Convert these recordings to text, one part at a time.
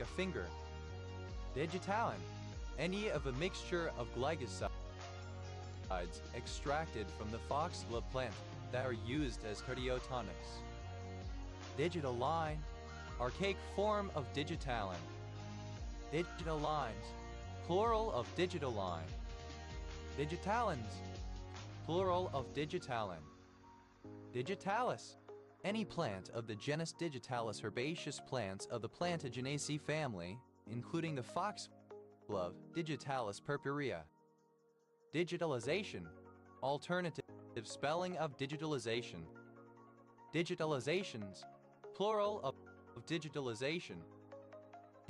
a finger. Digitalin, any of a mixture of glycosides extracted from the foxglove plant that are used as cardiotonics. Digitaline, archaic form of digitalin. Digitalines, plural of digitaline. Digitalins, plural of digitalin. Digitalis, any plant of the genus Digitalis, herbaceous plants of the Plantagenaceae family, including the foxglove, Digitalis purpurea. Digitalization, alternative spelling of digitalization. Digitalizations, plural of digitalization.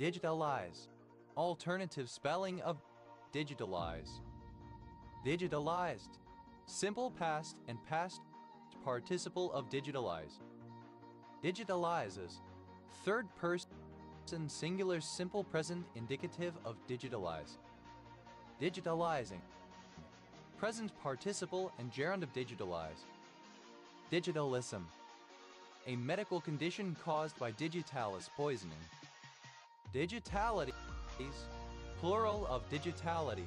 Digitalize, alternative spelling of digitalize. Digitalized, simple past and past participle of digitalize. Digitalizes, third person singular simple present indicative of digitalize. Digitalizing, present participle and gerund of digitalize. Digitalism, a medical condition caused by digitalis poisoning. Digitalities, plural of digitality.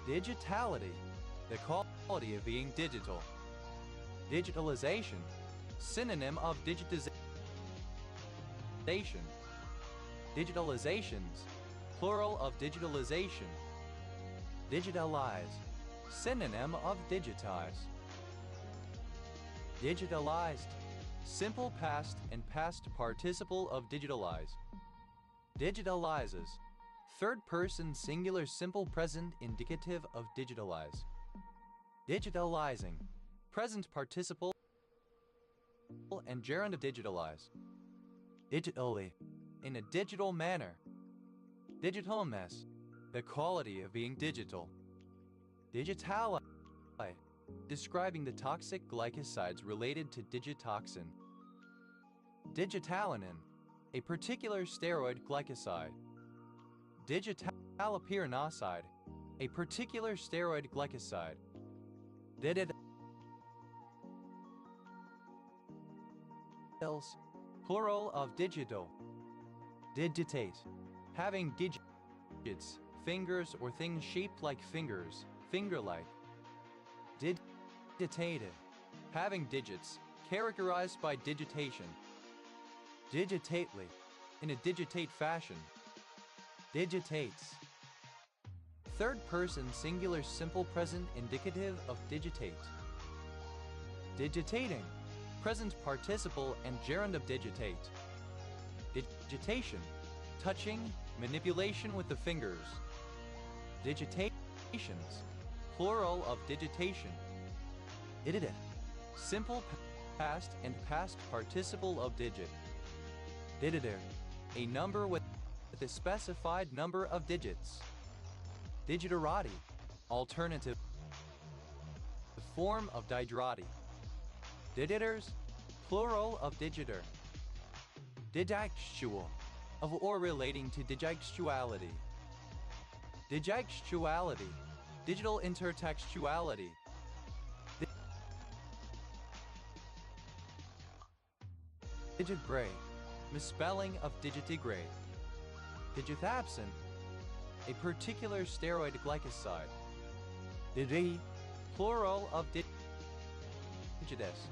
Digitality, the quality of being digital. Digitalization, synonym of digitization. Digitalizations, plural of digitalization. Digitalize, synonym of digitize. Digitalized, simple past and past participle of digitalize. Digitalizes, third person singular simple present indicative of digitalize. Digitalizing, present participle and gerund of digitalize. Digitally, in a digital manner. Digitalness, the quality of being digital. Digitali, describing the toxic glycosides related to digitoxin. Digitalinin, a particular steroid glycoside. Digitalopyranoside, a particular steroid glycoside. Digitals, plural of digital. Digitate, having digits, fingers or things shaped like fingers, finger-like. Digitated, having digits, characterized by digitation. Digitately, in a digitate fashion. Digitates, third person singular simple present indicative of digitate. Digitating, present participle and gerund of digitate. Digitation, touching, manipulation with the fingers. Digitations, plural of digitation. Digit, simple past and past participle of digit. Digiter, a number with a specified number of digits. Digiterati, alternative form of digerati. Digiters, plural of digiter. Digixtual, of or relating to digixtuality. Digixtuality, digital intertextuality. Digitgrade, misspelling of digitigrade. Digithabsin, a particular steroid glycoside. Digi, plural of digitus.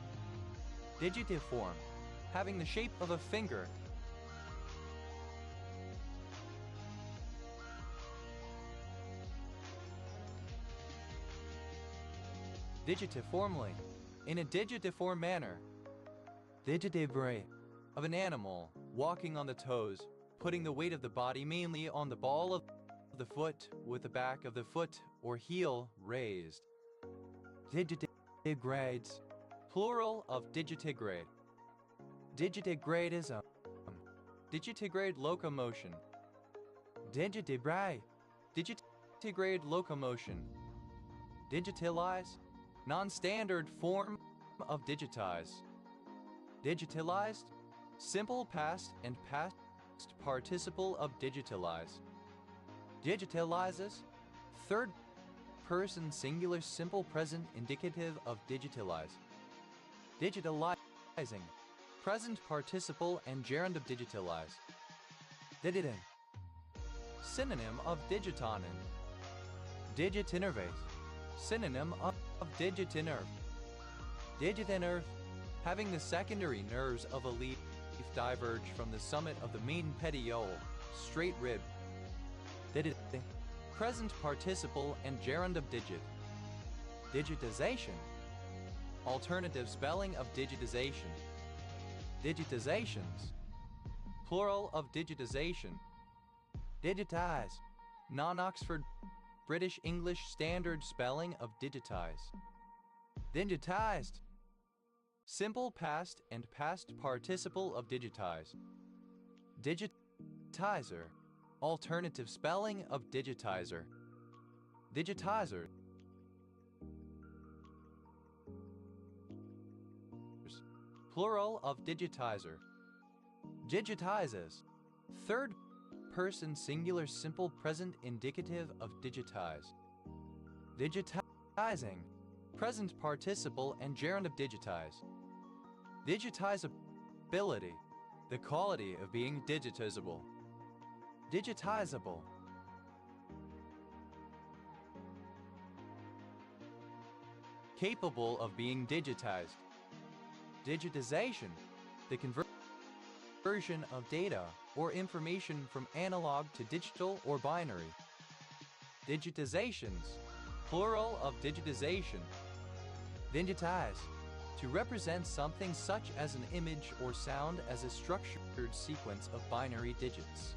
Digitiform, having the shape of a finger. Digitiformly, in a digitiform manner. Digitibrae, of an animal, walking on the toes, putting the weight of the body mainly on the ball of the foot with the back of the foot or heel raised. Digitigrades, plural of digitigrade. Digitigrade digitigrade locomotion. Digitibrae, digitigrade locomotion. Digitalize, non-standard form of digitize. Digitalized, simple past and past participle of digitalize. Digitalizes, third person singular simple present indicative of digitalize. Digitalizing, present participle and gerund of digitalize. Digitonin. Synonym of digitonin. Digitinervase. Synonym of digitinerve. Digitinerve, having the secondary nerves of a leaf diverge from the summit of the main petiole, straight rib. Digit, present participle and gerund of digit. Digitization, alternative spelling of digitization. Digitizations, plural of digitization. Digitize, non-Oxford British English standard spelling of digitize. Digitized, simple past and past participle of digitize. Digitizer, alternative spelling of digitizer. Digitizer, plural of digitizer. Digitizes, third person singular simple present indicative of digitize. Digitizing, present participle and gerund of digitize. Digitizability, the quality of being digitizable. Digitizable, capable of being digitized. Digitization, the conversion of data or information from analog to digital or binary. Digitizations, plural of digitization. Digitize, to represent something such as an image or sound as a structured sequence of binary digits.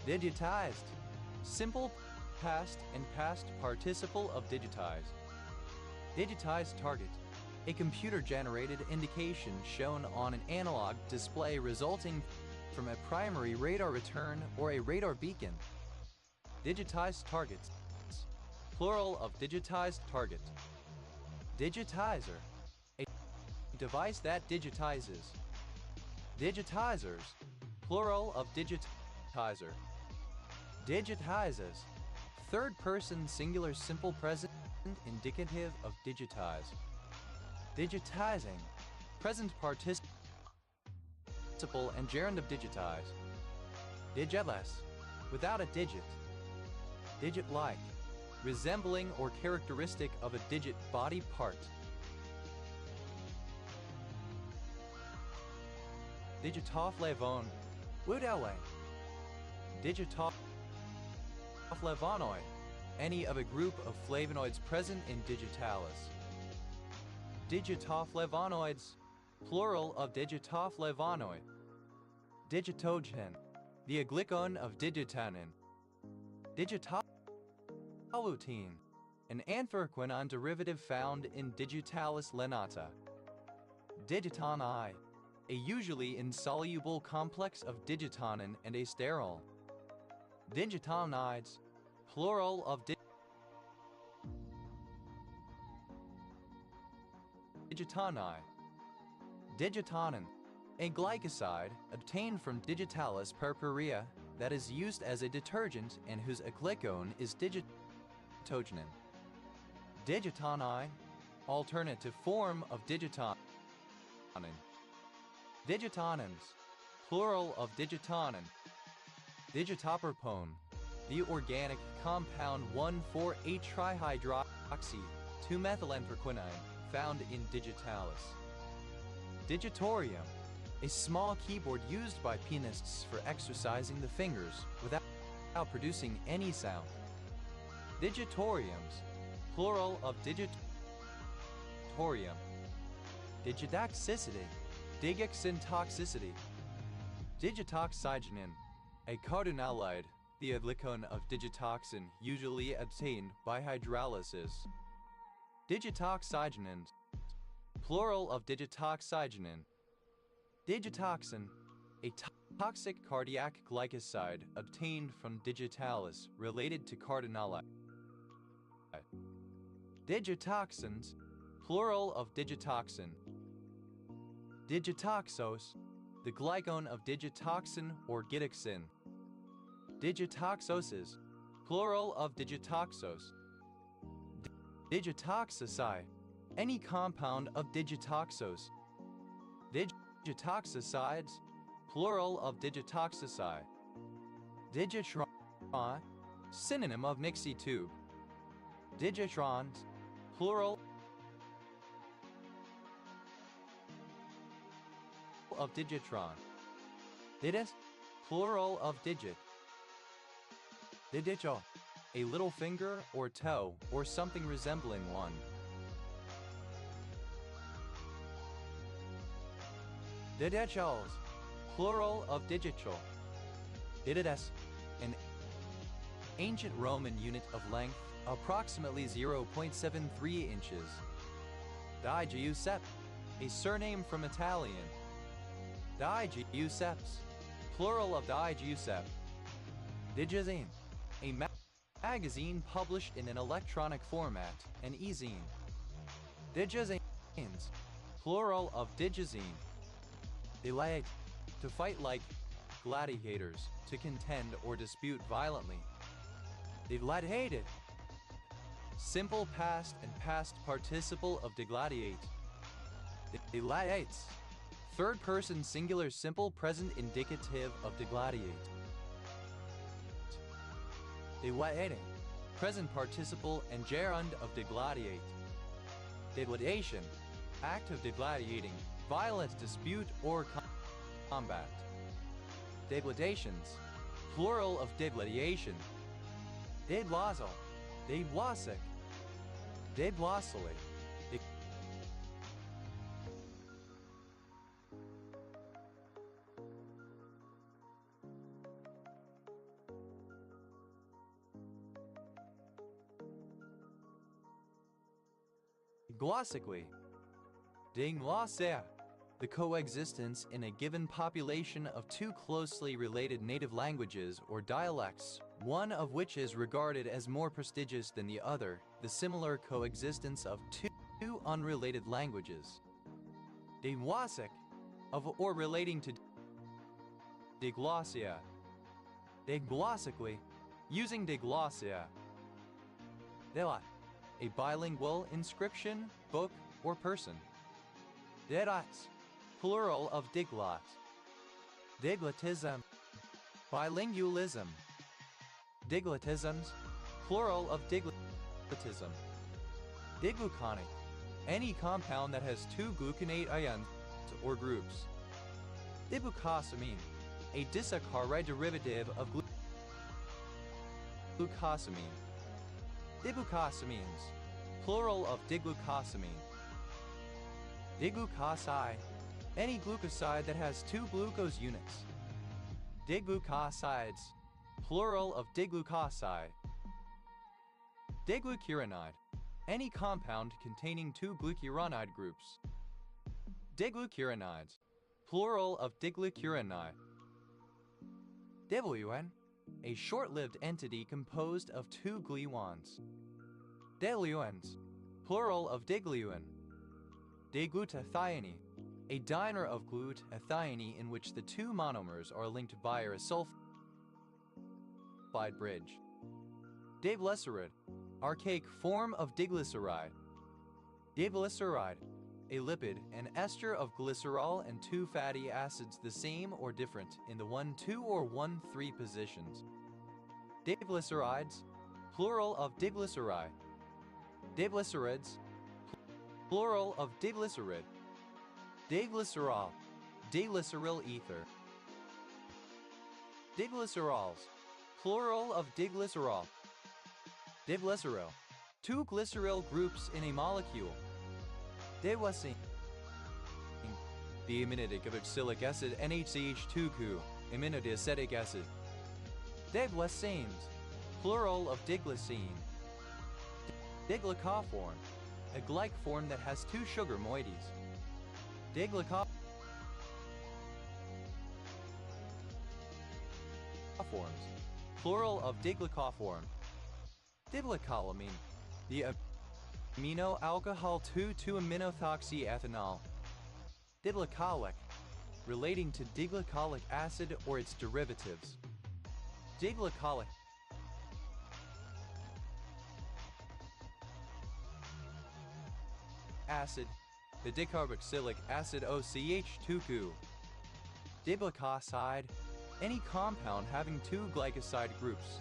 Digitized, simple past and past participle of digitize. Digitized target, a computer-generated indication shown on an analog display resulting from a primary radar return or a radar beacon. Digitized targets, plural of digitized target. Digitizer, a device that digitizes. Digitizers, plural of digitizer. Digitizes, third person singular simple present indicative of digitize. Digitizing, present participle and gerund of digitize. Digitless, without a digit. Digit-like, resembling or characteristic of a digit body part. Digitoflavone, Wudawe. Digitoflavonoid, any of a group of flavonoids present in digitalis. Digitoflavonoids, plural of digitoflavonoid. Digitogen, the aglycone of digitanin. Digitolutein, an anthraquinone derivative found in digitalis lenata. Digitoni, a usually insoluble complex of digitonin and a sterol. Digitonides, plural of digitoni. Digitonin, a glycoside obtained from digitalis purpurea that is used as a detergent and whose aglycone is digitogenin. Digitoni, alternative form of digitonin. Digitonins, plural of digitonin. Digitoperpone, the organic compound 1,4-trihydroxy-2-methylenthraquinone found in digitalis. Digitorium, a small keyboard used by pianists for exercising the fingers without producing any sound. Digitoriums, plural of digitorium. Digitoxicity, digitoxin. Digitoxygenin, a cardinalide, the aglycone of digitoxin usually obtained by hydrolysis. Digitoxygenin, plural of digitoxygenin. Digitoxin, a toxic cardiac glycoside obtained from digitalis related to cardinalide. Digitoxins, plural of digitoxin. Digitoxos, the glycone of digitoxin or gitoxin. Digitoxoses, plural of digitoxos. Digitoxosi, any compound of digitoxos. Digitoxosides, plural of digitoxosi. Digitron, synonym of Nixie tube. Digitrons, plural of digitron. Didis, plural of digit. Didicho, a little finger or toe or something resembling one. Didichos, plural of digital. Didides, an ancient Roman unit of length, approximately 0.73 inches. Di Giuseppe, a surname from Italian. Di Giuseppes, plural of Di Giuseppe. Digizine, a magazine published in an electronic format, an e-zine. Digizines, plural of digizine. Delay, to fight like gladiators, to contend or dispute violently. Degladiated, simple past and past participle of degladiate. Degladiates, third person singular simple present indicative of degladiate. Degladiating, present participle and gerund of degladiate. Degradation, act of degladiating, violent dispute or combat. Degladations, plural of degladation. Deglazo, deglasik, deglasole. Glossically, deglaser, the coexistence in a given population of two closely related native languages or dialects, one of which is regarded as more prestigious than the other, the similar coexistence of two unrelated languages. Deglossic, of or relating to deglossia. Deglossically, using deglossia. Dela, a bilingual inscription, book, or person. Deras, plural of diglas. Diglatism, bilingualism. Diglatisms, plural of diglatism. Digluconic, any compound that has two gluconate ions or groups. Dibucosamine, a disaccharide derivative of glucosamine. Dibucosamines, plural of diglucosamine. Diglucoside, any glucoside that has two glucose units. Diglucosides, plural of diglucoside. Diglucuronide, any compound containing two glucuronide groups. Diglucuronides, plural of diglucuronide. Diluene, a short-lived entity composed of two gluons. Diluens, plural of digluen. Diglutathione, a dimer of glutathione in which the two monomers are linked via a sulfide bridge. Diglyceride, archaic form of diglyceride. Diglyceride, a lipid, an ester of glycerol and two fatty acids the same or different in the 1,2 or 1,3 positions. Diglycerides, plural of diglyceride. Diglycerides, plural of diglycerid. Diglycerol, diglyceryl ether. Diglycerols, plural of diglycerol. Diglycerol, two glyceryl groups in a molecule. Diglycine, the aminidic of oxalic acid NHCH2-CoO, aminodeacetic acid. Diglycines, plural of diglycine. Diglycoform, a glyc form that has two sugar moieties. Diglycoforms, plural of diglycoform. Diglycolamine, the amino alcohol 2,2-aminothoxyethanol. Diglycolic, relating to diglycolic acid or its derivatives. Diglycolic acid, the dicarboxylic acid OCH2-CoO. Diglycoside, any compound having two glycoside groups.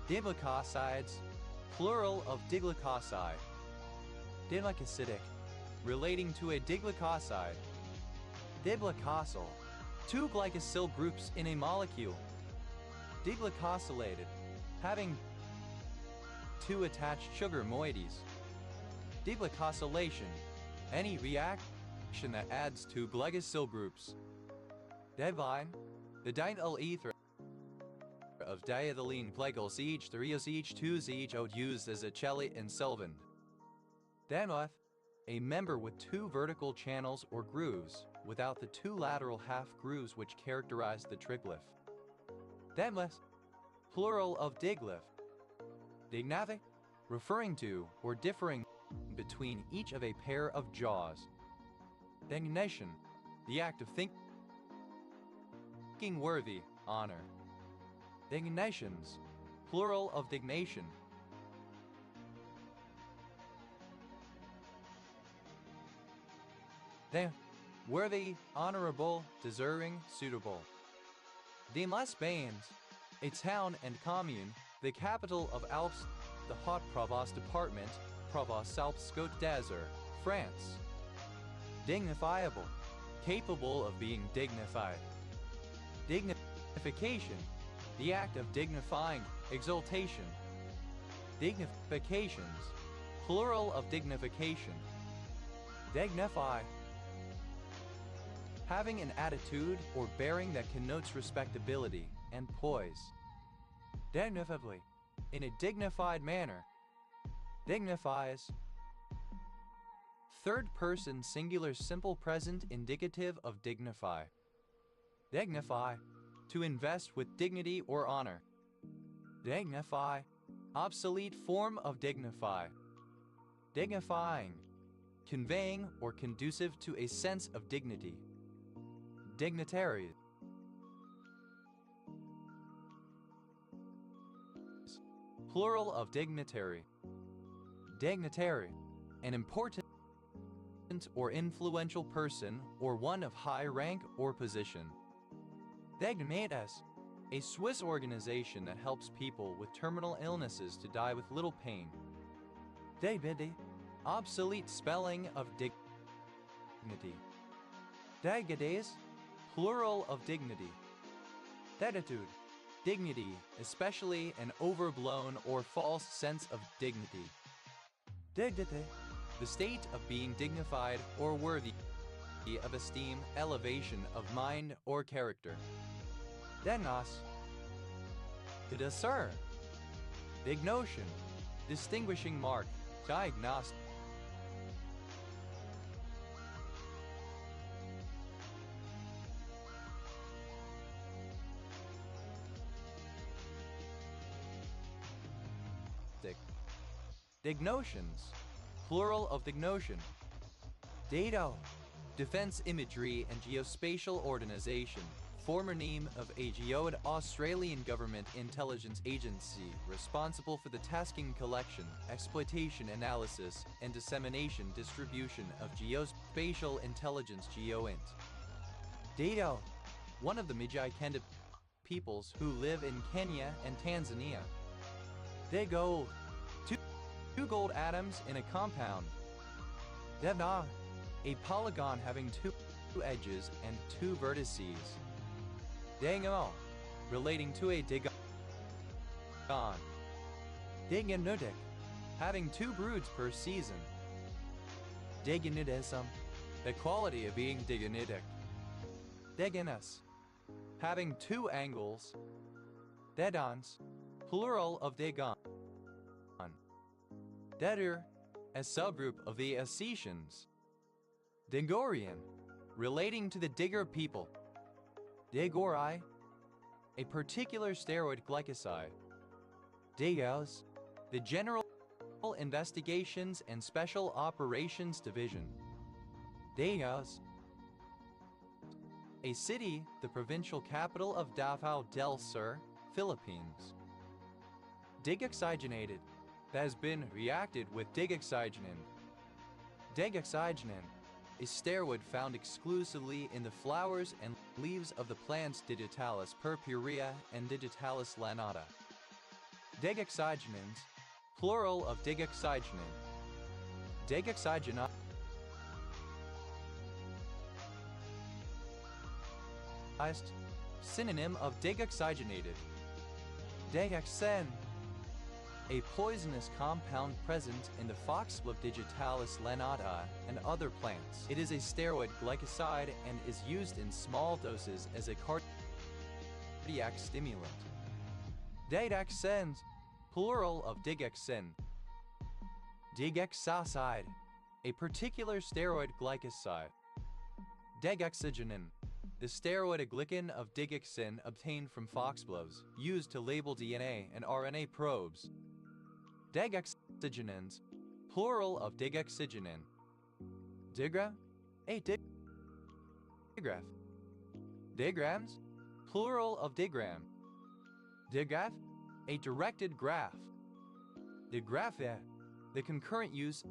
Diglycosides, plural of diglycoside. Diglycosidic, relating to a diglycoside. Diglycosyl, two glycosyl groups in a molecule. Diglycosylated, having two attached sugar moieties. Diglycosylation, any reaction that adds two glycosyl groups. Deadline, the diethyl ether of diethylene glycol CH3OCH2CHO used as a chelate and solvent. Denleth, a member with two vertical channels or grooves, without the two lateral half grooves which characterize the triglyph. Denleth, plural of diglyph. Dignavic, referring to or differing between each of a pair of jaws. Dignation, the act of thinking worthy, honor. Dignations, plural of dignation. They, worthy, honorable, deserving, suitable. Les Bains, a town and commune, the capital of Alps, the Haute-Provence department, Provence-Alpes-Côte d'Azur, France. Dignifiable, capable of being dignified. Dignification, the act of dignifying, exaltation. Dignifications, plural of dignification. Dignify, having an attitude or bearing that connotes respectability and poise. Dignifiably, in a dignified manner. Dignifies. Third person singular simple present indicative of dignify. Dignify, to invest with dignity or honor. Dignify, obsolete form of dignify. Dignifying, conveying or conducive to a sense of dignity. Dignitary, plural of dignitary. Dignitary, an important or influential person or one of high rank or position. Dignitas, a Swiss organization that helps people with terminal illnesses to die with little pain. Dignity, obsolete spelling of dignity. Dignities, plural of dignity. Attitude, dignity, especially an overblown or false sense of dignity. Dignity, the state of being dignified or worthy of esteem, elevation of mind or character. Dignos, to discern. Dignotion, distinguishing mark, diagnostic. Dignotions, plural of dignotion. DATO, Defense Imagery and Geospatial Organization, former name of a geoid Australian government intelligence agency responsible for the tasking, collection, exploitation, analysis, and dissemination distribution of geospatial intelligence GeoInt. DATO, one of the Mijikenda peoples who live in Kenya and Tanzania. Digold, two gold atoms in a compound. Devna, a polygon having two edges and two vertices. Dingo, relating to a digon. Dignutic, having two broods per season. Dignitism, the quality of being dignitic. Dignus, having two angles. Dedons, plural of digon. Dedur, a subgroup of the Ascetians. Digorian, relating to the Digger people. Digori, a particular steroid glycoside. Digos, the General Investigations and Special Operations Division. Digos, a city, the provincial capital of Davao del Sur, Philippines. Digoxygenated, that has been reacted with digoxygenin. Digoxygenin, a steroid found exclusively in the flowers and leaves of the plants Digitalis purpurea and Digitalis lanata. Digoxygenans, plural of digoxygenin. Digoxygenized synonym of digoxygenated. Digoxin, a poisonous compound present in the foxglove Digitalis lanata and other plants. It is a steroid glycoside and is used in small doses as a cardiac stimulant. Digoxins, plural of digoxin. Digoxoside, a particular steroid glycoside. Digoxygenin, the steroid glycan of digoxin obtained from foxgloves, used to label DNA and RNA probes. Digoxygenins, plural of digoxygenin. Digra, a digraph. Digrams, plural of digram. Digraph, a directed graph. Digraphia, the concurrent use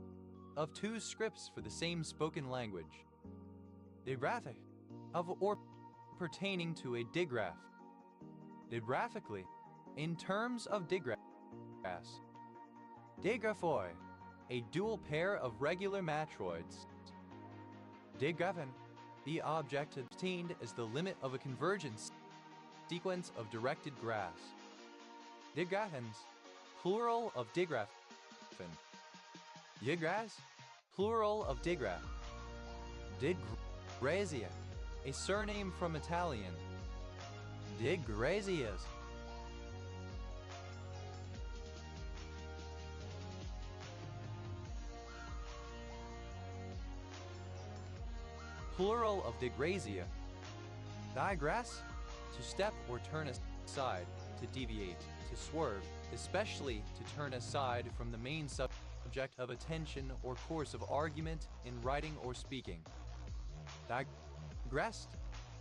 of two scripts for the same spoken language. Digraphic, of or pertaining to a digraph. Digraphically, in terms of digraphs. Digraphoi, a dual pair of regular matroids. Digraphin, the object obtained as the limit of a convergence sequence of directed graphs. Digraphins, plural of digraphin. Digraphs, plural of digraph. Digrazia, a surname from Italian. Digrazias. Plural of digrazia. Digress, to step or turn aside, to deviate, to swerve, especially to turn aside from the main subject of attention or course of argument in writing or speaking. Digressed,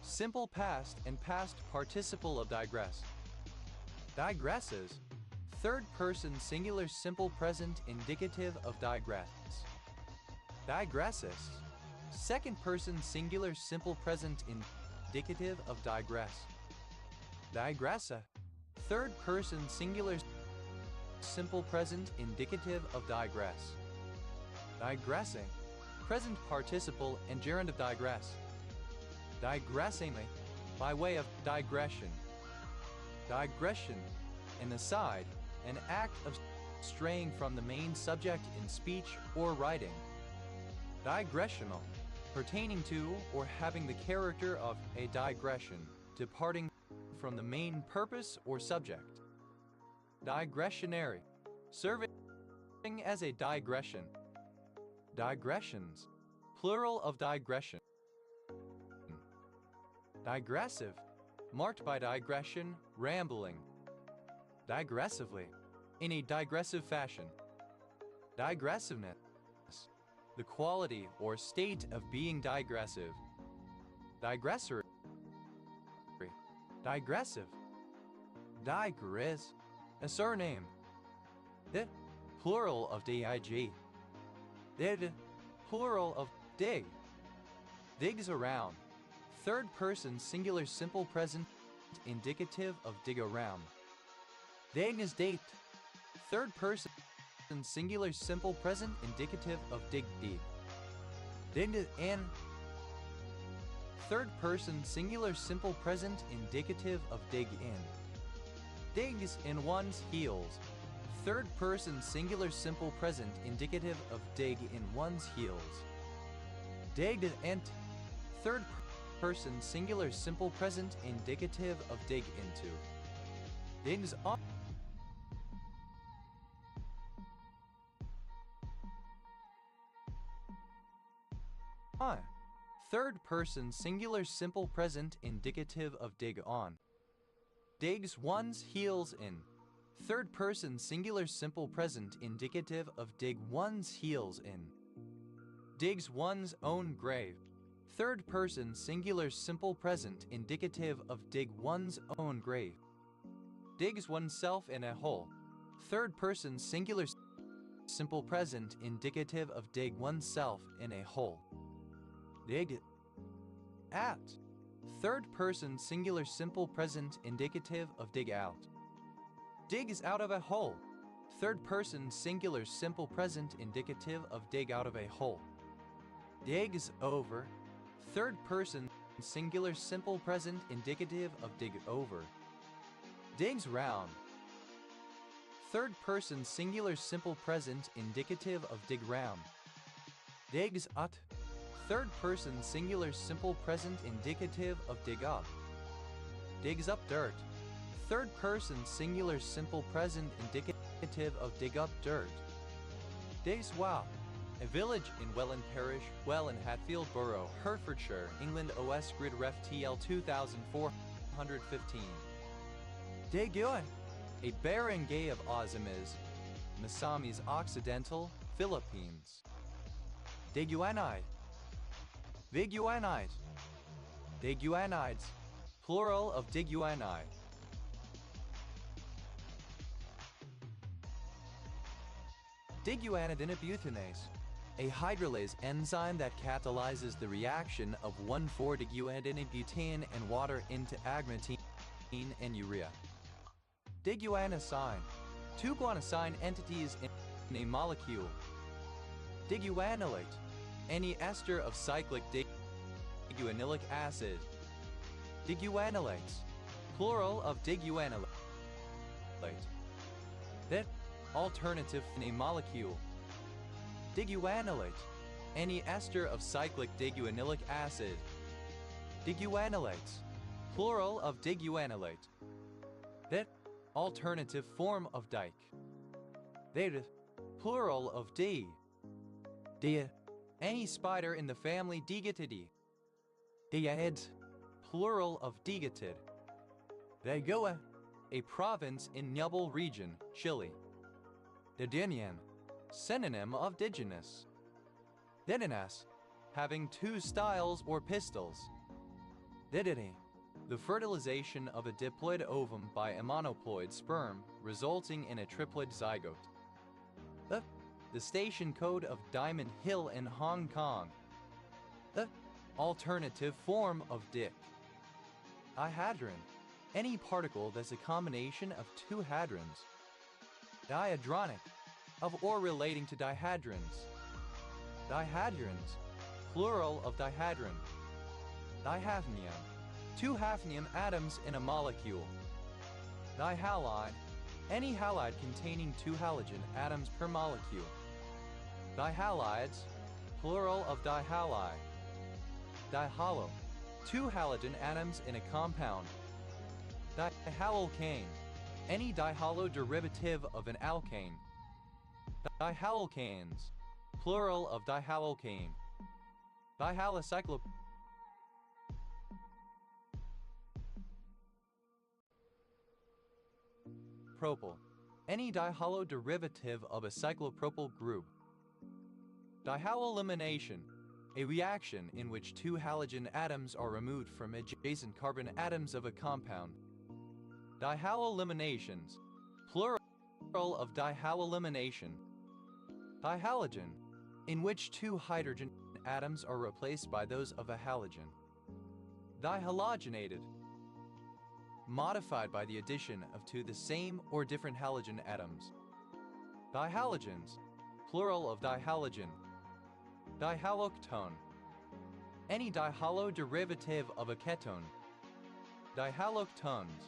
simple past and past participle of digress. Digresses, third person singular simple present indicative of digress. Digressus, second person singular simple present indicative of digress. Digressa, third person singular simple present indicative of digress. Digressing, present participle and gerund of digress. Digressingly, by way of digression. Digression, an aside, an act of straying from the main subject in speech or writing. Digressional, pertaining to or having the character of a digression, departing from the main purpose or subject. Digressionary, serving as a digression. Digressions, plural of digression. Digressive, marked by digression, rambling. Digressively, in a digressive fashion. Digressiveness, the quality or state of being digressive. Digressory, digressive. Digriz, a surname. Di, plural of dig. Did, plural of dig. Digs around, third person singular simple present indicative of dig around. Dignis date, third person singular simple present indicative of dig deep. Digned in, third person singular simple present indicative of dig in. Digs in one's heels, third person singular simple present indicative of dig in one's heels. Digged ent, third person singular simple present indicative of dig into. Digs on, third person singular simple present indicative of dig on. Digs one's heels in, third person singular simple present indicative of dig one's heels in. Digs one's own grave, third person singular simple present indicative of dig one's own grave. Digs oneself in a hole, third person singular simple present indicative of dig oneself in a hole. dig at. Third person singular simple present indicative of dig out. Digs out of a hole. Third person singular simple present indicative of dig out of a hole. Digs over. Third person singular simple present indicative of dig over. Digs round. Third person singular simple present indicative of dig round. Digs ut. Third person singular simple present indicative of dig up. Digs up dirt. Third person singular simple present indicative of dig up dirt. Digs wow. A village in Welland Parish, Welland Hatfield Borough, Hertfordshire, England. OS Grid Ref TL 2415. Daguan. A barangay of Ozamis, Misamis Occidental, Philippines. Diguanide. Viguanide. Diguanides. Plural of diguanide. Diguanidinobutynase. A hydrolase enzyme that catalyzes the reaction of 1,4-diguanidinobutane and water into agmatine and urea. Diguanosine. Two guanosine entities in a molecule. Diguanylate. Any ester of cyclic diguanylic acid. Diguanylates. Plural of diguanylate. That alternative in a molecule. Diguanylate. Any ester of cyclic diguanylic acid. Diguanylates. Plural of diguanylate. That alternative form of dike. Theta. Plural of D. Dia. Any spider in the family Digitidae. Diaeds. Plural of Digatid. Dagoa. A province in Ñuble region, Chile. Didinian. Synonym of digenous. Didinas. Having two styles or pistils. Didity. The fertilization of a diploid ovum by a monoploid sperm, resulting in a triploid zygote. The station code of Diamond Hill in Hong Kong. The alternative form of dick. Dihadron. Any particle that's a combination of two hadrons. Dihadronic. Of or relating to dihadrons. Dihadrons. Plural of dihadron. Dihafnium. Two hafnium atoms in a molecule. Dihalide. Any halide containing two halogen atoms per molecule. Dihalides. Plural of dihalide. Dihalo. Two halogen atoms in a compound. Dihalocane. Any dihalo derivative of an alkane. Dihalocanes. Plural of dihalocane. Dihalocyclo. Propyl. Any dihalo derivative of a cyclopropyl group. Dihaloelimination. A reaction in which two halogen atoms are removed from adjacent carbon atoms of a compound. Dihaloeliminations. Plural of dihaloelimination. Dihalogen. In which two hydrogen atoms are replaced by those of a halogen. Dihalogenated. Modified by the addition of two the same or different halogen atoms. Dihalogens. Plural of dihalogen. Dihaloctone. Any dihalo derivative of a ketone. Dihaloctones.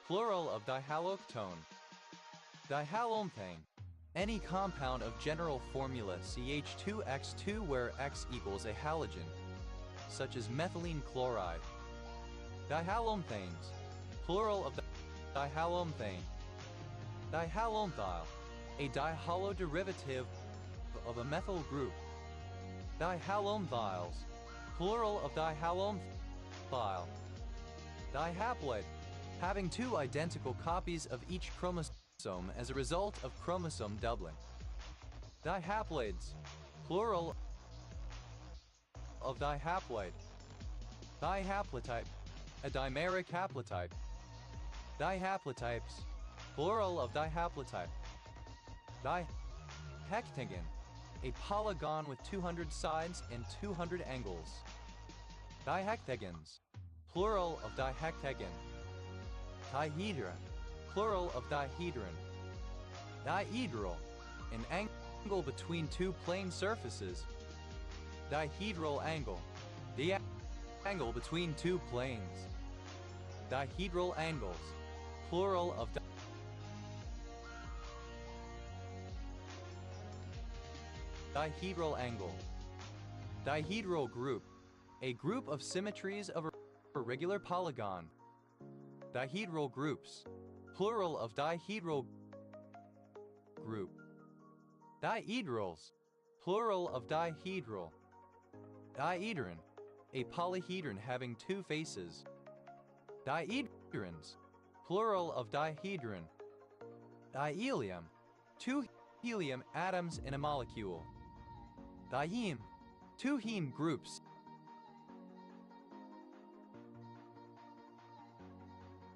Plural of dihaloctone. Dihalomethane. Any compound of general formula CH2X2 where X equals a halogen, such as methylene chloride. Dihalomethanes. Plural of dihalomethane. Dihalomthiol. A dihalo derivative of a methyl group. Dihalomthiols. Plural of dihalomthiol. Dihaploid. Having two identical copies of each chromosome as a result of chromosome doubling. Dihaploids. Plural of dihaploid. Dihaplotype. A dimeric haplotype. Dihaplotypes. Plural of dihaplotype. Dihectagon, a polygon with 200 sides and 200 angles. Dihectagons, plural of dihectagon. Dihedra, plural of dihedron. Dihedral, an angle between two plane surfaces. Dihedral angle, the angle between two planes. Dihedral angles, plural of dihedral angle. Dihedral group, a group of symmetries of a regular polygon. Dihedral groups, plural of dihedral group. Dihedrals, plural of dihedral. Dihedron, a polyhedron having two faces. Dihedrons, plural of dihedron. Dihelium, two helium atoms in a molecule. Diheme, two heme groups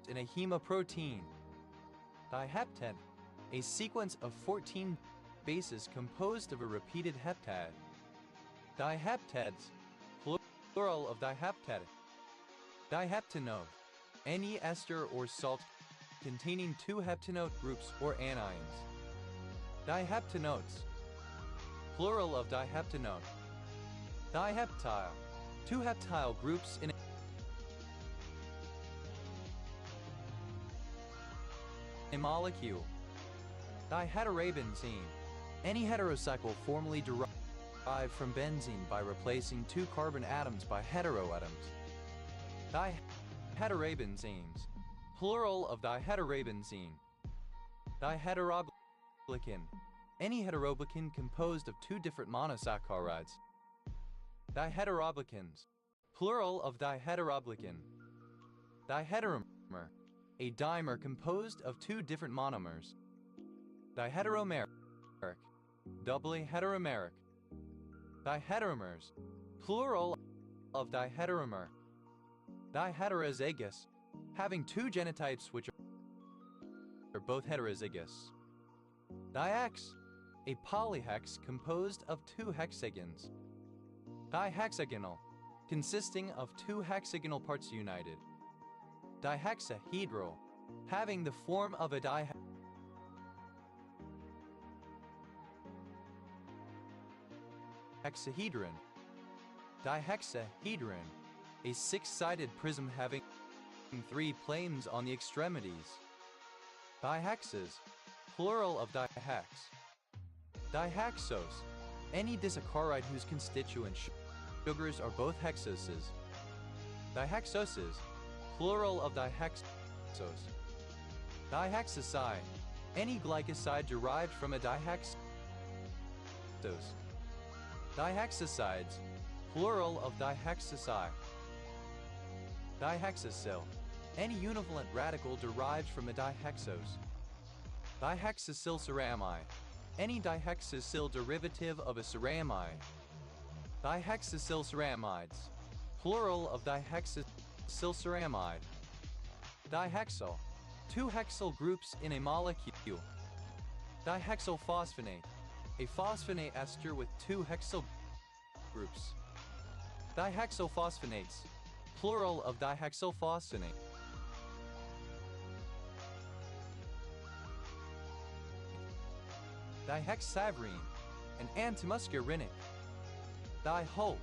in a hemoprotein. Diheptad, a sequence of 14 bases composed of a repeated heptad. Diheptads, plural of diheptad. Diheptanone, any ester or salt containing two heptanote groups or anions. Diheptanotes, plural of diheptanone. Diheptile, two heptile groups in a molecule. Diheterabenzene, any heterocycle formally derived from benzene by replacing two carbon atoms by heteroatoms. Dihederabenzenes, plural of diheterabenzene. Diheteroglycan, any heteroglycan composed of two different monosaccharides. Diheteroglycans, plural of diheteroglycan. Diheteromer, a dimer composed of two different monomers. Diheteromeric, doubly heteromeric. Diheteromers, plural of diheteromer. Diheterozygous, having two genotypes which are both heterozygous. Dihex, a polyhex composed of two hexagons. Dihexagonal, consisting of two hexagonal parts united. Dihexahedral, having the form of a dihexahedron. Dihexahedron, a six-sided prism having three planes on the extremities. Dihexas, plural of dihex. Dihexose, any disaccharide whose constituent sugars are both hexoses. Dihexoses, plural of dihexose. Dihexoside, any glycoside derived from a dihexose. Dihexosides, plural of dihexoside. Dihexasyl, any univalent radical derived from a dihexose. Dihexasylceramide, any dihexasyl derivative of a ceramide. Dihexasylceramides, plural of dihexasylceramide. Dihexyl, two hexyl groups in a molecule. Dihexylphosphonate, a phosphonate ester with two hexyl groups. Dihexylphosphonates, plural of dihexylphosphonate. Dihexaverine, an antimuscarinic. Dihole,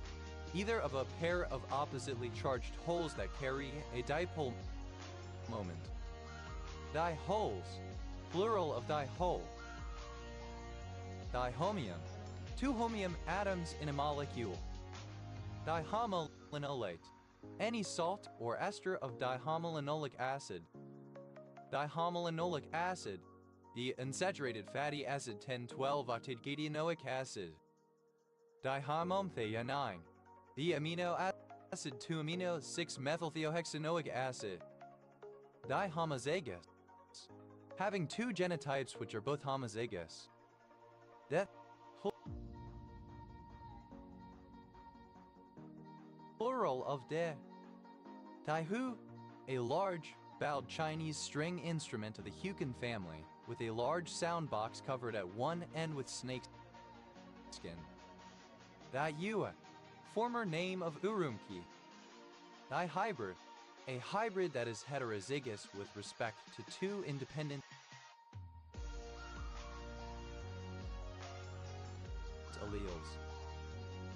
either of a pair of oppositely charged holes that carry a dipole moment. Diholes, plural of dihole. Dihomium, two homium atoms in a molecule. Dihomolinolate, any salt or ester of dihomolinolic acid. Dihomolinolic acid, the unsaturated fatty acid 10,12-octadienoic acid. Dihomomethionine, the amino acid 2-amino-6-methylthiohexanoic acid. Dihomozygous, having two genotypes which are both homozygous. Plural of Daihu, a large, bowed Chinese string instrument of the Huqin family, with a large sound box covered at one end with snakes Diua, former name of Urumqi. Dihybrid, a hybrid that is heterozygous with respect to two independent alleles.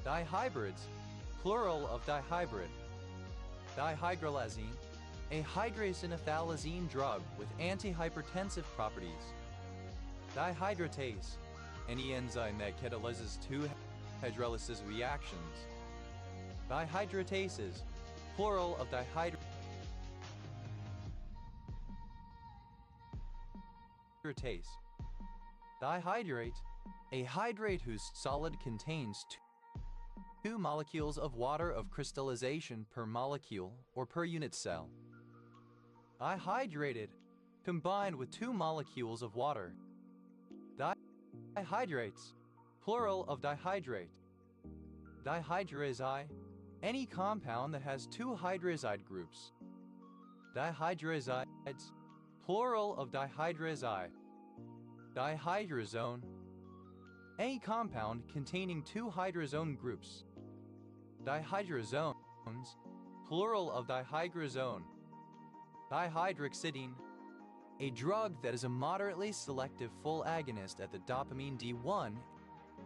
Dihybrids, plural of dihybrid. Dihydrolazine, a hydracinethalazine drug with antihypertensive properties. Dihydratase, any enzyme that catalyzes two hydrolysis reactions. Dihydratases, plural of dihydratase. Dihydrate, a hydrate whose solid contains two molecules of water of crystallization per molecule or per unit cell. Dihydrated, combined with two molecules of water. Dihydrates, plural of dihydrate. Dihydrazide, any compound that has two hydrazide groups. Dihydrazides, plural of dihydrazide. Dihydrazone, any compound containing two hydrazone groups. Dihydrazones, plural of dihydrazone. Dihydroxidine, a drug that is a moderately selective full agonist at the dopamine D1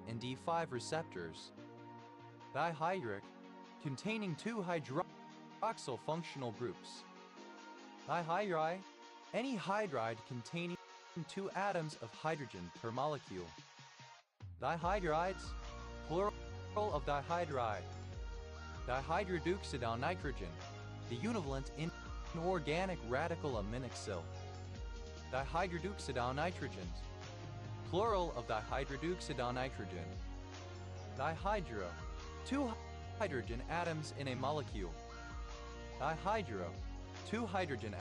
and D5 receptors. Dihydric, containing two hydroxyl functional groups. Dihydride, any hydride containing two atoms of hydrogen per molecule. Dihydrides, plural of dihydride. Dihydrodeoxydiol nitrogen, the univalent inorganic radical of aminoxyl. Dihydrodeoxydiol nitrogens, plural of dihydrodeoxydiol nitrogen. Dihydro, two hydrogen atoms in a molecule. Dihydro, two hydrogen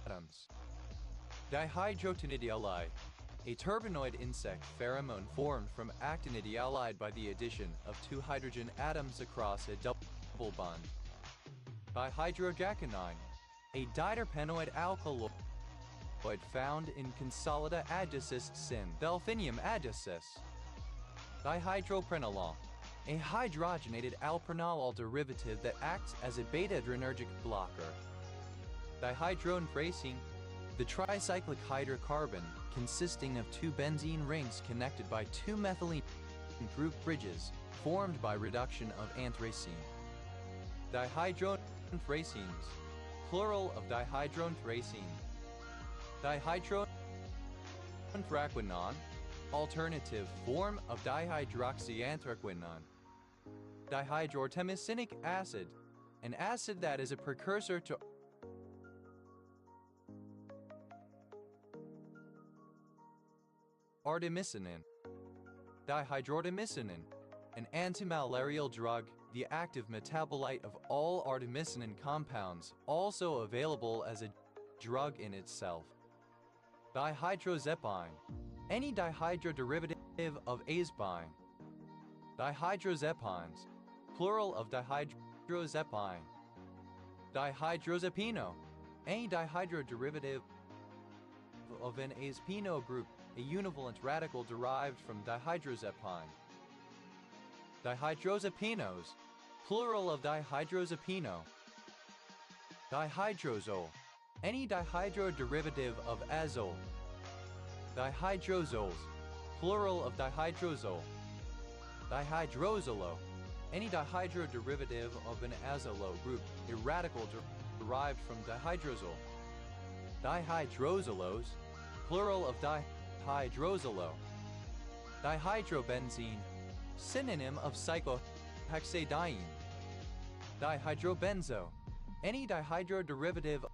atoms. Dihydrotonidiolide, a turbinoid insect pheromone formed from actinidiolide by the addition of two hydrogen atoms across a double bond. Dihydrojaconine, a diterpenoid alkaloid found in Consolida adducis syn. Delphinium adducis. Dihydroprenolol, a hydrogenated alpranolol derivative that acts as a beta-adrenergic blocker. Dihydroanthracene, the tricyclic hydrocarbon consisting of two benzene rings connected by two methylene group bridges formed by reduction of anthracene. Dihydroanthracenes, plural of dihydroanthracene. Dihydroanthraquinone, alternative form of dihydroxyanthraquinone. Dihydroartemisinic acid, an acid that is a precursor to artemisinin. Dihydroartemisinin, an antimalarial drug, the active metabolite of all artemisinin compounds, also available as a drug in itself. Dihydrozepine, any dihydroderivative of azepine. Dihydrozepines, plural of dihydrozepine. Dihydrozepino, any dihydroderivative of an azepino group, a univalent radical derived from dihydrozepine. Dihydrozepinos, plural of dihydrozepino. Dihydrozole, any dihydroderivative of azole. Dihydrozoles, plural of dihydrozole. Dihydrozolo, any dihydroderivative of an azolo group, a radical derived from dihydrozole. Dihydrozolose, plural of dihydrozolo. Dihydrobenzene, synonym of cyclohexadiene. Dihydrobenzo, any dihydroderivative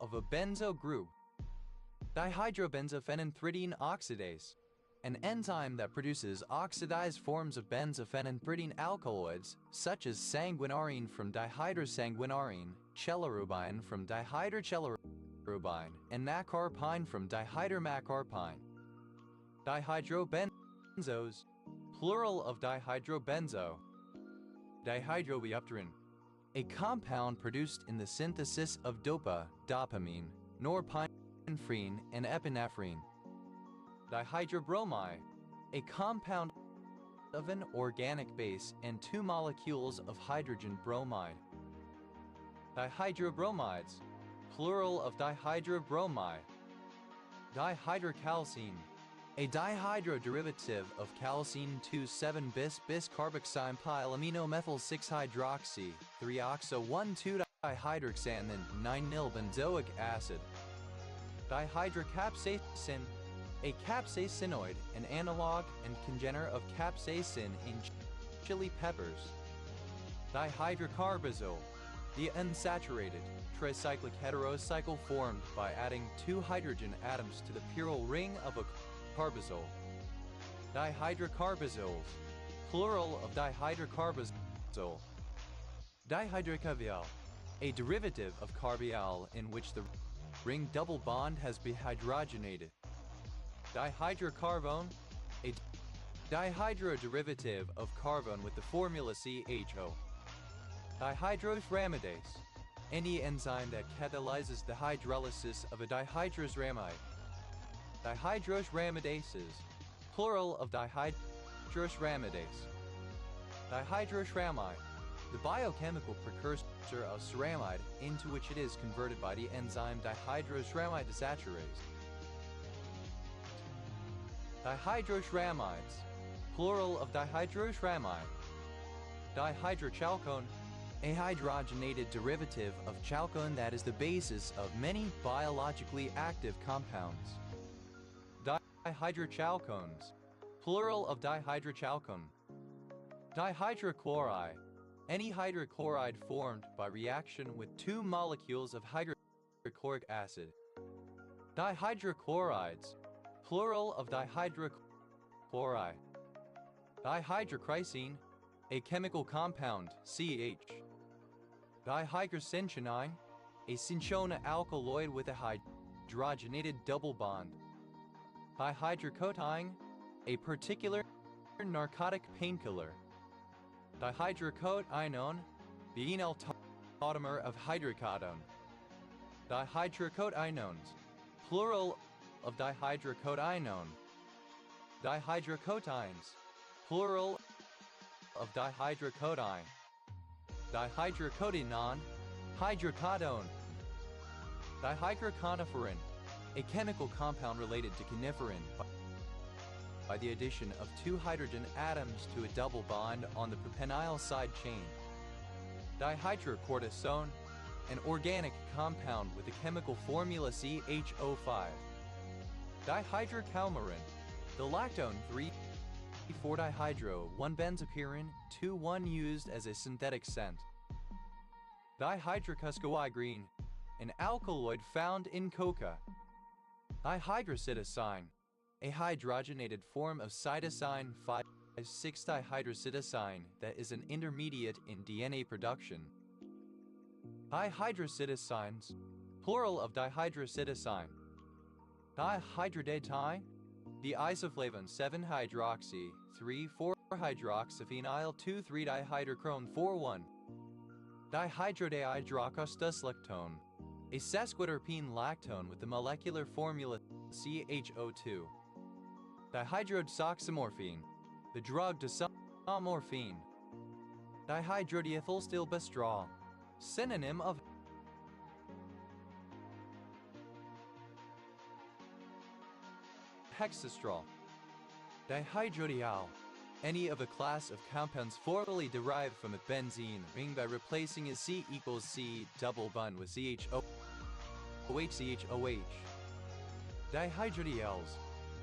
of a benzo group. Dihydrobenzophenanthridine oxidase, an enzyme that produces oxidized forms of benzophenanthridine alkaloids, such as sanguinarine from dihydrosanguinarine, chelorubine from dihydrochelorubine, and nacarpine from dihydromacarpine. Dihydrobenzos, plural of dihydrobenzo. Dihydroeupterin, a compound produced in the synthesis of dopa, dopamine, norepinephrine, and epinephrine. Dihydrobromide, a compound of an organic base and 2 molecules of hydrogen bromide. Dihydrobromides, plural of dihydrobromide. Dihydrocalcine, a dihydroderivative of calcine 2,7-bis carboxyme pylaminomethyl 6-hydroxy 3-oxo-1,2-dihydroxanthine 9-nil-benzoic acid. Dihydrocapsaicin, a capsaicinoid, an analog and congener of capsaicin in chili peppers. Dihydrocarbazole, the unsaturated tricyclic heterocycle formed by adding 2 hydrogen atoms to the pyrrole ring of a carbazole. Dihydrocarbazoles, plural of dihydrocarbazole. Dihydrocarbial, a derivative of carbial in which the ring double bond has been hydrogenated. Dihydrocarbone, a dihydroderivative of carbone with the formula CHO. Dihydroramidase, any enzyme that catalyzes the hydrolysis of a dihydroramide. Dihydroramidases, plural of dihydroramidase. Dihydroceramide, the biochemical precursor of ceramide into which it is converted by the enzyme dihydroceramide desaturase. Dihydroceramides, plural of dihydroceramide. Dihydrochalcone, a hydrogenated derivative of chalcone that is the basis of many biologically active compounds. Dihydrochalcones, plural of dihydrochalcone. Dihydrochloride, any hydrochloride formed by reaction with 2 molecules of hydrochloric acid. Dihydrochlorides, plural of dihydrochloride. Dihydrochrysene, a chemical compound, CH. Dihydrocinchonine, a cinchona alkaloid with a hydrogenated double bond. Dihydrocotyne, a particular narcotic painkiller. Dihydrocotinone, the enol tautomer of hydrocodone. Dihydrocotinones, plural of dihydrocotinone. Dihydrocotynes, plural of dihydrocotyne. Dihydrocotinone, hydrocodone. Dihydroconiferin, a chemical compound related to coniferin by the addition of 2 hydrogen atoms to a double bond on the propenyl side chain. Dihydrocortisone, an organic compound with the chemical formula CHO5. Dihydrocalmarin, the lactone 3,4-dihydro-1-benzopyrin 2,1 used as a synthetic scent. Dihydrocuscohygrine, an alkaloid found in coca. Dihydrocytosine, a hydrogenated form of cytosine 5,6-dihydrocytosine that is an intermediate in DNA production. Dihydrocytosines, plural of dihydrocytosine. Dihydrodatine, the isoflavone 7-hydroxy 3,4-hydroxyphenyl 2,3-dihydrochrome 4,1. Dihydrodihydrocostoslactone, a sesquiterpene lactone with the molecular formula CHO2. Dihydroxymorphine, the drug desomorphine. Dihydrodiethylstilbestrol, synonym of hexastrol. Dihydrodiol, any of a class of compounds formerly derived from a benzene ring by replacing a C equals C double bond with CHO. CHOH. Dihydrodiols,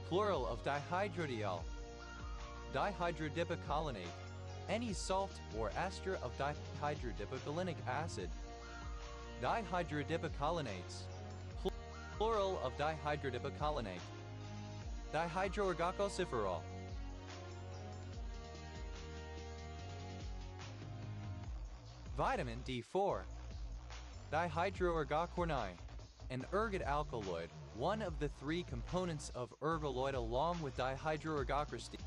plural of dihydrodiol. Dihydrodipicolinate, any salt or ester of dihydrodipicolinic acid. Dihydrodipicolinates, plural of dihydrodipicolinate. Dihydroergocalciferol. Vitamin D4. Dihydroergocornine, an ergot alkaloid, one of the 3 components of ergoloid along with dihydroergocysteine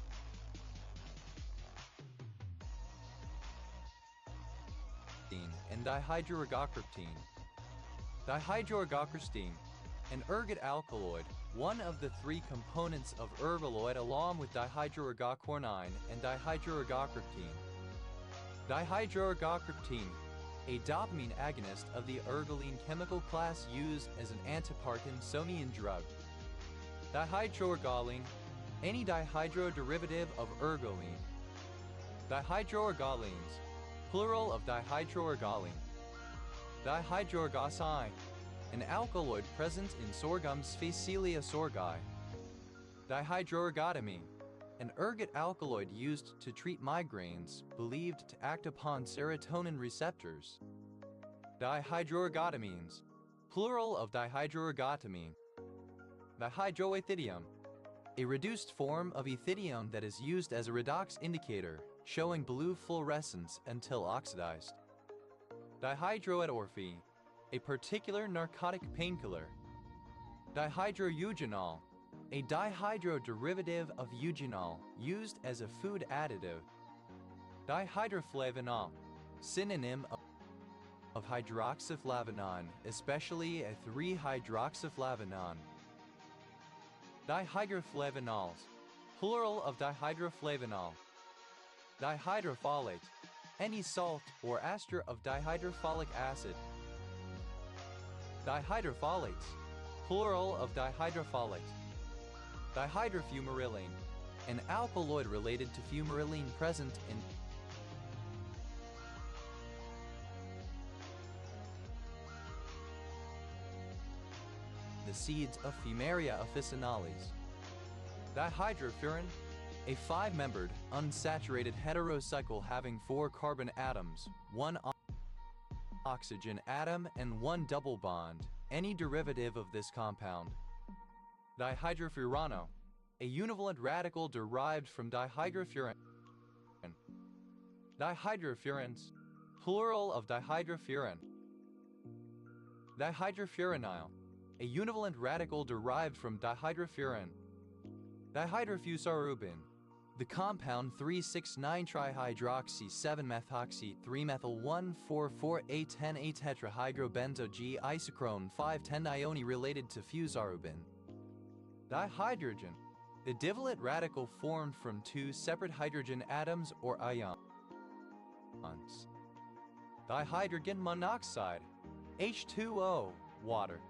and dihydroergocriptine. Dihydroergocristine, an ergot alkaloid, one of the three components of ergoloid along with dihydroergoquinine and dihydroergocriptine. Dihydroergocriptine, a dopamine agonist of the ergoline chemical class used as an antiparkinsonian drug. Dihydroergoline, any dihydroderivative of ergoline. Dihydroergolines, plural of dihydroergoline. Dihydroergosine, an alkaloid present in sorghum's Phacelia sorghii. Dihydroergotamine, an ergot alkaloid used to treat migraines, believed to act upon serotonin receptors. Dihydroergotamines, plural of dihydroergotamine. Dihydroethidium, a reduced form of ethidium that is used as a redox indicator, showing blue fluorescence until oxidized. Dihydroetorphe, a particular narcotic painkiller. Dihydroeugenol, a dihydroderivative of eugenol used as a food additive. Dihydroflavanol, synonym of hydroxyflavanone, especially a 3-hydroxyflavanone. Dihydroflavanols, plural of dihydroflavanol. Dihydrofolate, any salt or ester of dihydrofolic acid. Dihydrofolates, plural of dihydrofolate. Dihydrofumarylene, an alkaloid related to fumarylene present in the seeds of Fumaria officinalis. Dihydrofuran, a 5-membered, unsaturated heterocycle having 4 carbon atoms, 1 oxygen atom and 1 double bond, any derivative of this compound. Dihydrofurano, a univalent radical derived from dihydrofuran. Dihydrofurans, plural of dihydrofuran. Dihydrofuranil, a univalent radical derived from dihydrofuran. Dihydrofusarubin, the compound 3,6-nitri-hydroxy-7-methoxy-3-methyl-1,4,4-A-10-A tetrahydrobenzo G isochrone 5,10-ione related to fusarubin. Dihydrogen, the divalent radical formed from 2 separate hydrogen atoms or ions. Dihydrogen monoxide, H2O, water.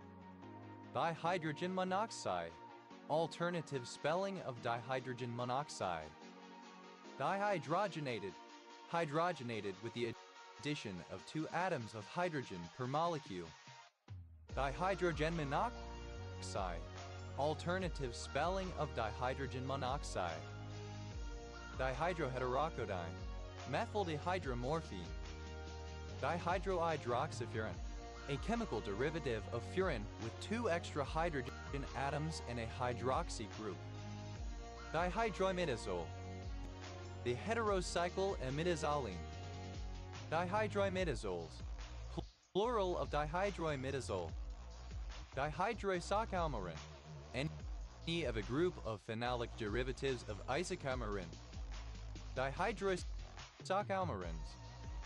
Dihydrogen monoxide, alternative spelling of dihydrogen monoxide. Dihydrogenated, hydrogenated with the addition of 2 atoms of hydrogen per molecule. Dihydrogen monoxide, alternative spelling of dihydrogen monoxide. Dihydroheterocodone, methyl dihydromorphine. Dihydrohydroxyfuran, a chemical derivative of furan with 2 extra hydrogen atoms and a hydroxy group. Dihydroimidazole, the heterocycle imidazoline. Dihydroimidazoles, plural of dihydroimidazole. Dihydroisocalmarin, any of a group of phenolic derivatives of isocalmarin. Dihydroisocalmarins,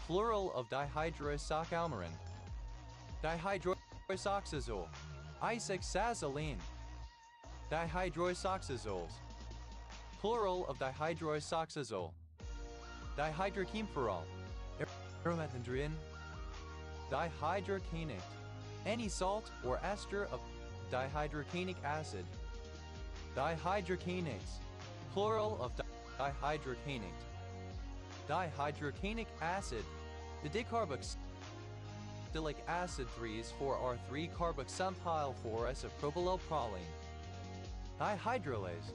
plural of dihydroisocalmarin. Dihydroisoxazole, isoxazoline. Dihydroisoxazoles, plural of dihydroisoxazole. Dihydrochemferol, aromathendrin. Dihydrocanate, any salt or ester of dihydrocanic acid. Dihydrocanates, plural of dihydrocanate. Dihydrocanic acid, the dicarboxylic acid 3,4-R3-carboxympyl-4-isopropylylproline. Dihydrolase,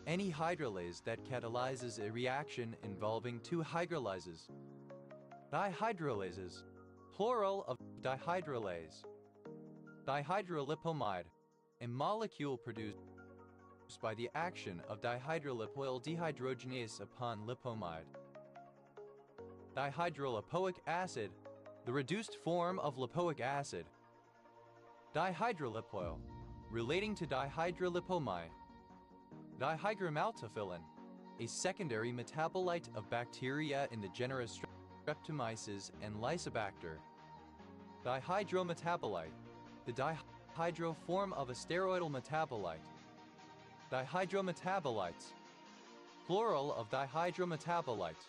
any hydrolase that catalyzes a reaction involving 2 hydrolyses. Dihydrolases, plural of dihydrolase. Dihydrolipomide, a molecule produced by the action of dihydrolipoyl dehydrogenase upon lipomide. Dihydrolipoic acid, the reduced form of lipoic acid. Dihydrolipoyl, relating to dihydrolipomide. Dihygromaltophyllin, a secondary metabolite of bacteria in the genera Streptomyces and Lysibacter. Dihydrometabolite. The dihydro form of a steroidal metabolite. Dihydrometabolites. Plural of dihydrometabolites.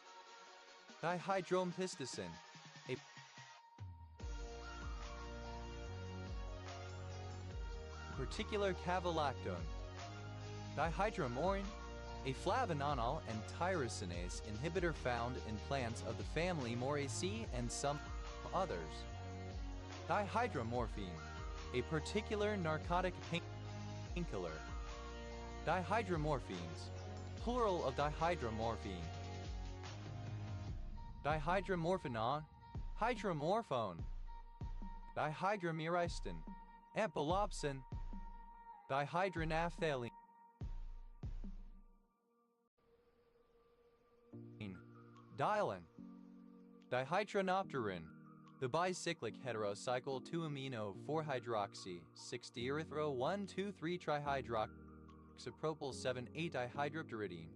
Dihydrompistacin. A particular cavalactone. Dihydromorin. A flavonol and tyrosinase inhibitor found in plants of the family Moraceae and some others. Dihydromorphine. A particular narcotic painkiller. Dihydromorphines. Plural of dihydromorphine. Dihydromorphinon. Hydromorphone. Dihydromyristin. Ampelopsin. Dihydronaphthalene. Dialin. Dihydronopterin. The bicyclic heterocycle 2-amino-4-hydroxy 6-deerythro-1,2,3-trihydroxypropyl 7,8-dihydropteridine.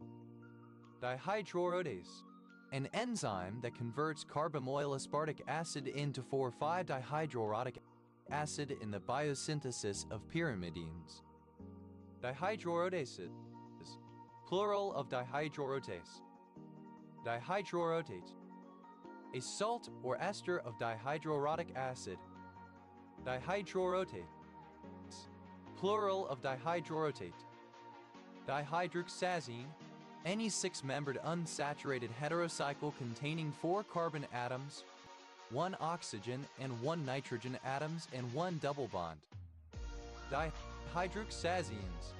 Dihydrorodase. An enzyme that converts carbamoyl aspartic acid into 4,5-dihydroorotic acid in the biosynthesis of pyrimidines. Dihydroorotases. Plural of dihydroorotase. Dihydroorotate. A salt or ester of dihydroorotic acid. Dihydroorotate. Plural of dihydroorotate. Dihydroxazine. Any six-membered unsaturated heterocycle containing 4 carbon atoms, 1 oxygen and 1 nitrogen atoms and 1 double bond. Dihydroxazines.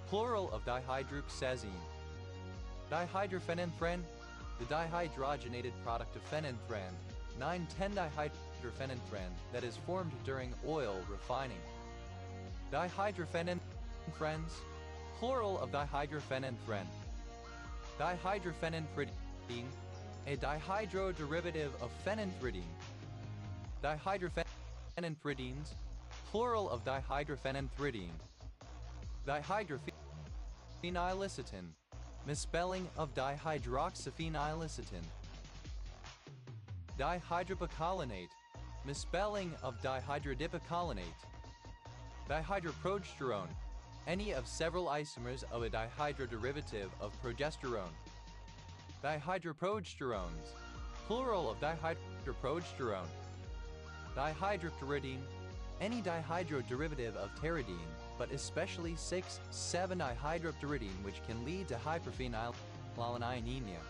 Plural of dihydroxazine. Dihydrophenanthrin. The dihydrogenated product of phenanthrin, 9,10-dihydrophenanthrin, that is formed during oil refining. Dihydrophenanthrenes. Plural of dihydrophenanthrin. Dihydrophenanthridine. A dihydroderivative of phenanthridine. Dihydrophenanthridines. Plural of dihydrophenanthridine. Dihydrophenylicitin. Misspelling of dihydroxyphenylicitin. Dihydropicolinate. Misspelling of dihydrodipicolinate. Dihydroprogesterone. Any of several isomers of a dihydroderivative of progesterone. Dihydroprogesterones. Plural of dihydroprogesterone. Dihydropteridine. Any dihydroderivative of pteridine, but especially 6,7-dihydropteridine, which can lead to hyperphenylalaninemia.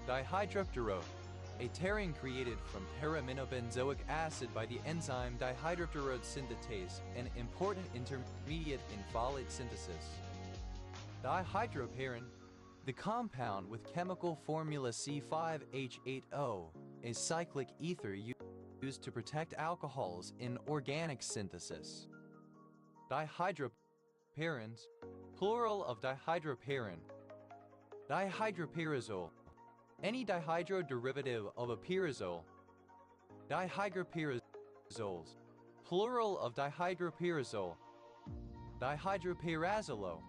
Dihydropterone. A pterine created from para-aminobenzoic acid by the enzyme dihydropterone synthetase, an important intermediate in folate synthesis. Dihydroparin. The compound with chemical formula C5H8O, a cyclic ether used to protect alcohols in organic synthesis. Dihydroparins. Plural of dihydroparin. Dihydropyrazole. Any dihydroderivative of a pyrazole. Dihydropyrazoles. Plural of dihydropyrazole. Dihydropyrazole.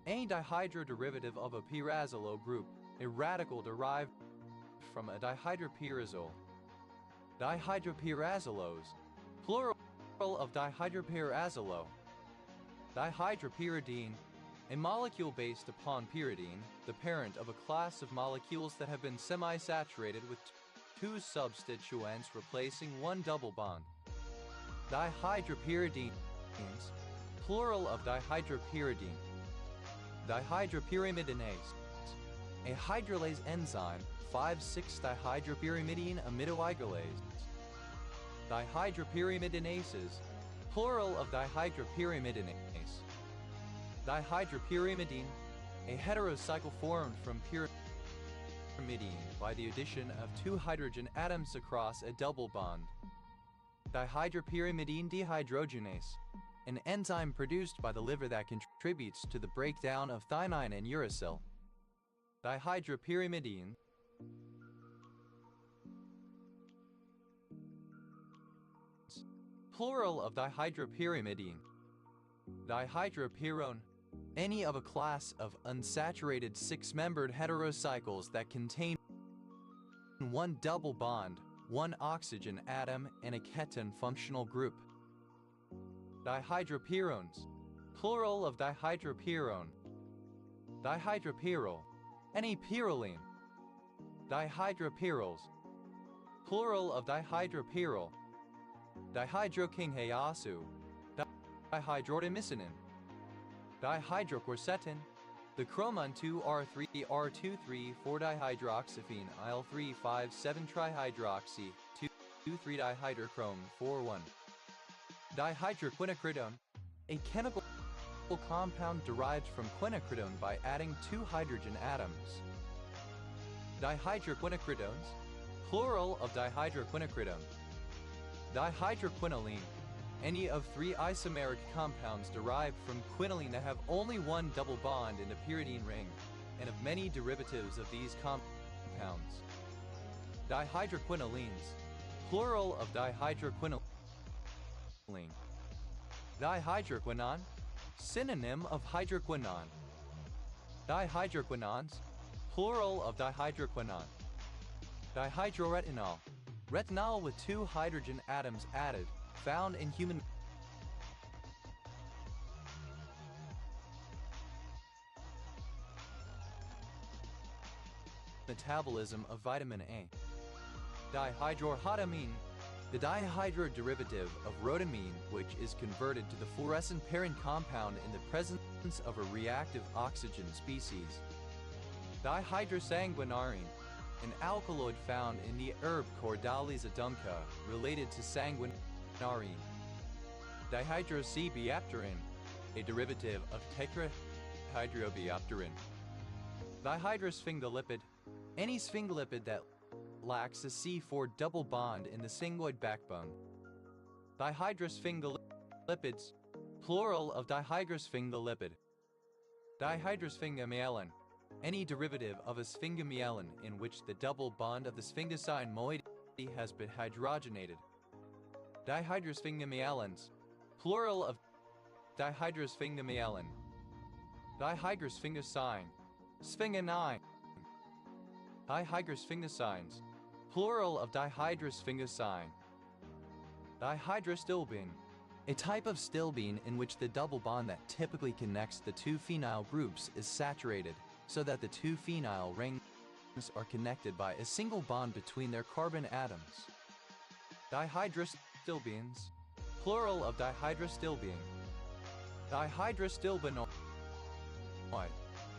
Any dihydroderivative of a pyrazole group, a radical derived from a dihydropyrazole. Dihydropyrazolose. Plural of dihydropyrazole. Dihydropyridine. A molecule based upon pyridine, the parent of a class of molecules that have been semi-saturated with 2 substituents replacing 1 double bond. Dihydropyridines. Plural of dihydropyridine. Dihydropyrimidinase. A hydrolase enzyme, 5,6-dihydropyrimidine amidoigrolase. Dihydropyrimidinases. Plural of dihydropyrimidinase. Dihydropyrimidine. A heterocycle formed from pyrimidine by the addition of 2 hydrogen atoms across a double bond. Dihydropyrimidine dehydrogenase. An enzyme produced by the liver that contributes to the breakdown of thionine and uracil. Dihydropyrimidine. Plural of dihydropyrimidine. Dihydropyrone. Any of a class of unsaturated 6-membered heterocycles that contain 1 double bond, one oxygen atom and a ketone functional group. Dihydropyrones, plural of dihydropyrone. Dihydropyryl, any pyrroline. Dihydropyryls, plural of dihydropyryl. Dihydrokinhayasu, dihydroartemisinin. Dihydroquercetin, the chromin 2R3R23 4-dihydroxyphene IL-3-5-7 trihydroxy 2,3-dihydrochrome 4,1. Dihydroquinacridone, a chemical compound derived from quinacridone by adding 2 hydrogen atoms. Dihydroquinacridones, plural of dihydroquinacridone. Dihydroquinoline, any of 3 isomeric compounds derived from quinoline that have only one double bond in the pyridine ring, and of many derivatives of these compounds. Dihydroquinolines, plural of dihydroquinoline. Dihydroquinone, synonym of hydroquinone. Dihydroquinones, plural of dihydroquinone. Dihydroretinol, retinol with 2 hydrogen atoms added, found in human metabolism of vitamin A. Dihydrorhodamine, the dihydroderivative of rhodamine, which is converted to the fluorescent parent compound in the presence of a reactive oxygen species. Dihydrosanguinarine, an alkaloid found in the herb Cordalis adunca, related to sanguinarine. Dihydrocebiapterin, a derivative of tetrahydrobiopterin. Dihydrosphingolipid, any sphingolipid that lacks a C4 double bond in the sigmoid backbone. Dihydrosphingolipids, plural of dihydrosphingolipid. Dihydrosphingomyelin, any derivative of a sphingomyelin in which the double bond of the sphingosine moiety has been hydrogenated. Dihydrosphingomyelins, plural of dihydrosphingomyelin. Dihydrosphingosine, sphingonine. Dihydrosphingosines, plural of dihydrosphingosine. Dihydrostilbene, a type of stilbene in which the double bond that typically connects the 2 phenyl groups is saturated, so that the 2 phenyl rings are connected by a single bond between their carbon atoms. Dihydrostilbenes, plural of dihydrostilbene. Dihydrostilbenoid,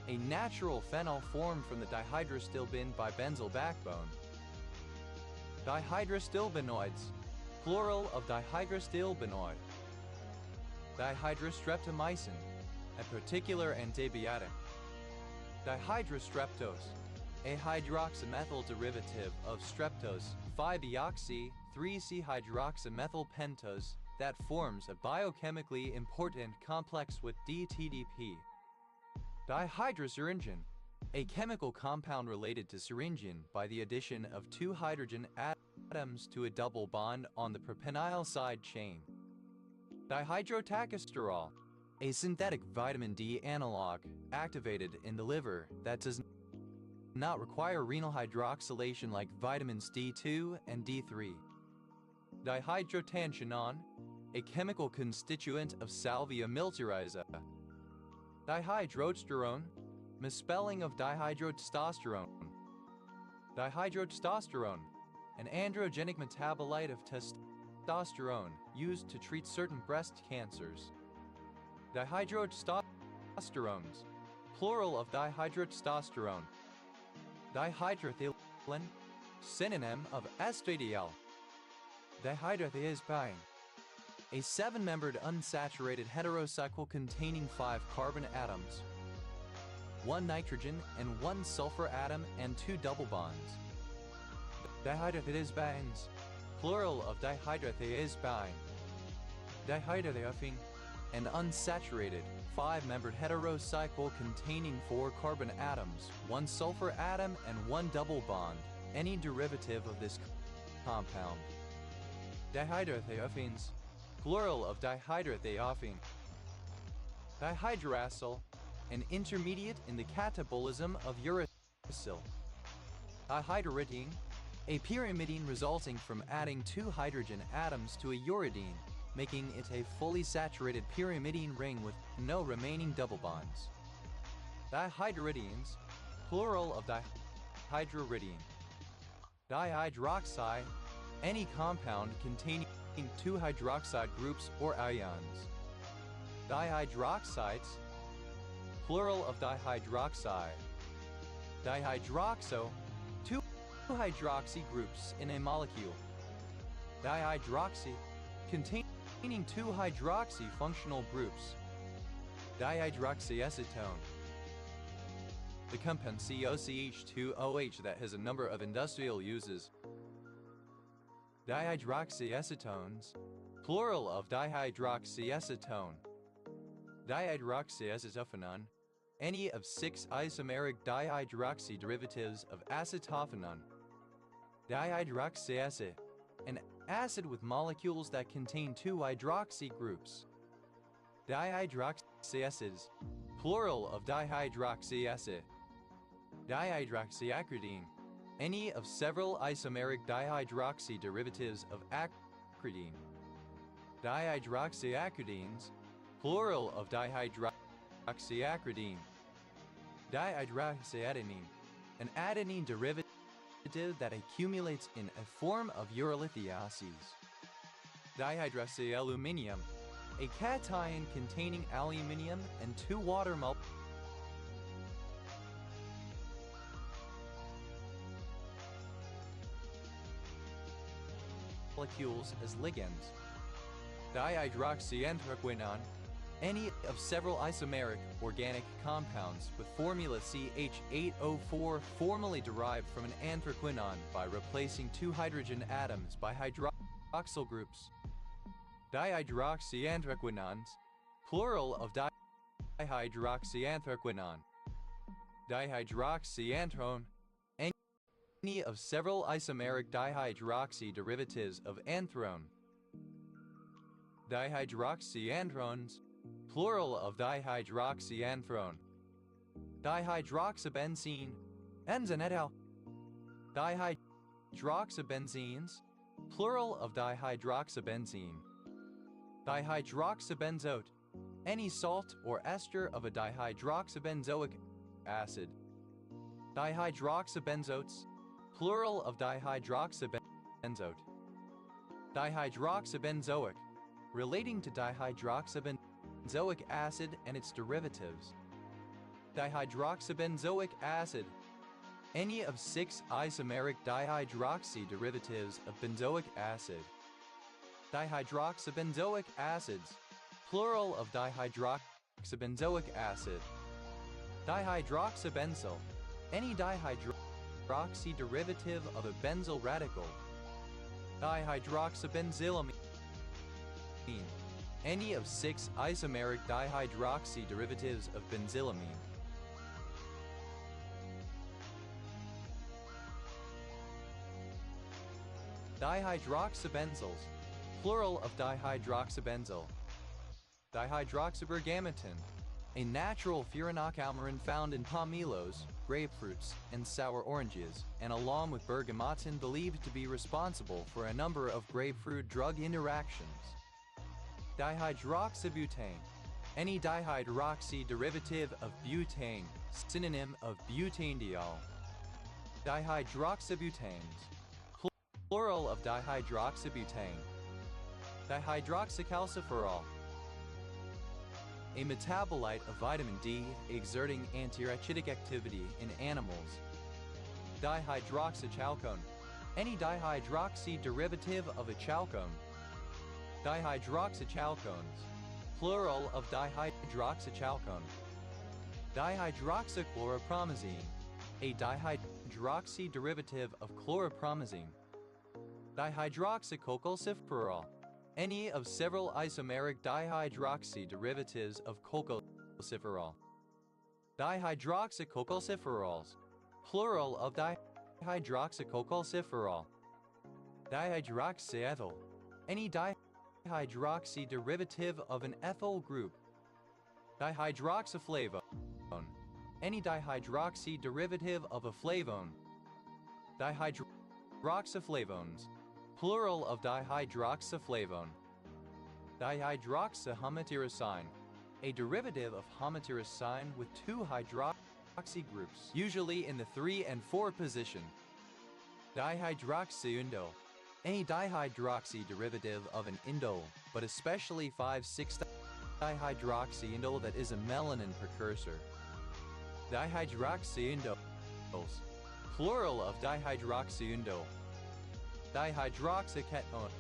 a natural phenol formed from the dihydrostilbene by benzyl backbone. Dihydrostilbenoids, plural of dihydrostilbenoid. Dihydrostreptomycin, a particular antibiotic. Dihydrostreptose, a hydroxymethyl derivative of streptose 5-deoxy-3-C-hydroxymethylpentose that forms a biochemically important complex with DTDP. Dihydrosyringin, a chemical compound related to syringin by the addition of 2 hydrogen atoms to a double bond on the propenyl side chain. Dihydrotachosterol, a synthetic vitamin D analog activated in the liver that does not require renal hydroxylation like vitamins D2 and D3. Dihydrotantionone, a chemical constituent of Salvia militariza. Dihydrotestosterone, misspelling of dihydrotestosterone. Dihydrotestosterone, an androgenic metabolite of testosterone used to treat certain breast cancers. Dihydrotestosterones, plural of dihydrotestosterone. Dihydrothioline, synonym of estradiol. Dihydrothiazepine, a 7-membered unsaturated heterocycle containing 5 carbon atoms, 1 nitrogen and 1 sulfur atom and 2 double bonds. Dihydrothiazepines, plural of dihydrothiazepine. Dihydrothiophene, an unsaturated 5-membered heterocycle containing 4 carbon atoms, 1 sulfur atom and 1 double bond, any derivative of this compound. Dihydrothiophene, plural of dihydrothiophene. Dihydroacyl, an intermediate in the catabolism of uracil. Dihydroritine, A pyrimidine resulting from adding 2 hydrogen atoms to a uridine, making it a fully saturated pyrimidine ring with no remaining double bonds. Dihydroridines, plural of dihydroridine. Dihydroxy, any compound containing 2 hydroxide groups or ions. Dihydroxides, plural of dihydroxy. Dihydroxo, 2 hydroxy groups in a molecule. Dihydroxy, containing 2 hydroxy functional groups. Dihydroxyacetone, the compound COCH2OH that has a number of industrial uses. Dihydroxyacetones, plural of dihydroxyacetone. Dihydroxyacetophenone, any of 6 isomeric dihydroxy derivatives of acetophenone. Dihydroxyacid, an acid with molecules that contain 2 hydroxy groups. Dihydroxyacids, plural of dihydroxyacid. Dihydroxyacridine, any of several isomeric dihydroxy derivatives of acridine. Dihydroxyacridines, plural of dihydroxyacridine. Dihydroxyadenine, an adenine derivative that accumulates in a form of urolithiaces. Dihydroxyaluminium, a cation containing aluminium and 2 water molecules as ligands. Dihydroxyanthraquinone, any of several isomeric organic compounds with formula CH8O4 formally derived from an anthraquinone by replacing 2 hydrogen atoms by hydroxyl groups. Dihydroxyanthraquinones, plural of dihydroxyanthraquinone. Dihydroxyanthone, any of several isomeric dihydroxy derivatives of anthrone. Dihydroxyanthrones, plural of dihydroxyanthrone. Dihydroxybenzene, enzanetal. Dihydroxybenzenes, plural of dihydroxybenzene. Dihydroxybenzoate, any salt or ester of a dihydroxybenzoic acid. Dihydroxybenzoates, plural of dihydroxybenzoate. Dihydroxybenzoic, relating to dihydroxybenzoic acid and its derivatives. Dihydroxybenzoic acid, any of 6 isomeric dihydroxy derivatives of benzoic acid. Dihydroxybenzoic acids, plural of dihydroxybenzoic acid. Dihydroxybenzyl, any dihydroxy derivative of a benzyl radical. Dihydroxybenzylamine, any of 6 isomeric dihydroxy derivatives of benzylamine. Dihydroxybenzyls, plural of dihydroxybenzyl. Dihydroxybergamotin, a natural furanocalmarin found in pomelos, grapefruits, and sour oranges, and along with bergamotin believed to be responsible for a number of grapefruit drug interactions. Dihydroxybutane, any dihydroxy derivative of butane, synonym of butanediol. Dihydroxybutanes, plural of dihydroxybutane. Dihydroxycalciferol, a metabolite of vitamin D exerting antirechitic activity in animals. Dihydroxychalcone, any dihydroxy derivative of a chalcone. Dihydroxychalcones, plural of dihydroxychalcone. Dihydroxychloropromazine, a dihydroxy derivative of chloropromazine. Dihydroxycocalciferol, any of several isomeric dihydroxy derivatives of cocalciferol. Dihydroxycocalciferols, plural of dihydroxycocalciferol. Dihydroxyethyl, any dihydroxy derivative of an ethyl group. Dihydroxyflavone, any dihydroxy derivative of a flavone. Dihydroxyflavones, plural of dihydroxyflavone. Dihydroxyhomoterosine, a derivative of homoterosine with two hydroxy groups, usually in the 3 and 4 position. Dihydroxyindole, any dihydroxy derivative of an indole, but especially 5,6-dihydroxyindole that is a melanin precursor. Dihydroxyindoles, plural of dihydroxyindole. Dihydroxyketone,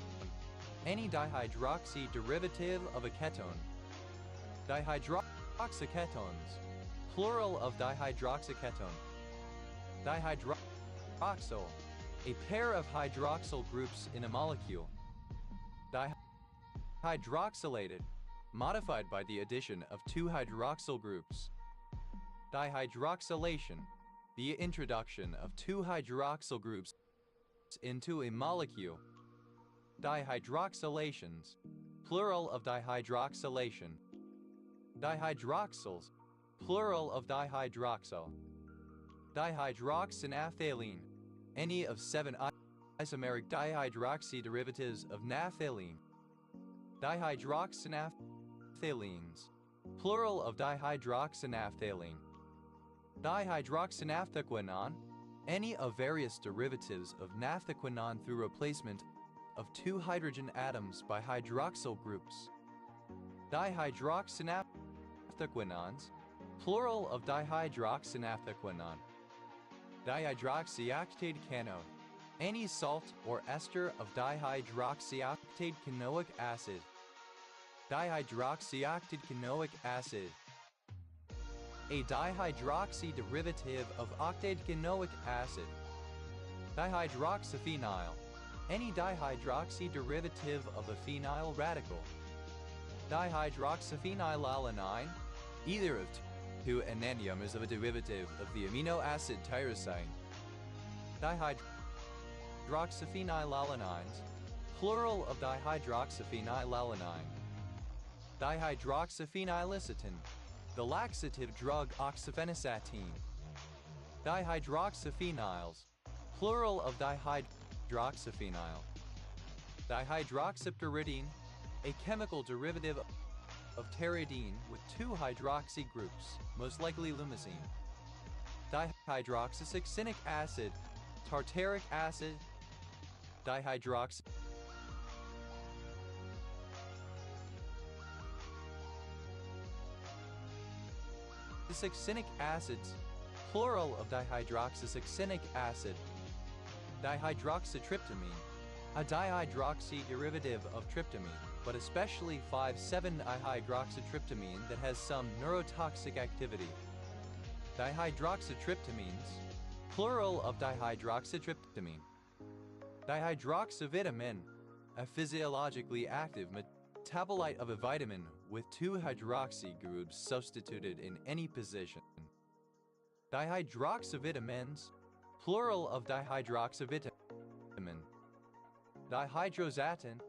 any dihydroxy derivative of a ketone. Dihydroxyketones, plural of dihydroxyketone. Dihydroxyl, a pair of hydroxyl groups in a molecule. Dihydroxylated, modified by the addition of two hydroxyl groups. Dihydroxylation, the introduction of two hydroxyl groups into a molecule. Dihydroxylations, plural of dihydroxylation. Dihydroxyls, plural of dihydroxyl. Dihydroxynaphthalene, any of 7 isomeric dihydroxy derivatives of naphthalene. Dihydroxynaphthalenes, plural of dihydroxynaphthalene. Dihydroxynaphthaquinone, any of various derivatives of naphthaquinone through replacement of 2 hydrogen atoms by hydroxyl groups. Dihydroxynaphthaquinones, plural of dihydroxynaphthaquinone. Dihydroxyoctade canone, any salt or ester of dihydroxyoctade canoic acid. Dihydroxyoctade canoic acid, a dihydroxy derivative of octadecanoic acid. Dihydroxyphenyl, any dihydroxy derivative of a phenyl radical. Dihydroxyphenylalanine, either of 2 enantiomers of a derivative of the amino acid tyrosine. Dihydroxyphenylalanines, plural of dihydroxyphenylalanine. Dihydroxyphenylicetin, the laxative drug oxyphenystatine. Dihydroxyphenols, plural of dihydroxyphenyl. Dihydroxypteridine, a chemical derivative of pteridine with 2 hydroxy groups, most likely lumicine. Dihydroxysuccinic acid, tartaric acid. Dihydroxy succinic acids, plural of dihydroxysuccinic acid. Dihydroxytryptamine, a dihydroxy derivative of tryptamine, but especially 5,7-dihydroxytryptamine that has some neurotoxic activity. Dihydroxytryptamines, plural of dihydroxytryptamine. Dihydroxyvitamin, a physiologically active metabolite of a vitamin with 2 hydroxy groups substituted in any position. Dihydroxyvitamins, plural of dihydroxyvitamin. Dihydroxatin,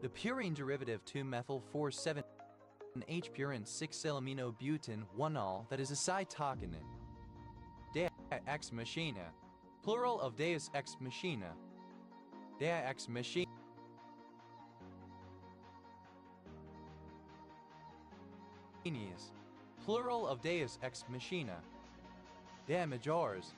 the purine derivative 2-methyl-4,7-H-purine 6-amino-butin-1-ol that is a cytokinin. Deus ex machina, plural of Deus ex machina. Deus ex machina, plural of Deus ex machina. Dea majores,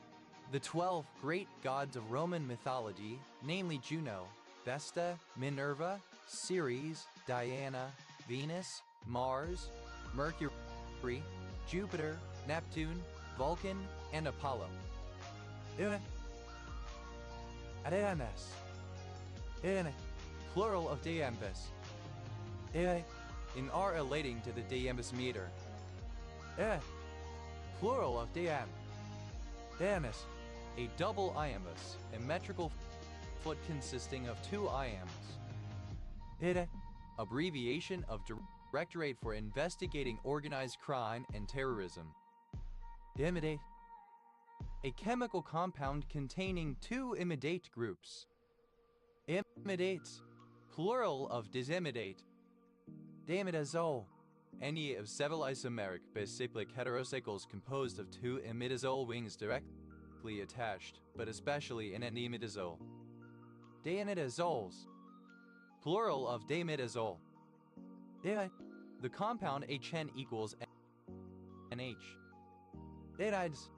the 12 great gods of Roman mythology, namely Juno, Vesta, Minerva, Ceres, Diana, Venus, Mars, Mercury, Jupiter, Neptune, Vulcan, and Apollo. Arenas, plural of Diambus. In R relating to the Diambus meter. Plural of Diam. Diamus, a double iambus, a metrical foot consisting of 2 iambs. Abbreviation of Directorate for Investigating Organized Crime and Terrorism. Imidate, a chemical compound containing 2 imidate groups. Imidates, plural of disimidate. Diimidazole, any of several isomeric bicyclic heterocycles composed of 2 imidazole wings directly attached, but especially in an imidazole. Diimidazoles, plural of diimidazole. The compound HN equals NH. Diimides,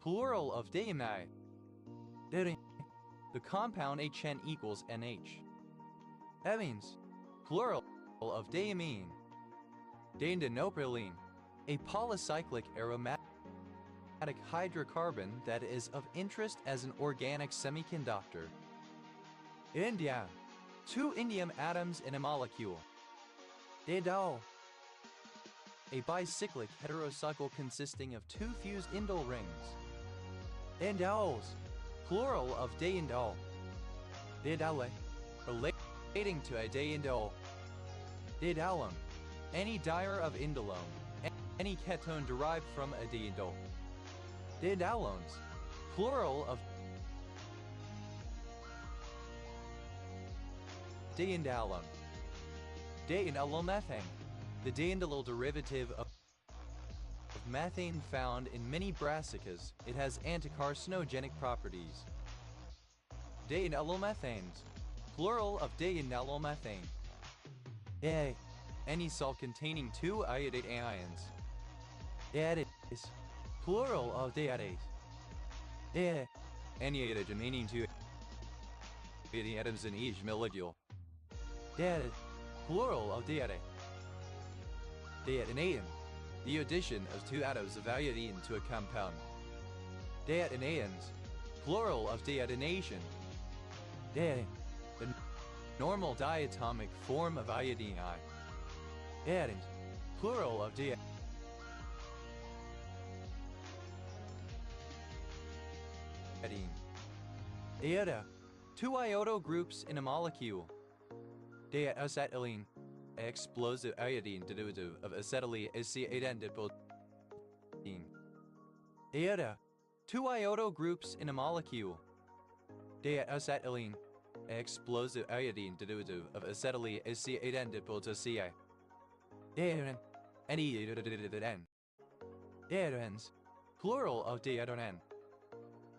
plural of diimide. The compound HN equals NH. That means plural of diamine. Diindinoprylene, a polycyclic aromatic hydrocarbon that is of interest as an organic semiconductor. India, 2 indium atoms in a molecule. Didol, a bicyclic heterocycle consisting of 2 fused indole rings. Indoles, plural of diindole. Didale, relating to a diindole. Didalone, any dimer of indolone, any ketone derived from a diindole. Didalones, plural of diindalone. Diindolomethane, the diindole derivative of methane found in many brassicas. It has anticarcinogenic properties. Diindolomethanes, plural of diindolomethane. Any salt containing 2 iodate ions. Diades, plural of diades. Any iodate containing 2 atoms in each molecule. Diade, plural of diade. Diadenatin, the addition of 2 atoms of iodine to a compound. Diadenations, plural of diadenation. The normal diatomic form of iodine I. Diadenes, plural of diadenine. Iota, 2 iodo groups in a molecule. Diacetylene, explosive iodine derivative of acetylene acetylene. Iota, 2 iodo groups in a molecule. Diacetylene, explosive iodine derivative of acetylene acetylene. Diadoran, any diadoran. Diadorenes, plural of diadoran.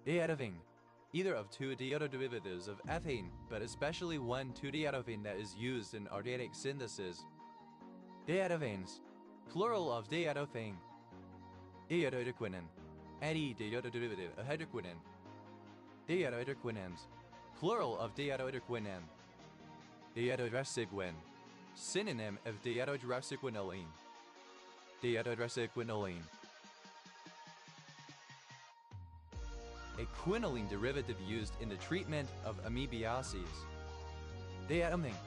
Diadophane, either of 2 diiodo derivatives of ethane, but especially one 2-diadophane that is used in organic synthesis. Diadophanes, plural of diadophane. Diiodohydroquinone, any diiodo derivative of hydroquinone. Diiodohydroquinones, plural of diiodohydroquinone. Diiodohydroxyquine, synonym of diiodohydroxyquinoline. Diiodohydroxyquinoline, a quinoline derivative used in the treatment of amoebiasis. Diatomine,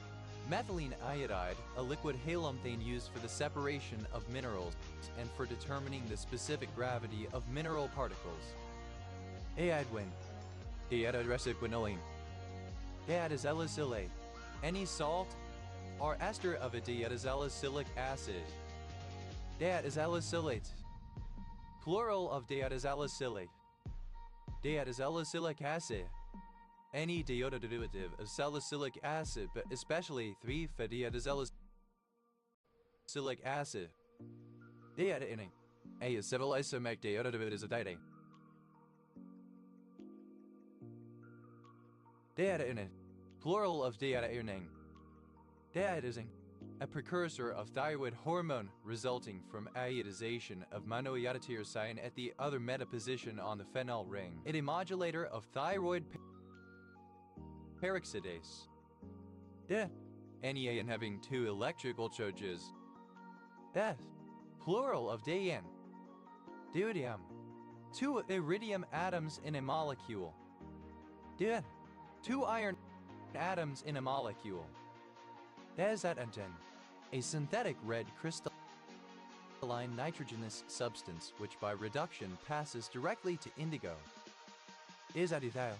methylene iodide, a liquid halomethane used for the separation of minerals and for determining the specific gravity of mineral particles. Iodine, diiodohydroxyquinoline. Diadoxylicylate, any salt or ester of a diadoxylicylic acid. Diadoxylicylate, plural of diadoxylicylate. Diadoxylicylic acid, any diiodo derivative of salicylic acid, but especially 3-diadoxylicylic acid. Diadenine, a acetylisomeric diiodo derivative of diadine. Diadenine, plural of diadenine. Diadazine, a precursor of thyroid hormone resulting from iodization of monoiodotyrosine at the other meta position on the phenyl ring. It is a modulator of thyroid peroxidase. NEAN having 2 electrical charges. Plural of dian. Deuterium, 2 iridium atoms in a molecule. 2 iron atoms in a molecule. Desatenten, a synthetic red crystalline nitrogenous substance which by reduction passes directly to indigo. Diazobutyl,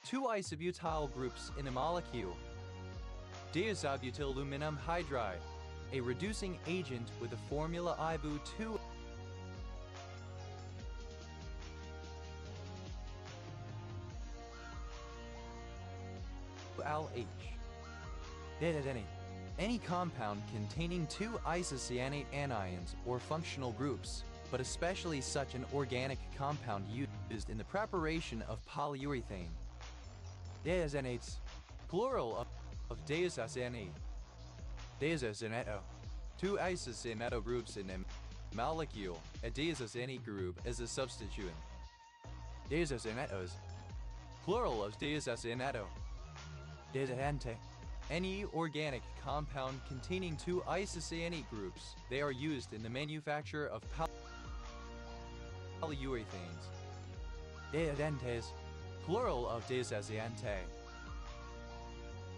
2 isobutyl groups in a molecule. Diazobutyl aluminum hydride, a reducing agent with a formula IBU2. LH. Diadenine, any compound containing 2 isocyanate anions or functional groups, but especially such an organic compound used in the preparation of polyurethane. Diazenates, Plural of deisocene. Deisocineto. Two isocyanato groups in a molecule. A deisocene group is a substituent. Deisocinetos. Plural of deisocineto. Deisocente. Any organic compound containing two isocyanic groups. They are used in the manufacture of polyurethanes. Deisodentes. Plural of deisociente.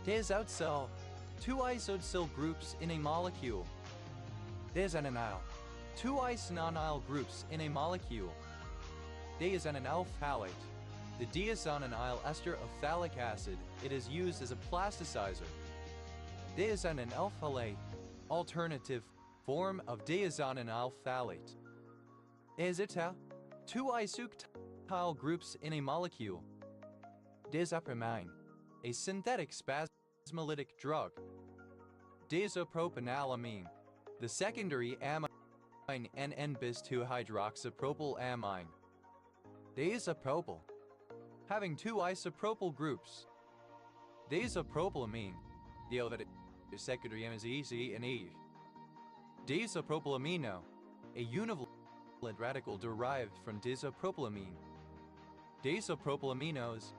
Deisocel. Two isocyl groups in a molecule. Deisononyl. Two isononyl groups in a molecule. Deisononyl phthalate. The deisononyl ester of phthalic acid. It is used as a plasticizer. Deisononyl phthalate. Alternative form of deisononyl phthalate. Deisotile. Two isocyl groups in a molecule. Deisopramine. A synthetic spasmolytic drug. Deisopropanolamine. The secondary amine NN-bis-2-hydroxypropylamine. Deisopropyl. Having two isopropyl groups. Deisopropylamine. The secondary amines EC and E. Deisopropylamino. A univalent radical derived from deisopropylamine. Deisopropylaminos.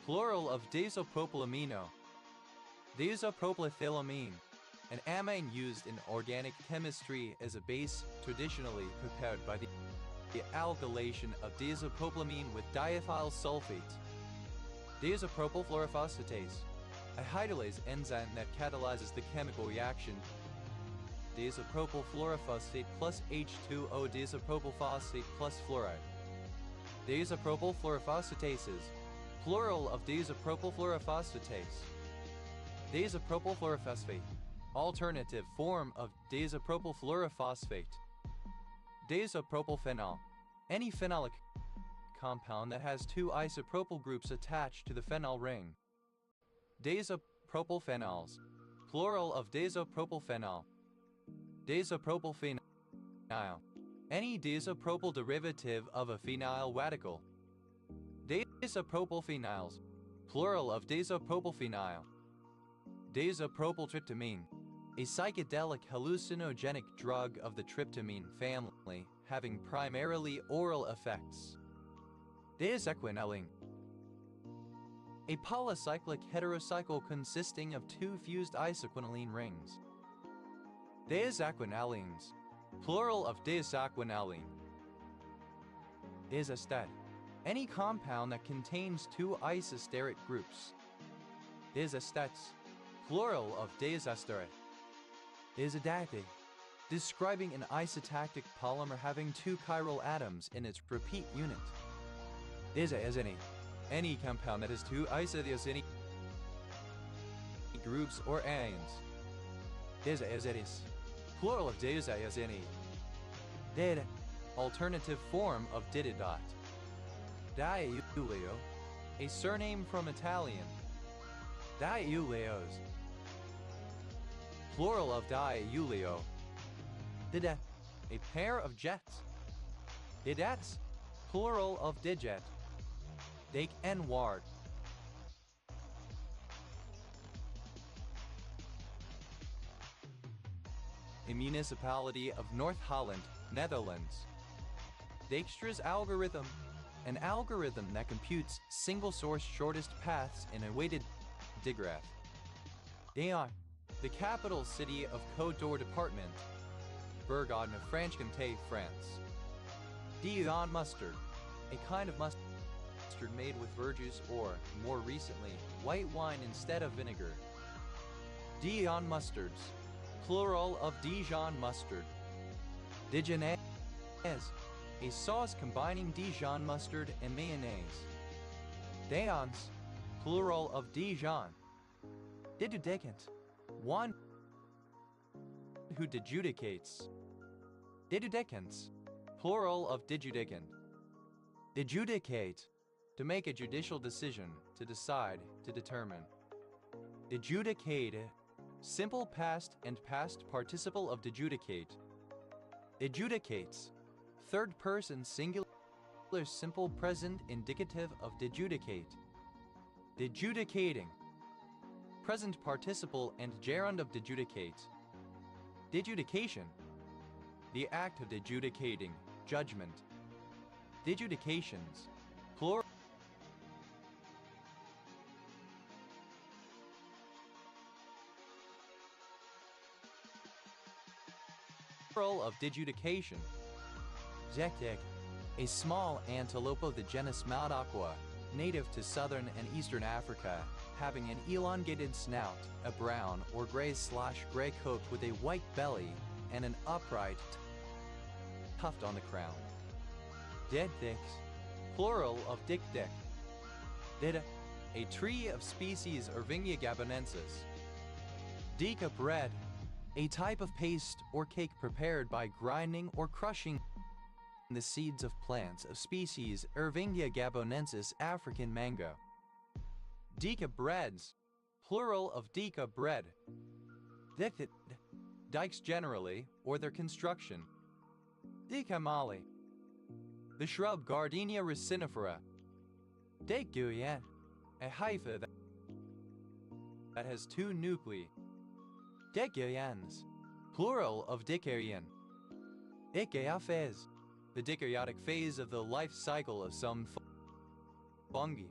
Plural of deisopropylamino. Deisopropylethylamine. An amine used in organic chemistry as a base, traditionally prepared by the alkylation of deisopropylamine with diethyl sulfate. Deisopropylfluorophosphatase. A hydrolase enzyme that catalyzes the chemical reaction. Deisopropylfluorophosphate plus H2O deisopropylphosphate plus fluoride. Deisopropylfluorophosphatases. Plural of deisopropylfluorophosphatases. Deisopropylfluorophosphate. Alternative form of deisopropylfluorophosphate. Deisopropylphenol. Any phenolic compound that has two isopropyl groups attached to the phenyl ring. Deisopropylphenols. Plural of deisopropylphenol. Deisopropylphenyl. Any deisopropyl derivative of a phenyl radical. Deisopropylphenols. Plural of deisopropylphenyl. Deisopropyltryptamine. A psychedelic hallucinogenic drug of the tryptamine family, having primarily oral effects. Deisquinone. A polycyclic heterocycle consisting of two fused isoquinoline rings. Deisaquinolines. Plural of deisaquinoline. Deisostat. Any compound that contains two isosteric groups. Deisostats. Plural of deisosteric. Deisodactic. Describing an isotactic polymer having two chiral atoms in its repeat unit. Deisazine. Any compound that has two isothiocene groups or anions. Deisazides. Plural of deisazine. Deida. Alternative form of dididot. Diiuleo. A surname from Italian. Diuleos. Plural of diuleo. Didet. A pair of jets. Didets. Plural of diget. Dake and ward. A municipality of North Holland, Netherlands. Dijkstra's algorithm. An algorithm that computes single-source shortest paths in a weighted digraph. Dijon. The capital city of Côte d'Or Department. Bourgogne-Franche-Comté, France. Dijon mustard. A kind of mustard made with verjuice or, more recently, white wine instead of vinegar. Dijon mustards. Plural of Dijon mustard. Dijonnaise. A sauce combining Dijon mustard and mayonnaise. Dions. Plural of Dijon. Didudecant. One who dejudicates. Didudecants. Plural of digudicant. Dejudicate. To make a judicial decision, to decide, to determine. Dejudicate. Simple past and past participle of dejudicate. Adjudicates. Third person singular simple present indicative of dejudicate. Dejudicating. Present participle and gerund of dejudicate. Dejudication. The act of dejudicating, judgment. Dejudications. Plural of dejudication. Zectic. A small antelope of the genus Maltaqua, native to southern and eastern Africa, having an elongated snout, a brown or gray/gray coat with a white belly, and an upright tuft on the crown. Dictyx, plural of dictyc. Dida, a tree of species Ervingia gabonensis. Dica bread, a type of paste or cake prepared by grinding or crushing the seeds of plants of species Ervingia gabonensis African mango. Dica breads, plural of dica bread. Dictit, dikes generally, or their construction. Dica mali, the shrub Gardenia racinifera. Decuyen, a hypha that has two nuclei. Decurians, plural of dicarian. Icaeaphase, the dikaryotic phase of the life cycle of some fungi.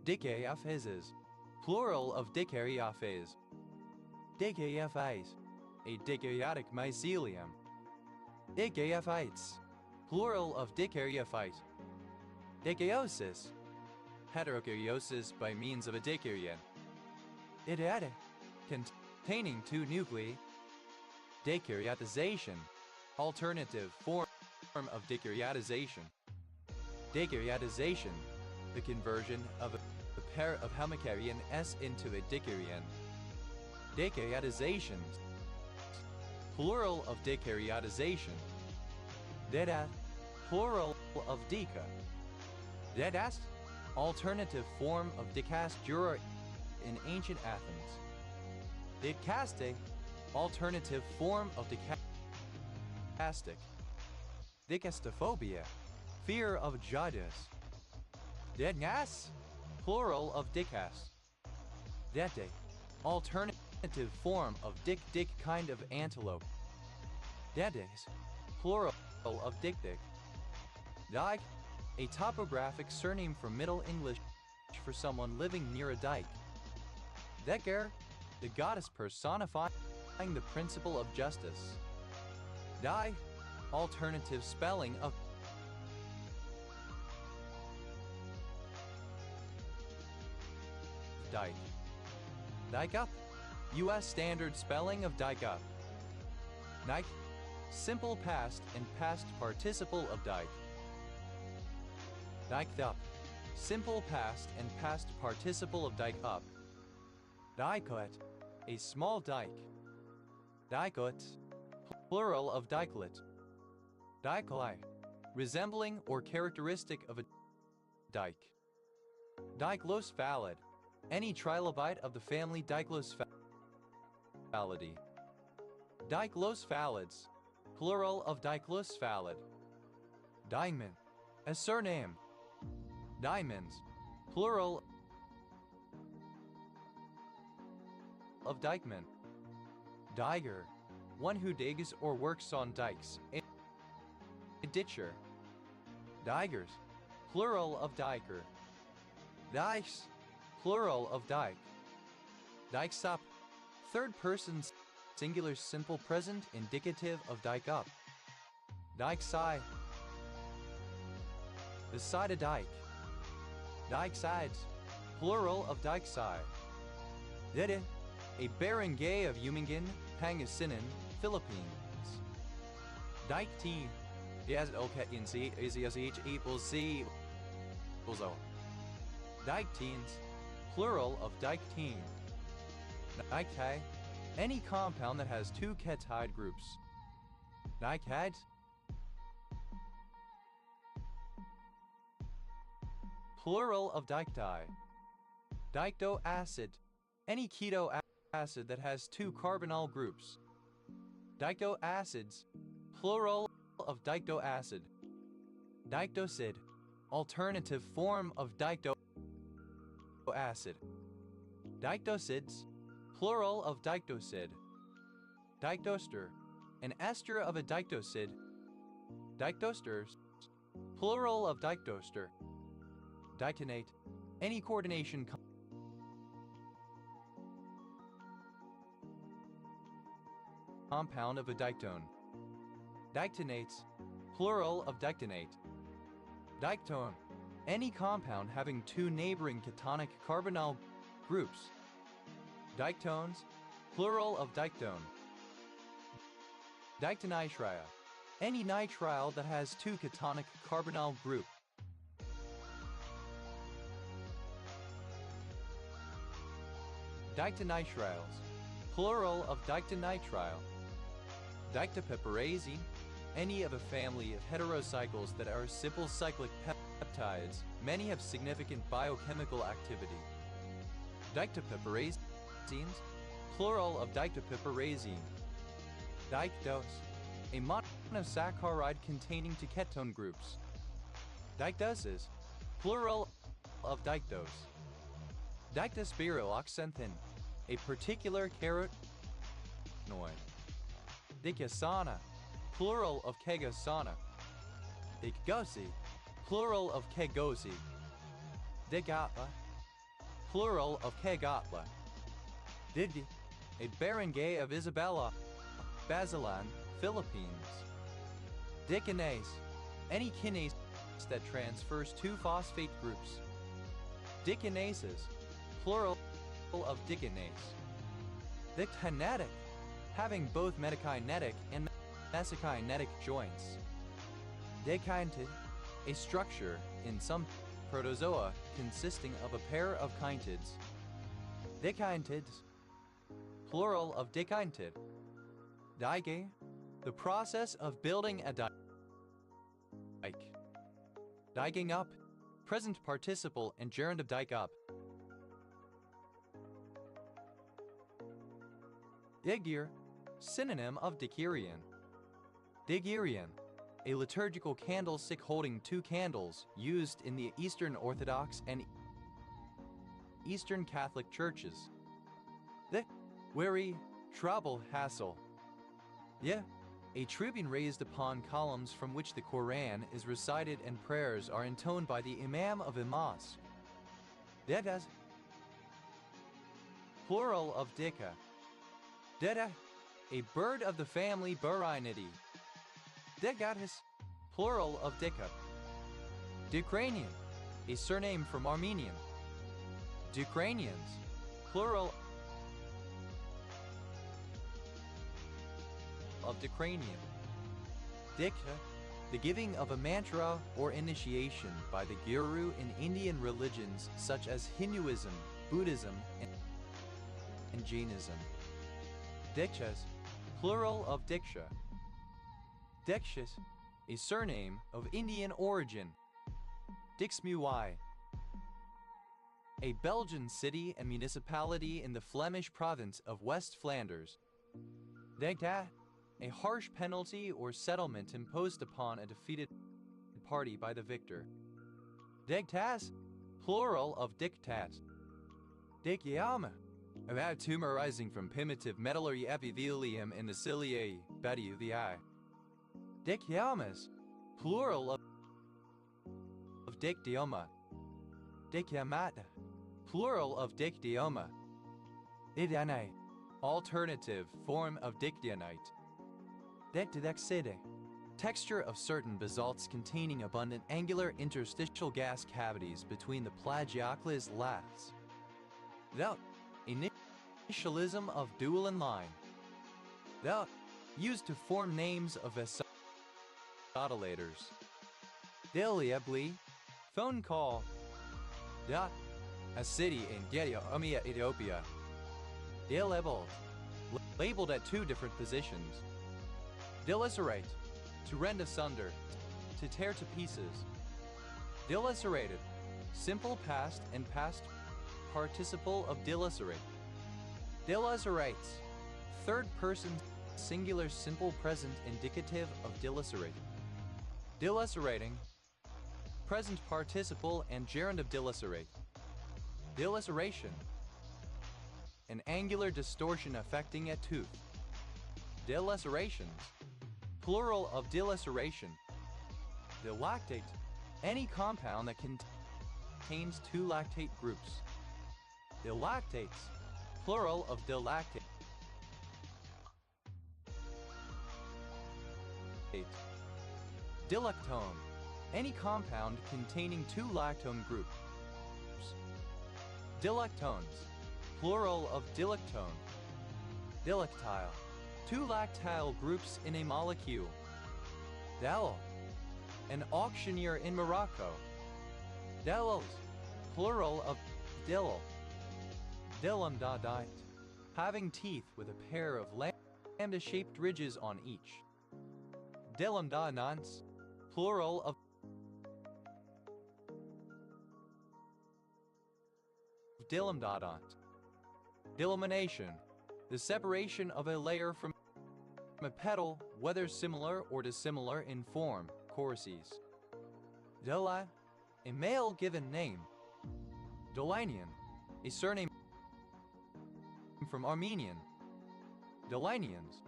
Dicaeaphases, plural of dikaryophase. Dicaeaphase, a dikaryotic mycelium. Dicaeaphytes, plural of dicaryophyte. Dicaeosis, heterokaryosis by means of a dikaryon. Idiatic, containing two nuclei. Dikaryotization, alternative form of dikaryotization. Dikaryotization, the conversion of a pair of hemikaryon S into a dikaryon. Dikaryotization, plural of dikaryotization. Dedath, plural of dica. Dedas, alternative form of dicastura in ancient Athens. Dicaste, alternative form of dicastic. Dicastophobia, fear of judges. Dedgas, plural of dicas. Dete, alternative form of dick kind of antelope. Dedes, plural of dictic. Dike, a topographic surname from Middle English for someone living near a dike. Deker, the goddess personifying the principle of justice. Di, alternative spelling of dike. Dike up, U.S. standard spelling of dike up. Dike, simple past and past participle of dike. Diked up, simple past and past participle of dike up. Dikelet, a small dike. Dikelet, plural of dikelet. Dikeli, resembling or characteristic of a dike. Diclosphallid, any trilobite of the family Diclosphalidae. Diclosphalids, plural of diclosphallid. Diamond, a surname. Diamonds, plural of dikeman. Diger, one who digs or works on dikes. A ditcher. Digers, plural of diker. Dikes, plural of dike. Dikes up, third person singular simple present indicative of dike up. Dike side, beside a dike. Dike sides, plural of dike side. Dede, a barangay of Umingen, Pangasinan, Philippines. Dike teen, yes, okay, in C, ACSH equals C, equals O. Dike teens, plural of dike teen. Diketide, any compound that has two ketide groups. Dikeheads, plural of diketide. Dictoacid, any keto acid that has two carbonyl groups. Dictoacids, plural of dictoacid. Dictocid, alternative form of dicto acid. Dictocids, plural of dictocid. Dictoster, an ester of a dictocid. Dictosters, plural of dictoster. Dictonate, any coordination compound of a dictone. Dictonates, plural of dictonate. Dictone, any compound having two neighboring ketonic carbonyl groups. Dictones, plural of dictone. Dictonitrile, any nitrile that has two ketonic carbonyl group. Dictonitriles, plural of dictonitrile. Dictopepperazine, any of a family of heterocycles that are simple cyclic peptides. Many have significant biochemical activity. Dictopepperazines, plural of dictopepperazine. Dictose, a monosaccharide containing two ketone groups. Dictoses, plural of dictose. Dictospiroxanthin, a particular carotenoid. Dicasana, plural of kegasana. Dicgosi, plural of kegosi. Digatla, plural of kegatla. Digdi, a barangay of Isabela, Basilan, Philippines. Dikinase, any kinase that transfers two phosphate groups. Dikinases, plural of dikinase. Dickinetic, having both metakinetic and mesokinetic joints. Dikintid, a structure in some protozoa consisting of a pair of kinetids. Dikintids, plural of dikintid. Dike, the process of building a dike. Diking up, present participle and gerund of dike up. Digir, synonym of Digirian. Digirian, a liturgical candlestick holding two candles used in the Eastern Orthodox and Eastern Catholic churches. The weary, trouble, hassle. Yeah, a tribune raised upon columns from which the Quran is recited and prayers are intoned by the Imam of a mosque. Dedas, plural of dika. Deda, a bird of the family Burinidae. Degatis, plural of Dika. Dukranian, a surname from Armenian. Dukranians, plural of Dukranian. Dikha, the giving of a mantra or initiation by the guru in Indian religions such as Hinduism, Buddhism, and Jainism. Dikshas, plural of Diksha. Dikshas, a surname of Indian origin. Dixmuy, a Belgian city and municipality in the Flemish province of West Flanders. Dictat, a harsh penalty or settlement imposed upon a defeated party by the victor. Dictas, plural of dictat. Dicyama, about tumor arising from primitive medullary epithelium in the ciliae, body of the eye. Dicyamas, plural of dictyoma. Dicyamata, plural of dictyoma. Didianae, alternative form of dictyanite. Dictidexide, texture of certain basalts containing abundant angular interstitial gas cavities between the plagioclase laths. Thou, initialism of dual line. Thou, used to form names of vasodilators. Diliabli, phone call. Da, a city in Gedia, Ethiopia. Dilabeled, labeled at two different positions. Dilacerate, to rend asunder, to tear to pieces. Dilacerated, simple past and past participle of dilacerate. Dilacerates, third person singular simple present indicative of dilacerate. Dilacerating, present participle and gerund of dilacerate. Dilaceration. An angular distortion affecting a tooth. Dilacerations. Plural of dilaceration. Dilactate. Any compound that contains two lactate groups. Dilactates. Plural of dilactate. Dilactone. Any compound containing two lactone groups. Dilactones. Plural of dilactone. Dilactile. Two lactile groups in a molecule. Dalil. An auctioneer in Morocco. Dalils. Plural of dilil. Dilamdadite. Having teeth with a pair of lambda-shaped ridges on each. Dilamdanans. Plural of dilamdadant. Dilamination. The separation of a layer from a petal, whether similar or dissimilar in form, cornices. Dila, a male given name. Dolanian, a surname from Armenian. Dolanians,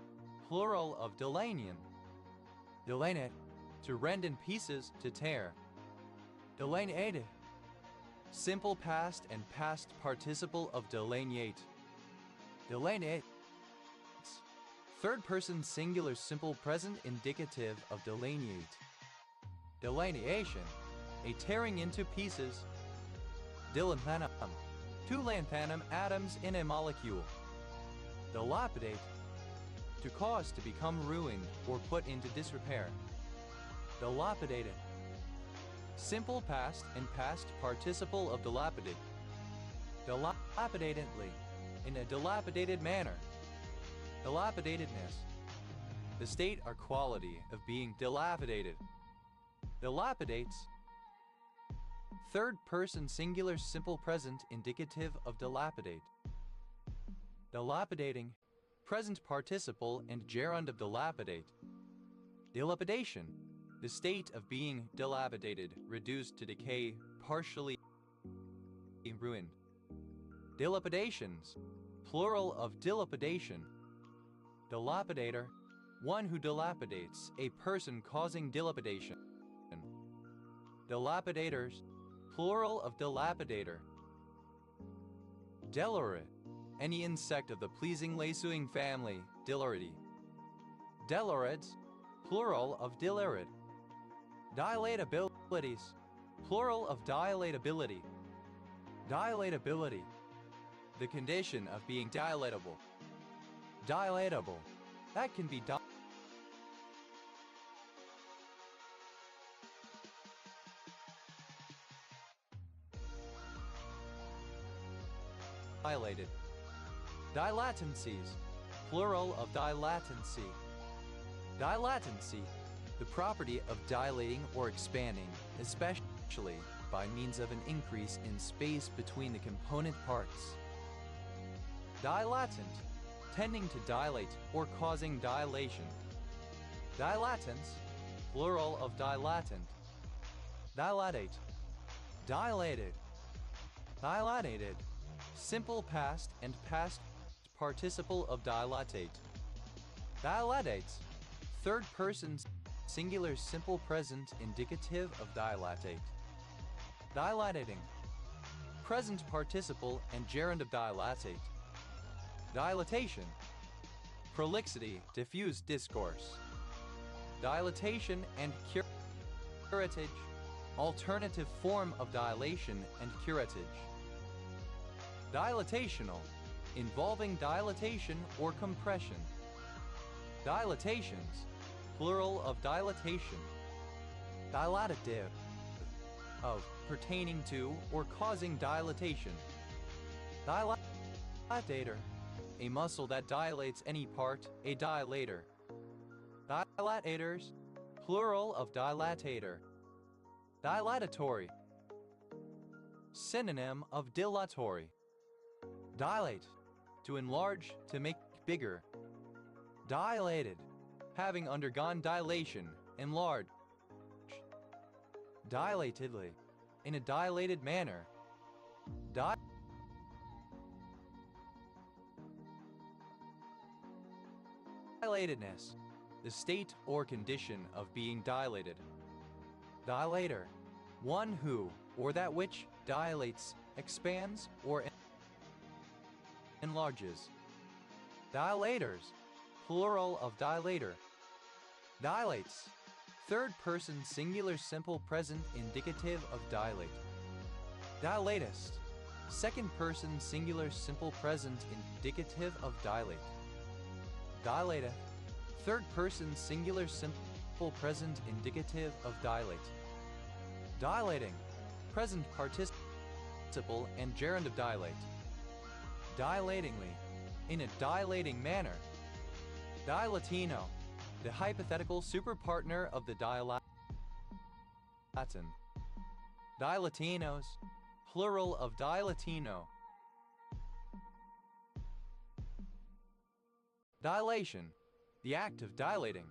plural of Dolanian. Delanate, to rend in pieces, to tear. Delineate, simple past and past participle of delineate. Delineate, third person singular simple present indicative of delineate. Delineation, a tearing into pieces. Dilanthanum, two lanthanum atoms in a molecule. Dilapidate, to cause to become ruined or put into disrepair. Dilapidated, simple past and past participle of dilapidate. Dilapidatedly, in a dilapidated manner. Dilapidatedness, the state or quality of being dilapidated. Dilapidates, third person singular simple present indicative of dilapidate. Dilapidating, present participle and gerund of dilapidate. Dilapidation, the state of being dilapidated, reduced to decay, partially ruined. Dilapidations, plural of dilapidation. Dilapidator, one who dilapidates, a person causing dilapidation. Dilapidators, plural of dilapidator. Delorid, any insect of the pleasing laceung family, Dilaridae. Delorids, plural of dilarid. Dilatabilities, plural of dilatability. Dilatability, the condition of being dilatable. Dilatable, that can be dilated. Dilatancies, plural of dilatancy. Dilatancy, the property of dilating or expanding, especially by means of an increase in space between the component parts. Dilatant, tending to dilate or causing dilation. Dilatans, plural of dilatant. Dilatate, dilated. Dilated, simple past and past participle of dilatate. Dilatates, third person singular simple present indicative of dilatate. Dilating, present participle and gerund of dilatate. Dilatation, prolixity, diffuse discourse. Dilatation and curatage, alternative form of dilation and curatage. Dilatational, involving dilatation or compression. Dilatations, plural of dilatation. Dilatative, of, pertaining to, or causing dilatation. Dilatator, a muscle that dilates any part, a dilator. Dilatators, plural of dilatator. Dilatatory, synonym of dilatory. Dilate, to enlarge, to make bigger. Dilated, having undergone dilation, enlarge. dilatedly, in a dilated manner. Dilatedness, the state or condition of being dilated. Dilator, one who, or that which, dilates, expands, or enlarges. Dilators, plural of dilator. Dilates, third person singular simple present indicative of dilate. Dilatist, second person singular simple present indicative of dilate. Dilateth, third person singular simple present indicative of dilate. Dilating, present participle and gerund of dilate. Dilatingly, in a dilating manner. Dilatino, the hypothetical superpartner of the dilatin. Dilatinos, plural of dilatino. Dilation, the act of dilating.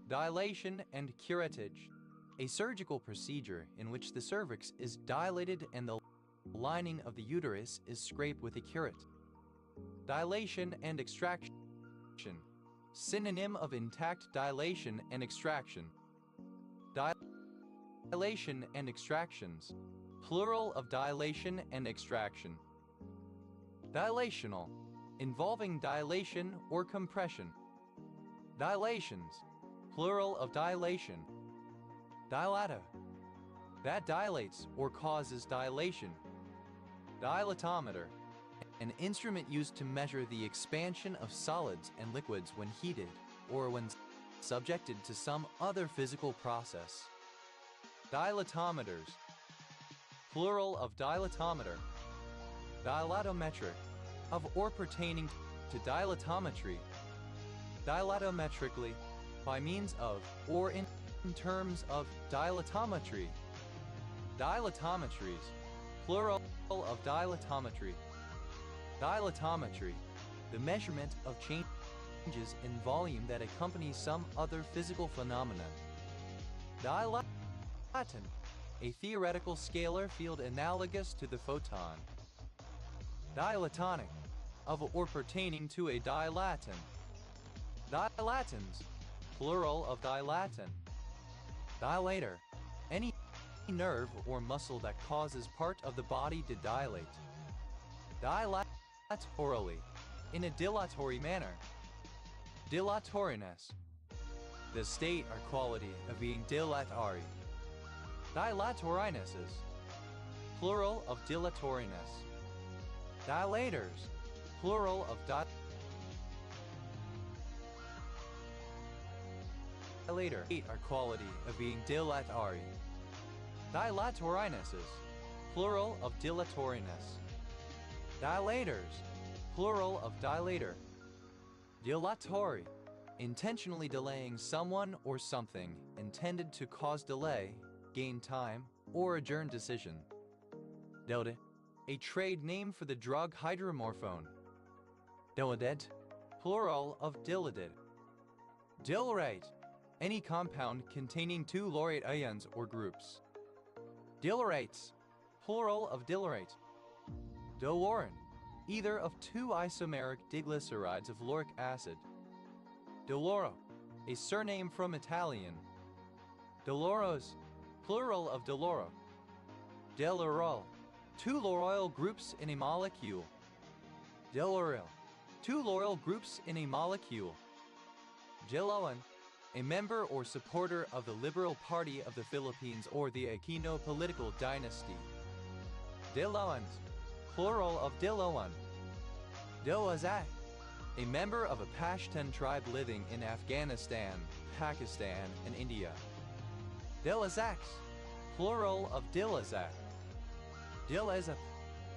Dilation and curettage, a surgical procedure in which the cervix is dilated and the lining of the uterus is scraped with a curette. Dilation and extraction, synonym of intact dilation and extraction. Dilation and extractions, plural of dilation and extraction. Dilational, involving dilation or compression. Dilations, plural of dilation. Dilata, that dilates or causes dilation. Dilatometer, an instrument used to measure the expansion of solids and liquids when heated or when subjected to some other physical process. Dilatometers, plural of dilatometer. Dilatometric, of or pertaining to dilatometry. Dilatometrically, by means of or in terms of dilatometry. Dilatometries, plural of dilatometry. Dilatometry, the measurement of changes in volume that accompany some other physical phenomenon. Dilaton, a theoretical scalar field analogous to the photon. Dilatonic, of or pertaining to a dilaton. Dilatans, plural of dilaton. Dilator, any nerve or muscle that causes part of the body to dilate. Dilatorily, in a dilatory manner. Dilatoriness, the state or quality of being dilatari. Dilatoriness, plural of dilatoriness. Dilators, plural of dilator, or quality of being dilatari. Dilatoriness, plural of dilatoriness. Dilators, plural of dilator. Dilatori, intentionally delaying someone or something, intended to cause delay, gain time, or adjourn decision. Dilate, a trade name for the drug hydromorphone. Diladet, plural of dilated. Dilrate, any compound containing two laurate ions or groups. Dilarates, plural of dilorate. Dolorin, either of two isomeric diglycerides of lauric acid. Doloro, a surname from Italian. Doloros, plural of doloro. Delorol, two lauryl groups in a molecule. Deloryl, two lauryl groups in a molecule. Diloan, a member or supporter of the Liberal Party of the Philippines or the Aquino political dynasty. Diloans, plural of Diloan. Dilazak, a member of a Pashtun tribe living in Afghanistan, Pakistan, and India. Dilazaks, plural of Dilazak. Dilazap,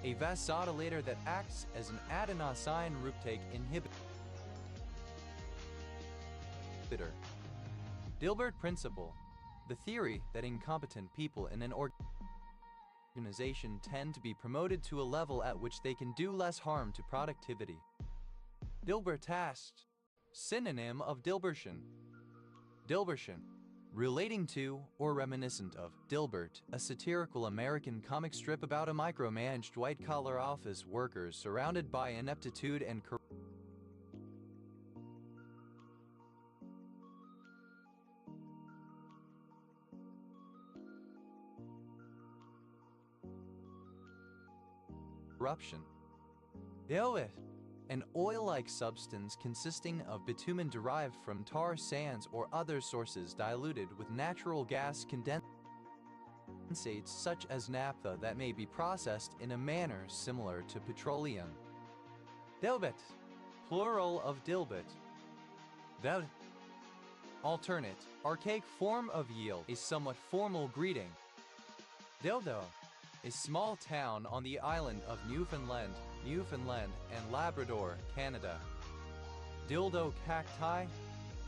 a vasodilator that acts as an adenosine reuptake inhibitor. Dilbert principle, the theory that incompetent people in an organization tend to be promoted to a level at which they can do less harm to productivity. Dilbertast, synonym of Dilbertian. Dilbertian, relating to or reminiscent of Dilbert, a satirical American comic strip about a micromanaged white-collar office worker surrounded by ineptitude and corruption. Dilbit, an oil-like substance consisting of bitumen derived from tar sands or other sources diluted with natural gas condensates such as naphtha that may be processed in a manner similar to petroleum. Dilbit, plural of dilbit. The alternate, archaic form of yield, a somewhat formal greeting. Dildo, a small town on the island of Newfoundland and Labrador, Canada. Dildo cacti,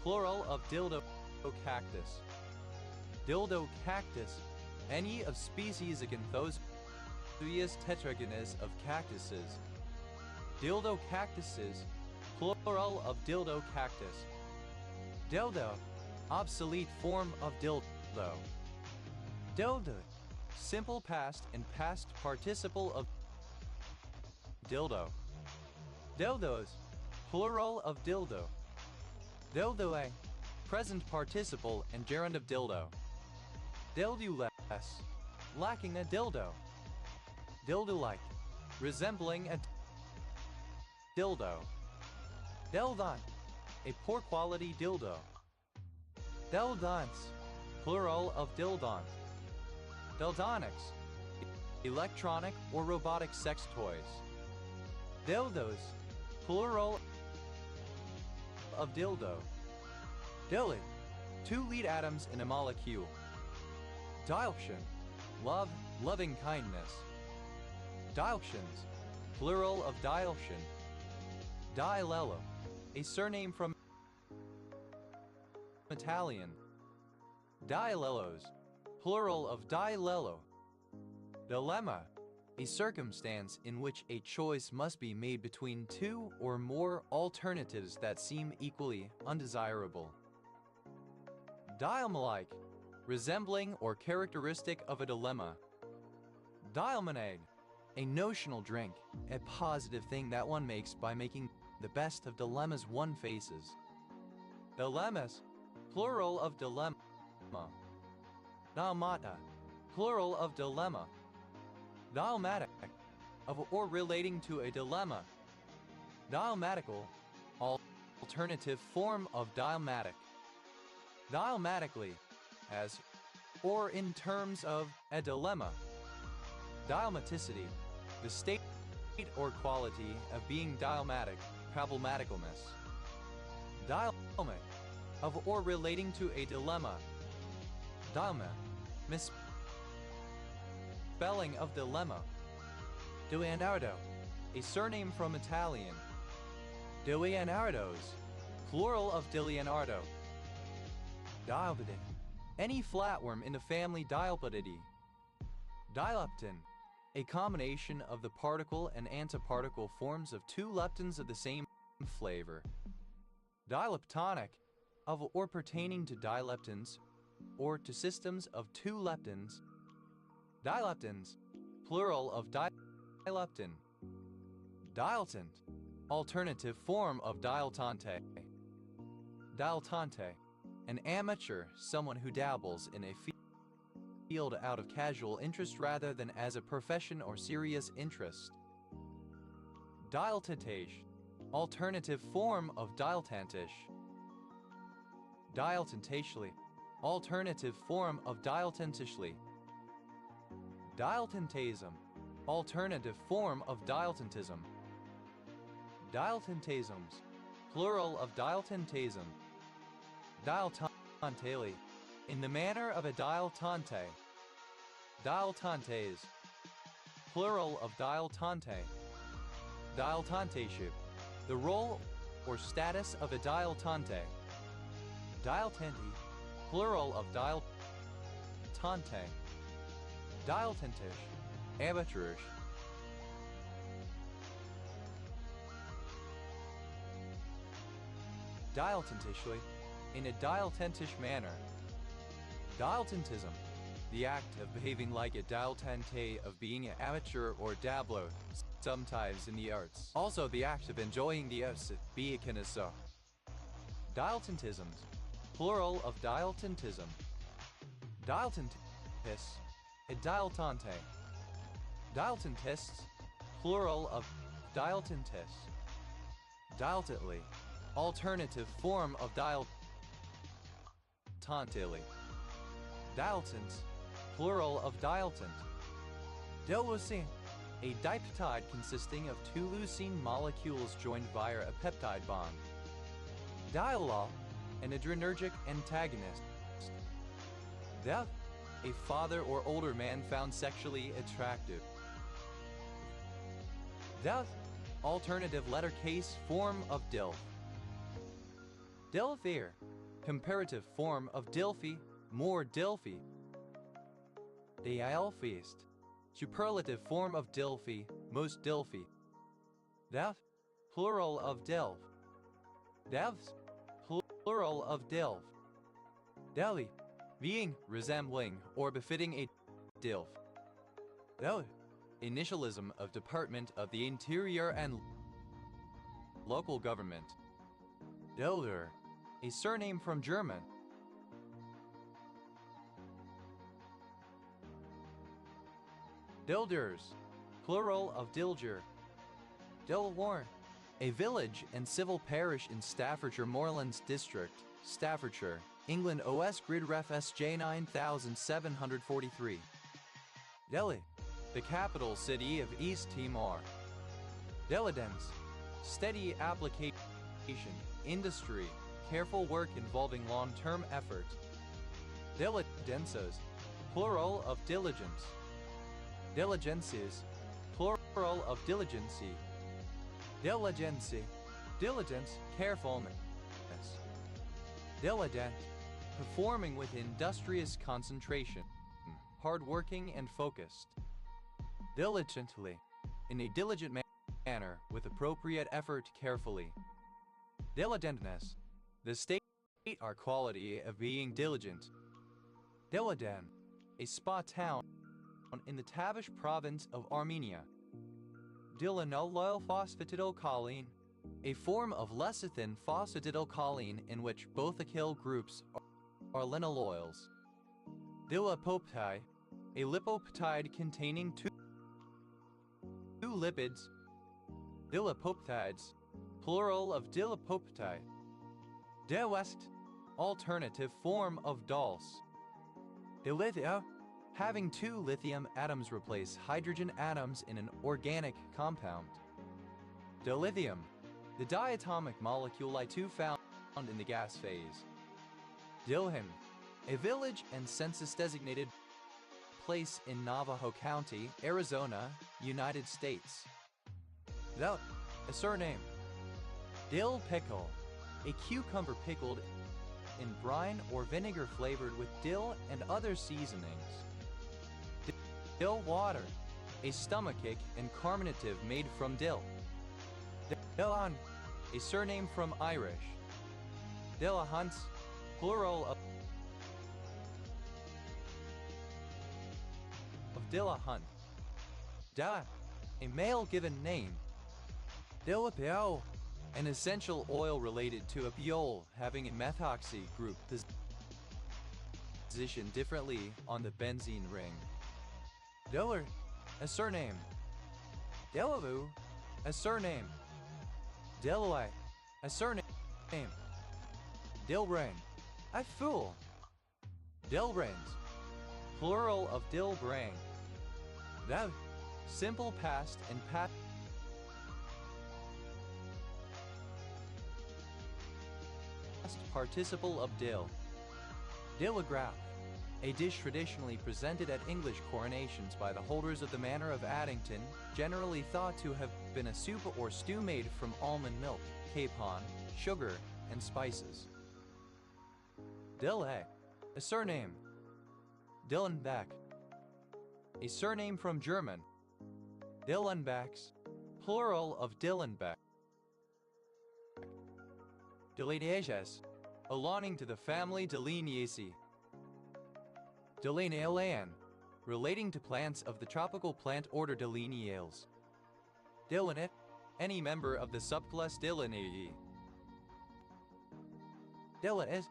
plural of dildo cactus. Dildo cactus, any of species Acanthosuyas tetragonus of cactuses. Dildo cactuses, plural of dildo cactus. Dildo, obsolete form of dildo. Dildo, simple past and past participle of dildo. Dildos, plural of dildo. Dildoe, present participle and gerund of dildo. Dilduless, lacking a dildo. Dildo-like, resembling a dildo. Dildon, a poor quality dildo. Dildons, plural of dildon. Dildonics, electronic or robotic sex toys. Dildos, plural of dildo. Dilid, two lead atoms in a molecule. Dialction, love, loving kindness. Dialctions, plural of dialction. Dialello, a surname from Italian. Dialellos, plural of dialello. Dilemma, a circumstance in which a choice must be made between two or more alternatives that seem equally undesirable. Dialma-like, resembling or characteristic of a dilemma. Dialmonade, a notional drink, a positive thing that one makes by making the best of dilemmas one faces. Dilemmas, plural of dilemma. Dialmata, plural of dilemma. Dialmatic, of or relating to a dilemma. Dialmatical, alternative form of dialmatic. Dialmatically, as or in terms of a dilemma. Dialmaticity, the state or quality of being dialmatic, problematicalness. Dialmic, of or relating to a dilemma. Dialma, misspelling of dilemma. Leonardo, a surname from Italian. Leonardos, plural of Leonardo. Dialpidid, any flatworm in the family Dialpididae. Dileptin, a combination of the particle and antiparticle forms of two leptins of the same flavor. Dileptonic, of or pertaining to dileptins, or to systems of two leptins. Dileptins, plural of dileptin. Diletant, alternative form of dilettante. Dilettante, an amateur, someone who dabbles in a field out of casual interest rather than as a profession or serious interest. Dilettantish, alternative form of dilettantish. Dilettantishly, alternative form of dilettantishly. Dilettantism, alternative form of dilettantism. Dilettantisms, plural of dilettantism. Dilettantale, in the manner of a dilettante. Dilettantes, plural of dilettante. Dilettanteship, the role or status of a dilettante. Dilettanti, plural of dilettante. Dilettantish, amateurish. Dilettantishly, in a dilettantish manner. Dilettantism, the act of behaving like a dilettante, of being an amateur or dabbler, sometimes in the arts. Also the act of enjoying the arts, be a connoisseur. Dilettantisms, plural of dilettantism. Dilettantists, a dilettante. Dilettantists, plural of dilettantists. Dilettantly, alternative form of dilettantily. Dilettant, plural of dilettant. Dileucine, a dipeptide consisting of two leucine molecules joined via a peptide bond. Dialol, an adrenergic antagonist. Death, a father or older man found sexually attractive. Death, alternative letter case form of DILF. Dilfir, comparative form of Dilfi, more Dilfi. Dialfist, superlative form of Dilfi, most Dilfi. Deaf, plural of Dilf. Devs, plural of Dilf. Delhi, being, resembling, or befitting a Dilf. Del, initialism of Department of the Interior and Local Government. Dilder, a surname from German. Dilders, plural of Dilger. Dilwarn, a village and civil parish in Staffordshire Moorlands District, Staffordshire, England. OS Grid Ref SJ 9743. Delhi, the capital city of East Timor. Diligence, steady application, industry, careful work involving long-term effort. Diligences, plural of diligence. Diligences, plural of diligency. Diligency, diligence, carefulness. Diligent, performing with industrious concentration, hard-working and focused. Diligently, in a diligent manner, with appropriate effort, carefully. Diligentness, the state or quality of being diligent. Dilidan, a spa town in the Tavish province of Armenia. Dilinol phosphatidylcholine, a form of lecithin phosphatidylcholine in which both acyl groups are linalols. Dilipoptide, a lipopeptide containing two lipids. Dilipoptides, plural of dilipoptide. Dewest, alternative form of dulse. Dilithia, having two lithium atoms replace hydrogen atoms in an organic compound. Dilithium, the diatomic molecule I2 found in the gas phase. Dilham, a village and census-designated place in Navajo County, Arizona, United States. Without a surname. Dill pickle, a cucumber pickled in brine or vinegar flavored with dill and other seasonings. Dill water, a stomachic and carminative made from dill. Dillon, a surname from Irish. Dillahunts, plural of Dillahunt. Da, a male given name. Dillapio, an essential oil related to a piole having a methoxy group positioned differently on the benzene ring. Diller, a surname. Delavu, a surname. Delaway, a surname. Dilbrain, a fool. Dilbrains, plural of Dilbrain. That, simple past and past participle of dill. Dillagraph, a dish traditionally presented at English coronations by the holders of the Manor of Addington, generally thought to have been a soup or stew made from almond milk, capon, sugar, and spices. Dillay, a surname. Dillenbach, a surname from German. Dillenbachs, plural of Dillenbach. Delineages, belonging to the family Delineaceae. Dilinealan, relating to plants of the tropical plant order Dilineales. Dilinate, any member of the subclass Dilineae. Dilla is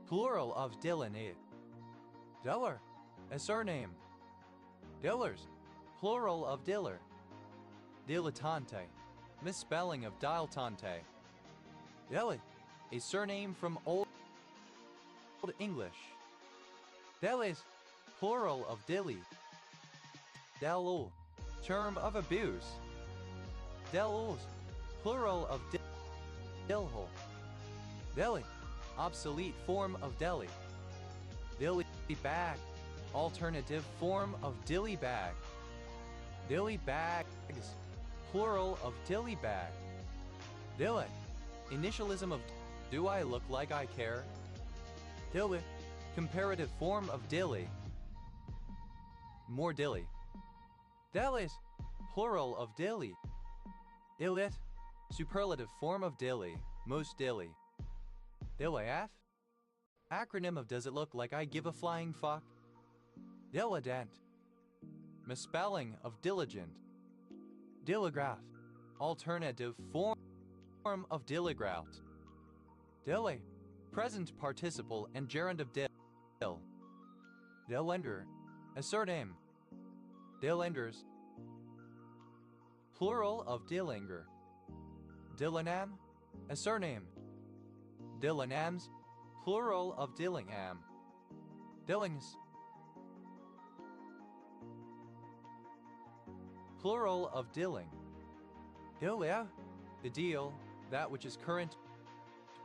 plural of Dilinate. Diller, a surname. Dillers, plural of diller. Dilettante, misspelling of dilettante. Dilly, a surname from Old English. Delis, plural of dilly. Delul, term of abuse. Deluls, plural of dilhul. Deli, obsolete form of deli. Dilly bag, alternative form of dilly bag. Dilly bags, plural of dilly bag. Dilly, initialism of do I look like I care? Dilly, comparative form of dilly. More dilly. Delis, plural of dilly. Dillit, superlative form of dilly, most dilly. Dillath, acronym of does it look like I give a flying fuck? Diligent, misspelling of diligent. Dilligraph, alternative form of dilligrout. Dilly, present participle and gerund of dill. Dillender, a surname. Dillenders, plural of Dillinger. Dillingham, a surname. Dillinghams, plural of Dillingham. Dillings, plural of Dilling. Dillia, the deal, that which is current,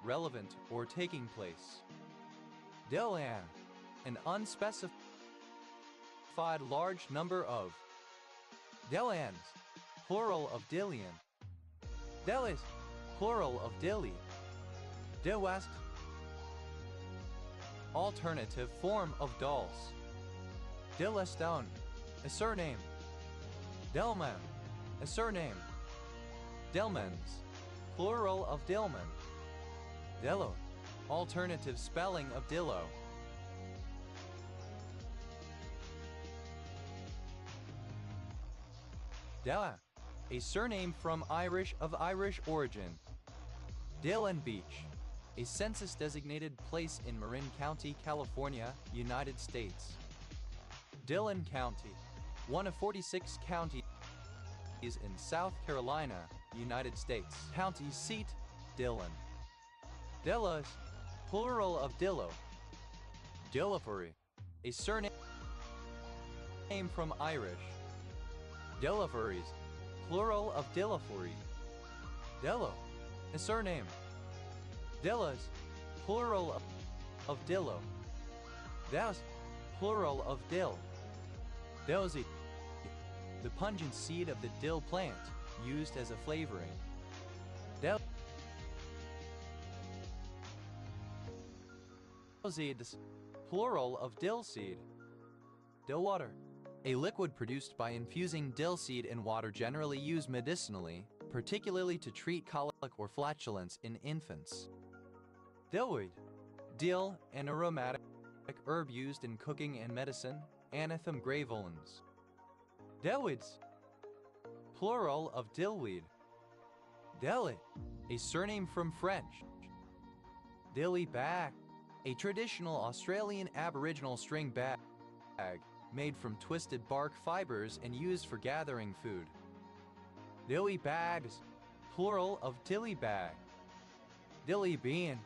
relevant, or taking place. Dillan, an unspecified large number of. Dillans, plural of Dillian. Delis, plural of Dilly. Dillwest, alternative form of dolls. Dillestone, a surname. Delman, a surname. Delmans, plural of Dillman. Dillo, alternative spelling of Dillo. Della, a surname from Irish of Irish origin. Dillon Beach, a census-designated place in Marin County, California, United States. Dillon County, one of 46 counties in South Carolina, United States. County seat, Dillon. Dillas, plural of Dillo. Dillafury, a surname from Irish. Dillafuries, plural of Dillafury. Dillo, a surname. Dillas, plural of Dillo. Das, plural of Dill. Dozy, the pungent seed of the dill plant, used as a flavoring. Dillseeds, plural of dill seed. Dill water, a liquid produced by infusing dill seed in water, generally used medicinally, particularly to treat colic or flatulence in infants. Dillweed, dill, an aromatic herb used in cooking and medicine, Anethum graveolens. Dillweeds, plural of dillweed. Dilly, a surname from French. Dilly bag, a traditional Australian Aboriginal string bag made from twisted bark fibers and used for gathering food. Dilly bags, plural of dilly bag. Dilly bean,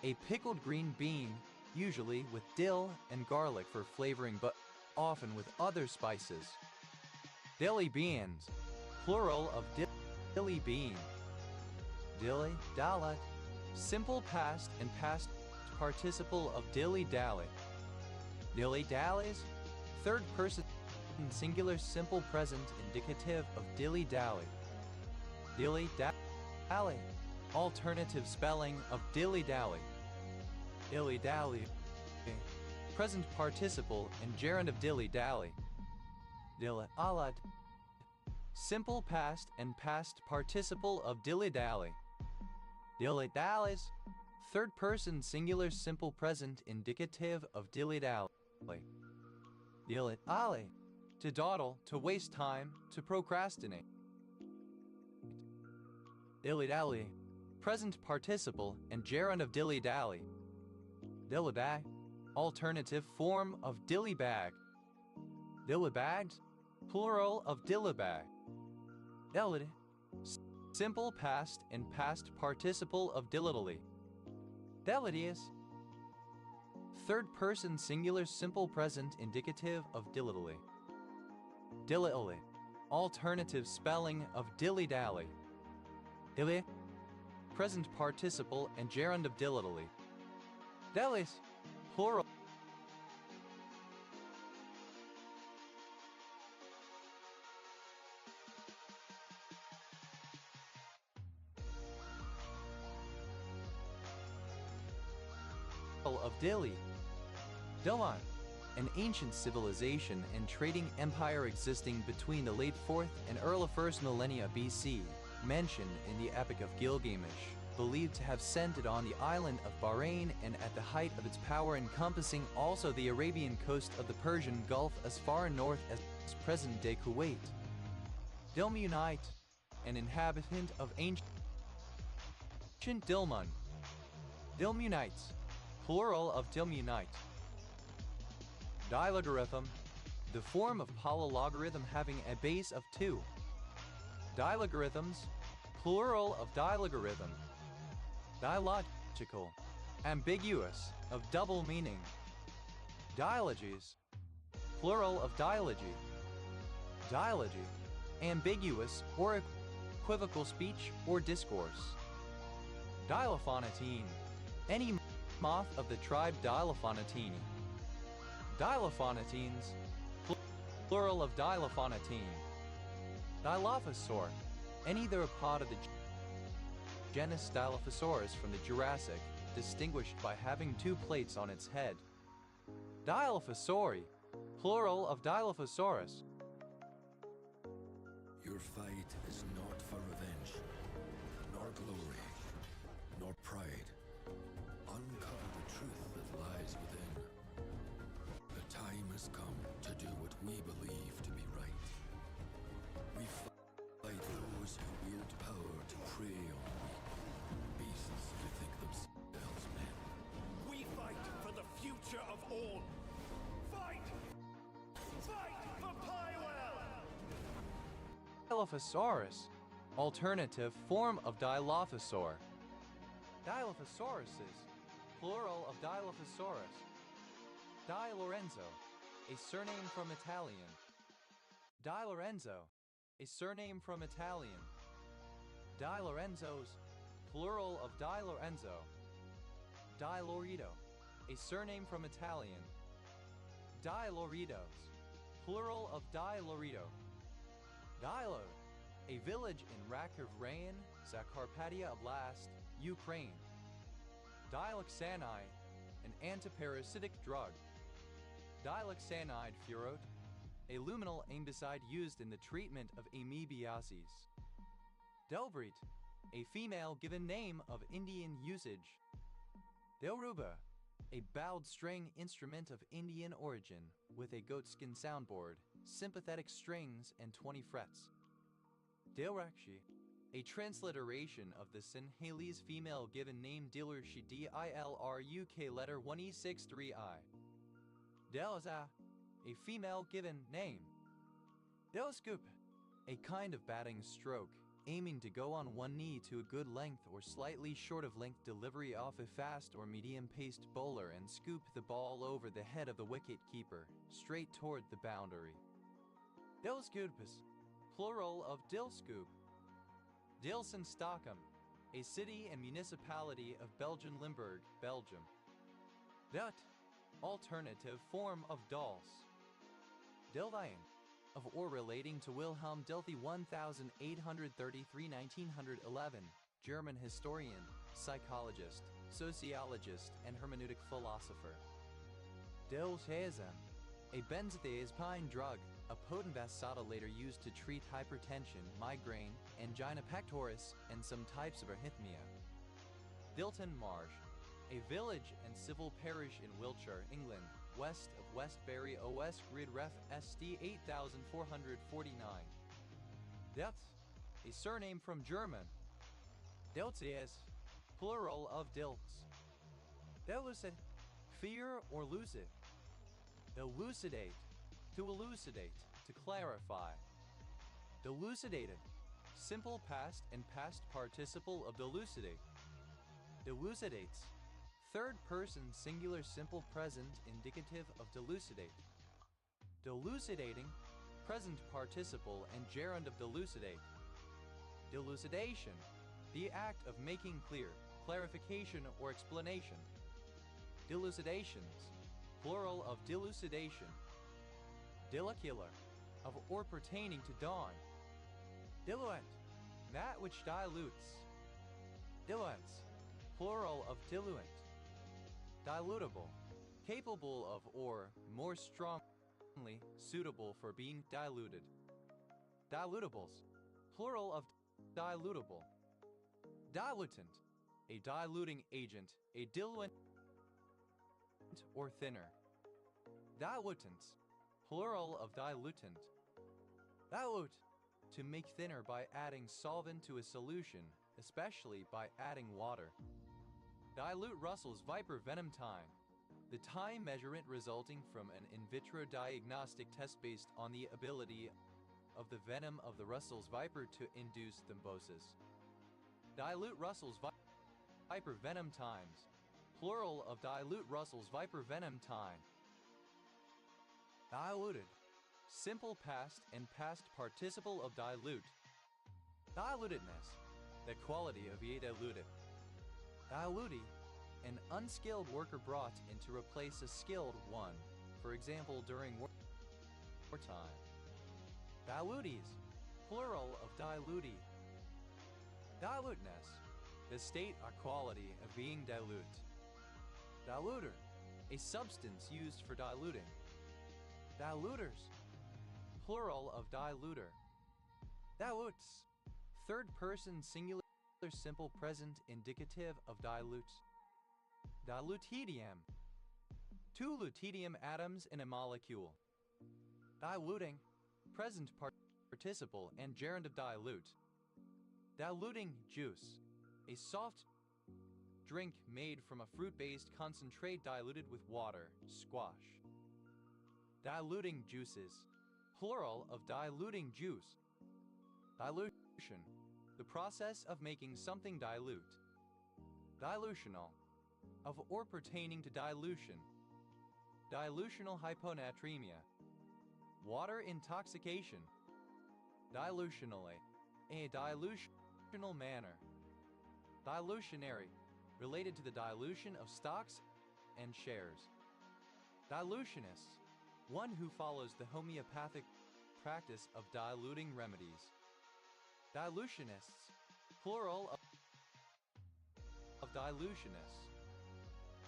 a pickled green bean, usually with dill and garlic for flavoring, but often with other spices. Dilly beans, plural of dilly bean. Dilly dallat, simple past and past participle of dilly dally. Dilly dallies, third person singular simple present indicative of dilly dally. Dilly dally, alternative spelling of dilly dally. Dilly dally, present participle and gerund of dilly dally. Dilly alad, simple past and past participle of dilly dally. Dilly dallies, third person singular simple present indicative of dilly dally. Dilit ale. To dawdle, to waste time, to procrastinate. Dilly-dally. Present participle and gerund of dilly-dally. Dillibag. Alternative form of dillybag. Dillybags. Plural of dillybag. Dillity. Simple past and past participle of dillitally. Dillitius. Third person singular simple present indicative of dillitally. Dillitally. Alternative spelling of dilly-dally. Dilly. Present participle and gerund of dillitally. Delis. Plural of Dili. Dillon, an ancient civilization and trading empire existing between the late 4th and early 1st millennia BC, mentioned in the Epic of Gilgamesh, believed to have centered on the island of Bahrain and at the height of its power encompassing also the Arabian coast of the Persian Gulf as far north as present-day Kuwait. Dilmunite, an inhabitant of ancient Dilmun. Dilmunites, plural of Dilmunite. Dilogarithm, the form of polylogarithm having a base of 2. Dilogarithms, plural of dilogarithm. Dialogical, ambiguous, of double meaning. Dialogies, plural of dialogy. Dialogy, ambiguous or equivocal speech or discourse. Dilophonatine, any moth of the tribe Dilophonatini. Dilophonatines, plural of dilophonatine. Dilophosaur, any theropod of the genus Dilophosaurus from the Jurassic, distinguished by having 2 plates on its head. Dilophosauri, plural of Dilophosaurus. Your fight is not for revenge, nor glory, nor pride. Uncover the truth that lies within. The time has come to do what we believe to be right. We fight those who wield power to prey on the weak, beasts who think themselves men. We fight for the future of all. Fight! Fight for Pywell! Dilophosaurus, alternative form of Dilophosaur. Dilophosauruses, plural of Dilophosaurus. Di Lorenzo, a surname from Italian. Di Lorenzo, a surname from Italian. Di Lorenzos, plural of Di Lorenzo. Di Lorito, a surname from Italian. Di Loritos, plural of Di Lorito. Dilo, a village in Rakov Rayon, Zakarpattia Oblast, Ukraine. Diloxanide, an antiparasitic drug. Diloxanide furoate, a luminal ambicide used in the treatment of amoebiasis. Delbreet, a female given name of Indian usage. Delruba, a bowed string instrument of Indian origin, with a goatskin soundboard, sympathetic strings, and 20 frets. Dilrakshi, a transliteration of the Sinhalese female given name Dilurshi D-I-L-R-U-K letter 1E63I. Delza, a female given name. Delscoop, a kind of batting stroke, aiming to go on one knee to a good length or slightly short of length delivery off a fast or medium-paced bowler and scoop the ball over the head of the wicket-keeper, straight toward the boundary. Delscoopus, plural of Dilscoop. Dilsenstockholm, a city and municipality of Belgian Limburg, Belgium. Dut, alternative form of Dals. Dilvine, of or relating to Wilhelm Dilthey 1833-1911, German historian, psychologist, sociologist, and hermeneutic philosopher. Diltiazem, a benzodiazepine drug, a potent vasodilator used to treat hypertension, migraine, angina pectoris, and some types of arrhythmia. Dilton Marsh, a village and civil parish in Wiltshire, England, west of Westbury OS Grid Ref SD 8449. Delft, a surname from German. Deltius, plural of dilts. Delucid, fear or lucid. Elucidate, to elucidate, to clarify. Delucidated, simple past and past participle of delucidate. Delucidates, third person singular simple present indicative of delucidate. Delucidating, present participle and gerund of delucidate. Delucidation, the act of making clear, clarification or explanation. Delucidations, plural of delucidation. Dilucular, of or pertaining to dawn. Diluent, that which dilutes. Diluents, plural of diluent. Dilutable, capable of or more strongly suitable for being diluted. Dilutables, plural of dilutable. Dilutant, a diluting agent, a diluent or thinner. Dilutants, plural of dilutant. Dilute, to make thinner by adding solvent to a solution, especially by adding water. Dilute Russell's Viper venom time, the time measurement resulting from an in vitro diagnostic test based on the ability of the venom of the Russell's Viper to induce thrombosis. Dilute Russell's Viper venom times, plural of dilute Russell's Viper venom time. Diluted, simple past and past participle of dilute. Dilutedness, the quality of a diluted. Dilutee, an unskilled worker brought in to replace a skilled one, for example during wartime. Dilutees, plural of dilutee. Diluteness, the state or quality of being dilute. Diluter, a substance used for diluting. Diluters, plural of diluter. Dilutes, third person singular simple present indicative of dilute. Dilutedium, two lutetium atoms in a molecule. Diluting, present participle and gerund of dilute. Diluting juice, a soft drink made from a fruit-based concentrate diluted with water, squash. Diluting juices, plural of diluting juice. Dilution, the process of making something dilute. Dilutional, of or pertaining to dilution. Dilutional hyponatremia. Water intoxication. Dilutionally, a dilutional manner. Dilutionary, related to the dilution of stocks and shares. Dilutionist, one who follows the homeopathic practice of diluting remedies. Dilutionists, plural of dilutionists.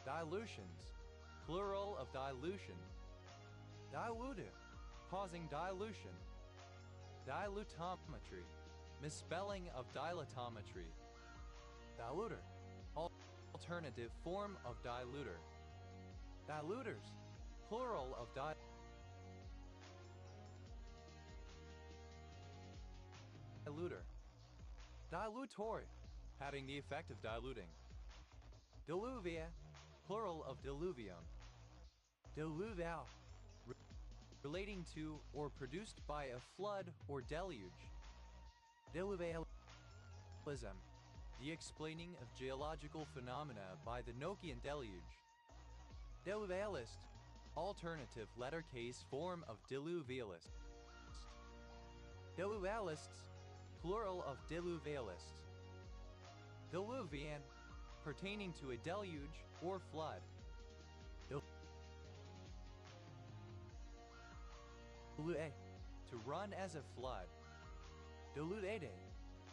Dilutions, plural of dilution. Dilutive, causing dilution. Dilutometry, misspelling of dilatometry. Diluter, alternative form of diluter. Diluters, plural of diluter. Dilutor, having the effect of diluting. Diluvia, plural of diluvium. Diluvial, relating to or produced by a flood or deluge. Diluvialism, the explaining of geological phenomena by the Nochian deluge. Diluvialist, alternative letter case form of diluvialist. Diluvialists, plural of diluvialist. Diluvian, pertaining to a deluge or flood. Dilute, to run as a flood. Dilutate,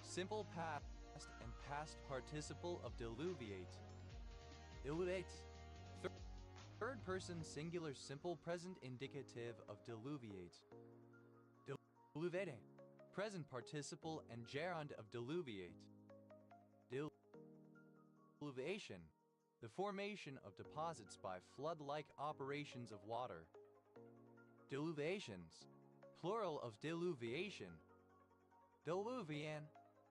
simple past and past participle of diluviate. Dilute, third person singular simple present indicative of diluviate. Diluvete, present participle and gerund of diluviate. Diluviation, the formation of deposits by flood-like operations of water. Diluviations, plural of diluviation. Diluvian,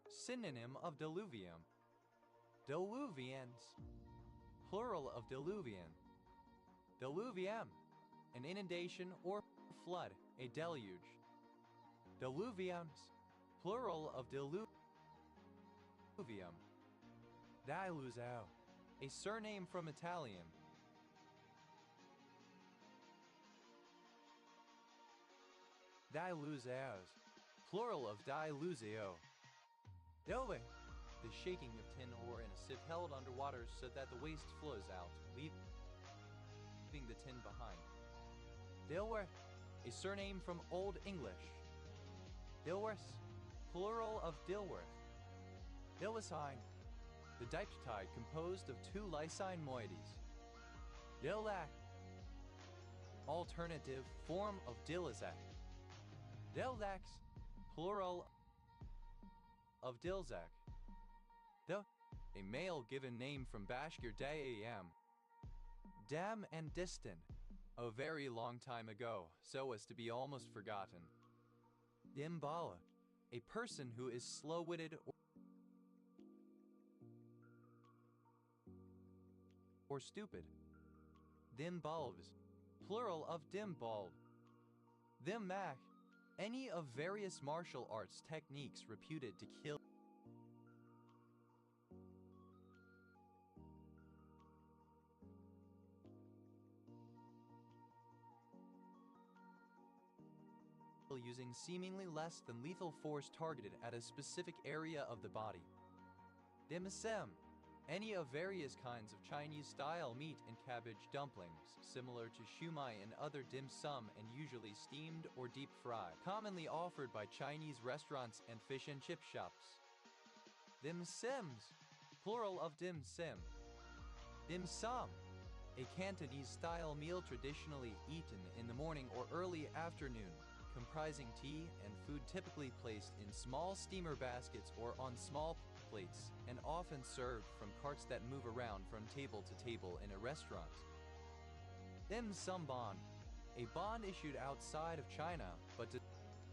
synonym of diluvium. Diluvians, plural of diluvian. Diluvium, an inundation or flood, a deluge. Diluviums, plural of diluvium. Diluzao, a surname from Italian. Diluzaos, plural of diluzio. Dove, the shaking of tin ore in a sieve held underwater so that the waste flows out, leaving the tin behind. Dilworth, a surname from Old English. Dilworths, plural of Dilworth. Dilwysine, the dipeptide composed of two lysine moieties. Dillac, alternative form of Dilizak. Dildax, plural of Dilzak. A male given name from Bashkir Dayam. Dam and distant, a very long time ago, so as to be almost forgotten. Dimbala, a person who is slow-witted or stupid. Dim bulbs, plural of dim bulb. Dim mak, any of various martial arts techniques reputed to kill using seemingly less than lethal force targeted at a specific area of the body. Dim sum, any of various kinds of Chinese-style meat and cabbage dumplings, similar to shumai and other dim sum and usually steamed or deep-fried, commonly offered by Chinese restaurants and fish and chip shops. Dim sims, plural of dim sim. Dim sum, a Cantonese-style meal traditionally eaten in the morning or early afternoon, comprising tea and food typically placed in small steamer baskets or on small plates, and often served from carts that move around from table to table in a restaurant. Dim sum bond, a bond issued outside of China but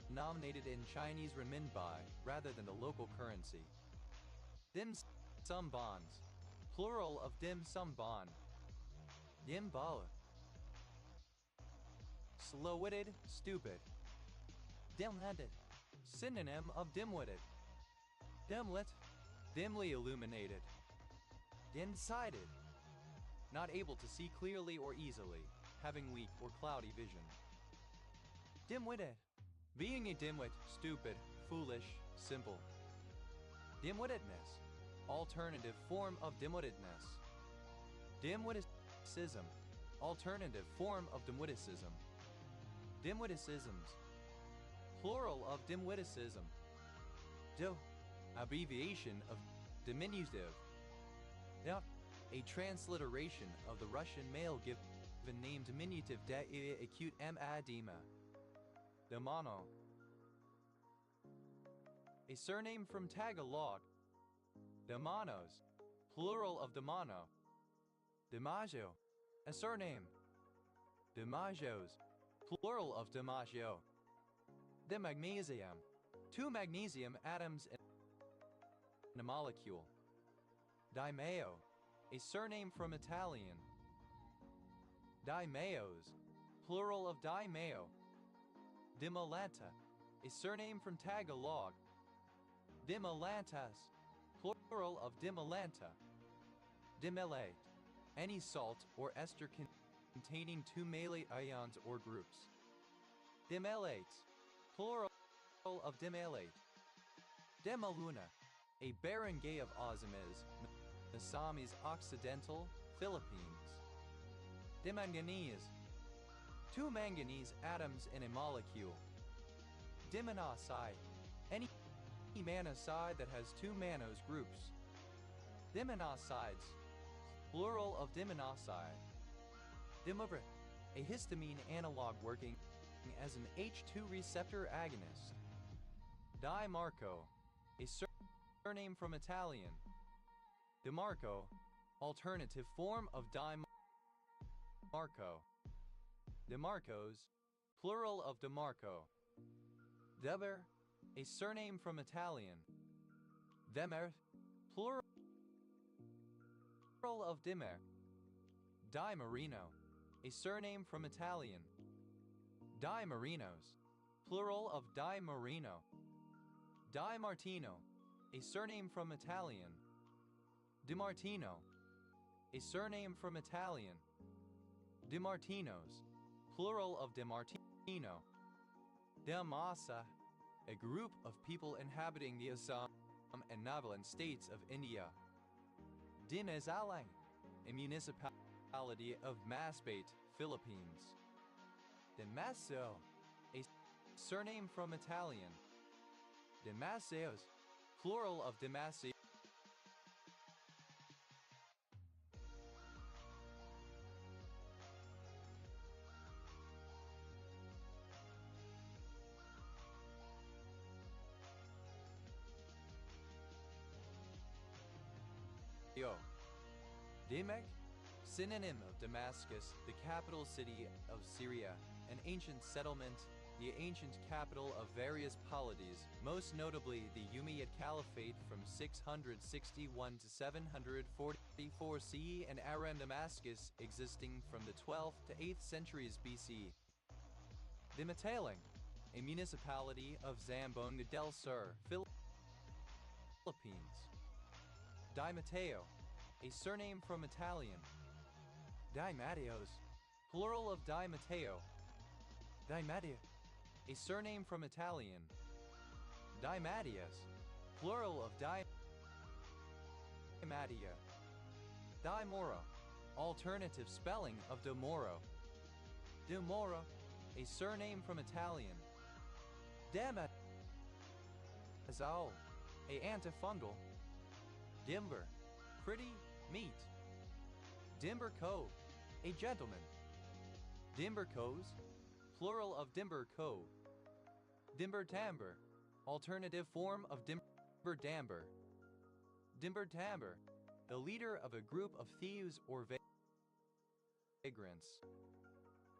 denominated in Chinese renminbi rather than the local currency. Dim sum bonds, plural of dim sum bond. Dim bala, slow-witted, stupid. Dim-headed, synonym of dim-witted. Dimlit, dimly illuminated. Dim-sighted, not able to see clearly or easily, having weak or cloudy vision. Dim-witted, being a dimwit, stupid, foolish, simple. Dim-wittedness, alternative form of dim-wittedness. Dim-witticism, alternative form of dim-witticism. Dim-witticisms, plural of dim-witticism. Abbreviation of diminutive. A transliteration of the Russian male given name diminutive da acute adema. Demano, a surname from Tagalog. Demanos, plural of Demano. Dimaggio, a surname. Dimaggios, plural of Dimaggio. Dimagnesium, two magnesium atoms in a molecule. Dimeo, a surname from Italian. Dimeos, plural of Dimeo. Dimalanta, a surname from Tagalog. Dimalantas, plural of Dimalanta. Dimelate, any salt or ester containing two malate ions or groups. Dimelates, plural of dimalate. Demaluna, a barangay of Ozames, Misamis Occidental, Philippines. Dimanganese, two manganese atoms in a molecule. Dimonoxide, any monoxide that has two mannose groups. Dimonoxides, plural of dimonoxide. Dimobrit, a histamine analog working as an H2 receptor agonist. Dimarco, a surname from Italian. Dimarco, alternative form of DiMarco. DeMarcos, plural of DeMarco. Deber, a surname from Italian. Demer, plural of Dimer. Di Marino, a surname from Italian. Di Marinos, plural of Di Marino. Di Martino, a surname from Italian. Di Martino, a surname from Italian. Di Martinos, plural of Di Martino. De Massa, a group of people inhabiting the Assam and Nagaland states of India. Dinazalang, a municipality of Masbate, Philippines. Damaso, a surname from Italian. Damaseos, plural of Damasio. Demek, synonym of Damascus, the capital city of Syria, an ancient settlement, the ancient capital of various polities, most notably the Umayyad Caliphate from 661 to 744 CE and Aram Damascus existing from the 12th to 8th centuries BC. Dimataling, a municipality of Zamboanga del Sur, Philippines. Di Matteo, a surname from Italian. Di Matteos, plural of Di Matteo. Di Mattia, a surname from Italian. Di Mattias, plural of Di Mattia. Di Moro, alternative spelling of De Moro. De Moro, a surname from Italian. Dema Azal, a antifungal. Dimber, pretty, meat. Dimber Cove, a gentleman. Dimber Coes, plural of Dimber Cove. Dimber Tamber, alternative form of Dimber Damber. Dimber Tamber, the leader of a group of thieves or vagrants.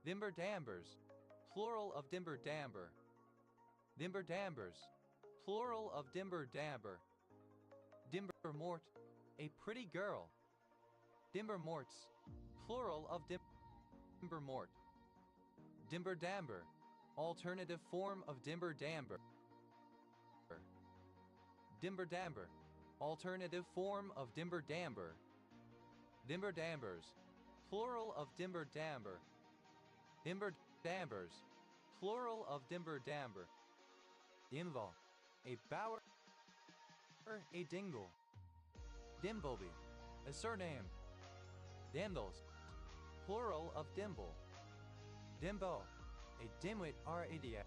Dimber Dambers, plural of Dimber Damber. Dimber Dambers, plural of Dimber Damber. Dimber Mort, a pretty girl. Dimber Morts, plural of Dimber Mort. Dimber Damber, alternative form of Dimber Damber. Dimber Damber, alternative form of Dimber Damber. Dimber Dambers, plural of Dimber Damber. Dimber Dambers, plural of Dimber Damber. Dimval, a bower, a dingle. Dimbleby, a surname. Dimbles, plural of dimble. Dimbo, a dimwit or idiot.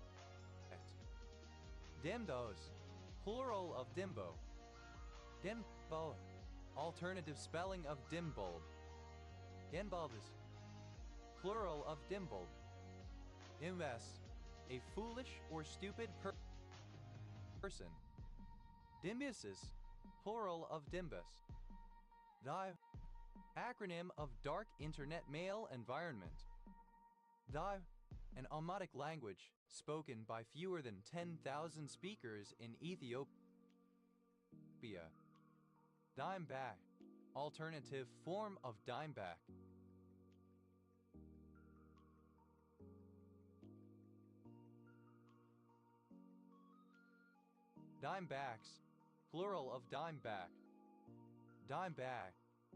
Dimdos, plural of dimbo. Dimbo, alternative spelling of dimbulb. Dimbulbus, plural of dimbulb. Dimbus, a foolish or stupid person. Dimbuses, plural of dimbus. Dive, acronym of Dark Internet Mail Environment. Dive, an Omotic language spoken by fewer than 10,000 speakers in Ethiopia. Dimeback, alternative form of dimeback. Dimebacks, plural of dimeback. Dimebag,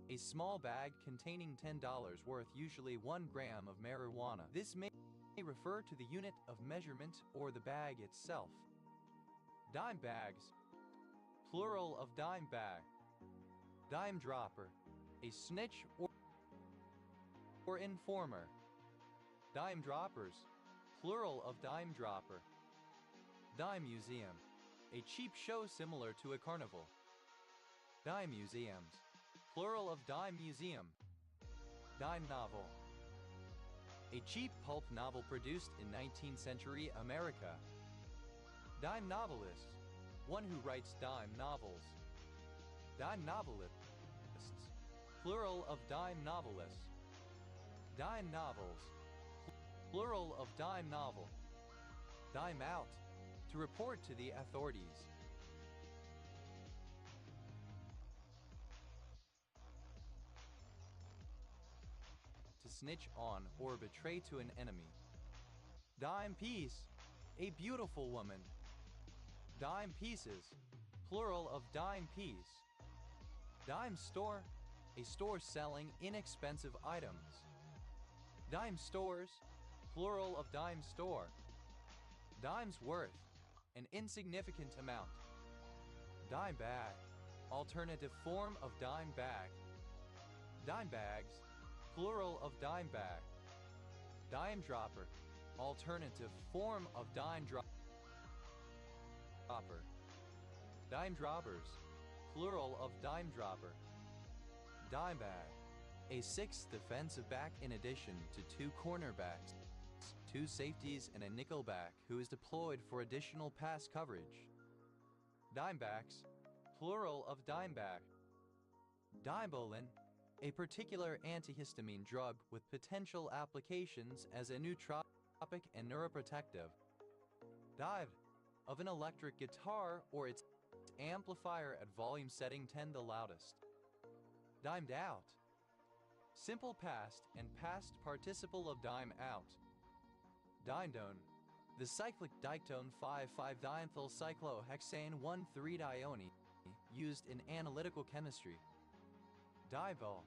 a small bag containing $10 worth, usually 1 gram of marijuana. This may refer to the unit of measurement or the bag itself. Dime bags, plural of dime bag. Dime dropper, a snitch or informer. Dime droppers, plural of dime dropper. Dime museum, a cheap show similar to a carnival. Dime museums, plural of dime museum. Dime novel, a cheap pulp novel produced in 19th century America. Dime novelist, one who writes dime novels. Dime novelists, plural of dime novelists. Dime novels, plural of dime novel. Dime out, to report to the authorities. To snitch on or betray to an enemy. Dime piece, a beautiful woman. Dime pieces, plural of dime piece. Dime store, a store selling inexpensive items. Dime stores, plural of dime store. Dime's worth, an insignificant amount. Dime bag, alternative form of dime bag. Dime bags, plural of dime bag. Dime dropper, alternative form of dime dropper. Dime droppers, plural of dime dropper. Dime bag, a sixth defensive back in addition to two cornerbacks, two safeties and a nickel back who is deployed for additional pass coverage. Dimebacks, plural of dime back. Dibolin, a particular antihistamine drug with potential applications as a nootropic and neuroprotective. Dive, of an electric guitar or its amplifier at volume setting 10 the loudest. Dimed out, simple past and past participle of dime out. Dindone, the cyclic dictone 5,5-diethyl cyclohexane 1,3-dione, used in analytical chemistry. Dibol,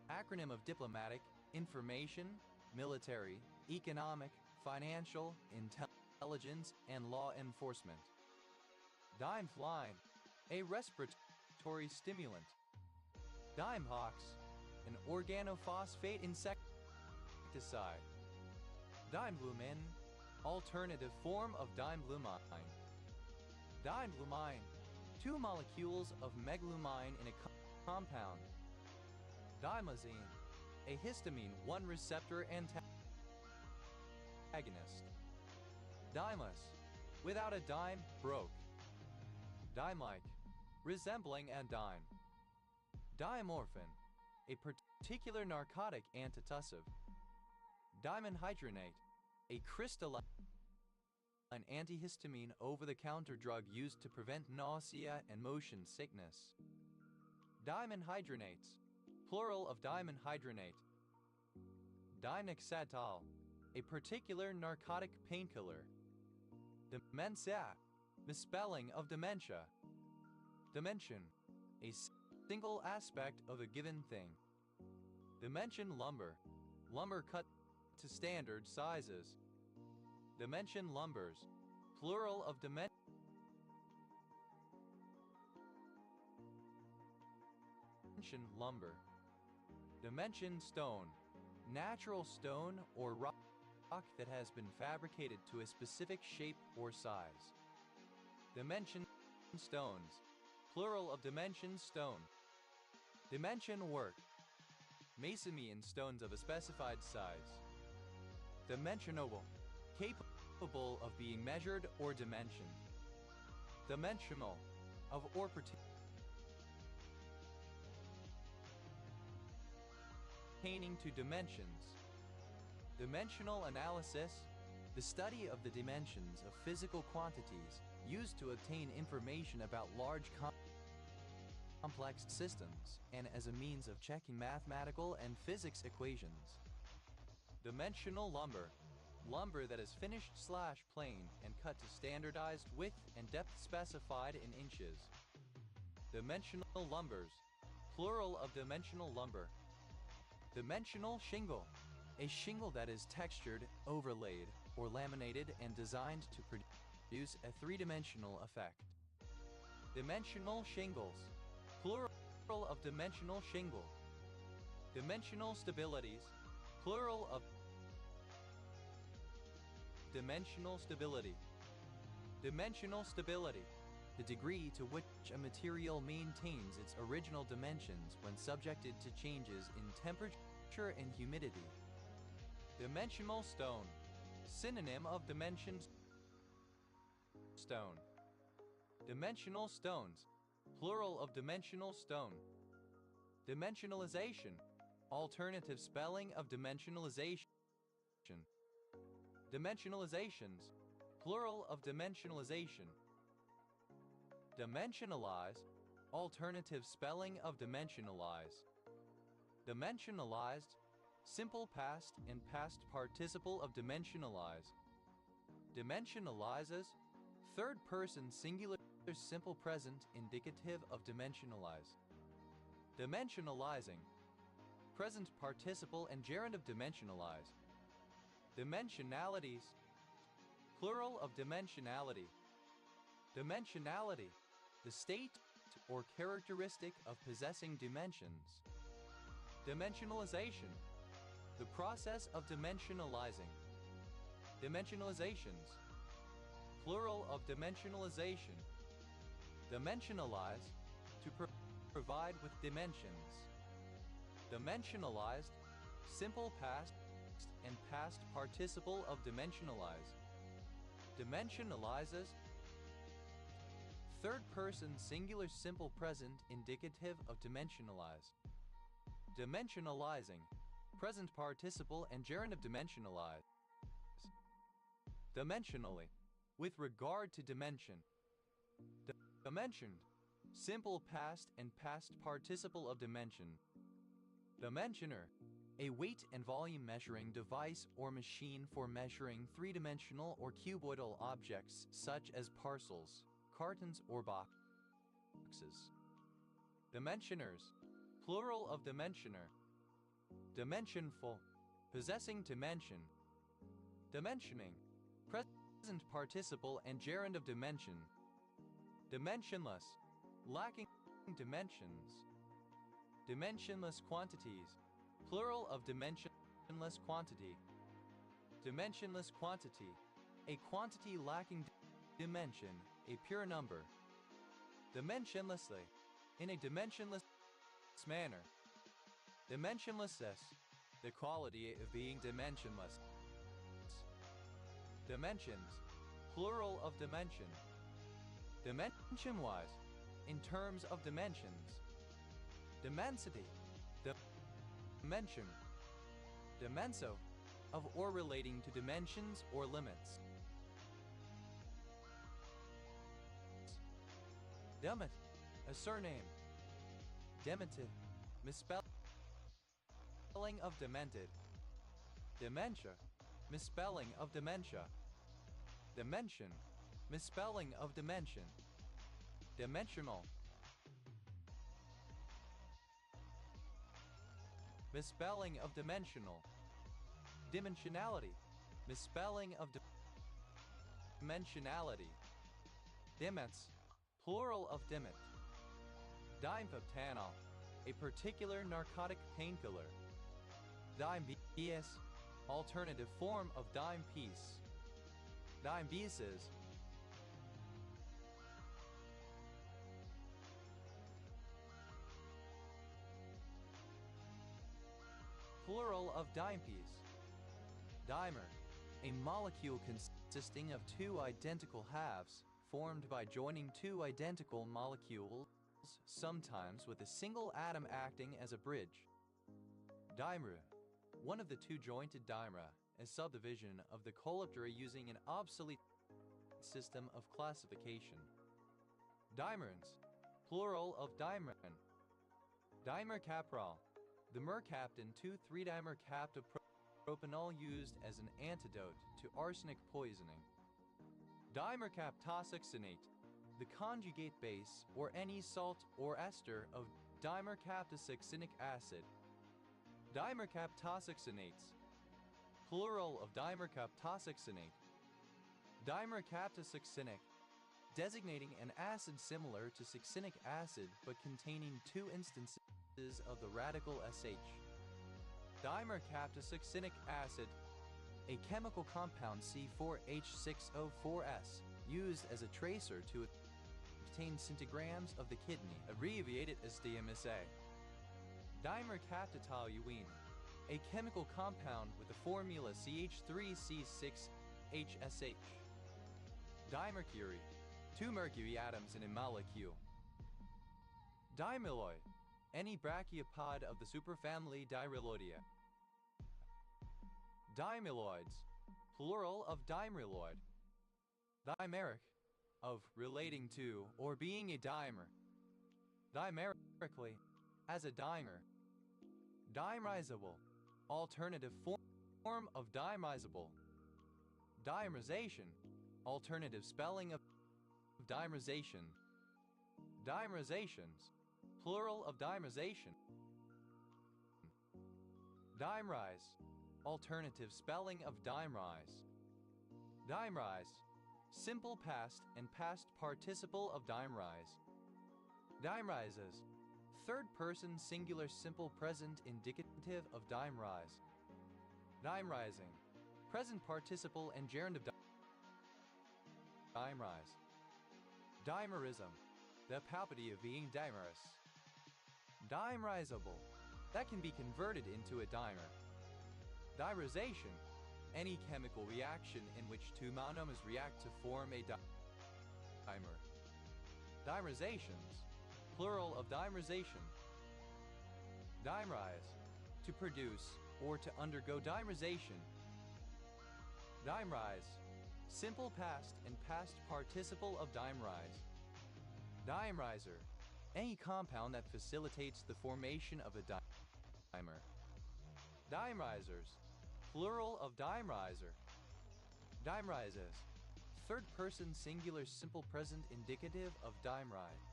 acronym of diplomatic, information, military, economic, financial, intelligence, and law enforcement. Dimefline, a respiratory stimulant. Dimepox, an organophosphate insecticide. Dimeblumin, alternative form of dimblumine. Dimblumine, two molecules of meglumine in a compound. Dimazine, a histamine 1 receptor antagonist. Dimus, without a dime, broke. Dime-like, resembling a dime. Diamorphin, a particular narcotic antitussive. Dimenhydrinate, a crystalline antihistamine over-the-counter drug used to prevent nausea and motion sickness. Dimenhydrinates, plural of dimenhydrinate. Dinexatal, a particular narcotic painkiller. Dementia, misspelling of dementia. Dimension, a single aspect of a given thing. Dimension lumber, lumber cut to standard sizes. Dimension lumbers, plural of dimension lumber. Dimension stone, natural stone or rock that has been fabricated to a specific shape or size. Dimension stones, plural of dimension stone. Dimension work, masonry in stones of a specified size. Dimensionable, capable of being measured or dimensioned. Dimensional, of or pertaining to dimensions. Dimensional analysis, the study of the dimensions of physical quantities used to obtain information about large complex systems and as a means of checking mathematical and physics equations. Dimensional lumber, lumber that is finished/plain and cut to standardized width and depth specified in inches. Dimensional lumbers, plural of dimensional lumber. Dimensional shingle, a shingle that is textured, overlaid, or laminated and designed to produce a three-dimensional effect. Dimensional shingles, plural of dimensional shingle. Dimensional stabilities, plural of dimensional stability. Dimensional stability, the degree to which a material maintains its original dimensions when subjected to changes in temperature and humidity. Dimensional stone, synonym of dimension stone. Dimensional stones, plural of dimensional stone. Dimensionalization. Alternative spelling of dimensionalization. Dimensionalizations. Plural of dimensionalization. Dimensionalize. Alternative spelling of dimensionalize. Dimensionalized. Simple past and past participle of dimensionalize. Dimensionalizes. Third person singular simple present indicative of dimensionalize. Dimensionalizing. Present participle and gerund of dimensionalize. Dimensionalities. Plural of dimensionality. Dimensionality. The state or characteristic of possessing dimensions. Dimensionalization. The process of dimensionalizing. Dimensionalizations. Plural of dimensionalization. Dimensionalize. To provide with dimensions. Dimensionalized. Simple past and past participle of dimensionalize. Dimensionalizes. Third person singular simple present indicative of dimensionalize. Dimensionalizing. Present participle and gerund of dimensionalize. Dimensionally. With regard to dimension. Dimensioned. Simple past and past participle of dimension. Dimensioner. A weight and volume measuring device or machine for measuring three-dimensional or cuboidal objects such as parcels, cartons, or boxes. Dimensioners. Plural of dimensioner. Dimensionful. Possessing dimension. Dimensioning. Present participle and gerund of dimension. Dimensionless. Lacking dimensions. Dimensionless quantities. Plural of dimensionless quantity. Dimensionless quantity. A quantity lacking dimension, a pure number. Dimensionlessly. In a dimensionless manner. Dimensionlessness. The quality of being dimensionless. Dimensions. Plural of dimension. Dimension-wise. In terms of dimensions. Dimensity. Dimension. Dimenso. Of or relating to dimensions or limits. Demit. A surname. Demented. Misspelling of demented. Dementia. Misspelling of dementia. Dimension. Misspelling of dimension. Dimensional. Misspelling of dimensional. Dimensionality. Misspelling of dimensionality. Dimets. Plural of dimit. Dimepeptanol. A particular narcotic painkiller. Dimebius. Alternative form of dime piece. Dimebieces. Plural of dimepiece. Dimer. A molecule consisting of two identical halves, formed by joining two identical molecules, sometimes with a single atom acting as a bridge. Dimer. One of the two jointed dimera, a subdivision of the Cauliptera using an obsolete system of classification. Dimerins. Plural of dimerin. Dimercaprol. The mercaptan 2,3-dimercaptopropanol used as an antidote to arsenic poisoning. Dimercaptosuccinate. The conjugate base or any salt or ester of dimercaptosuccinic acid. Dimercaptosuccinates. Plural of dimercaptosuccinate. Dimercaptosuccinic. Designating an acid similar to succinic acid but containing two instances of the radical SH. Dimercaptosuccinic acid. A chemical compound C4H6O4S used as a tracer to obtain centigrams of the kidney, abbreviated as DMSA. Dimercaptotoluene. A chemical compound with the formula CH3C6HSH. Dimercury. Two mercury atoms in a molecule. Dimilloy. any brachiopod of the superfamily Diryloidea. Dimeloids, plural of dimeloid. Dimeric, of relating to or being a dimer. Dimerically, as a dimer. Dimerizable, alternative form of dimerizable. Dimerization, alternative spelling of dimerization. Dimerizations, plural of dimerization. Dimerize, alternative spelling of dimerize. Dimerize, simple past and past participle of dimerize. Dimerizes, third person singular simple present indicative of dimerize. Dimerizing, present participle and gerund of dimerize. Dimerism, the property of being dimerous. Dimerizable, that can be converted into a dimer. Dimerization, any chemical reaction in which two monomers react to form a dimer. Dimerizations, plural of dimerization. Dimerize, to produce or to undergo dimerization. Dimerize, simple past and past participle of dimerize. Dimerizer, any compound that facilitates the formation of a dimer. Dimerizers, plural of dimerizer. Dimerizes, third person singular simple present indicative of dimerize.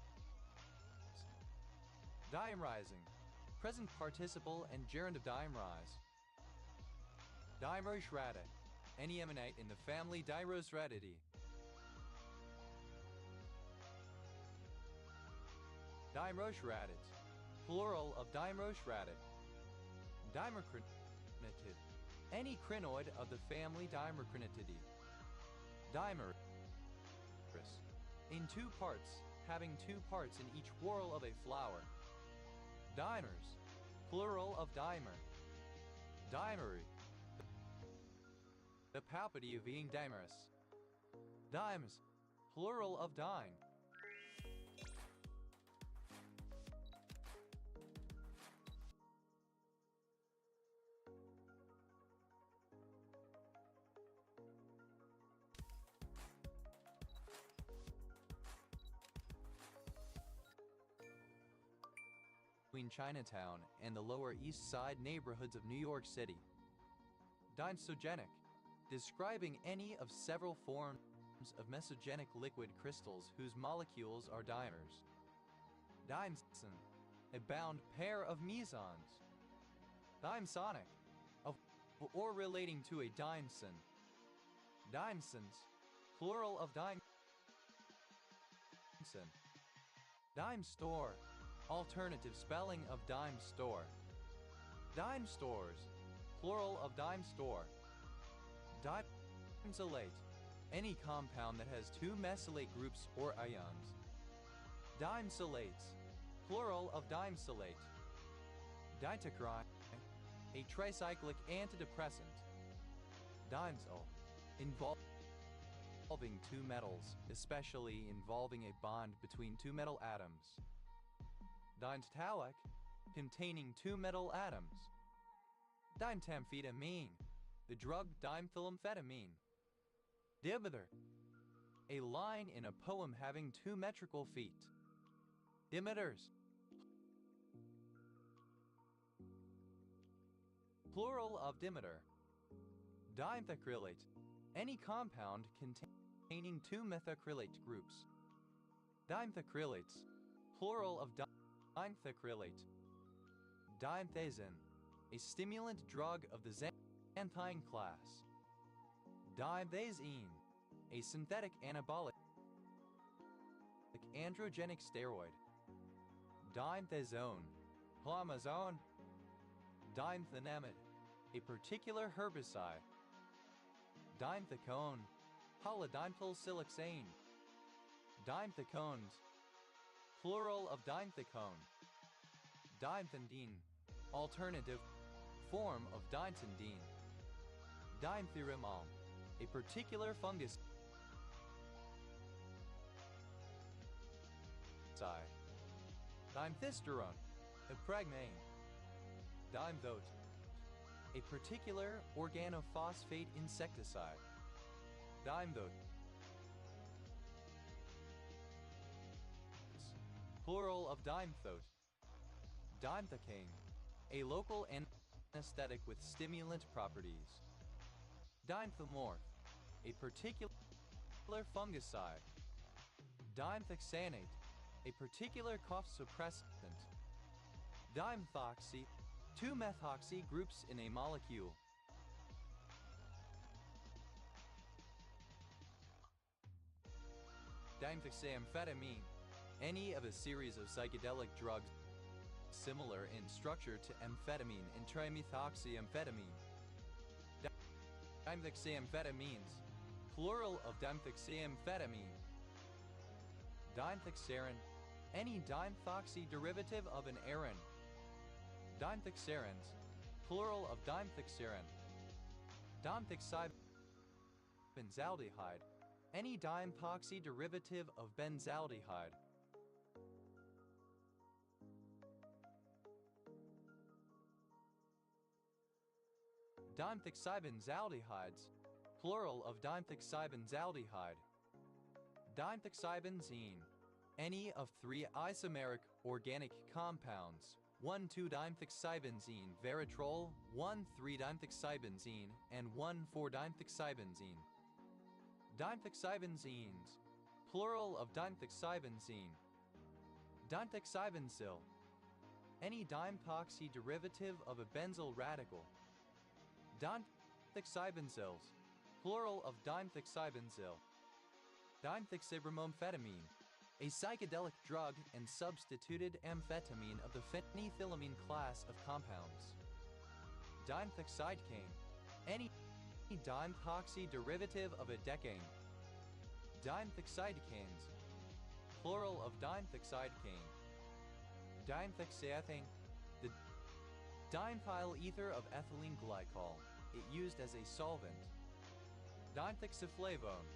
Dimerizing, present participle and gerund of dimerize. Dimerschrade, any emanate in the family Dirosradidae. Dimerschradet, plural of dimerschradet. Dimercrinitid, any crinoid of the family Dimercrinitidae. Dimerous, in two parts, having two parts in each whorl of a flower. Dimers, plural of dimer. Dimery, the property of being dimerous. Dimes, plural of dime. Between Chinatown and the Lower East Side neighborhoods of New York City. Dimesogenic, describing any of several forms of mesogenic liquid crystals whose molecules are dimers. Dimeson, a bound pair of mesons. Dimesonic, of or relating to a dimeson. Dimesons, plural of dimeson. Dime store, alternative spelling of dime store. Dime stores, plural of dime store. Dimesylate, any compound that has two mesylate groups or ions. Dimesolates, plural of dimesylate. Ditacrine, a tricyclic antidepressant. Dimesol, involving two metals, especially involving a bond between two metal atoms. Dintalic, containing two metal atoms. Dimethamphetamine, the drug dimethylamphetamine. Dibither, a line in a poem having two metrical feet. Dimeters, plural of dimeter. Dimethacrylate, any compound containing two methacrylate groups. Dimethacrylates, plural of dimethacrylate. Dimethazine, a stimulant drug of the xanthine class. Dimethazine, a synthetic anabolic androgenic steroid. Dimethazone, clomazone. Dimethenamide, a particular herbicide. Dimethicone, polydimethylsiloxane. Dimethicones, plural of dimethicone. Dimethindine, alternative form of dimethindine. Dimethyramol, a particular fungus. Dimethysterone, Impregnane. Dimethoate. A particular organophosphate insecticide. Dimethoate. Plural of dimethoate. Dimethicane. A local anesthetic with stimulant properties. Dimethomorph. A particular fungicide. Dimethicsanate. A particular cough suppressant. Dimethoxy. Two methoxy groups in a molecule. Dimethixamphetamine. Any of a series of psychedelic drugs similar in structure to amphetamine and trimethoxyamphetamine. Dimethixamphetamines. Plural of dimethixamphetamine. Dimethixarin. Any dimethoxy derivative of an arin. Dimethixarins. Plural of dimethixarin. Dimethixybenzaldehyde. Any dimethoxy derivative of benzaldehyde. Dimethixybenzaldehydes. Plural of dimethixybenzaldehyde. Dimethixybenzene. Any of three isomeric organic compounds. 1,2-dimethixybenzene veritrol, 1,3-dimethixybenzene, and 1,4-dimethixybenzene. Dimethixybenzenes. Plural of dimethixybenzene. Dimethixybenzyl. Any dimethoxy derivative of a benzyl radical. Dimethixybenzyls. Plural of dimethixybenzyl. Dimethixybramoamphetamine. A psychedelic drug and substituted amphetamine of the phenethylamine class of compounds. Dimethixidecane. Any dimethoxy derivative of a decane. Dimethixidekanes. Plural of dimethixidecane. Dimethixyethane. The dimethyl ether of ethylene glycol. It used as a solvent. Dimethixyflavone.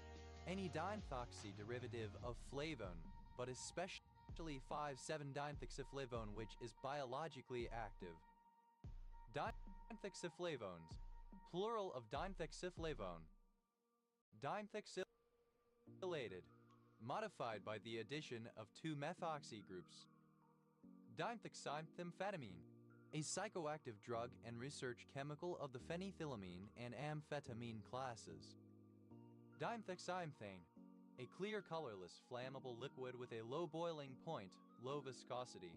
Any dimethoxy derivative of flavone, but especially 5,7-dimethixyflavone, which is biologically active. Dimethixyflavones. Plural of dimethixyflavone. Dimethixylated. Modified by the addition of two methoxy groups. Dimethixamphetamine. A psychoactive drug and research chemical of the phenethylamine and amphetamine classes. Dimethixymethane. A clear, colorless, flammable liquid with a low boiling point, low viscosity.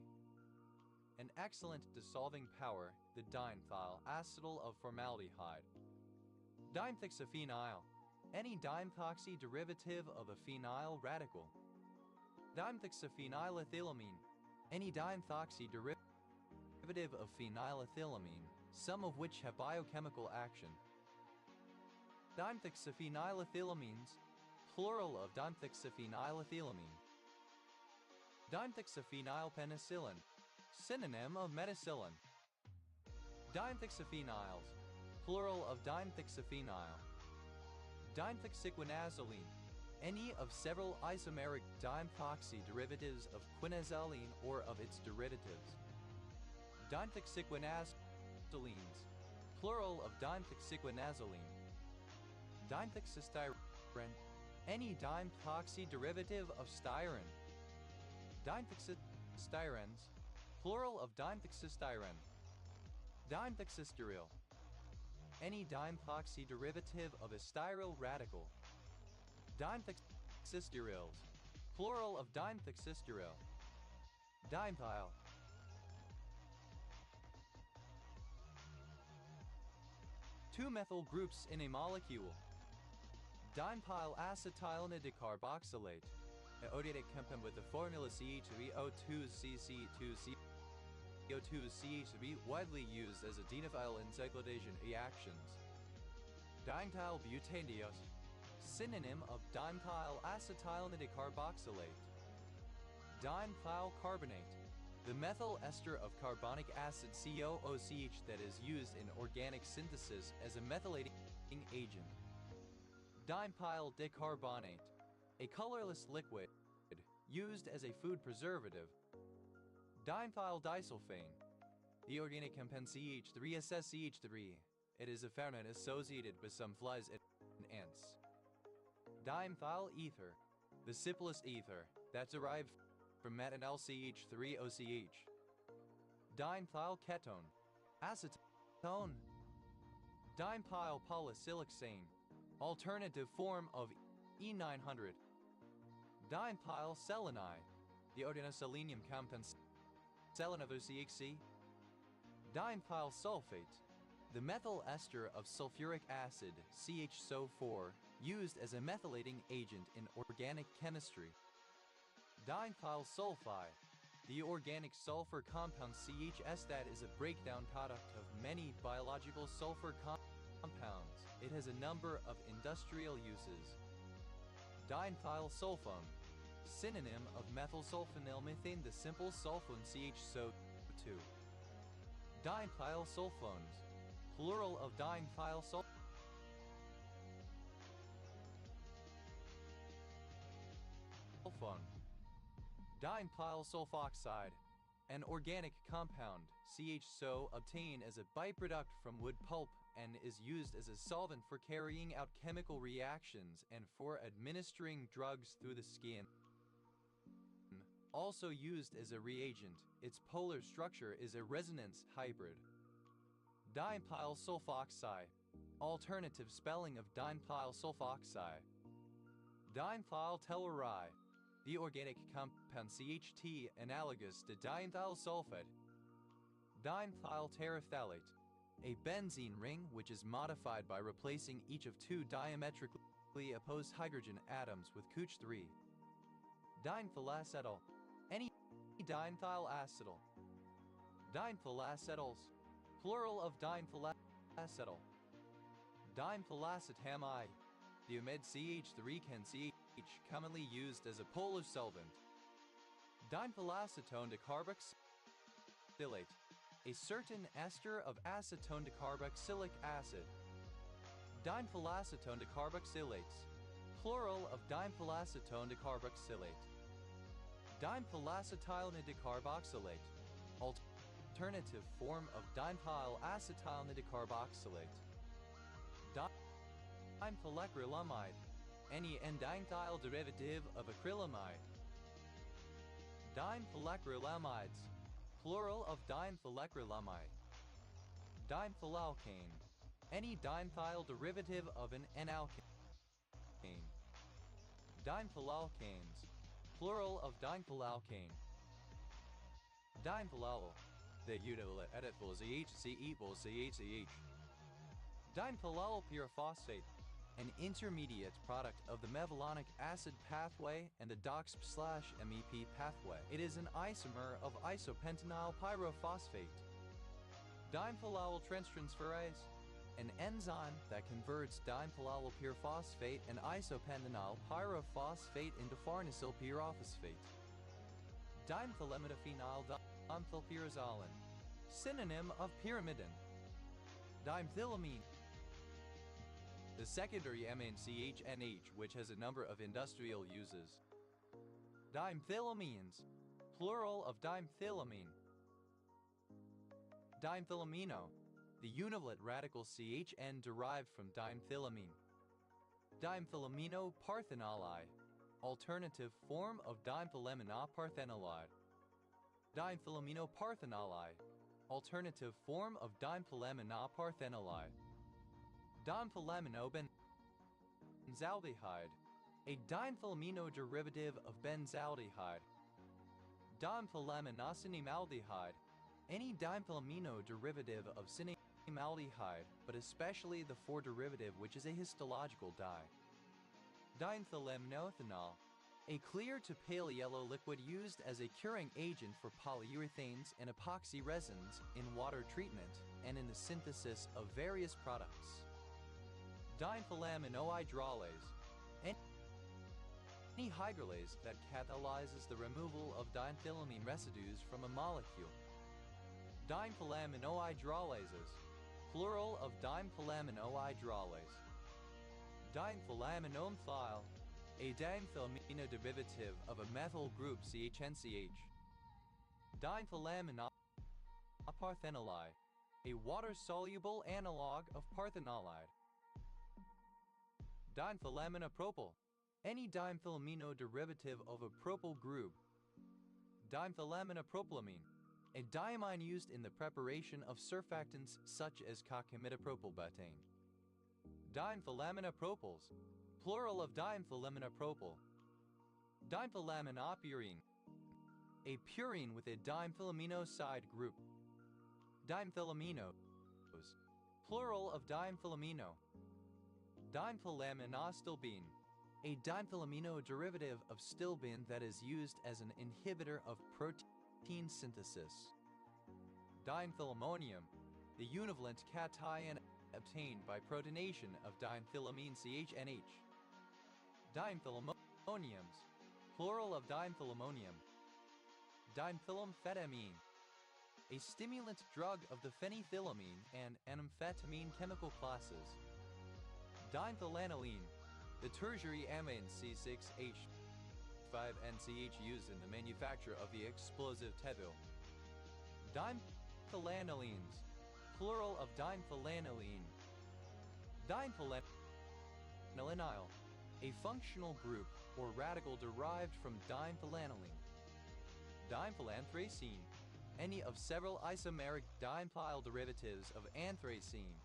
An excellent dissolving power, the dimethyl acetal of formaldehyde. Dimethixyphenyl. Any dimethoxy derivative of a phenyl radical. Dimethixyphenylethylamine. Any dimethoxy derivative of phenylethylamine, some of which have biochemical action. Dimethixyphenylethylamines. Plural of dimethixyphenylethylamine. Dimethixyphenylpenicillin. Synonym of methicillin. Dimethixyphenols. Plural of dimethixyphenyl. Dimethixyquinazoline. Any of several isomeric dimethoxy derivatives of quinazoline or of its derivatives. Dimethixyquinazolines. Plural of dimethixyquinazoline. Dimethixystyrene. Any dimethoxy derivative of styrene. Dimethixystyrenes. Plural of dimethixystyrene. Dimethixystyryl. Any dimethoxy derivative of a styryl radical. Dimethixystyryls. Plural of dimethixystyryl. Dimethyl. Two methyl groups in a molecule. Dimethyl acetylene decarboxylate. Eodiatic compound with the formula CH3O2CC2CO2CH3, widely used as a dimethyl in cyclodation reactions. Dimethyl butanediol. Synonym of dimethyl acetylene decarboxylate. Dimethyl carbonate. The methyl ester of carbonic acid COOCH that is used in organic synthesis as a methylating agent. Dimethyl dicarbonate. A colorless liquid used as a food preservative. Dimethyl disulfane. The organic compound CH3SSCH3. It is a ferment associated with some flies and ants. Dimethyl ether. The simplest ether that's derived from methanol CH3OCH. Dimethyl ketone. Acetone. Dimethyl polysiloxane. Alternative form of E900. Dimethyl selenide. The ordinoselenium compound selenide of CHC. Dimethyl sulfate. The methyl ester of sulfuric acid, CHSO4, used as a methylating agent in organic chemistry. Dimethyl sulfide. The organic sulfur compound CHS that is a breakdown product of many biological sulfur compounds. It has a number of industrial uses. Dimethyl sulfone. Synonym of methylsulfonylmethane, the simple sulfone CHSO2. Dimethyl sulfones. Plural of dimethyl sulfone. Dimethyl sulfoxide. An organic compound, CHSO, obtained as a byproduct from wood pulp and is used as a solvent for carrying out chemical reactions and for administering drugs through the skin. Also used as a reagent, its polar structure is a resonance hybrid. Dimethyl sulfoxide. Alternative spelling of dimethyl sulfoxide. Dimethyl telluride. The organic compound CHT analogous to dimethyl sulfate. Dimethyl terephthalate. A benzene ring which is modified by replacing each of two diametrically opposed hydrogen atoms with CH3. Dimethylacetyl. Any dimethyl acetyl. Dimethylacetals. Plural of dimethylacetyl. Dimethylacetamide. The omid CH3 can CH, commonly used as a polar solvent. Dimethylacetone decarboxylate. A certain ester of acetone decarboxylic acid. Dimethylacetone decarboxylates. Plural of dimethylacetone decarboxylate. Dimethylacetylene decarboxylate. Alternative form of dimethyl acetylene decarboxylate. Dimethylacrylamide. Any N-dimethyl derivative of acrylamide. Dimethylacrylamides. Plural of dimethylacrylamide. Dimethylalkane. Any dimethyl derivative of an N-alkane. Dimethylalkanes. Plural of dimethylalkane. Dimethylallyl. The util editable CHC equals CHCH. Dimethylal pyrophosphate. An intermediate product of the mevalonic acid pathway and the DOX/MEP pathway. It is an isomer of isopentenyl pyrophosphate. Dimethylal transferase. An enzyme that converts dimethylal pyrophosphate and isopentenyl pyrophosphate into farnesyl pyrophosphate. Dimethylamidophenoyl dimethylpyrazolin. Synonym of pyrimidine. Dimethylamine. The secondary amine CHNH, which has a number of industrial uses. Dimethylamines. Plural of dimethylamine. Dimethylamino. The univalent radical CHN derived from dimethylamine. Dimethylamino parthenolide. Alternative form of dimethylaminoparthenolide. Dimethylamino parthenolide. Alternative form of dimethylaminoparthenolide. Dimethylaminobenzaldehyde. A dimethylamino derivative of benzaldehyde. Dimethylaminosinimaldehyde. Any dimethylamino derivative of cinemaldehyde, but especially the 4 derivative which is a histological dye. Dimethylaminoethanol. A clear to pale yellow liquid used as a curing agent for polyurethanes and epoxy resins in water treatment and in the synthesis of various products. Dimethylaminohydrolase. Any hydrolase that catalyzes the removal of dimethylamine residues from a molecule. Dimethylaminohydrolases. Plural of dimethylaminohydrolase. Dimethylaminomethyle. A dimethylamino derivative of a methyl group CHNCH. Dimethylamineparthenolide, a water-soluble analog of parthenolide. Dimethylaminopropyl, any dimethylamino derivative of a propyl group. Dimethylaminopropylamine, a diamine used in the preparation of surfactants such as cochimidopropylbutane. Dimethylaminopropyls, plural of dimethylaminopropyl. Dimethylaminopurine, a purine with a dimethylamino side group. Dimethylaminos, plural of dimethylamino. Dimethylaminostilbene, a dimethylamino derivative of stilbene that is used as an inhibitor of protein synthesis. Dimethylammonium, the univalent cation obtained by protonation of dimethylamine CHNH. Dimethylammoniums, plural of dimethylammonium. Dimethylamphetamine, a stimulant drug of the phenethylamine and amphetamine chemical classes. Dimethylaniline, the tertiary amine C6H5NCH used in the manufacture of the explosive Tevil. Dimethylanilines, plural of dimethylaniline. Dimethylanilyl, a functional group or radical derived from dimethylaniline. Dimethylanthracene, any of several isomeric dimethyl derivatives of anthracene.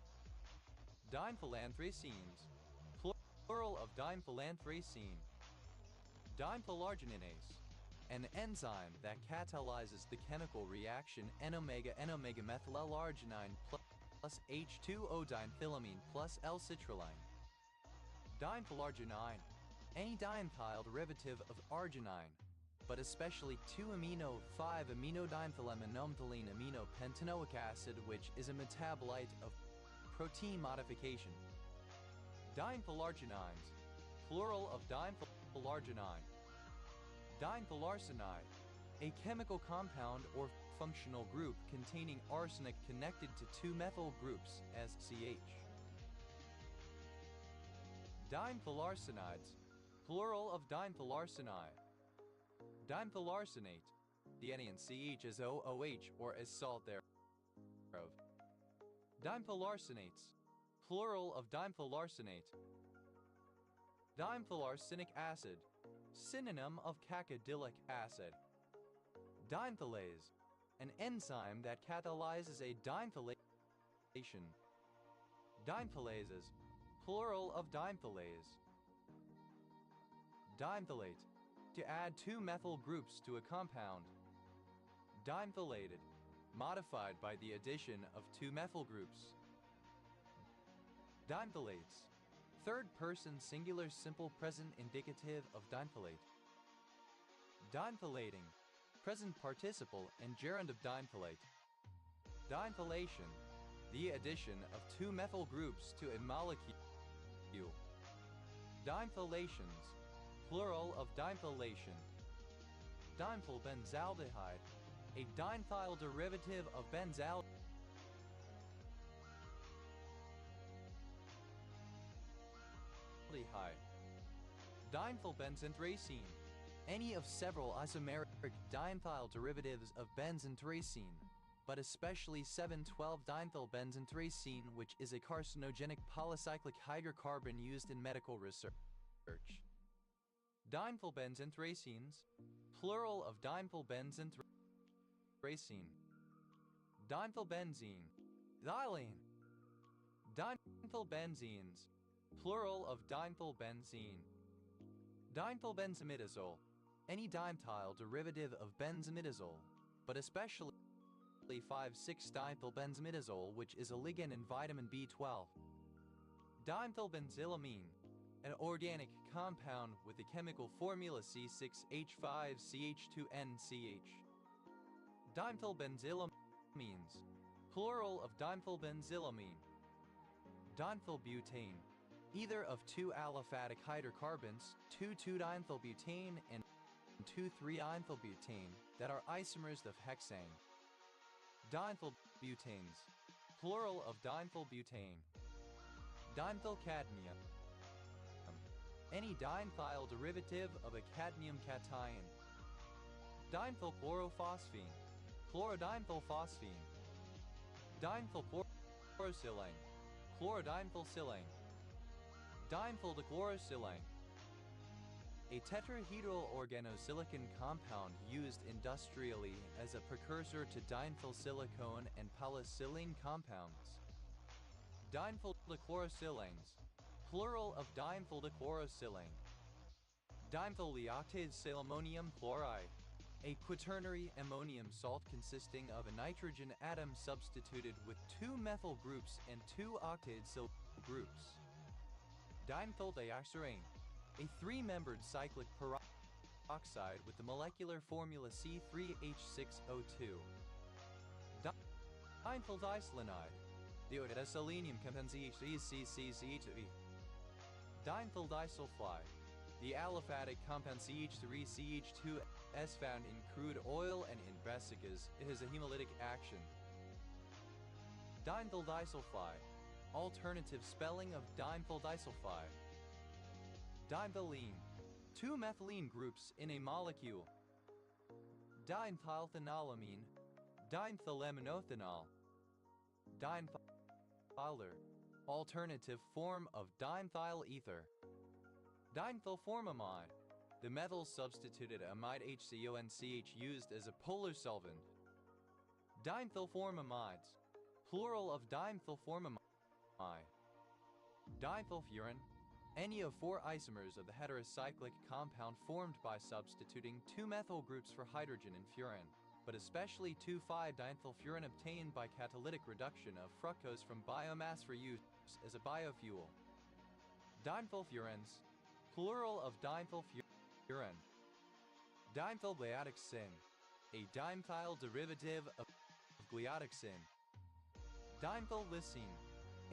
Dimethylanthracines, plural of dimethylanthracene. Dimethylarginase, an enzyme that catalyzes the chemical reaction N-omega-N-omega-methylarginine plus H2O dimethyllamine plus L-citrulline. Dimethylarginine, any dimethyl derivative of arginine, but especially 2-amino-5-aminodimethylaminomethylene aminopentanoic acid, which is a metabolite of protein modification. Dimethylarginines, plural of dimethyllarginine. Dimethylarsenide, a chemical compound or functional group containing arsenic connected to two methyl groups as CH. Dimethylarsenides, plural of dimethylarsenide. Dimethylarsenate, the anion CH as OOH or as salt thereof. Dimethyllarsenates, plural of dimethyllarsenate. Dimethylarsenic acid, synonym of cacodylic acid. Dimethylase, an enzyme that catalyzes a dimethylation. Dimethylases, plural of dimethylase. Dimethylate, to add two methyl groups to a compound. Dimethylated, modified by the addition of two methyl groups. Dimethylates, third person singular simple present indicative of dimethylate. Dimethalating, present participle and gerund of dimethylate. Dimethylation, the addition of two methyl groups to a molecule. Dimethylations, plural of dimethylation. Dimethylbenzaldehyde, a dimethyl derivative of benzaldehyde. Dimethylbenzoanthracene, any of several isomeric dimethyl derivatives of benzoanthracene, but especially 7,12-dimethylbenzoanthracene, which is a carcinogenic polycyclic hydrocarbon used in medical research. Dimethylbenzoanthracenes, plural of dimethylbenzoanthracene. Dimethylbenzene, xylene. Dimethylbenzenes, plural of dimethylbenzene. Dimethylbenzimidazole, any dimethyl derivative of benzimidazole, but especially 5,6-dimethylbenzimidazole, which is a ligand in vitamin B12. Dimethylbenzylamine, an organic compound with the chemical formula C6H5CH2NCH. Dimethylbenzylamines, plural of dimethylbenzylamine. Dimethylbutane, either of two aliphatic hydrocarbons, 2,2-dimethylbutane and 2,3-dimethylbutane, that are isomers of hexane. Dimethylbutanes, plural of dimethylbutane. Dimethylcadmium, any dimethyl derivative of a cadmium cation. Dimethylchlorophosphine, Chlorodimethylphosphine. Dimethylchlorosilane. Chlorodimethylsilane. Dimethyldichlorosilane. A tetrahedral organosilicon compound used industrially as a precursor to dimethylsilicone and polysilane compounds. Dimethyldichloropsilanes, plural of dimethyldichloropsilane. Dimethyldeoxysilmmonium chloride, a quaternary ammonium salt consisting of a nitrogen atom substituted with 2 methyl groups and 2 octadecylcyl groups. Dimethyldiacerane, a 3-membered cyclic peroxide with the molecular formula C3H6O2. Dimethyldiselonide, deoxyselenium compensation. Dimethyldisulfide, the aliphatic compound CH3CH2S found in crude oil and in brassicas. It has a hemolytic action. Dimethyldisulfide, alternative spelling of dimethyldisulfide. Dimethylene, 2 methylene groups in a molecule. Dimethylphenolamine, dimethylaminothenol. Dimethyler, alternative form of dimethyl ether. Dimethylformamide, the methyl substituted amide HCONCH used as a polar solvent. Dimethylformamides, plural of dimethylformamide. Dimethylfuran, any of 4 isomers of the heterocyclic compound formed by substituting 2 methyl groups for hydrogen and furan, but especially 2,5-dimethylfuran obtained by catalytic reduction of fructose from biomass for use as a biofuel. Dimethylfurans, plural of dimethylfuran. Dimethylglyoxin, a dimethyl derivative of glyoxin. Dimethyllysine,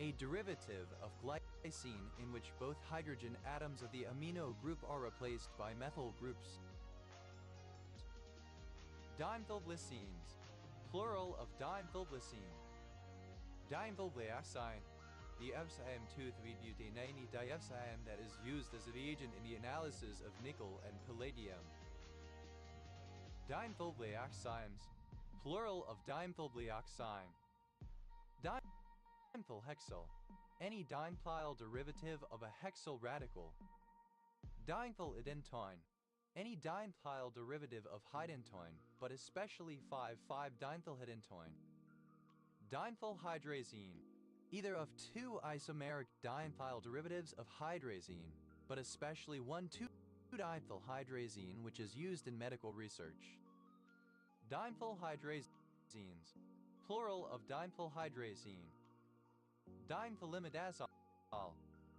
a derivative of glycine in which both hydrogen atoms of the amino group are replaced by methyl groups. Dimethylglycines, plural of dimethylglycine. Dimethylglyoxine, the epsilon-2,3-butane diepsilon that is used as a reagent in the analysis of nickel and palladium. Dimethylglyoximes, plural of dimethylglyoxime. Dimethylhexyl, any dimethyl derivative of a hexyl radical. Dimethylidentone, any dimethyl derivative of hydantoin, but especially 5,5-dimethylhydantoin. Dimethylhydrazine, either of 2 isomeric dimethyl derivatives of hydrazine, but especially 1,2-dimethylhydrazine, which is used in medical research. Dimethylhydrazines, plural of dimethylhydrazine. Dimethylimidazole,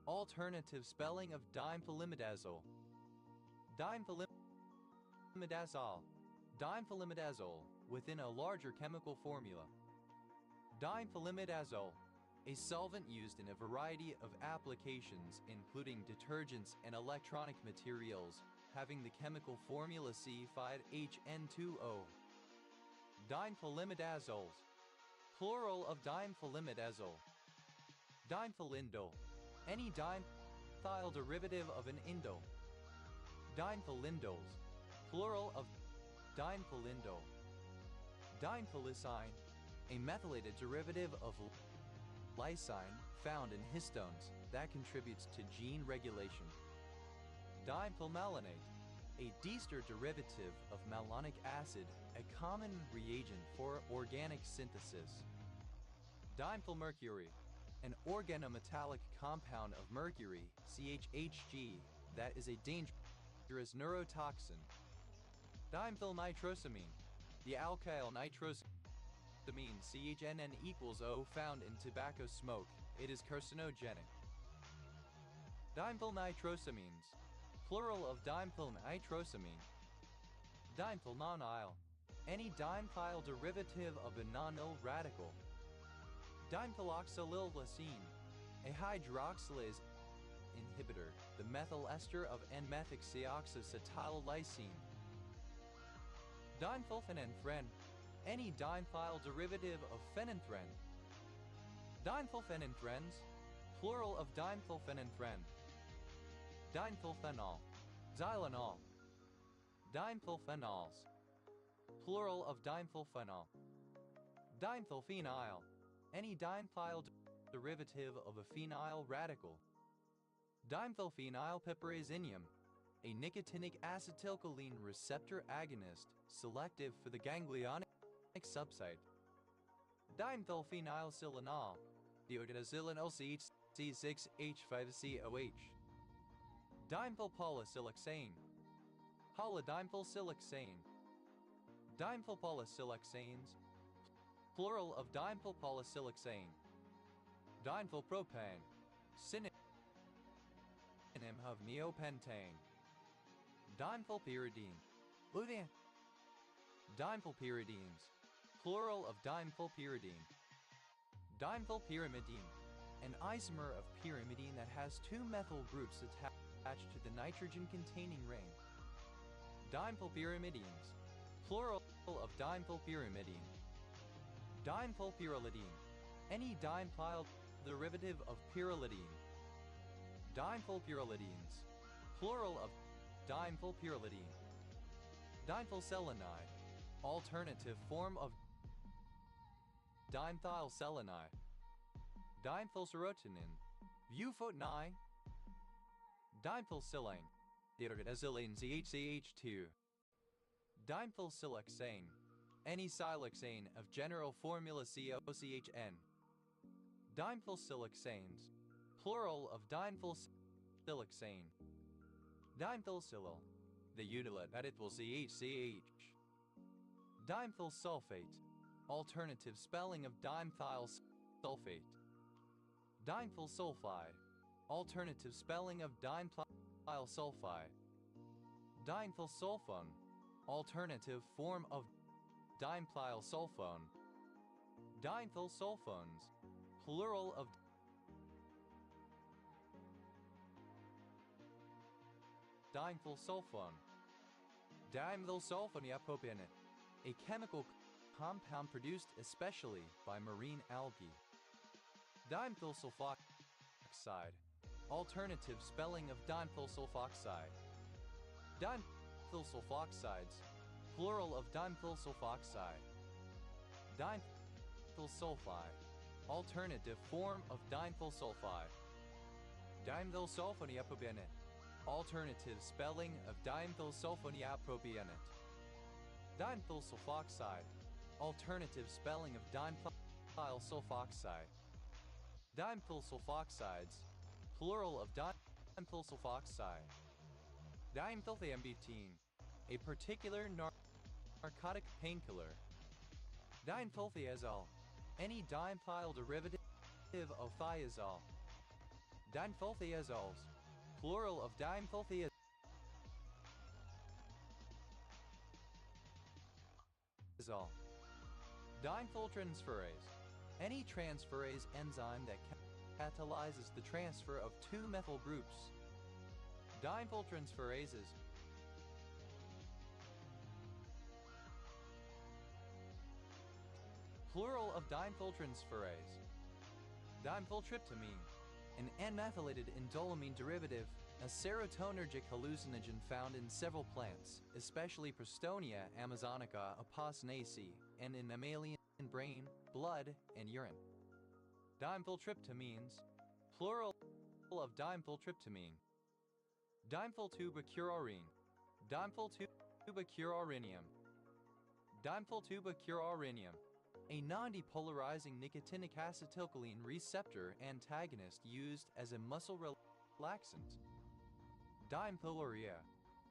alternative spelling of dimethylimidazole. Dimethylimidazole, dimethylimidazole, within a larger chemical formula. Dimethylimidazole, a solvent used in a variety of applications including detergents and electronic materials, having the chemical formula C5HN2O. Dimethylimidazoles, plural of dimethylimidazole. Dimethylindole, any dimethyl derivative of an indole. Dimethylindoles, plural of dimethylindole. Dimethylysine, a methylated derivative of lysine found in histones that contributes to gene regulation. Dimethylmalonate, a diester derivative of malonic acid, a common reagent for organic synthesis. Dimethylmercury, an organometallic compound of mercury, CHHG, that is a dangerous neurotoxin. Dimethylnitrosamine, the alkyl nitrosamine CHNN=O found in tobacco smoke. It is carcinogenic. Dimethylnitrosamines, plural of dimethylnitrosamine. Dimethylnonyl, any dimethyl derivative of a nonyl radical. Dimethyloxylylglycine, a hydroxylase inhibitor, the methyl ester of N-methoxyoxacetyllysine. Dimethylphenanthrin, any dimethyl derivative of phenanthrin. Dimethylphenanthrins, plural of dimethylphenanthrin. Dimethylphenol, xylonol. Dimethylphenols, plural of dimethylphenol. Dimethylphenyl, any dimethylphenyl derivative of a phenyl radical. Dimethylphenyl piperazinium, a nicotinic acetylcholine receptor agonist selective for the ganglionic subsite. Dimethylphenylsilanol, deoxysilanol-CHC6H5COH. Dimethylpolysiloxane, polydimethylsiloxane. Dimethylpolysiloxanes, plural of dimethylpolysiloxane. Dimethylpropane, synonym of neopentane. Dimethylpyridine, dimethylpyridines, plural of dimethylpyridine. Dimethylpyrimidine, an isomer of pyrimidine that has two methyl groups attached to the nitrogen-containing ring. Dimethylpyrimidines, plural of dimethylpyrimidine. Dimethylpyrrolidine, any dimethyl derivative of pyrrolidine. Dimethylpyrrolidines, plural of dimethylpyrrolidine. Dimethylselenide, alternative form of dimethylselenide. Dimethylserotonin, bufotenine. Dimethylsilane, deoxysilane CHCH2. Dimethylsiloxane, any siloxane of general formula COCHN. Dimethylsiloxanes, plural of dimethylsiloxane. Dimethylsilyl, the unit edible CHCH. Dimethylsulfate, alternative spelling of dimethylsulfate. Dimethylsulfide, alternative spelling of dimethylsulfide. Dimethylsulfone, alternative form of dimethylsulfone. Dimethylsulfones, plural of dimethylsulfone. Dimethylsulfoniapropionate, a chemical compound produced especially by marine algae. Dimethylsulfoxide, alternative spelling of dimethylsulfoxide. Dimethylsulfoxides, plural of dimethylsulfoxide. Dimethylsulfide, alternative form of dimethylsulfide. Dimethylsulfoniapropionate, alternative spelling of dimethylsulfoniapropionate. Dimethylsulfoxide, alternative spelling of dimethylsulfoxide. Dimethylsulfoxides, plural of dimethylsulfoxide. Dimethylthiambutene, a particular narcotic painkiller. Dimethylthiazole, any dimethyl derivative of thiazole. Dimethylthiazoles, plural of dimethylthiazole. Dimethyltransferase, any transferase enzyme that catalyzes the transfer of two methyl groups. Dimethyltransferases, plural of dimethyltransferase. Dimethyltryptamine, an N-methylated indolamine derivative, a serotonergic hallucinogen found in several plants, especially Prestonia amazonica aposnaceae, and in mammalian brain, blood, and urine. Dimethyltryptamines, plural of dimethyltryptamine. Dimethyltubicurourine, dimethyltubicurourinium. Dimethyltubicurourinium, a non-depolarizing nicotinic acetylcholine receptor antagonist used as a muscle relaxant. Dimethylurea,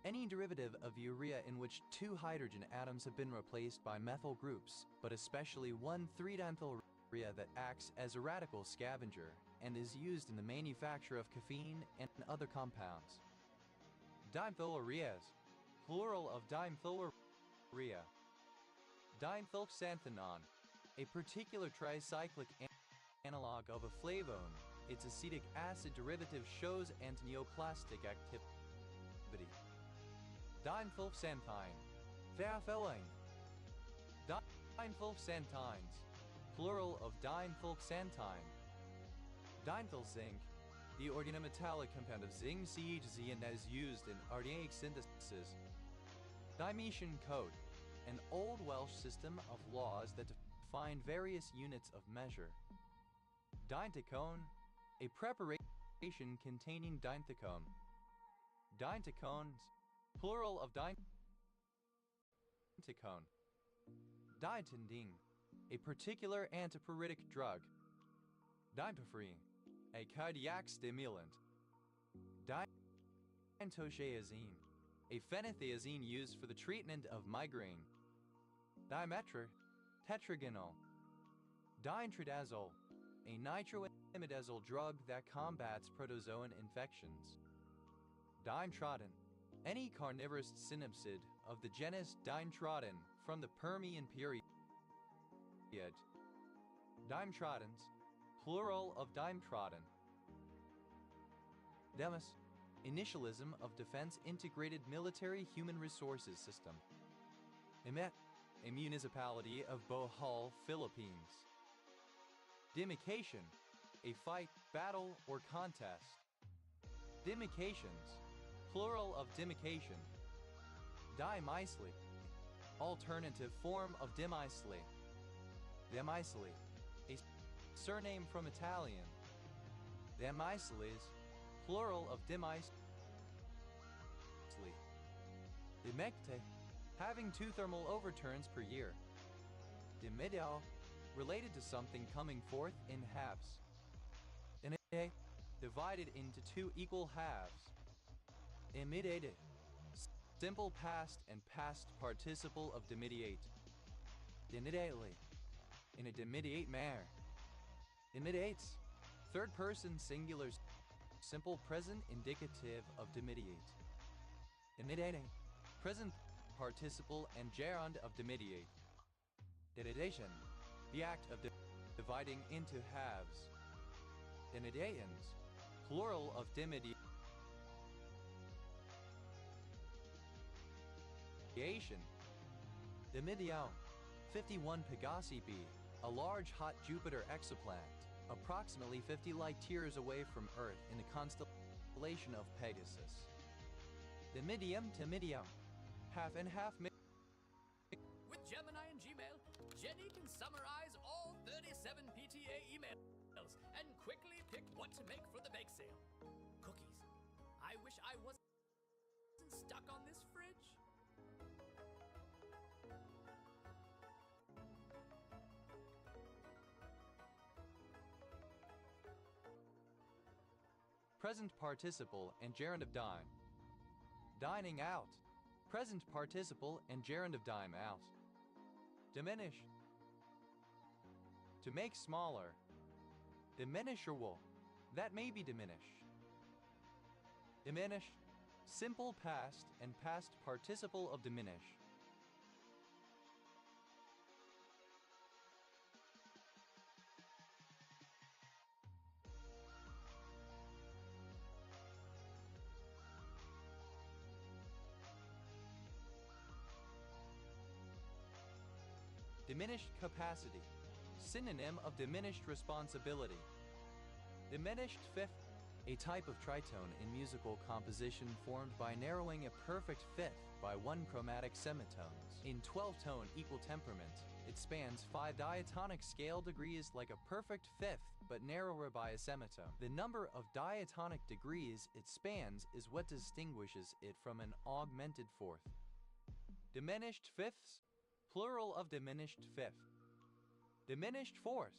any derivative of urea in which two hydrogen atoms have been replaced by methyl groups, but especially one 3-dimethylurea that acts as a radical scavenger and is used in the manufacture of caffeine and other compounds. Dimethylureas, plural of dimethylurea. Dimethylxanthanon, a particular tricyclic analog of a flavone. Its acetic acid derivative shows antineoplastic activity. Dimethylxanthine, thiophyllene. Dimethylxanthines, plural of dimethylxanthine. Dimethylzinc, the organometallic compound of zinc CHZ and that is used in organic synthesis. Dimethium coat, an Old Welsh system of laws that define various units of measure. Dynticone, a preparation containing dynthicone. Dynticones, plural of dynticone. Ditindine, a particular antipyretic drug. Dimethophrine, a cardiac stimulant. Dimetoxazine, a phenothiazine used for the treatment of migraine. Tetragonal. Dintradazole, a nitroimidazole drug that combats protozoan infections. Dintrodin, any carnivorous synapsid of the genus Dintrodon from the Permian period. Dimetrodons, plural of dimetrodon. Demis, initialism of Defense Integrated Military Human Resources System. Emet, a municipality of Bohol, Philippines. Dimication, a fight, battle, or contest. Dimications, plural of dimication. Dimycely, alternative form of Dimycely. Demycely, a surname from Italian. Demyceles, plural of Dimycely. Dimecte, having 2 thermal overturns per year. Dimidio, related to something coming forth in halves. Dimide, divided into 2 equal halves. Imidated, simple past and past participle of dimidiate. Dimidately, in a dimidiate manner. Dimidates, third person singular simple present indicative of dimidiate. Dimidating, present participle and gerund of dimidiate. Denidation, the act of dividing into halves. Denidations, plural of dimidiation. Dimidio, 51 Pegasi b, a large hot Jupiter exoplanet, approximately 50 light-years away from Earth in the constellation of Pegasus. Dimidium timidium, half and half. With Gemini and Gmail, Jenny can summarize all 37 PTA emails and quickly pick what to make for the bake sale. Cookies. I wish I wasn't stuck on this fridge. Present participle and gerund of dine. Dining out. Present participle and gerund of dime out. Diminish. To make smaller. Diminishable. That may be diminished. Diminish. Simple past and past participle of diminish. Diminished capacity, synonym of diminished responsibility. Diminished fifth, a type of tritone in musical composition formed by narrowing a perfect fifth by 1 chromatic semitones. In 12-tone equal temperament, it spans 5 diatonic scale degrees like a perfect fifth, but narrower by a semitone. The number of diatonic degrees it spans is what distinguishes it from an augmented fourth. Diminished fifths, plural of diminished fifth. Diminished fourth,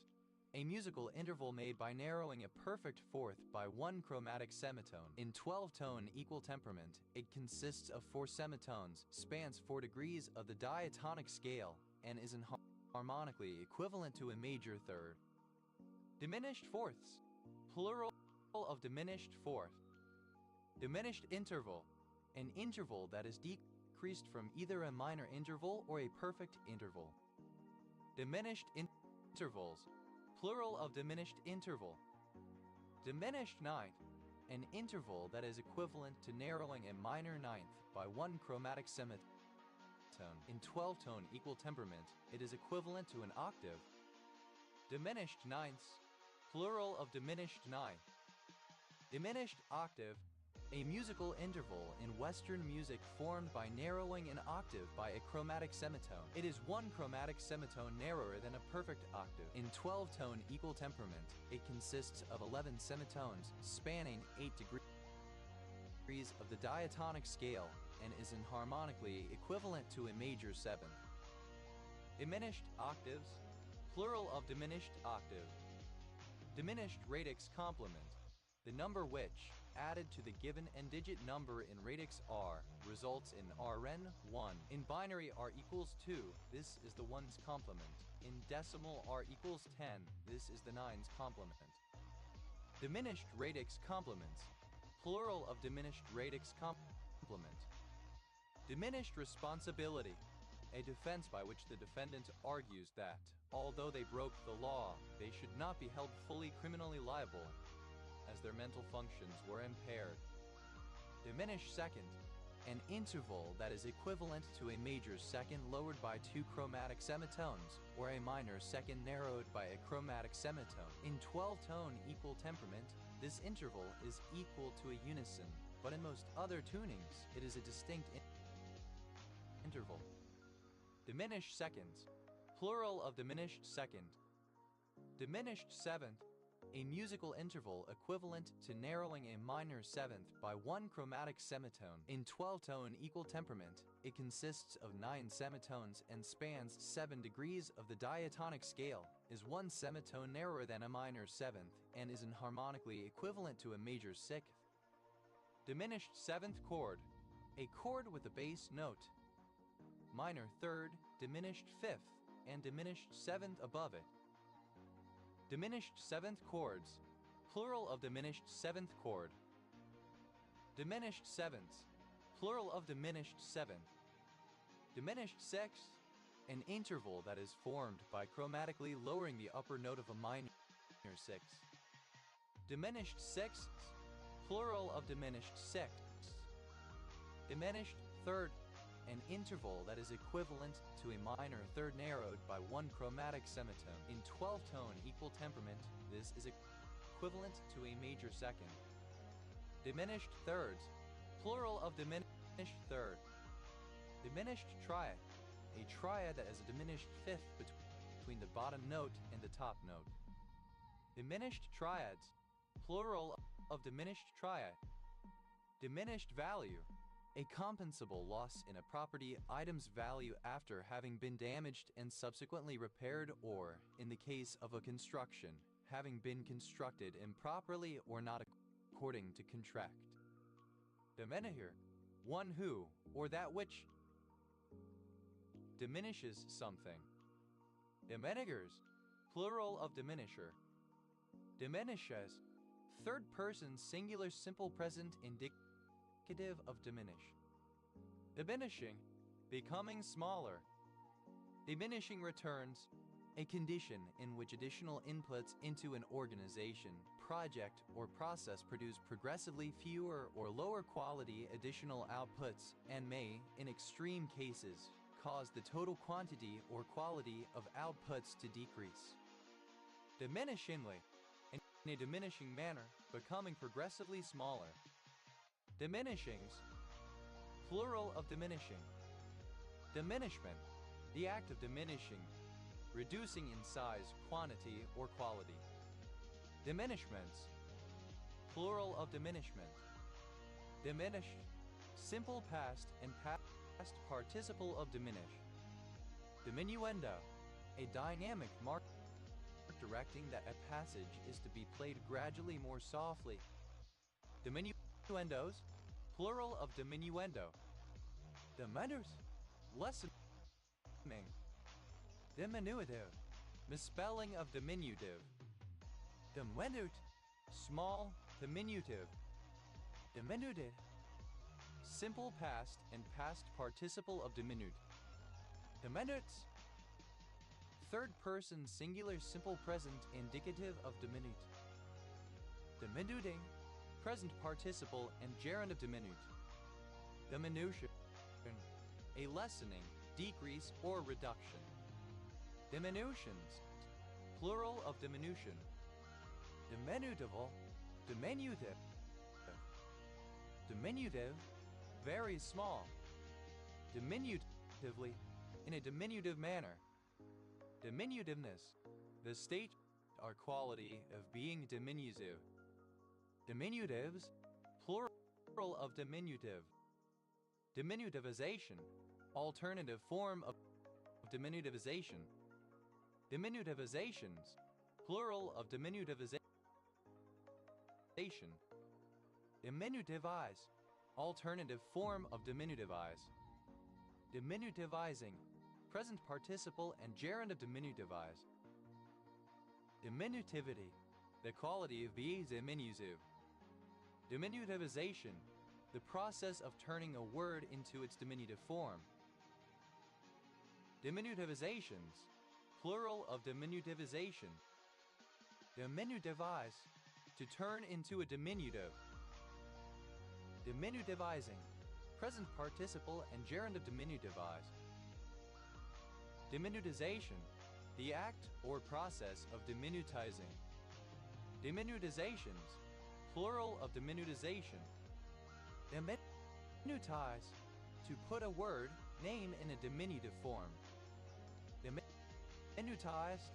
a musical interval made by narrowing a perfect fourth by 1 chromatic semitone. In 12-tone equal temperament, it consists of 4 semitones, spans 4 degrees of the diatonic scale, and is harmonically equivalent to a major third. Diminished fourths, plural of diminished fourth. Diminished interval, an interval that is decreased from either a minor interval or a perfect interval. Diminished intervals, plural of diminished interval. Diminished ninth, an interval that is equivalent to narrowing a minor ninth by 1 chromatic semitone. In 12-tone equal temperament, it is equivalent to an octave. Diminished ninths, plural of diminished ninth. Diminished octave, A musical interval in Western music formed by narrowing an octave by a chromatic semitone. It is one chromatic semitone narrower than a perfect octave. In 12-tone equal temperament, it consists of 11 semitones spanning 8 degrees of the diatonic scale and is harmonically equivalent to a major seventh. Diminished octaves, plural of diminished octave. Diminished radix complement, the number which, added to the given n-digit number in radix r, results in Rn1. In binary r equals 2, this is the 1's complement. In decimal r equals 10, this is the 9's complement. Diminished radix complements, plural of diminished radix complement. Diminished responsibility, a defense by which the defendant argues that, although they broke the law, they should not be held fully criminally liable, as their mental functions were impaired. Diminished second, an interval that is equivalent to a major second lowered by 2 chromatic semitones, or a minor second narrowed by a chromatic semitone. In 12-tone equal temperament, this interval is equal to a unison, but in most other tunings, it is a distinct interval. Diminished seconds, plural of diminished second. Diminished seventh, a musical interval equivalent to narrowing a minor seventh by 1 chromatic semitone. In 12-tone equal temperament, it consists of 9 semitones and spans 7 degrees of the diatonic scale, is 1 semitone narrower than a minor seventh, and is harmonically equivalent to a major sixth. Diminished seventh chord, a chord with a bass note. Minor third, diminished fifth, and diminished seventh above it. Diminished seventh chords, plural of diminished seventh chord. Diminished sevenths, plural of diminished seventh. Diminished sixth, an interval that is formed by chromatically lowering the upper note of a minor sixth. Diminished sixths, plural of diminished sixths. Diminished third, an interval that is equivalent to a minor third narrowed by 1 chromatic semitone. In 12-tone equal temperament, this is equivalent to a major second. Diminished thirds, plural of diminished third. Diminished triad, a triad that has a diminished fifth between the bottom note and the top note. Diminished triads, plural of diminished triad. Diminished value, a compensable loss in a property item's value after having been damaged and subsequently repaired, or, in the case of a construction, having been constructed improperly or not according to contract. Dimenihir, one who, or that which, diminishes something. Dimenigers, plural of diminisher. Diminishes, third person singular simple present indicative of diminish. Diminishing, becoming smaller. Diminishing returns, a condition in which additional inputs into an organization, project, or process produce progressively fewer or lower quality additional outputs and may, in extreme cases, cause the total quantity or quality of outputs to decrease. Diminishingly, in a diminishing manner, becoming progressively smaller. Diminishings, plural of diminishing. Diminishment, the act of diminishing, reducing in size, quantity, or quality. Diminishments, plural of diminishment. Diminish, simple past and past participle of diminish. Diminuendo, a dynamic mark directing that a passage is to be played gradually more softly. Diminuendos, plural of diminuendo. Diminers, lessening. Diminutive, misspelling of diminutive. Diminute, small, diminutive. Diminuted, simple past and past participle of diminute. Diminutes, third person singular simple present indicative of diminute. Diminuting, present participle and gerund of diminute. Diminution, a lessening, decrease, or reduction. Diminutions, plural of diminution. Diminutival, diminutive. Diminutive, very small. Diminutively, in a diminutive manner. Diminutiveness, the state or quality of being diminutive. Diminutives, plural of diminutive. Diminutivization, alternative form of diminutivization. Diminutivizations, plural of diminutivization. Diminutivize, alternative form of diminutivize. Diminutivizing, present participle and gerund of diminutivize. Diminutivity, the quality of being diminutive. Diminutivization, the process of turning a word into its diminutive form. Diminutivizations, plural of diminutivization. Diminutivize, to turn into a diminutive. Diminutivizing, present participle and gerund of diminutivize. Diminutization, the act or process of diminutizing. Diminutizations, plural of diminutization. Diminutize, to put a word, name in a diminutive form. Diminutized,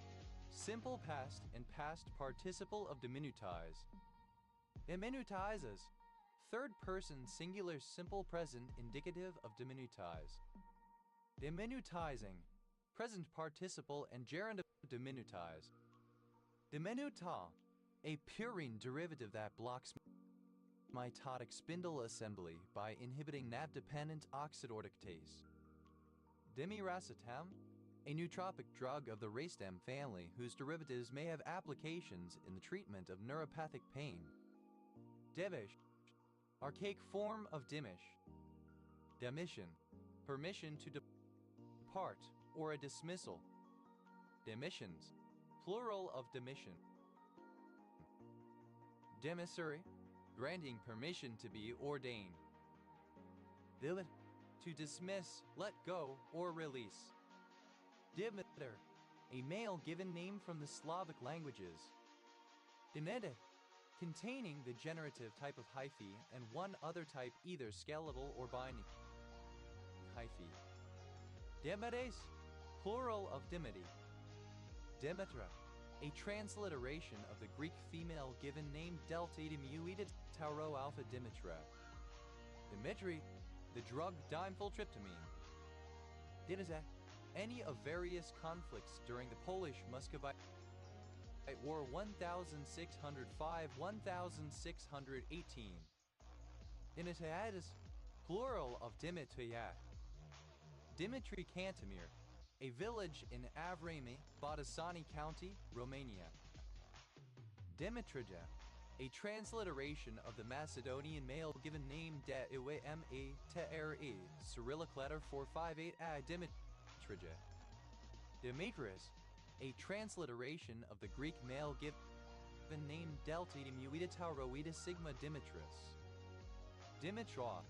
simple past and past participle of diminutize. Diminutizes, third person singular simple present indicative of diminutize. Diminutizing, present participle and gerund of diminutize. Diminuta, a purine derivative that blocks mitotic spindle assembly by inhibiting NAV-dependent oxidortictase. Dimiracetam, a nootropic drug of the racetam family whose derivatives may have applications in the treatment of neuropathic pain. Dimish, archaic form of dimish. Demission, permission to depart or a dismissal. Demissions, plural of demission. Demissary, granting permission to be ordained. Dilit, to dismiss, let go, or release. Dimitter, a male given name from the Slavic languages. Dinete, containing the generative type of hyphae and one other type either skeletal or binding hyphae. Dimides, plural of dimity. Demetra, a transliteration of the Greek female given name delta dimuida tauro alpha Dimitra. Dimitri, the drug dimethyltryptamine. Dinizak, any of various conflicts during the Polish-Muscovite War 1605-1618. Dinitiadis, plural of Dimitriad. Dimitri Cantemir, a village in Avrami, Batasani County, Romania. Dimitrija, a transliteration of the Macedonian male given name De-Iwe-M-E-T-R-E, Cyrillic letter 458-A Dimitrija. Demetrius, a transliteration of the Greek male given name Delta Muida Tauroida Sigma Dimitris. Dimitrov,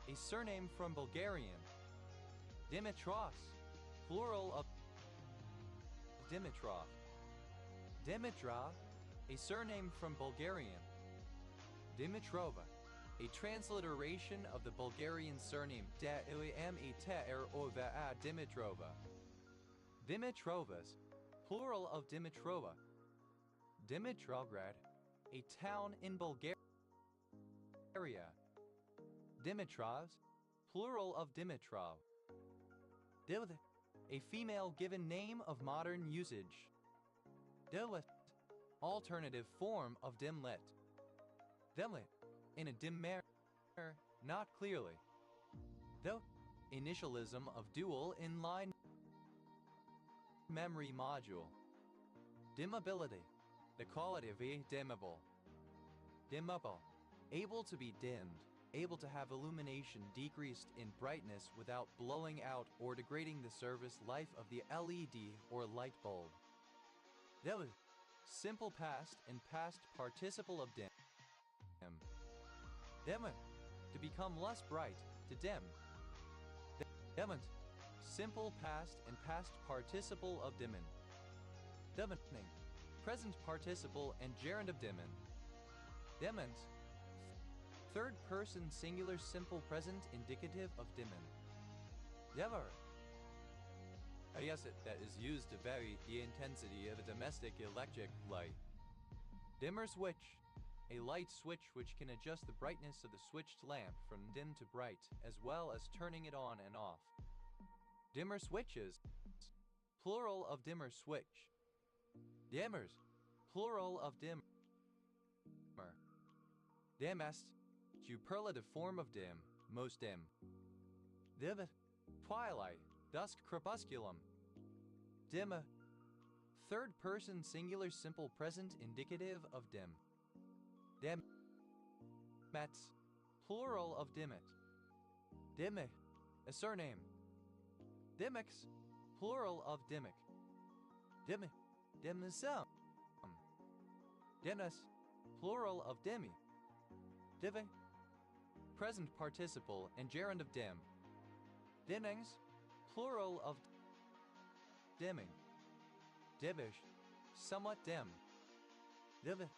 a surname from Bulgarian. Dimitros, plural of Dimitrov. Dimitrov, a surname from Bulgarian. Dimitrova, a transliteration of the Bulgarian surname De-M-E-T-R-O-V-A Dimitrova. Dimitrovas, plural of Dimitrova. Dimitrograd, a town in Bulgaria. Dimitrovs, plural of Dimitrov. Dilith, a female given name of modern usage. Dilith, alternative form of dimlet. Dimlet, in a dim manner, not clearly. Though, initialism of dual inline memory module. Dimmability, the quality of a dimmable. Dimmable, able to be dimmed, able to have illumination decreased in brightness without blowing out or degrading the service life of the LED or light bulb. Dim, simple past and past participle of dim. Dimmen, to become less bright, to dim. Dimmend, simple past and past participle of dimmen. Dimmening, present participle and gerund of dimmen. Dimmend, third person singular simple present indicative of dimmen. Dimmer. Yes, that is used to vary the intensity of a domestic electric light. Dimmer switch. A light switch which can adjust the brightness of the switched lamp from dim to bright, as well as turning it on and off. Dimmer switches. Plural of dimmer switch. Dimmers. Plural of dimmer. Dimmest. Superlative form of dim, most dim. Div. Twilight. Dusk crepusculum. Dimmer. Third person singular simple present indicative of dim. Dimmets. Plural of dimmet. Dimme. A surname. Dimmicks. Plural of dimmick. Dimme. Dimmisum. Dimnus. Plural of dimmy. Divi. Present participle and gerund of dim. Dimmings. Plural of dimming. Dibbish. Somewhat dim. Divi.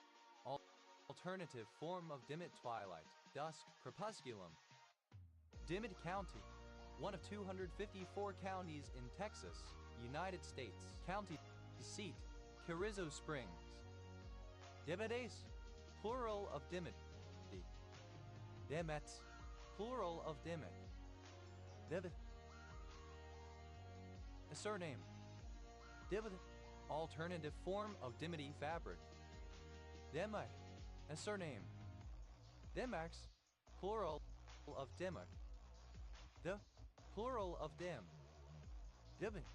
Alternative form of dimmet twilight. Dusk crepusculum. Dimmitt County. One of 254 counties in Texas, United States. County seat. Carrizo Springs. Dimmidace. Plural of dimmet. Dimmets. Plural of dimmet. Divid. A surname. Divid. Alternative form of dimity fabric. Dimmick. A surname. Dimmax. Plural of dimmick. The. Plural of dim. Dimming.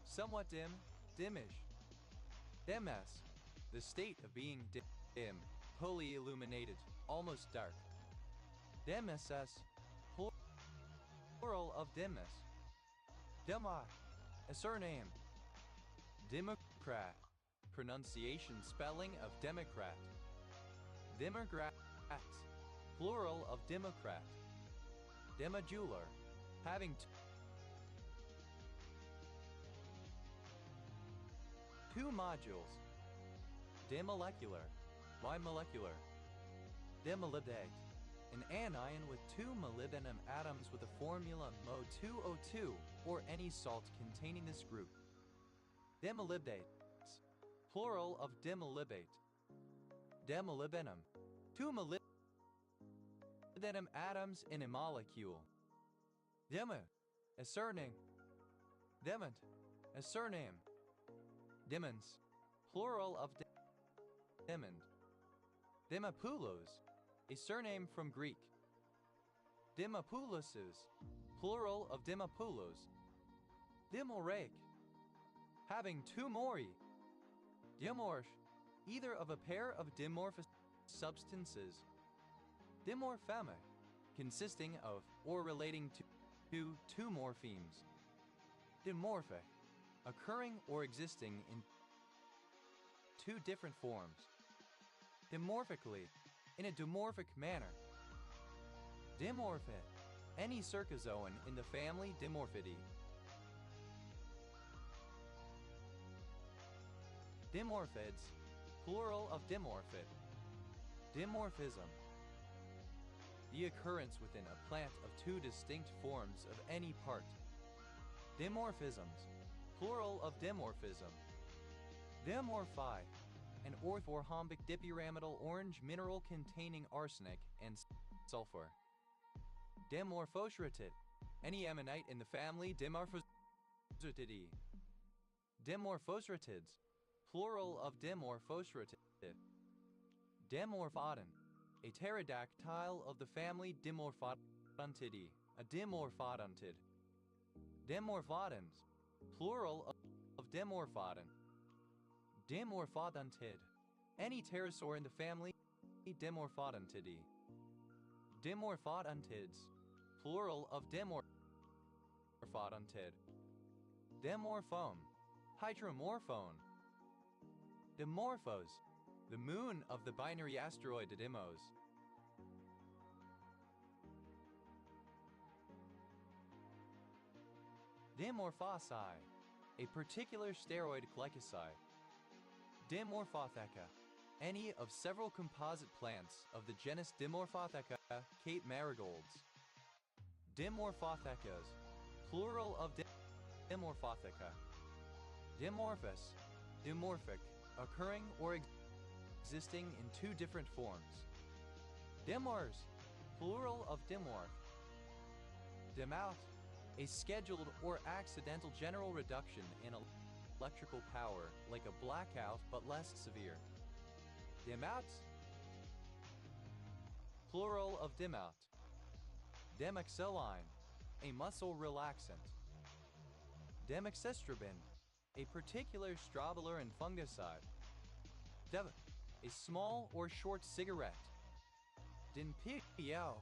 Somewhat dim. Dimish. Dimmas. The state of being dim. Wholly illuminated. Almost dark. Dimmissus. Plural of dimness. Dimma. A surname. Democrat. Pronunciation spelling of Democrat. Democrat. Plural of Democrat. Demodular. Having two modules. Demolecular. Bimolecular. Demolybdate. An anion with two molybdenum atoms with a formula Mo2O2 or any salt containing this group. Demolybdates. Plural of demolybdate. Demolybdenum. Two molybdenum atoms in a molecule. Demo. A surname. Dement. A surname. Demons. Plural of demond. Demopoulos. A surname from Greek. Dimopouloses. Plural of Dimopoulos. Dimoraic. Having two mori. Dimorph. Either of a pair of dimorphous substances. Dimorpheme. Consisting of or relating to two morphemes. Dimorphe. Occurring or existing in two different forms. Dimorphically. In a dimorphic manner. Dimorphe. Any cercozoan in the family Dimorphidae. Dimorphids. Plural of dimorphid. Dimorphism. The occurrence within a plant of two distinct forms of any part. Dimorphisms. Plural of dimorphism. Dimorphi. An orthorhombic dipyramidal orange mineral containing arsenic and sulfur. Dimorphosratid. Any ammonite in the family Dimorphosratidae. Dimorphosratids. Plural of dimorphosratid. Dimorphodon. A pterodactyl of the family Dimorphodontidae. A dimorphodontid. Dimorphodons. Plural of dimorphodon. Dimorphodontid. Any pterosaur in the family Dimorphodontidae. Dimorphodontids. Plural of dimorphodontid. Dimorphome. Hydromorphone. Dimorphos. The moon of the binary asteroid Didymos. Dimorphosi. A particular steroid glycoside. Dimorphotheca. any of several composite plants of the genus Dimorphotheca, Cape marigolds. Dimorphothecas, plural of Dimorphotheca. Dimorphous, dimorphic, occurring or existing in two different forms. Dimorphs, plural of dimorph. Dimout, a scheduled or accidental general reduction in electrical power, like a blackout but less severe. Dimouts, plural of dimout. Demoxyline, a muscle relaxant. Demoxystrobin, a particular strobilurin fungicide. Dev, a small or short cigarette. D'Imperio,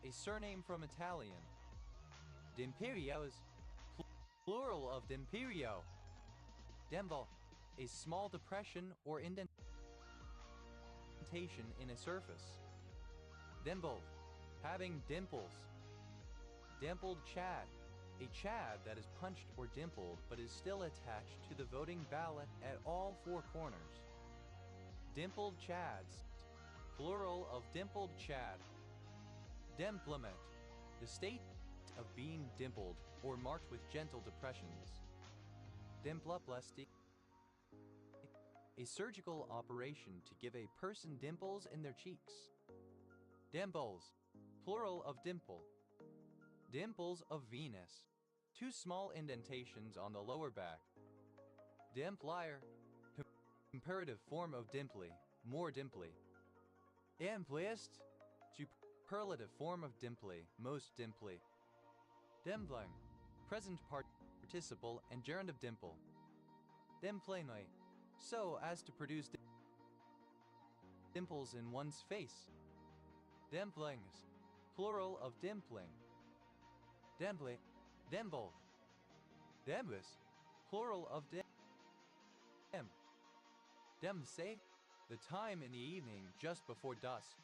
a surname from Italian. D'Imperio's, plural of D'Imperio. Demval, a small depression or indentation in a surface. Dimple, having dimples. Dimpled chad, a chad that is punched or dimpled but is still attached to the voting ballot at all four corners. Dimpled chads, plural of dimpled chad. Demplement, the state of being dimpled or marked with gentle depressions. Dimploplasty, a surgical operation to give a person dimples in their cheeks. Dimples, plural of dimple. Dimples of Venus, two small indentations on the lower back. Dimplier, imperative form of dimply, more dimply. Dimpliest, superlative form of dimply, most dimply. Dimpling, present participle and gerund of dimple. Dimplingly, so as to produce dimples in one's face. Dimplings, plural of dimpling. Dembly, demble. Dembus, plural of dem. Demse, the time in the evening just before dusk.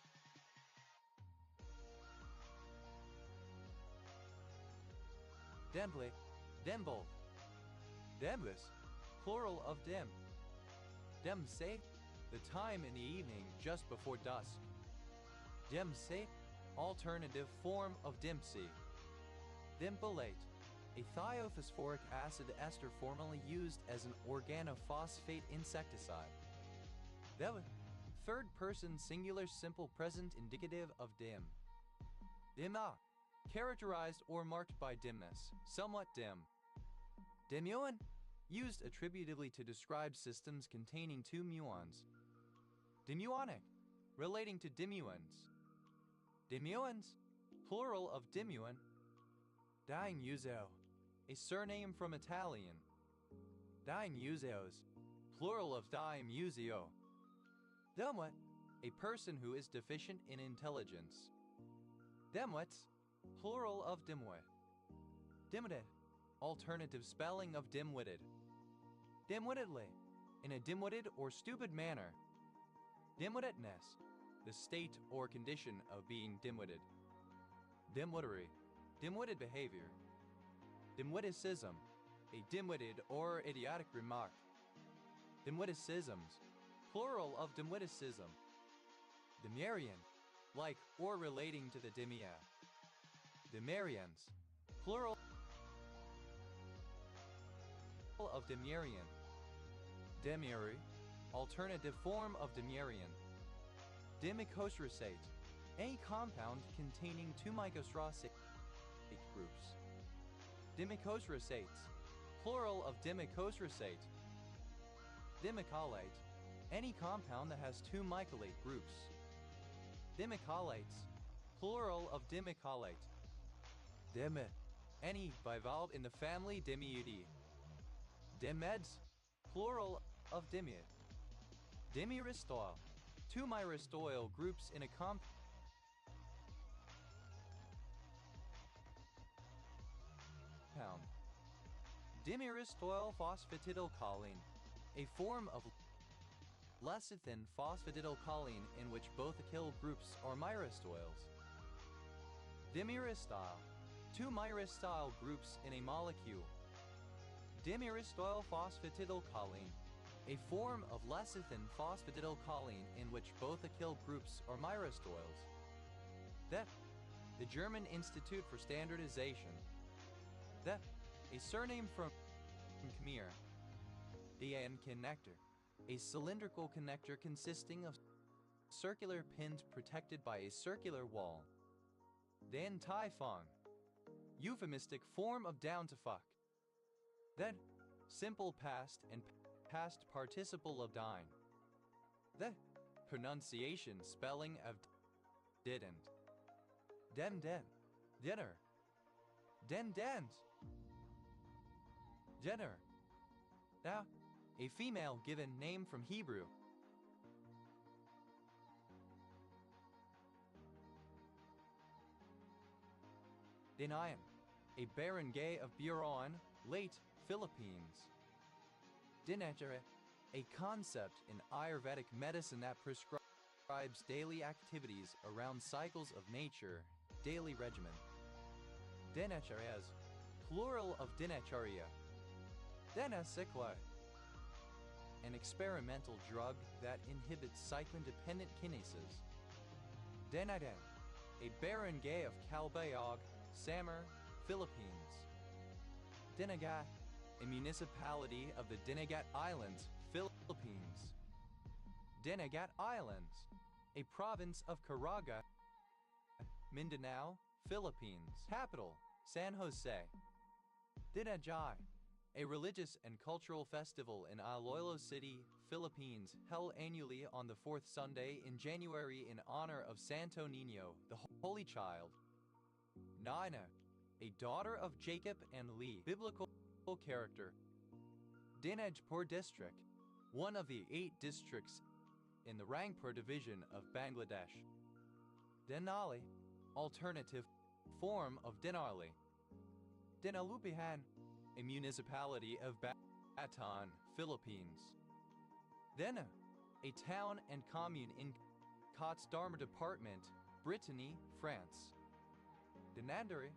Dembly, demble. Dembus, plural of dem. Demse, the time in the evening just before dusk. Demse, alternative form of Dempsey. Dimpolate, a thiophosphoric acid ester formerly used as an organophosphate insecticide. Third person singular simple present indicative of dim. Dimma, characterized or marked by dimness, somewhat dim. Dimuon, used attributively to describe systems containing two muons. Dimuonic, relating to dimuons. Dimuons, plural of dimuon. Diagnuso, a surname from Italian. Diagnusos, plural of diagnosio. Dimwit, a person who is deficient in intelligence. Dimwits, plural of dimwit. Dimwitted, alternative spelling of dimwitted. Dimwittedly, in a dimwitted or stupid manner. Dimwittedness, the state or condition of being dimwitted. Dimwittery, dimwitted behavior. Dimwitticism, a dimwitted or idiotic remark. Dimwitticisms, plural of dimwitticism. Dimarian, like or relating to the dimia. Dimarians, plural of dimarian. Demiuri, alternative form of dimarian. Dimicosrosate, any compound containing two micosrosate groups. Dimicosrosates, plural of dimicosrosate. Dimicholate, any compound that has two mycolate groups. Dimicholates, plural of dimicholate. Dimi, any bivalve in the family Dimiidae. Dimeds, plural of dimiid. Dimiristoil, two myristoyl groups in a compound. Dimiristoyl phosphatidylcholine, a form of lecithin phosphatidylcholine in which both acyl groups are myristoyls. Dimiristyle, two myristoyl groups in a molecule. Dimiristoyl phosphatidylcholine, a form of lecithin phosphatidylcholine in which both acyl groups are myristoyls. The German Institute for Standardization. A surname from Khmer. The N connector, a cylindrical connector consisting of circular pins protected by a circular wall. Then Tai Fong, euphemistic form of down to fuck. Then simple past and past participle of dine. The pronunciation spelling of didn't. Den, dinner. Den, dinner. Now, a female given name from Hebrew. Dinayan, a barangay of Buron, late Philippines. Dinacharya, a concept in Ayurvedic medicine that prescribes daily activities around cycles of nature, daily regimen. Dinacharyas, plural of dinacharya. Dinasikla, an experimental drug that inhibits cyclin-dependent kinases. Dinadan, a barangay of Calbayog, Samar, Philippines. Dinagat, a municipality of the Dinagat Islands, Philippines. Dinagat Islands, a province of Caraga, Mindanao, Philippines. Capital, San Jose. Dinajai, a religious and cultural festival in Iloilo City, Philippines, held annually on the fourth Sunday in January in honor of Santo Niño, the Holy Child. Nina, a daughter of Jacob and Lee, biblical character. Dinajpur district, one of the 8 districts in the Rangpur division of Bangladesh. Denali, alternative form of Dinarli. Dinalupihan, a municipality of Bataan, Philippines. Dena, a town and commune in Côtes-d'Armor Department, Brittany, France. Denandari,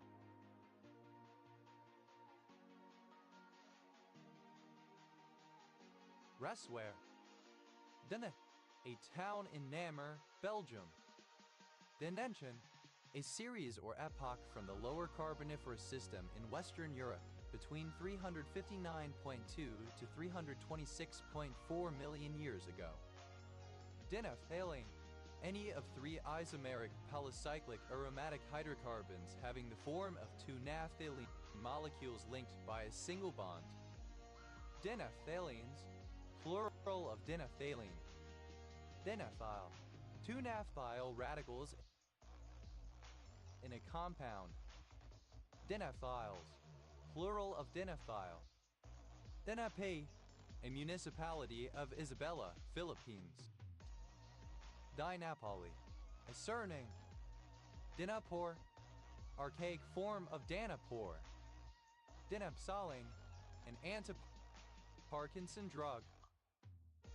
Resware. Dene, a town in Namur, Belgium. Dendenchen, a series or epoch from the Lower Carboniferous system in Western Europe between 359.2 to 326.4 million years ago. Dinaphthalane, any of 3 isomeric polycyclic aromatic hydrocarbons having the form of 2 naphthalene molecules linked by a single bond. Dinaphthalenes, plural of dinaphthalene. Dinaphyl, 2 naphthyl radicals in a compound. Dinaphiles, plural of dinaphyl. Dinape, a municipality of Isabela, Philippines. Dinapoli, a surname. Dinapur, archaic form of Danapur. Dinapsaline, an anti-Parkinson drug.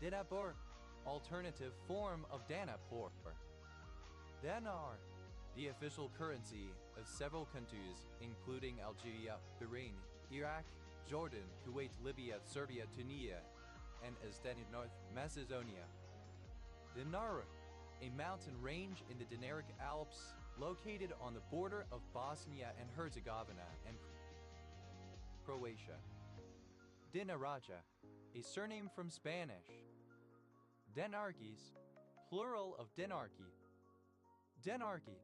Dinapur, alternative form of Danapur. Dinar, the official currency of several countries, including Algeria, Bahrain, Iraq, Jordan, Kuwait, Libya, Serbia, Tunisia, and Aztec North Macedonia. Dinara, a mountain range in the Dinaric Alps located on the border of Bosnia and Herzegovina and Croatia. Dinaraja, a surname from Spanish. Denarches, plural of dinarchy. Denarchy,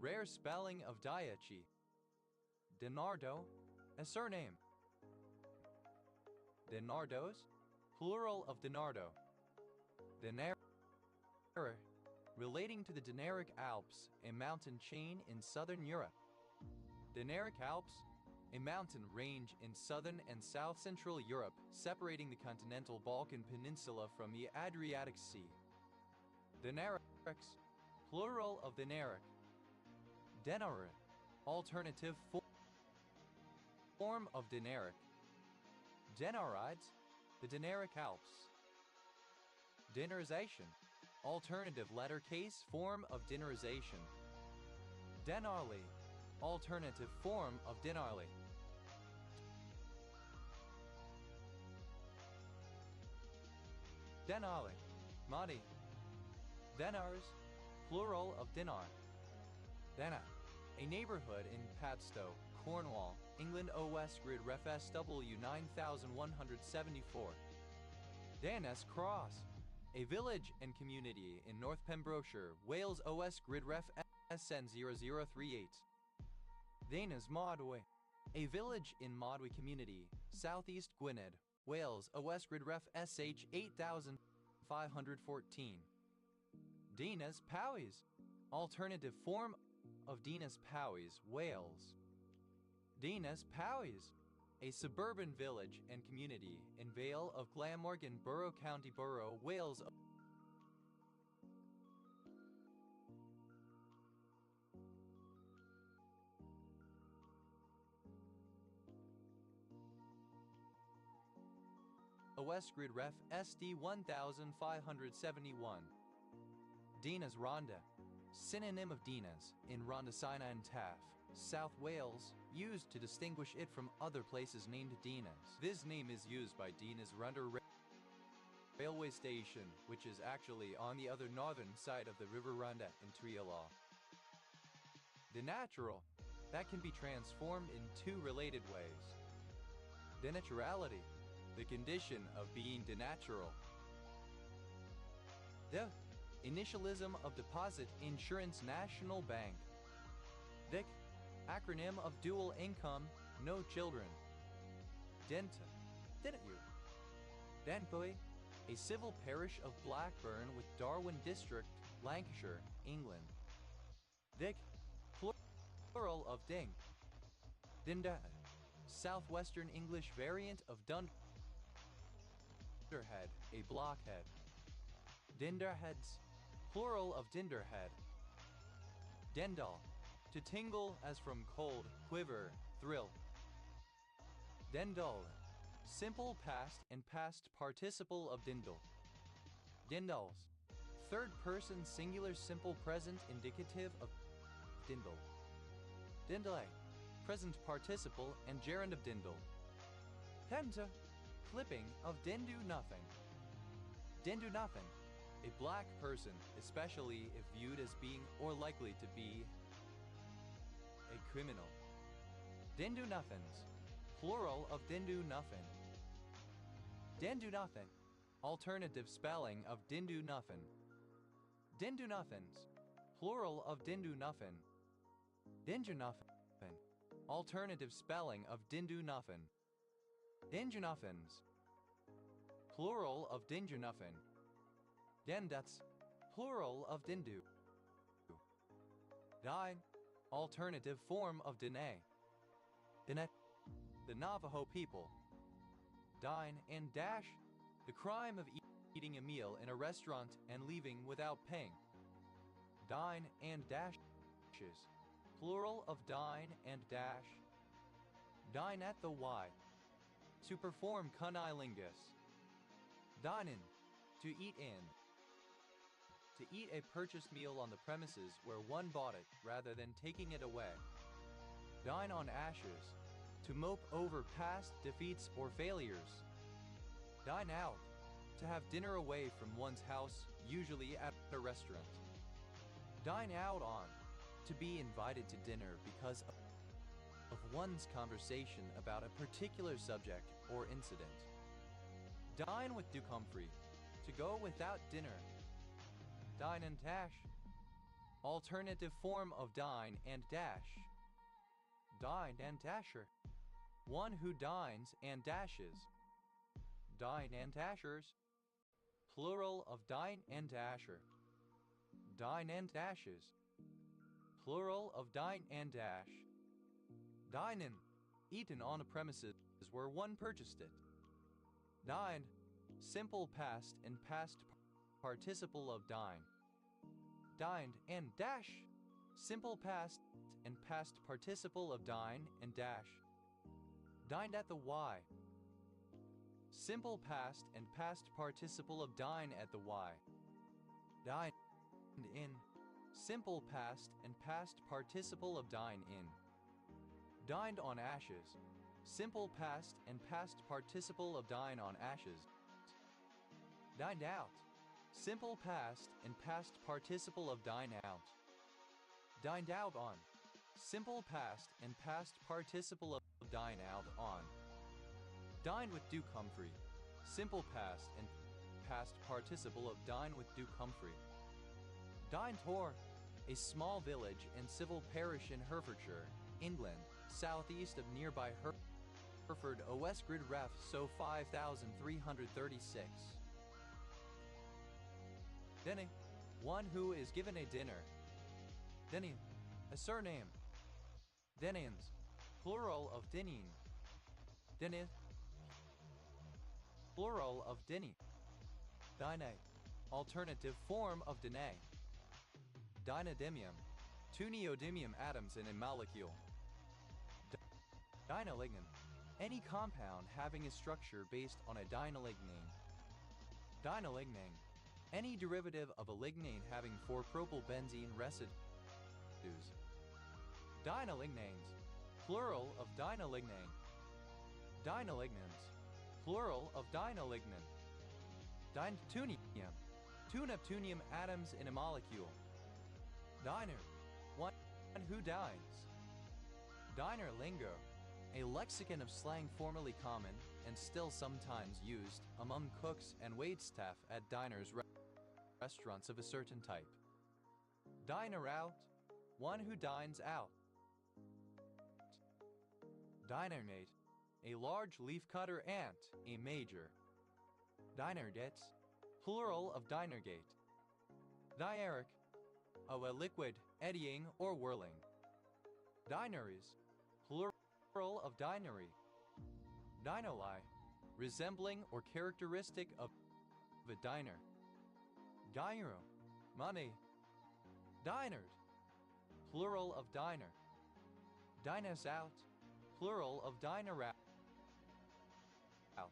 rare spelling of diachi. Dinardo, a surname. Dinardos, plural of Dinardo. Dinare, relating to the Dinaric Alps, a mountain chain in southern Europe. Dinaric Alps, a mountain range in southern and south-central Europe, separating the continental Balkan Peninsula from the Adriatic Sea. Dinarics, plural of Dinaric. Denarit, alternative form of Dinaric. Denarides, the Dinaric Alps. Dinarization, alternative letter case form of dinarization. Denarli, alternative form of Dinarli. Denali, Madi. Denars, plural of dinar. Dena, a neighborhood in Padstow, Cornwall, England. OS grid ref SW 9174. Danes Cross, a village and community in North Pembrokeshire, Wales. OS grid ref SN 0038. Danes Modway, a village in Modway community, Southeast Gwynedd, Wales. OS grid ref SH 8514. Dinas Powys, alternative form of Dinas Powys, Wales. Dinas Powys, a suburban village and community in Vale of Glamorgan Borough, County Borough, Wales. OS grid ref SD 1571. Dinas Rhondda, synonym of Dinas, in Rhondda Sinai and Taff, South Wales, used to distinguish it from other places named Dinas. This name is used by Dinas Rhondda railway station, which is actually on the other northern side of the River Rhondda in Treelaw. Denatural, that can be transformed in two related ways. Denaturality, the condition of being denatural. The initialism of Deposit Insurance National Bank. DIC, acronym of dual income, no children. Denta, didn't you? Dentboy, a civil parish of Blackburn with Darwen District, Lancashire, England. Dick, plural of ding. Dinda, southwestern English variant of dunderhead, a blockhead. Dinderheads, plural of dinderhead. Dendal, to tingle as from cold, quiver, thrill. Dendal, simple past and past participle of dindle. Dindals, third person singular simple present indicative of dindle. Dindle, present participle and gerund of dindle. Penta, clipping of dindu nothing. Dindu nothing, a black person, especially if viewed as being or likely to be a criminal. Dindu nothings, plural of dindu nothing. Dindu nothing, alternative spelling of dindu nothing. Dindu nothings, plural of dindu nothing. Dindu nothing, alternative spelling of dindu nothing. Dindu nothings, plural of dindu nothing. Dendats, plural of dindu. Dine, alternative form of Dene. Dinet, the Navajo people. Dine and dash, the crime of eating a meal in a restaurant and leaving without paying. Dine and dashes, plural of dine and dash. Dine at the Y, to perform cunnilingus. Dine in, to eat in. To eat a purchased meal on the premises where one bought it rather than taking it away. Dine on ashes, to mope over past defeats or failures. Dine out, to have dinner away from one's house, usually at a restaurant. Dine out on, to be invited to dinner because of one's conversation about a particular subject or incident. Dine with Duke Humphrey, to go without dinner. Dine and dash, alternative form of dine and dash. Dine and dasher, one who dines and dashes. Dine and dashers, plural of dine and dasher. Dine and dashes, plural of dine and dash. Dine in, eaten on a premises where one purchased it. Dined, simple past and past participle of dine. Dined and dash, simple past and past participle of dine and dash. Dined at the Y, simple past and past participle of dine at the Y. Dined in, simple past and past participle of dine in. Dined on ashes, simple past and past participle of dine on ashes. Dined out. Simple past and past participle of dine out. Dined out on. Simple past and past participle of dine out on. Dine with Duke Humphrey. Simple past and past participle of dine with Duke Humphrey. Dine Tor, a small village and civil parish in Herefordshire, England, southeast of nearby Hereford, a West Grid Ref, so 5336. Denny, one who is given a dinner. Denny, a surname. Denins, plural of Dinin. Denny, plural of Denny. Dine, alternative form of Dene. Dinodimium, two neodymium atoms in a molecule. Dinolignin, any compound having a structure based on a dinolignin. Dinolignin, any derivative of a lignin having 4-propylbenzene residues. Dinolignans, plural of dinolignin. Dinolignans, plural of dinolignin. Dineptunium, two neptunium atoms in a molecule. Diner, one who dines. Diner lingo, a lexicon of slang formerly common and still sometimes used among cooks and waitstaff at diners, restaurants of a certain type. Diner out, one who dines out. Dinermate, a large leafcutter ant, a major. Dinergates, plural of dinergate. Dieric, a liquid, eddying or whirling. Dineries, plural of dinery. Dinoli, resembling or characteristic of a diner. Gyro, money. Dinered, plural of diner. Diners out, plural of diner out.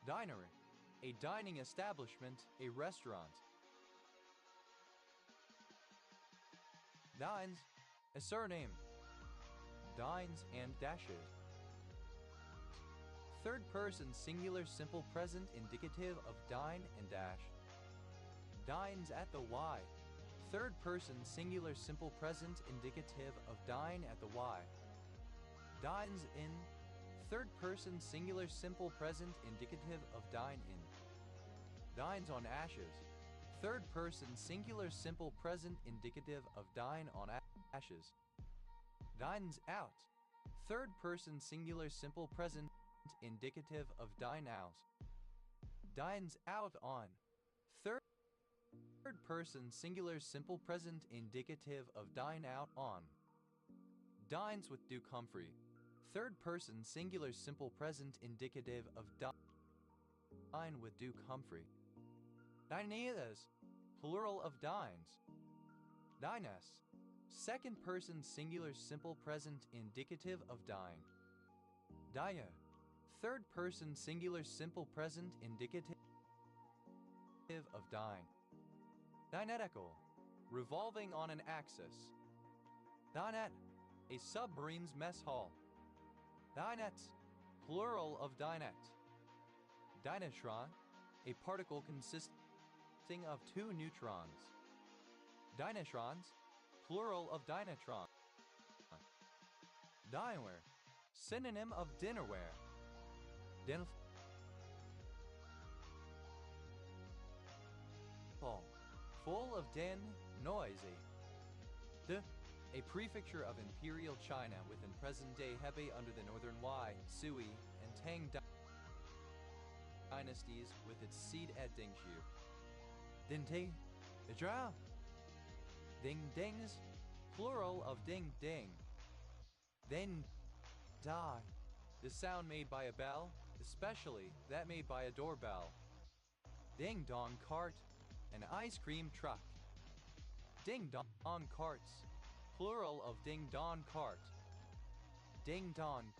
Dinery, a dining establishment, a restaurant. Dines, a surname. Dines and dashes. Third person singular simple present indicative of dine and dash. Dines at the Y. Third person singular simple present indicative of dine at the Y. Dines in. Third person singular simple present indicative of dine in. Dines on ashes. Third person singular simple present indicative of dine on ashes. Dines out. Third person singular simple present indicative of dine out. Dines out on. Third person singular simple present indicative of dine out on. Dines with Duke Humphrey. Third person singular simple present indicative of dine with Duke Humphrey. Dineas, plural of dines. Dines, second person singular simple present indicative of dine. Dia, third person singular simple present indicative of dine. Dinetical, revolving on an axis. Dinette, a submarine's mess hall. Dinette, plural of dinette. Dynatron, a particle consisting of two neutrons. Dynatrons, plural of dynatron. Dineware, synonym of dinnerware. Full of din, noisy. A prefecture of imperial China within present-day Hebei under the northern Wei, Sui, and Tang dynasties with its seat at Dingxiu. Ding, Zhao. Ding dings, plural of ding ding. Then die, the sound made by a bell, especially that made by a doorbell. Ding dong cart, an ice cream truck. Ding dong carts, plural of ding dong cart. Ding dong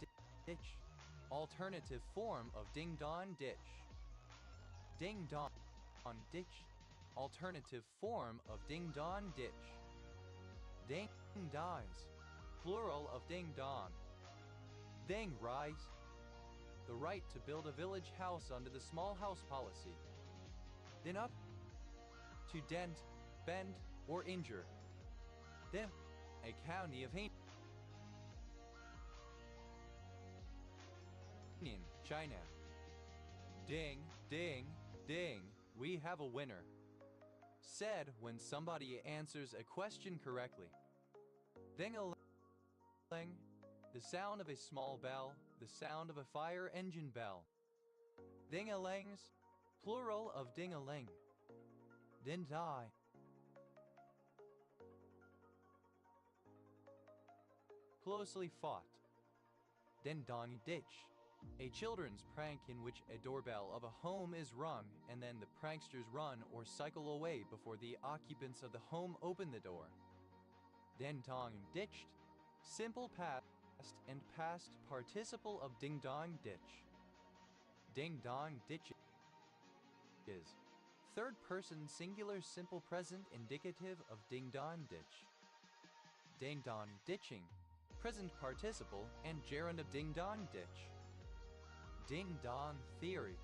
ditch, alternative form of ding dong ditch. Ding dong ditch, alternative form of ding dong ditch. Ding dies, plural of ding dong. Ding rise, the right to build a village house under the small house policy. Then up to dent, bend, or injure. Then a county of Hainan, China. Ding, ding, ding, we have a winner. Said when somebody answers a question correctly. Ding-a-ling, the sound of a small bell, the sound of a fire engine bell. Ding-a-lings, plural of ding-a-ling. Din-die. Closely fought. Ding-dong ditch. A children's prank in which a doorbell of a home is rung and then the pranksters run or cycle away before the occupants of the home open the door. Ding-dong ditched. Simple past and past participle of ding-dong ditch. Ding-dong ditch is third person singular simple present indicative of ding-dong ditch. Ding-dong ditching. Present participle and gerund of ding-dong ditch. Ding-dong theory,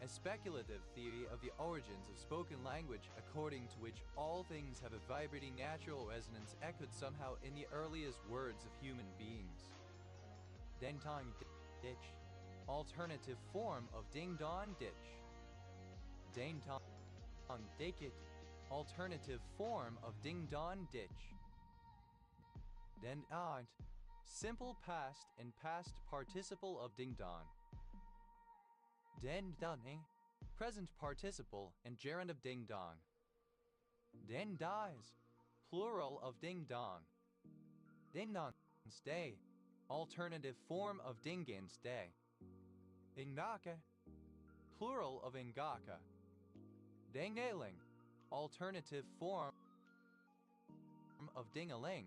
a speculative theory of the origins of spoken language according to which all things have a vibrating natural resonance echoed somehow in the earliest words of human beings. Ding-dong ditch, alternative form of ding-dong ditch. Ding-dong dicket, alternative form of ding-dong ditch. Den-dong, simple past and past participle of ding-dong. Den-dunning, present participle and gerund of ding-dong. Den-dies, plural of ding-dong. Ding-dong stay, alternative form of ding-in stay. Ingaka, plural of ingaka. Ding-a-ling, alternative form of ding-a-ling.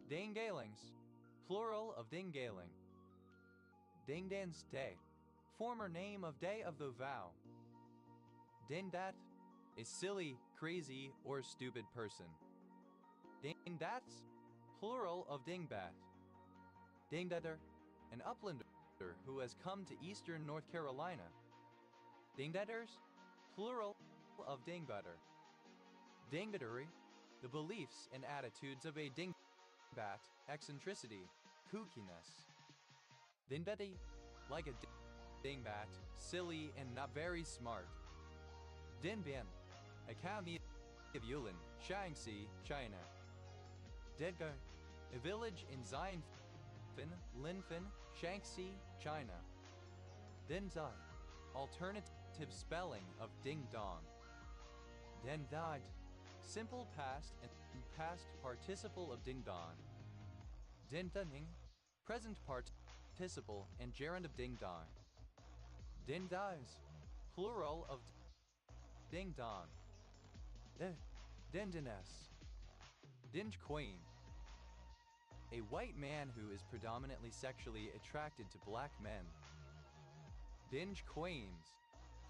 Ding-a-lings, plural of ding-a-ling. Ding-dan's day, former name of day of the vow. Ding-dat, a silly, crazy, or stupid person. Ding-dats, plural of ding-bat. Ding-datter, an uplander who has come to eastern North Carolina. Ding-datters, plural of ding-butter. Ding-dattery, the beliefs and attitudes of a ding-bat, eccentricity, kookiness. Ding-betty, like a ding-bat, silly and not very smart. Dinbian, a county of Yulin, Shaanxi, China. Dedgar, a village in Xianfan, Linfan, Shaanxi, China. Denzai, alternative spelling of ding-dong. Dendad, simple past and past participle of ding-dong. Dindaning, present participle and gerund of ding-dong. Ding-dies, plural of ding-dong. Dindiness. Dinge queen. A white man who is predominantly sexually attracted to black men. Dinge queens,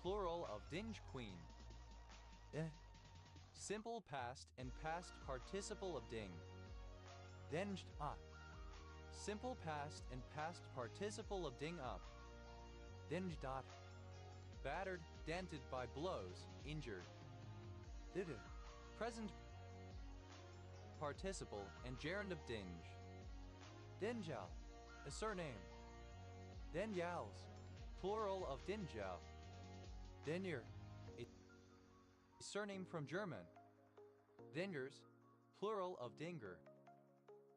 plural of dinge queen. Simple past and past participle of ding. Dinged up. Simple past and past participle of ding up. Dinged dot. Battered, dented by blows, injured. Did it. Present participle and gerund of dinge. Dinjal, a surname. Denyals, plural of dinjal. Denyer, a surname from German. Dingers, plural of dinger.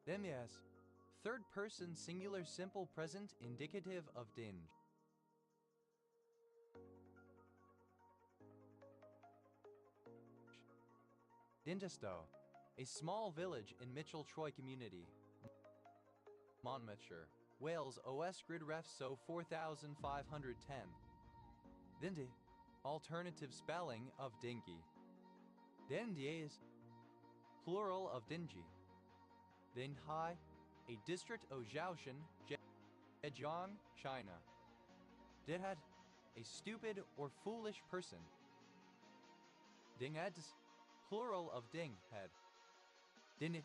Demyas, third person singular simple present indicative of dinge. Dintestow, a small village in Mitchell-Troy community. Monmouthshire, Wales OS grid ref so 4510. Dindy, alternative spelling of dinky. Dindies, plural of dingy. Dinghai, a district of Zhaoshan, Zhejiang, China. Dihad, a stupid or foolish person. Dingads, plural of dinghead. Din,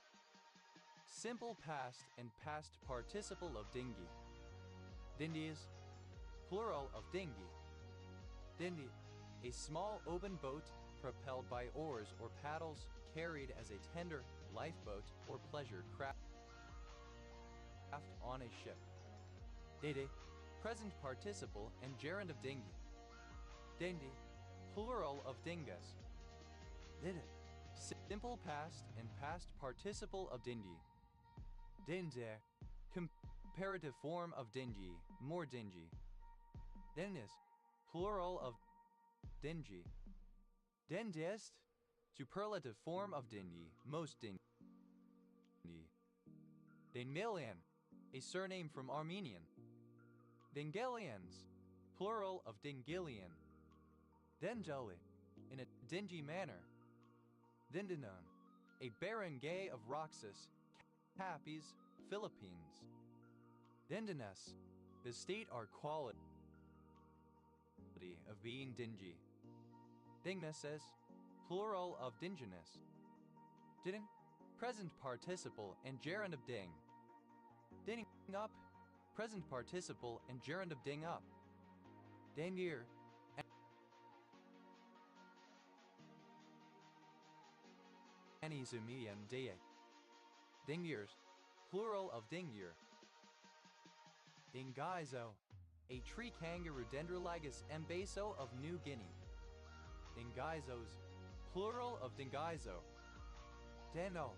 simple past and past participle of dingy. Dindies, plural of dingy. Dindy, a small open boat propelled by oars or paddles carried as a tender lifeboat or pleasure craft on a ship. Dede, present participle and gerund of dinghy. Dendi, plural of dingas. Dede, simple past and past participle of dingy. Dinder, comparative form of dingy, more dingy. Dennis, plural of dingy. Dendest, superlative form of dingy, most dingy. Dengelian, a surname from Armenian. Dengelians, plural of Dengilian. Dendeli, in a dingy manner. Dindanon, a barangay of Roxas, Capiz, Philippines. Dindanes, the state or quality of being dingy. Dingnesses, plural of dinginess. Didn't, present participle and gerund of ding. Ding up, present participle and gerund of ding up. Dangir, Anizumian dea. Dingirs, plural of dingir. Dingaizo, a tree kangaroo Dendrolagus embaso of New Guinea. Dingaizos, plural of Dingaizo. Dano,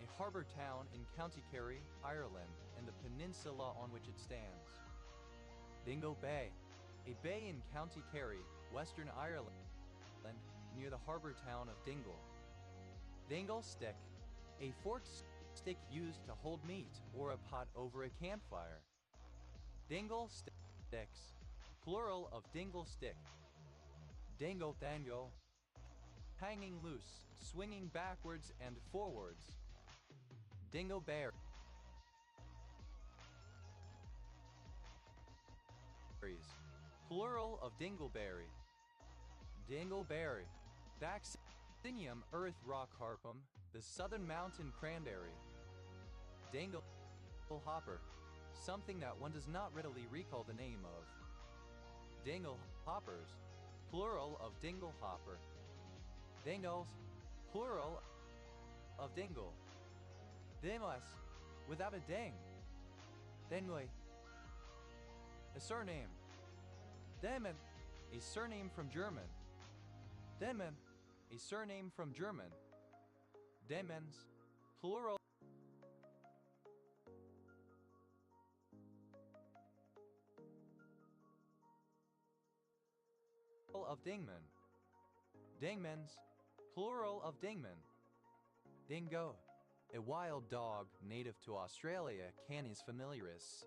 a harbour town in County Kerry, Ireland, and the peninsula on which it stands. Dingle Bay, a bay in County Kerry, Western Ireland, near the harbour town of Dingle. Dingle Stick, a forked stick used to hold meat or a pot over a campfire. Dingle sticks, plural of dingle stick. Dingle dango, hanging loose, swinging backwards and forwards. Dingleberry, plural of dingleberry. Dingleberry, Vaccinium earth rock harpum, the southern mountain cranberry. Dingle hopper, something that one does not readily recall the name of. Dingle hoppers, plural of dingle hopper. Dingles, plural of dingle. Demos, without a ding. Denway, a surname. Demen, a surname from German. Demen, a surname from German. Demens, plural of dingman. Dingmans, plural of dingman. Dingo, a wild dog native to Australia, Canis familiaris.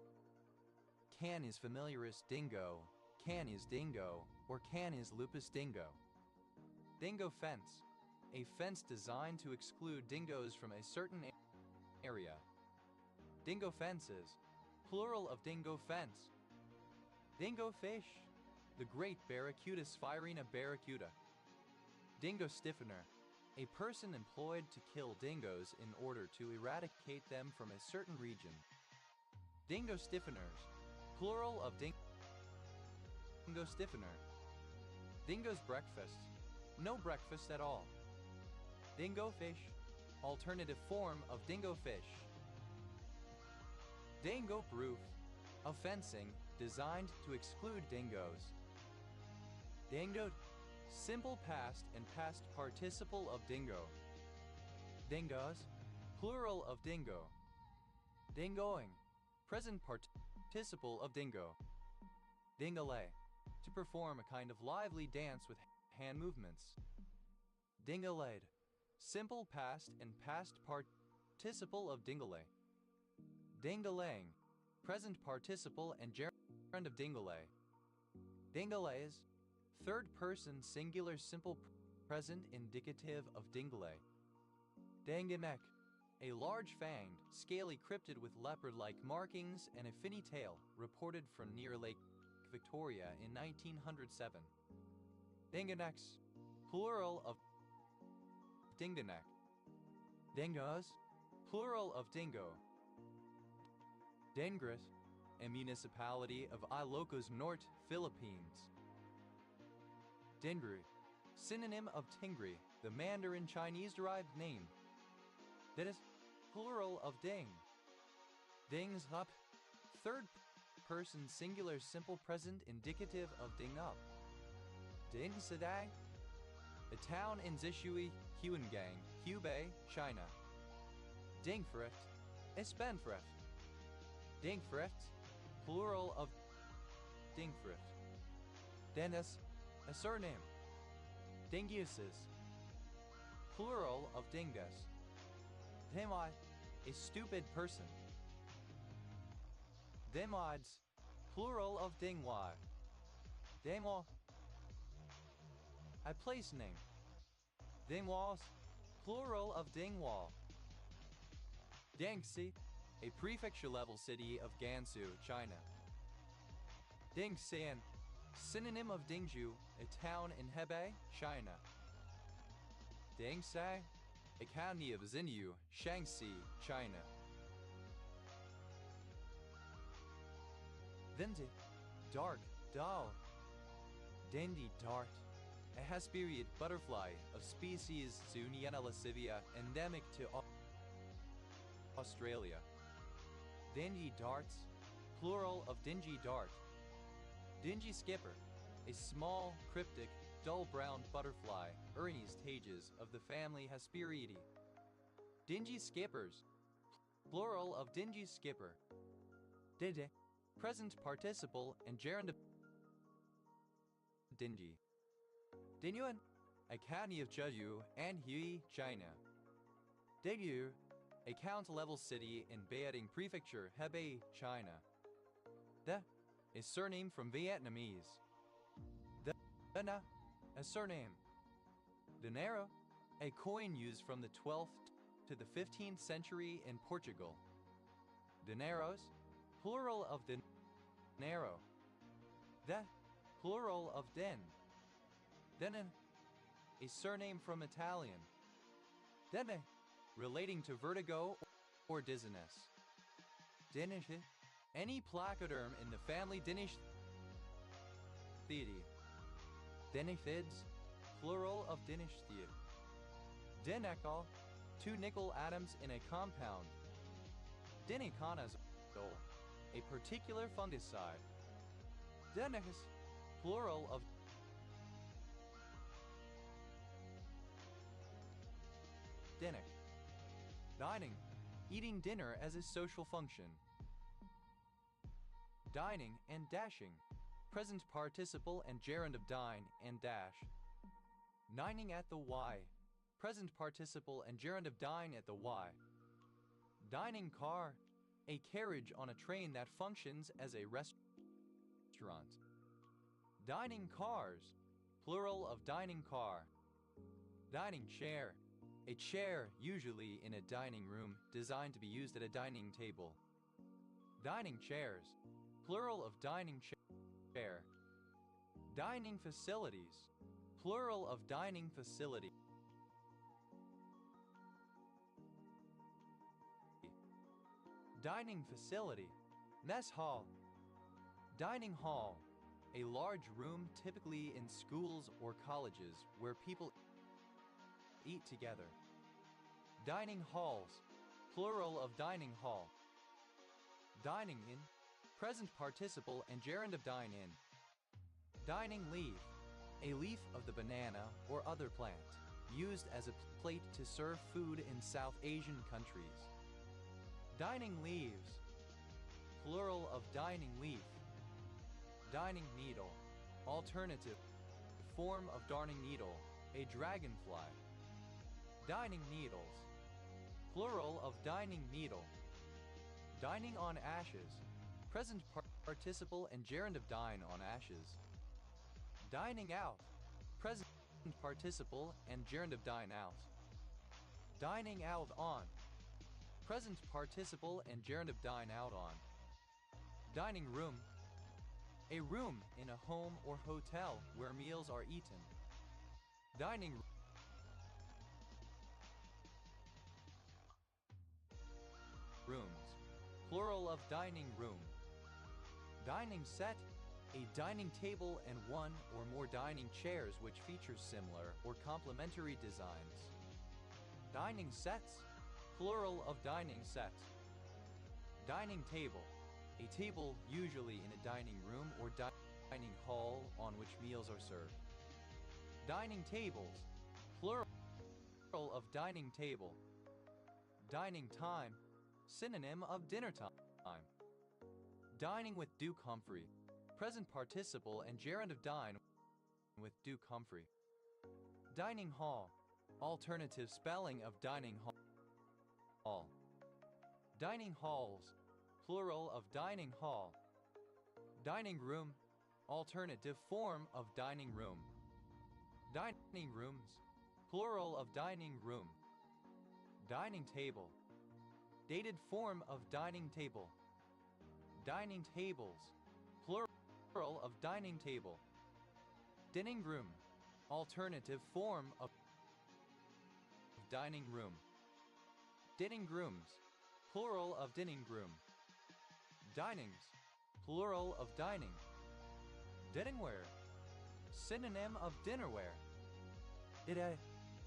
Canis familiaris dingo, Canis dingo, or Canis lupus dingo. Dingo fence, a fence designed to exclude dingoes from a certain area. Dingo fences, plural of dingo fence. Dingo fish, the great Barracuda Spirina barracuda. Dingo stiffener, a person employed to kill dingoes in order to eradicate them from a certain region. Dingo stiffeners, plural of dingo stiffener. Dingo's breakfast, no breakfast at all. Dingo fish, alternative form of dingo fish. Dingo proof, a fencing designed to exclude dingoes. Dingoed, simple past and past participle of dingo. Dingoes, plural of dingo. Dingoing, present participle of dingo. Dingale, to perform a kind of lively dance with hand movements. Dingalade, simple past and past participle of dingale. Dingalang, present participle and gerund of dingale. Dingalays, third person singular simple present indicative of dingale. Danganek, a large fanged, scaly cryptid with leopard-like markings and a finny tail, reported from near Lake Victoria in 1907. Dinganex, plural of Dinganek. Dingoes, plural of dingo. Dengris, a municipality of Ilocos Norte, Philippines. Dingru, synonym of Tingri, the Mandarin Chinese-derived name. That is plural of ding. Dings up, third person singular simple present indicative of ding up. Ding Sedai, a town in Zishui, Huangang, Hubei, China. Dingfrift, a spendthrift. Dingfrift, plural of Dingfrift. Dennis, a surname. Dinguses, plural of dingus. Demai, a stupid person. Demoids, plural of dingwai. Demo, a place name. Dingwas, plural of dingwall. Dengxi, a prefecture-level city of Gansu, China. Dingxian, synonym of Dingju, a town in Hebei, China. Dingsai, a county of Xinyu, Shaanxi, China. Dindi, dark, dull. Dendi dart, a Hesperiid butterfly of species Zuniana lascivia endemic to Australia. Dingy darts, plural of dingy dart. Dingy skipper, a small, cryptic, dull brown butterfly, Ernest tages of the family Hesperiidae. Dingy skippers, plural of dingy skipper. Dide, present participle and gerund of dingy. Dinyuan, a county of Jeju, Anhui, China. Daegu, a county-level city in Beijing Prefecture, Hebei, China. De, a surname from Vietnamese. Dena, a surname. Dinero, a coin used from the 12th to the 15th century in Portugal. Dineros, plural of dinero. De, plural of den. Denen, a surname from Italian. Dene, relating to vertigo or dizziness. Dinish, any placoderm in the family Dinish. Dinifids, plural of Dinishthid. Dinecol, two nickel atoms in a compound. Diniconazole, a particular fungicide. Denicus, plural of Dinic. Dining, eating dinner as a social function. Dining and dashing, present participle and gerund of dine and dash. Dining at the Y, present participle and gerund of dine at the Y. Dining car, a carriage on a train that functions as a restaurant. Dining cars, plural of dining car. Dining chair, a chair usually in a dining room designed to be used at a dining table. Dining chairs, plural of dining chair. Dining facilities, plural of dining facility. Dining facility, mess hall. Dining hall, a large room typically in schools or colleges where people eat together. Dining halls, plural of dining hall. Dining in, present participle and gerund of dine in. Dining leaf, a leaf of the banana or other plant, used as a plate to serve food in South Asian countries. Dining leaves, plural of dining leaf. Dining needle, alternative form of darning needle, a dragonfly. Dining needles, plural of dining needle. Dining on ashes, present participle and gerund of dine on ashes. Dining out, present participle and gerund of dine out. Dining out on, present participle and gerund of dine out on. Dining room, a room in a home or hotel where meals are eaten. Dining rooms, plural of dining room. Dining set, A dining table and one or more dining chairs which feature similar or complementary designs. Dining sets, plural of dining set. Dining table, a table usually in a dining room or dining hall on which meals are served. Dining tables, plural of dining table. Dining time, synonym of dinner time. Dining with Duke Humphrey, present participle and gerund of dine with Duke Humphrey. Dining hall, alternative spelling of dining hall. Dining halls, plural of dining hall. Dining room, alternative form of dining room. Dining rooms, plural of dining room. Dining table, dated form of dining table. Dining tables, plural of dining table. Dining room, alternative form of dining room. Dining rooms, plural of dining room. Dinings, plural of dining. Dinningware, synonym of dinnerware.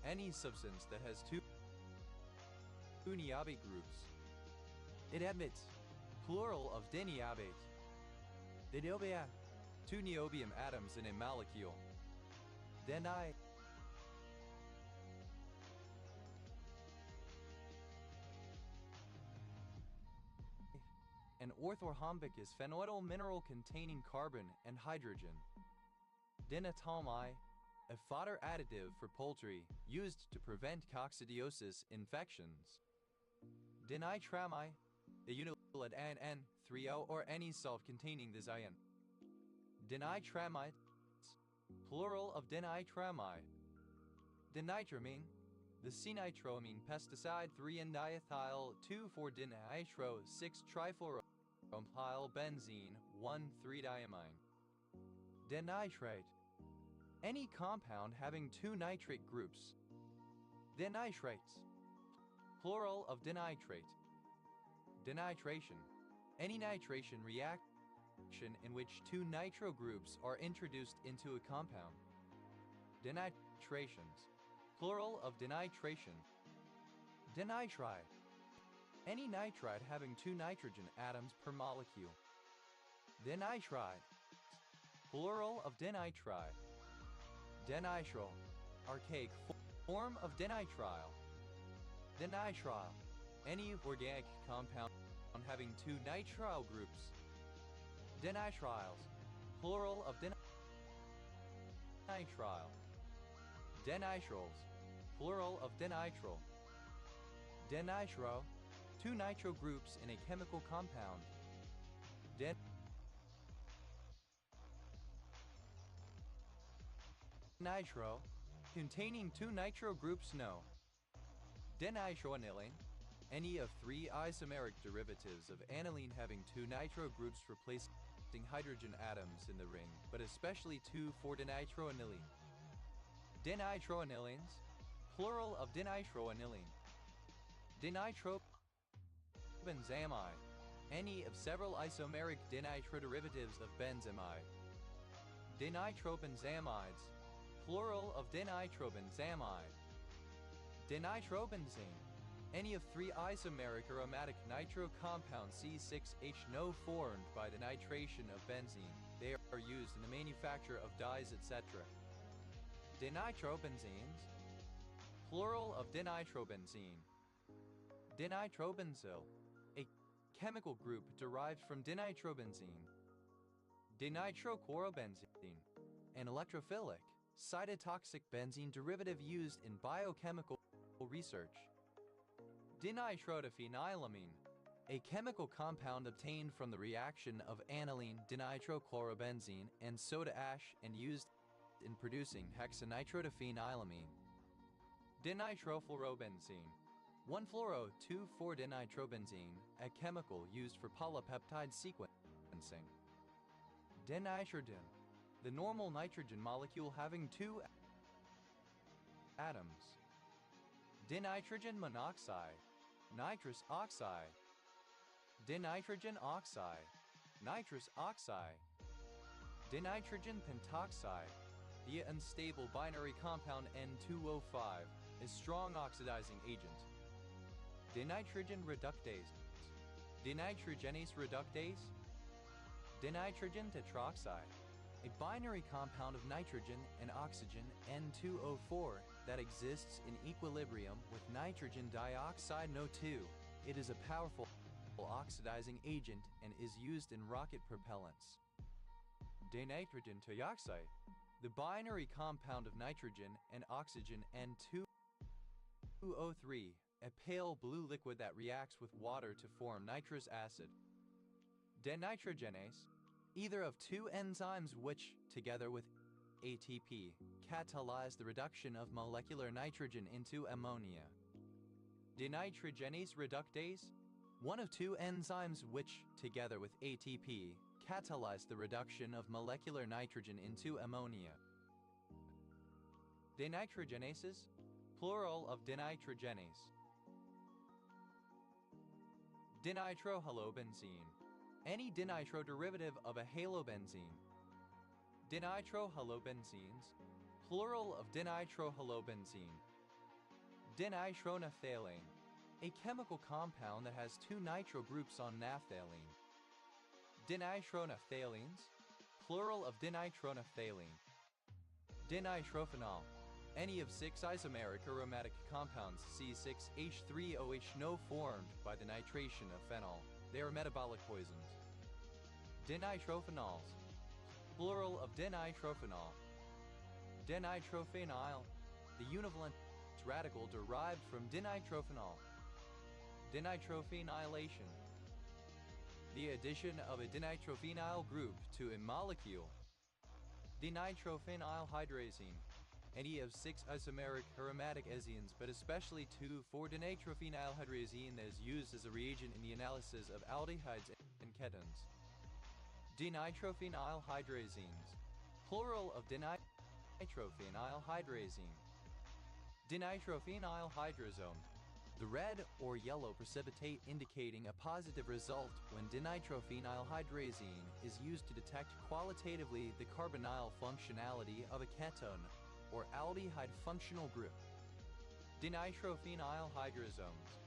Any substance that has two niobate groups. It admits, plural of diniobate. Dinobia, two niobium atoms in a molecule. Deni, an orthorhombic is phenyl mineral containing carbon and hydrogen. Dinatomai, a fodder additive for poultry used to prevent coccidiosis infections. Dinitramide, a unit N3O or any self-containing this ion. Dinitramide, plural of dinitramide. Dinitramine, the cinitramine pesticide 3-N-diethyl 2,4-dinitro-6-trifluorompylbenzene 1,3-diamine. Dinitrate, any compound having two nitrate groups. Dinitrates, plural of dinitrate. Denitration, any nitration reaction in which two nitro groups are introduced into a compound. Denitrations, plural of denitration. Dinitride, any nitride having two nitrogen atoms per molecule. Dinitride, plural of dinitride. Denitrile, archaic form of denitrile. Denitrile, any organic compound having two nitrile groups. Denitriles, plural of denitrile. Denitrils, plural of denitrile. Denitro, two nitro groups in a chemical compound. Denitro, containing two nitro groups. No. Denitroanilene, any of three isomeric derivatives of aniline having two nitro groups replacing hydrogen atoms in the ring, but especially 2,4-dinitroanilene. Dinitroanilines, plural of dinitroanilene. Dinitrobenzamide, any of several isomeric dinitroderivatives of benzamide. Dinitrobenzamides, plural of dinitrobenzamide. Dinitrobenzene, any of three isomeric aromatic nitro compound C6H formed by the nitration of benzene. They are used in the manufacture of dyes, etc. Dinitrobenzenes, plural of dinitrobenzene. Dinitrobenzyl, a chemical group derived from dinitrobenzene. Dinitrochlorobenzene, an electrophilic, cytotoxic benzene derivative used in biochemical research. Dinitrodiphenylamine, a chemical compound obtained from the reaction of aniline dinitrochlorobenzene and soda ash and used in producing hexanitrodiphenylamine. Dinitrofluorobenzene, 1-fluoro-2,4-dinitrobenzene, a chemical used for polypeptide sequencing. Dinitrogen, the normal nitrogen molecule having two atoms. Dinitrogen monoxide, nitrous oxide. Dinitrogen oxide, nitrous oxide. Dinitrogen pentoxide, the unstable binary compound N2O5, is strong oxidizing agent. Dinitrogen reductase, dinitrogenase reductase, dinitrogen tetroxide, a binary compound of nitrogen and oxygen N2O4 that exists in equilibrium with nitrogen dioxide NO2. It is a powerful oxidizing agent and is used in rocket propellants. Dinitrogen trioxide, the binary compound of nitrogen and oxygen N2O3, a pale blue liquid that reacts with water to form nitrous acid. Denitrogenase, either of two enzymes which, together with ATP, catalyze the reduction of molecular nitrogen into ammonia. Denitrogenase reductase, one of two enzymes which, together with ATP, catalyze the reduction of molecular nitrogen into ammonia. Denitrogenases, plural of denitrogenase. Dinitrohalobenzene, any dinitro derivative of a halobenzene. Dinitrohalobenzenes, plural of dinitrohalobenzene. Dinitronaphthalene, a chemical compound that has two nitro groups on naphthalene. Dinitronaphthalenes, plural of dinitronaphthalene. Dinitrophenol, any of six isomeric aromatic compounds C6H3OH no formed by the nitration of phenol. They are metabolic poisons. Dinitrophenols, plural of dinitrophenol. Dinitrophenyl, the univalent radical derived from dinitrophenol. Dinitrophenylation, the addition of a dinitrophenyl group to a molecule. Dinitrophenylhydrazine, any of six isomeric aromatic azenes, but especially 2,4-dinitrophenylhydrazine that is used as a reagent in the analysis of aldehydes and ketones. Dinitrophenylhydrazenes, plural of dinitrophenylhydrazine. Dinitrophenylhydrazone, the red or yellow precipitate indicating a positive result when dinitrophenylhydrazine is used to detect qualitatively the carbonyl functionality of a ketone or aldehyde functional group. Dinitrophenylhydrazones,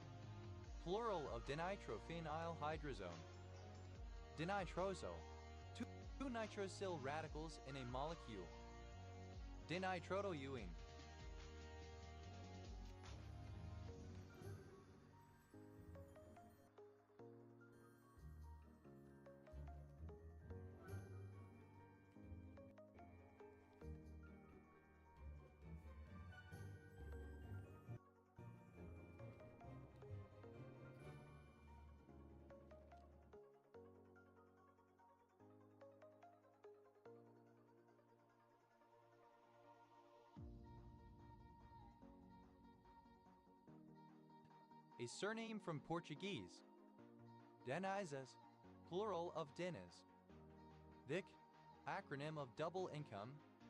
plural of dinitrophenylhydrazone. Dinitrosol, two nitrosyl radicals in a molecule. Dinitrotoluene. A surname from Portuguese. Denizes, plural of Deniz. Vic, acronym of double income,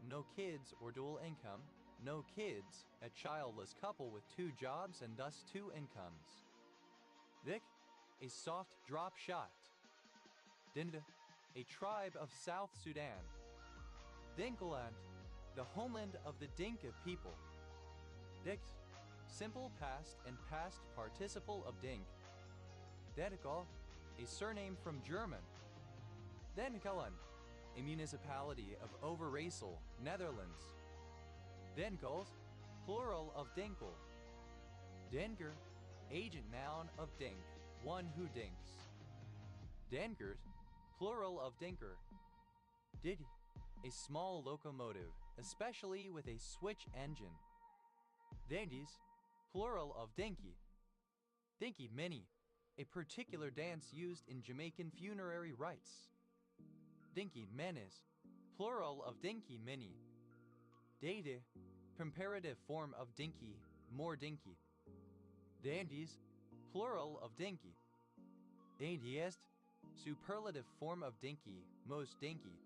no kids or dual income, no kids, a childless couple with two jobs and thus two incomes. Vic, a soft drop shot. Dinda, a tribe of South Sudan. Dinkaland, the homeland of the Dinka people. Dict, simple past and past participle of Dink. Dedekal, a surname from German. Denkelen, a municipality of Overijssel, Netherlands. Denkels, plural of Dinkel. Denker, agent noun of Dink, one who dinks. Denkert, plural of Dinker. Dig, a small locomotive, especially with a switch engine. Dindies, plural of dinky. Dinky mini, a particular dance used in Jamaican funerary rites. Dinky menis, plural of dinky mini. Dede, comparative form of dinky, more dinky. Dandies, plural of dinky. Dandiest, superlative form of dinky, most dinky.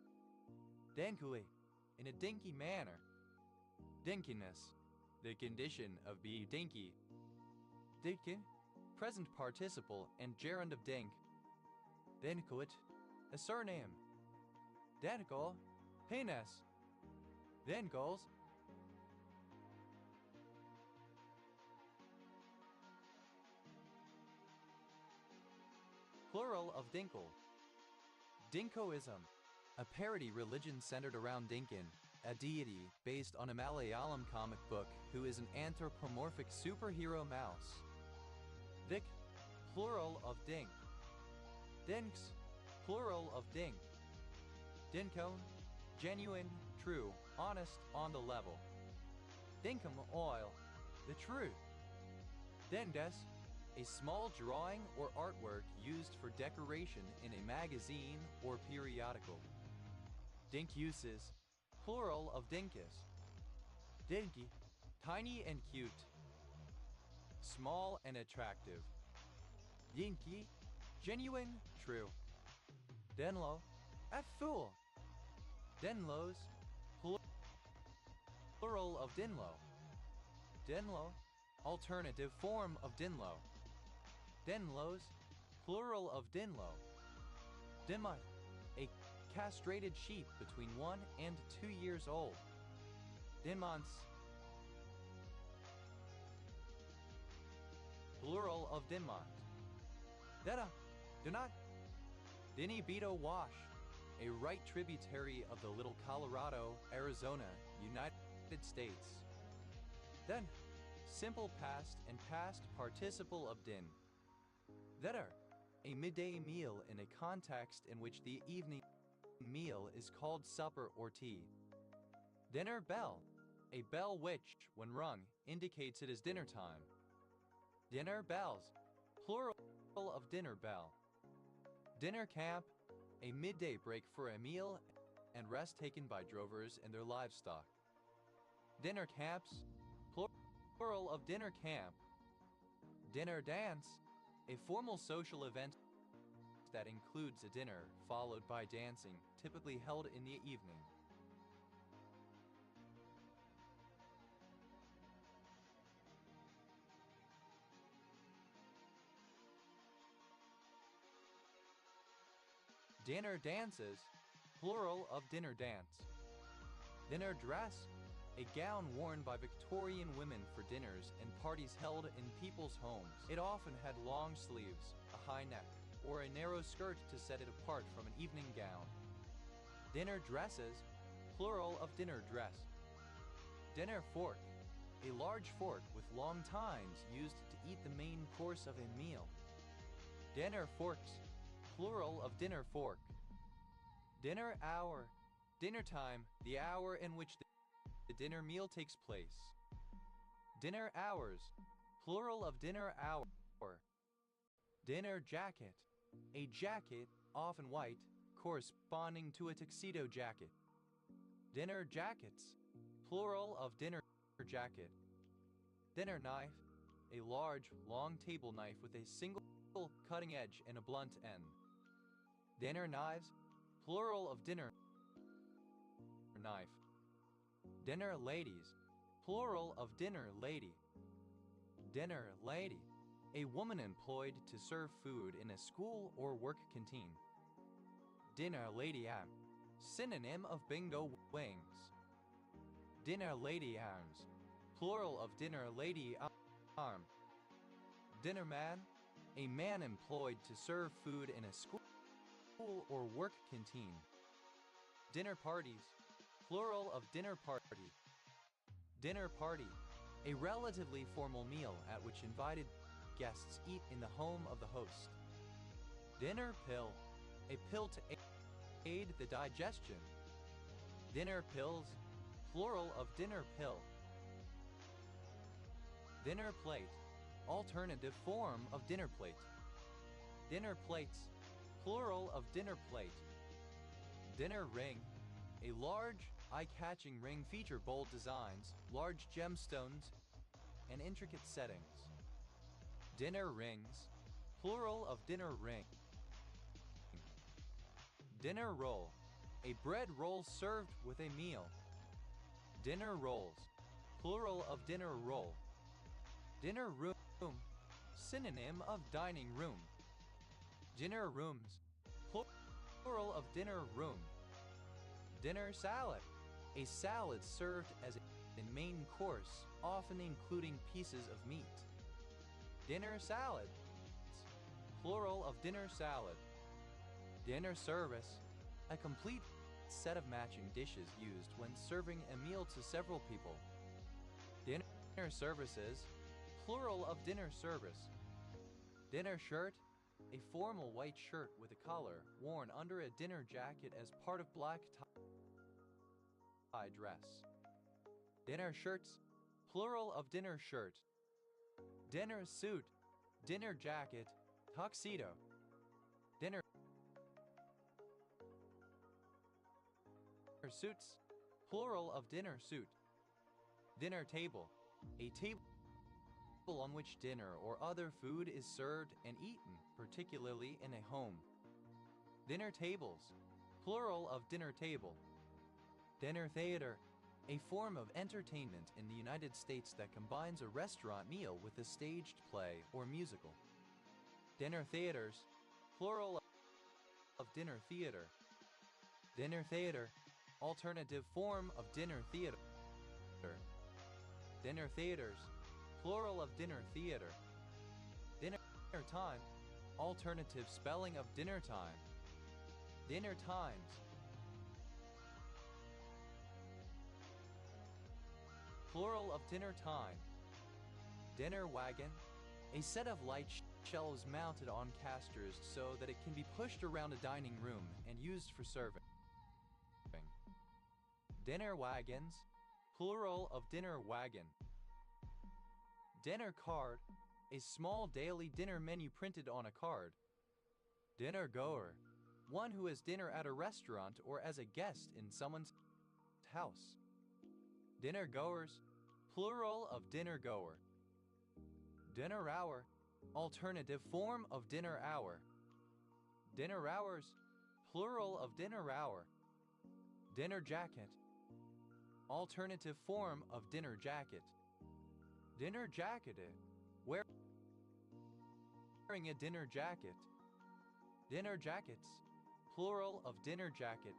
Dankui, in a dinky manner. Dinkiness, the condition of being dinky. Dinkin, present participle and gerund of dink. Dinkuit, a surname. Dankal, Penis. Then goals. Plural of Dinkle. Dinkoism, a parody religion centered around Dinkin, a deity based on a Malayalam comic book who is an anthropomorphic superhero mouse. Dick, plural of Dink. Dinks, plural of Dink. Dincone, genuine, true, honest, on the level. Dinkum oil, the truth. Dendes, a small drawing or artwork used for decoration in a magazine or periodical. Dink uses, plural of dinkus. Dinky, tiny and cute. Small and attractive. Dinky, genuine, true. Denlo, a fool. Denlos, plural of Dinlo. Denlo, alternative form of Dinlo. Denlos, plural of Dinlo. Dinmut, a castrated sheep between 1 and 2 years old. Dinmonts, plural of Dinmont. Dena, Dunat, Dinibito Wash, a right tributary of the Little Colorado, Arizona, United States. Then, simple past and past participle of din. Dinner, a midday meal in a context in which the evening meal is called supper or tea. Dinner bell, a bell which, when rung, indicates it is dinner time. Dinner bells, plural of dinner bell. Dinner camp, a midday break for a meal and rest taken by drovers and their livestock. Dinner camps, plural of dinner camp. Dinner dance, a formal social event that includes a dinner followed by dancing, typically held in the evening. Dinner dances, plural of dinner dance. Dinner dress, a gown worn by Victorian women for dinners and parties held in people's homes. It often had long sleeves, a high neck, or a narrow skirt to set it apart from an evening gown. Dinner dresses, plural of dinner dress. Dinner fork, a large fork with long tines used to eat the main course of a meal. Dinner forks, plural of dinner fork. Dinner hour, dinner time, the hour in which the dinner meal takes place. Dinner hours, plural of dinner hour. Dinner jacket, a jacket, often white, corresponding to a tuxedo jacket. Dinner jackets, plural of dinner jacket. Dinner knife, a large, long table knife with a single cutting edge and a blunt end. Dinner knives, plural of dinner knife. Dinner ladies, plural of dinner lady. Dinner lady, a woman employed to serve food in a school or work canteen. Dinner lady am, synonym of bingo wings. Dinner lady arms, plural of dinner lady arm. Dinner man, a man employed to serve food in a school or work canteen. Dinner parties, plural of dinner party. Dinner party, a relatively formal meal at which invited guests eat in the home of the host. Dinner pill, a pill to aid the digestion. Dinner pills, plural of dinner pill. Dinner plate, alternative form of dinner plate. Dinner plates, plural of dinner plate. Dinner ring, a large, eye-catching ring feature bold designs, large gemstones, and intricate settings. Dinner rings, plural of dinner ring. Dinner roll, a bread roll served with a meal. Dinner rolls, plural of dinner roll. Dinner room, synonym of dining room. Dinner rooms, plural of dinner room. Dinner salad. A salad served as a main course, often including pieces of meat. Dinner salad. Plural of dinner salad. Dinner service. A complete set of matching dishes used when serving a meal to several people. Dinner services. Plural of dinner service. Dinner shirt. A formal white shirt with a collar worn under a dinner jacket as part of black tie dress. Dinner shirts. Plural of dinner shirt. Dinner suit. Dinner jacket. Tuxedo. Dinner suits. Plural of dinner suit. Dinner table. A table on which dinner or other food is served and eaten, particularly in a home. Dinner tables. Plural of dinner table. Dinner theater. A form of entertainment in the United States that combines a restaurant meal with a staged play or musical. Dinner theaters. Plural of dinner theater. Dinner theater. Alternative form of dinner theater. Dinner theaters. Plural of dinner theater. Dinner time. Alternative spelling of dinner time. Dinner times. Plural of dinner time. Dinner wagon. A set of light shelves mounted on casters so that it can be pushed around a dining room and used for serving. Dinner wagons. Plural of dinner wagon. Dinner card. A small daily dinner menu printed on a card. Dinner goer. One who has dinner at a restaurant or as a guest in someone's house. Dinner goers. Plural of dinner goer. Dinner hour. Alternative form of dinner hour. Dinner hours. Plural of dinner hour. Dinner jacket. Alternative form of dinner jacket. Dinner jacketed. Wearing a dinner jacket. Dinner jackets. Plural of dinner jacket.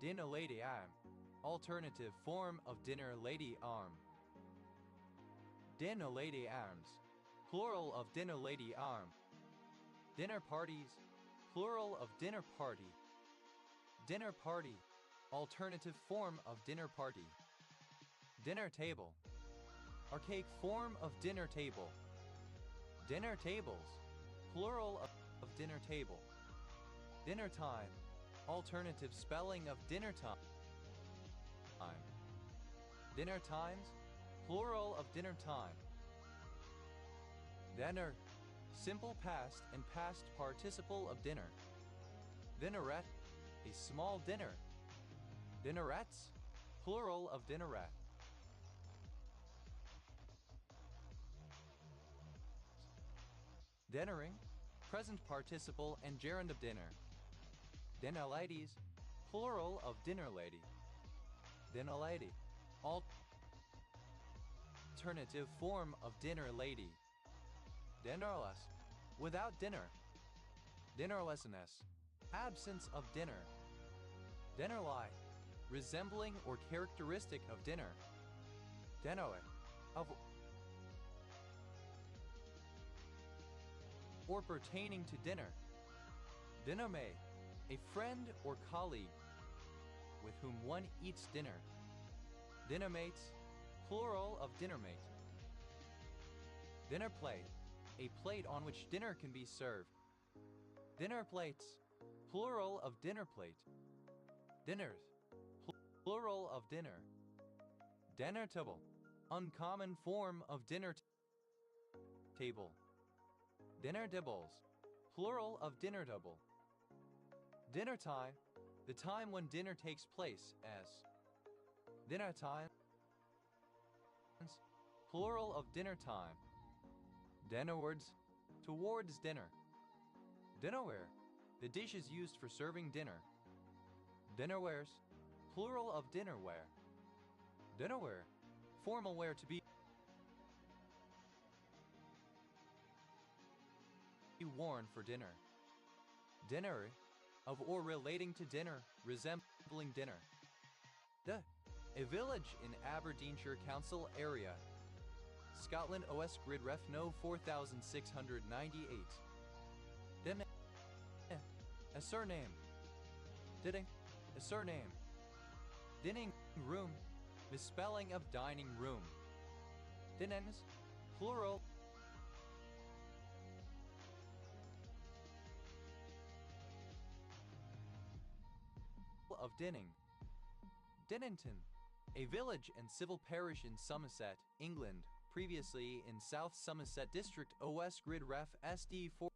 Dinner lady arm. Alternative form of dinner lady arm. Dinner lady arms. Plural of dinner lady arm. Dinner parties. Plural of dinner party. Dinner party. Alternative form of dinner party. Dinner table. Archaic form of dinner table. Dinner tables. Plural of dinner table. Dinner time. Alternative spelling of dinner time. Dinner times. Plural of dinner time. Dinner. Simple past and past participle of dinner. Dinnerette. A small dinner. Dinnerettes. Plural of dinnerette. Dinnering. Present participle and gerund of dinner. Dinner ladies. Plural of dinner lady. Dinner lady. Alternative form of dinner lady. Dinnerless. Without dinner. Dinnerlessness. Absence of dinner. Dinnerlike. Resembling or characteristic of dinner. Dinnerly. Of or pertaining to dinner. Dinnermate. A friend or colleague with whom one eats dinner. Dinnermates. Plural of dinnermate. Dinner plate. A plate on which dinner can be served. Dinner plates. Plural of dinner plate. Dinners. Plural of dinner. Dinner table. Uncommon form of dinner table. Dinner dibbles. Plural of dinner double. Dinner time. The time when dinner takes place as dinner times. Plural of dinner time. Dinnerwards. Towards dinner. Dinnerware. The dishes used for serving dinner. Dinnerwares. Plural of dinnerware. Dinnerware. Formal wear to be worn for dinner. Dinner. Of or relating to dinner, resembling resembling dinner. A village in Aberdeenshire Council area. Scotland OS Grid Ref No 4698. Dim a surname. Didding a surname. Dinning room. Misspelling of dining room. Dinens plural. Of Dinning. Dinnington, a village and civil parish in Somerset, England, previously in South Somerset District OS Grid Ref SD 4.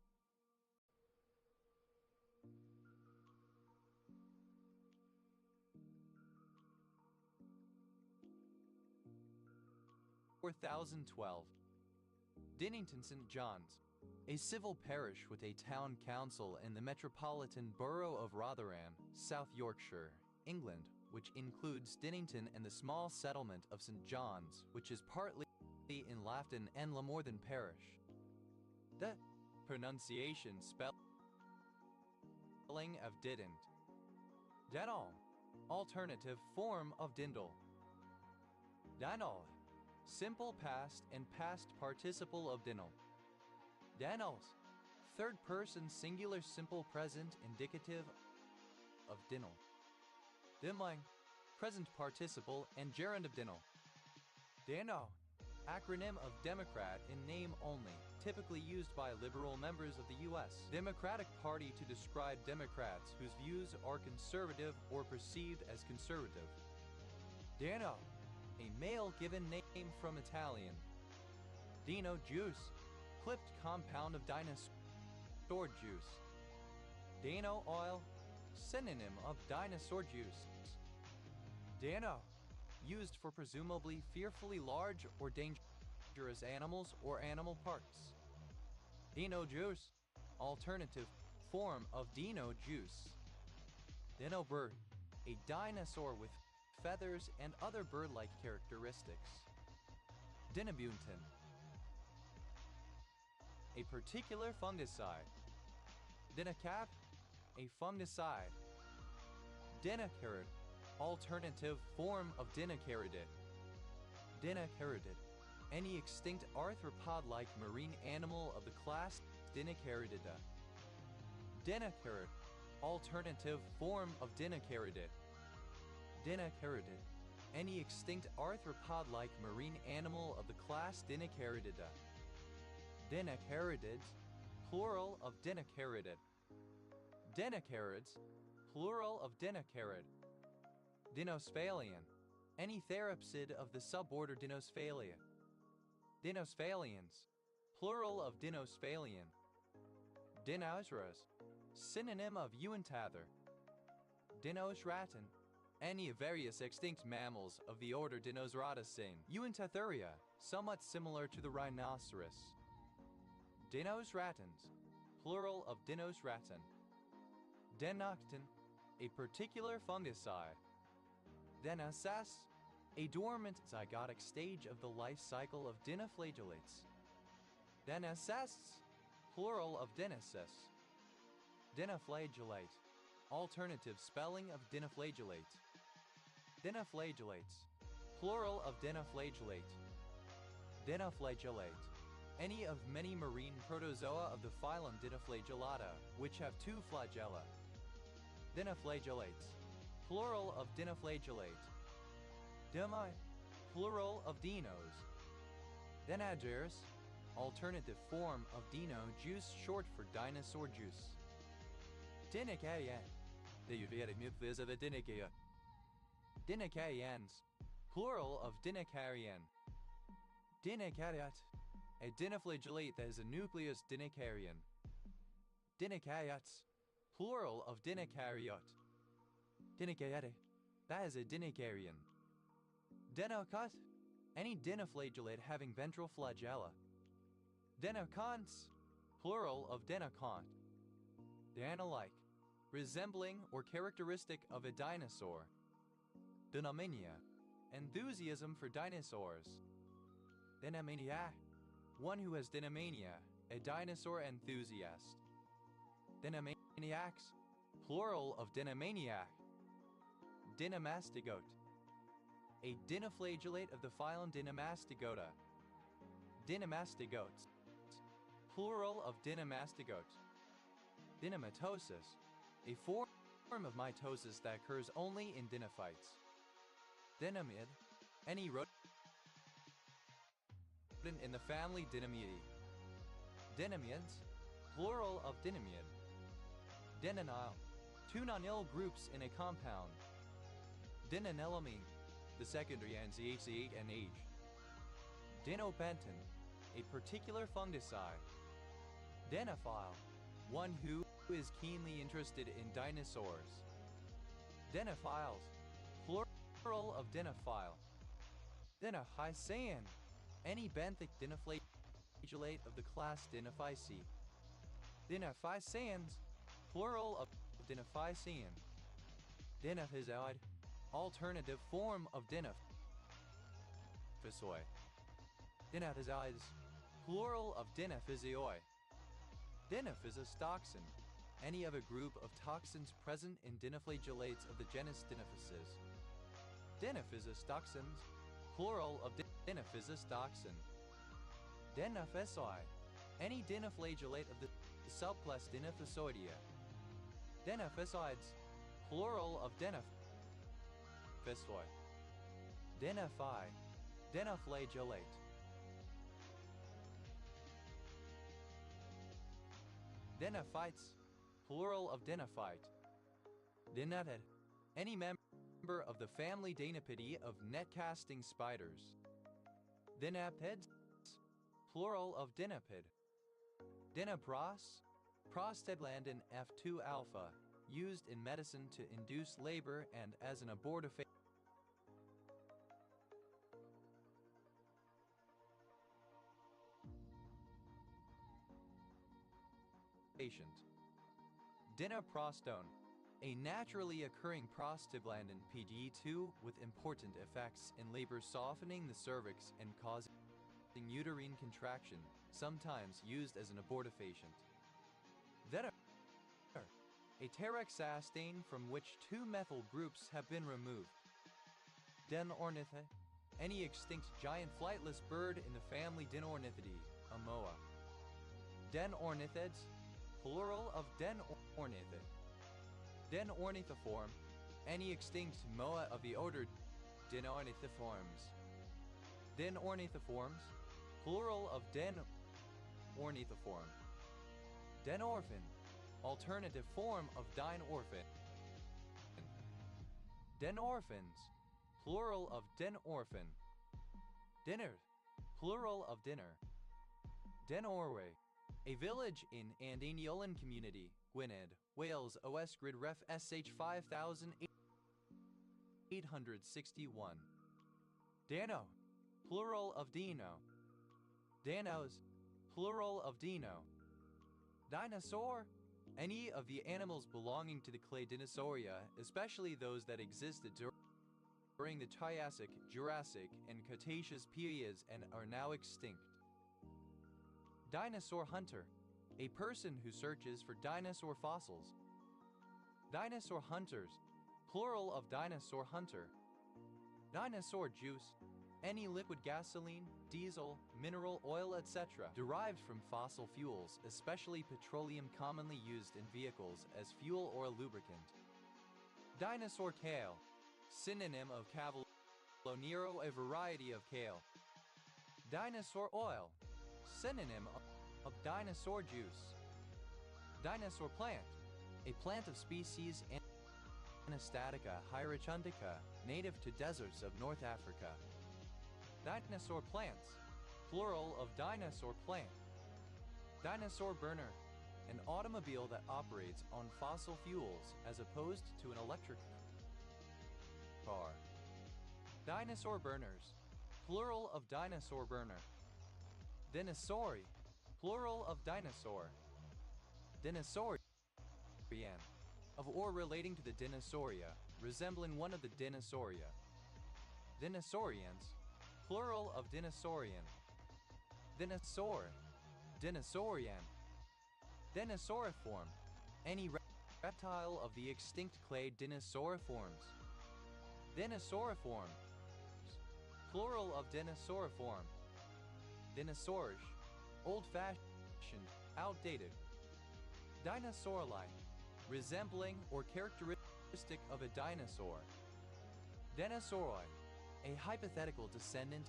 Dinnington St. John's, a civil parish with a town council in the metropolitan borough of Rotherham, South Yorkshire, England, which includes Dinnington and the small settlement of St. John's, which is partly in Lafton and Lamorthen parish. The pronunciation spelling of didn't. Denal, alternative form of dindle. Danal, simple past and past participle of dinnel. Danals, third person singular simple present indicative of dinnel. Dimling, present participle and gerund of dinnel. Dano, acronym of Democrat in name only, typically used by liberal members of the U.S. Democratic Party to describe Democrats whose views are conservative or perceived as conservative. Dano, a male given name from Italian. Dino juice, clipped compound of dinosaur juice. Dano oil, synonym of dinosaur juice. Dano, used for presumably fearfully large or dangerous animals or animal parts. Dino juice, alternative form of dino juice. Dino bird, a dinosaur with feathers and other bird-like characteristics. Dinobuntin, a particular fungicide. Dinacap, a fungicide. Dinacarid, alternative form of dinacaridid. Dinacaridid, any extinct arthropod-like marine animal of the class Dinacaridida. Dinacarid, alternative form of dinacaridid. Dinacaridid, any extinct arthropod-like marine animal of the class Dinacaridida. Dinacaridids, plural of dinacaridid. Dinacarids, plural of dinacarid. Dinosphalian, any therapsid of the suborder Dinosphalia. Dinosphalians, plural of Dinosphalian. Dinosaurus, synonym of Euanthather. Dinosratin, any of various extinct mammals of the order Dinoceratacine. Euanthatheria, somewhat similar to the rhinoceros. Dinosratans, plural of Dinosratin. Denoctin, a particular fungicide. Denasas, a dormant zygotic stage of the life cycle of dinoflagellates. Denasasts, plural of Denasus. Dinoflagellate, alternative spelling of dinoflagellate. Dinoflagellates, plural of dinoflagellate. Dinoflagellate, any of many marine protozoa of the phylum Dinoflagellata, which have two flagella. Dinoflagellates, plural of dinoflagellate. Demi, plural of dinos. Denagers, alternative form of dino juice short for dinosaur juice. Dinacarian, det är ju väldigt mycket över dinacarian. Dinacarians, plural of dinacarian. Dinacariat, a dinoflagellate that is a nucleus dinacarian. Dinacariats, plural of dinacariot. Dinacariate, that is a dinacarian. Dinocut, any dinoflagellate having ventral flagella. Dinocants, plural of dinocont. Dinolike, resembling or characteristic of a dinosaur. Dinomania, enthusiasm for dinosaurs. Dinomaniac, one who has dinomania, a dinosaur enthusiast. Dinomaniacs, plural of dinomaniac. Dinamastigote. A dinoflagellate of the phylum Dinamastigota. Dinamastigotes. Plural of Dinamastigote. Dinamatosis. A form of mitosis that occurs only in dinophytes. Dinamid. Any rodent in the family Dynamidae. Dynamids. Plural of dynamiid. Dynanyl. Two nonyl groups in a compound. Dynanylamine. The secondary ends CH and H. Dinobentin. A particular fungicide. Dinophile. One who is keenly interested in dinosaurs. Dinophiles. Plural of dinophile. Dinophycean. Any benthic dinoflagellate of the class Dinophyceae. Dinophyceans. Plural of Dinophycean. Dinophysoid. Alternative form of Dinophysoi. Dinophysoids. Plural of Dinophysoi. Dinophysostoxin. Any other group of toxins present in dinoflagellates of the genus Dinophysys. Dinophysostoxins. Plural of Dinophysostoxin. Dinophysoi. Any dinoflagellate of the subclass Dinophysoidea. Dinophysoids. Plural of Dinophysoi. Dinophi. Dinoflagellate. Dinophytes. Plural of dinophyte. Dinetid. Any member of the family Danapidae of net-casting spiders. Dinapids. Plural of dinapid. Dinapros. Prostaglandin F2 alpha. Used in medicine to induce labor and as an abortifacient. Dinoprostone. A naturally occurring prostaglandin PGE2 with important effects in labor, softening the cervix and causing uterine contraction, sometimes used as an abortifacient. A terexastane from which two methyl groups have been removed. Denornitha. Any extinct giant flightless bird in the family Denornithidae, a moa. Denornithids. Plural of Denornithid. Denornithiform. Any extinct moa of the order Denornithiformes. Denornithiforms. Plural of Denornithiform. Denorphin. Alternative form of dinorphin. Denorphins. Plural of denorphin. Dinner. Plural of dinner. Denorway. A village in Andaniolan Community, Gwynedd, Wales, OS Grid Ref SH 5861. Dano. Plural of Dino. Danos. Plural of Dino. Dinosaur. Any of the animals belonging to the clade Dinosauria, especially those that existed during the Triassic, Jurassic, and Cretaceous periods and are now extinct. Dinosaur hunter. A person who searches for dinosaur fossils. Dinosaur hunters. Plural of dinosaur hunter. Dinosaur juice. Any liquid gasoline, diesel, mineral oil, etc. derived from fossil fuels, especially petroleum commonly used in vehicles as fuel or lubricant. Dinosaur kale. Synonym of Cavallonero, a variety of kale. Dinosaur oil. Synonym of dinosaur juice. Dinosaur plant. A plant of species Anastatica hieracundica, native to deserts of North Africa. Dinosaur plants. Plural of dinosaur plant. Dinosaur burner. An automobile that operates on fossil fuels as opposed to an electric car. Dinosaur burners. Plural of dinosaur burner. Dinosauri. Plural of dinosaur. Dinosaurian. Of or relating to the Dinosauria, resembling one of the Dinosauria. Dinosaurians. Plural of dinosaurian. Dinosaur. Dinosaurian. Dinosauriform. Any reptile of the extinct clade Dinosauriforms. Dinosauriform. Plural of dinosauriform. Dinosaurish. Old-fashioned, outdated. Dinosaur-like. Resembling or characteristic of a dinosaur. Dinosauroid. A hypothetical descendant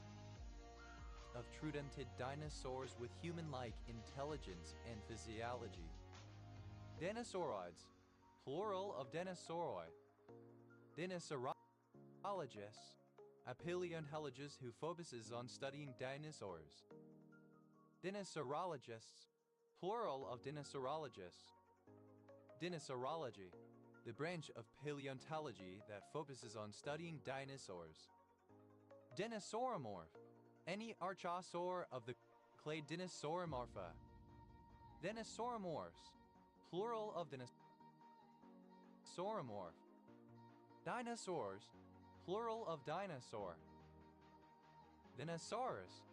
of troodontid dinosaurs with human-like intelligence and physiology. Dinosauroids. Plural of dinosauroi. Dinosaurologist. A paleontologist who focuses on studying dinosaurs. Dinosaurologists. Plural of dinosaurologists. Dinosaurology. The branch of paleontology that focuses on studying dinosaurs. Dinosauromorph. Any archosaur of the clade Dinosauromorpha. Dinosauromorphs. Plural of dinosauromorph. Dinosaurs. Plural of dinosaur. Dinosaurus.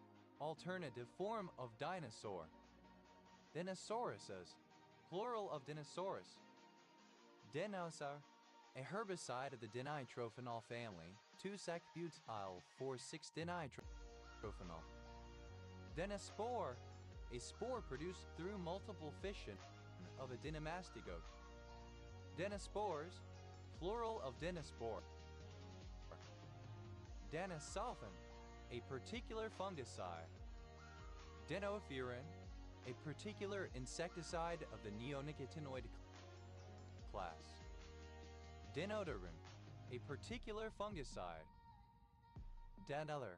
Alternative form of dinosaur. Dinosauruses. Plural of dinosaurus. Dinosaur. A herbicide of the dinitrophenol family. 2,6-butyl-4,6-dinitrophenol. Dinospore. A spore produced through multiple fission of a dinomastigote. Dinospores. Plural of dinospore. Dinosulfan. A particular fungicide. Dinofurin. A particular insecticide of the neonicotinoid class. Dinoterin. A particular fungicide. Danother.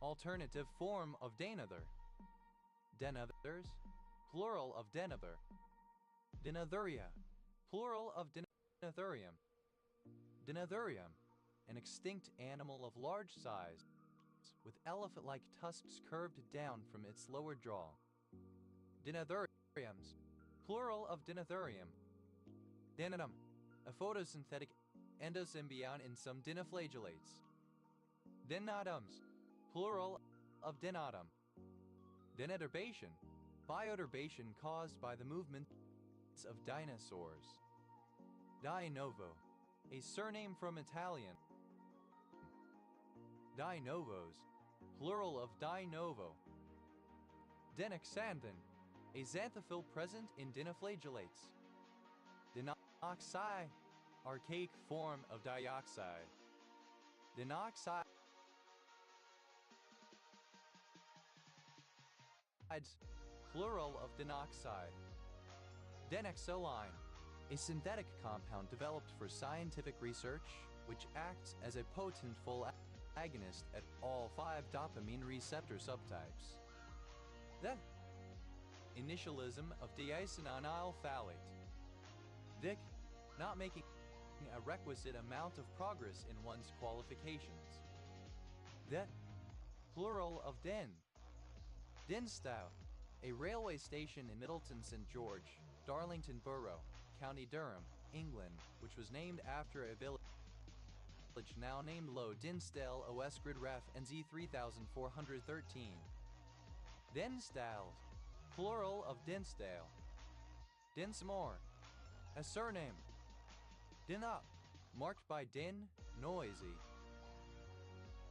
Alternative form of danother. Denothers. Plural of denother. Dinothuria. Plural of dinothurium. Dinothurium. An extinct animal of large size, with elephant-like tusks curved down from its lower jaw. Dinothuriums. Plural of dinothurium. Dinotum. A photosynthetic endosymbiont in some dinoflagellates. Dinotums. Plural of dinotum. Dinoturbation. Bioturbation caused by the movements of dinosaurs. Dinovo. A surname from Italian. Dinovos. Plural of dinovo. Dinoxanthin. A xanthophyll present in dinoflagellates. Dinoxide. Archaic form of dioxide. Dinoxide. Plural of dinoxide. Dinoxoline. A synthetic compound developed for scientific research, which acts as a potent full agonist at all 5 dopamine receptor subtypes. The initialism of deisononyl phthalate. Dic. Not making a requisite amount of progress in one's qualifications. The plural of din. Dinstow. A railway station in Middleton St. George, Darlington Borough, County Durham, England, which was named after a village now named Low Dinsdale OS Grid Ref NZ 3413. Dinsdale. Plural of Dinsdale. Dinsmore. A surname. Dinup. Marked by din, noisy.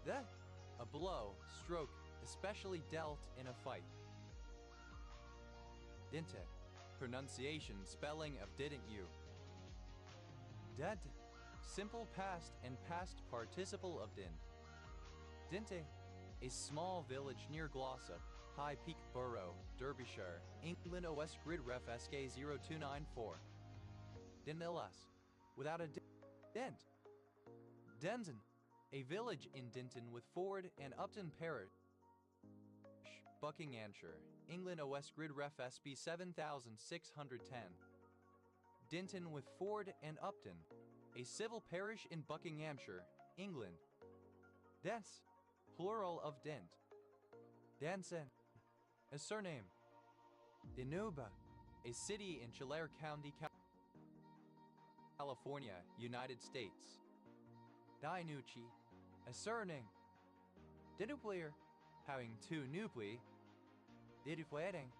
The. A blow, stroke, especially dealt in a fight. Dinte. Pronunciation, spelling of didn't you. Dent. Simple past and past participle of din. Dinte. A small village near Glossop, High Peak Borough, Derbyshire, England OS Grid Ref SK 0294. Dinillas. Without a dent. Denton. A village in Dinton with Ford and Upton Parish, Buckinghamshire, England OS Grid Ref SB 7610. Dinton with Ford and Upton. A civil parish in Buckinghamshire, England. Dents. Plural of dent. Danson. A surname. Dinuba. A city in Tulare County, California, United States. Dinucci. A surname. Dinuclear. Having 2 nuclei. Dinucleating.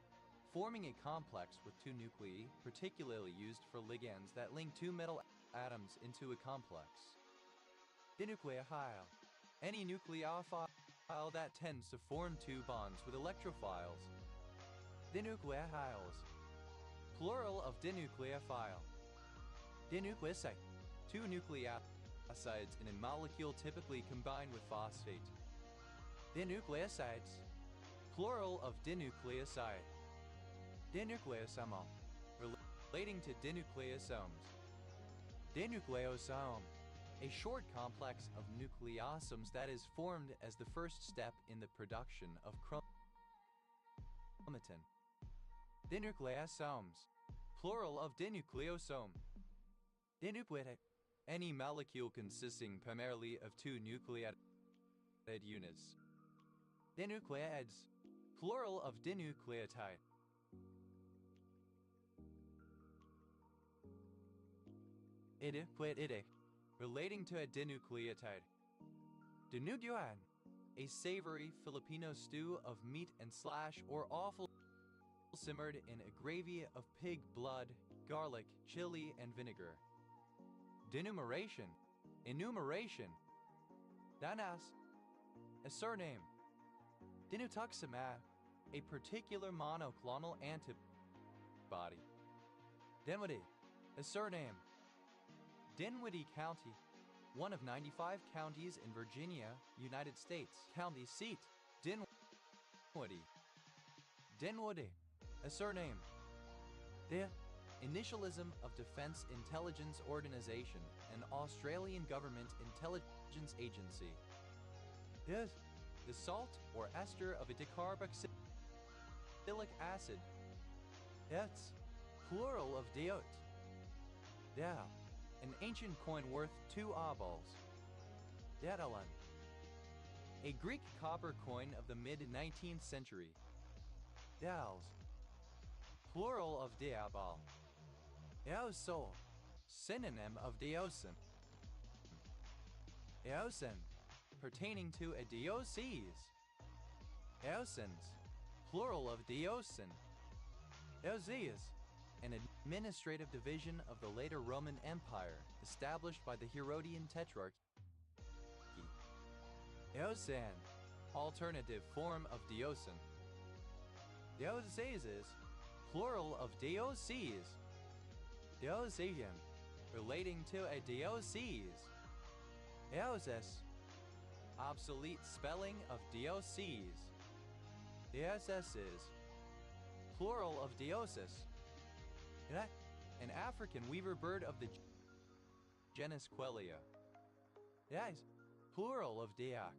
Forming a complex with 2 nuclei, particularly used for ligands that link 2 metal atoms into a complex. Dinucleophile. Any nucleophile that tends to form two bonds with electrophiles. Dinucleophiles. Plural of dinucleophile. Dinucleoside. Two nucleosides in a molecule typically combined with phosphate. Dinucleosides. Plural of dinucleoside. Dinucleosome. Relating to dinucleosomes. Dinucleosome. A short complex of nucleosomes that is formed as the first step in the production of chromatin. Dinucleosomes. Plural of dinucleosome. Dinucleotide. Any molecule consisting primarily of two nucleotide units. Dinucleotides. Plural of dinucleotide. Idiquetide. Relating to a dinucleotide. Dinuguan. A savory Filipino stew of meat and slash or offal simmered in a gravy of pig blood, garlic, chili, and vinegar. Denumeration. Enumeration. Danas. A surname. Dinutuximab. A particular monoclonal antibody. Dinwiddie. A surname. Dinwiddie County. One of 95 counties in Virginia, United States. County seat. Dinwiddie. Dinwiddie. A surname. The Initialism of Defense Intelligence Organization, an Australian government intelligence agency. Yes. The salt or ester of a decarboxylic acid. It's plural of deot. Yeah. An ancient coin worth 2 obols. Daedalon. A Greek copper coin of the mid-19th century. Daels. Plural of diabol. Eosol. Synonym of diosin. Eosin. Pertaining to a diocese. Eosins. Plural of diosin. Eosias. An administrative division of the later Roman Empire, established by the Herodian Tetrarchy. Eosan. Alternative form of diosin. Dioceses. Plural of diocese. Diocesan. Relating to a diocese. Eoses. Obsolete spelling of diocese. Dioceses. Plural of dioceses. An African weaver bird of the genus Quelea. Yes. Plural of diac.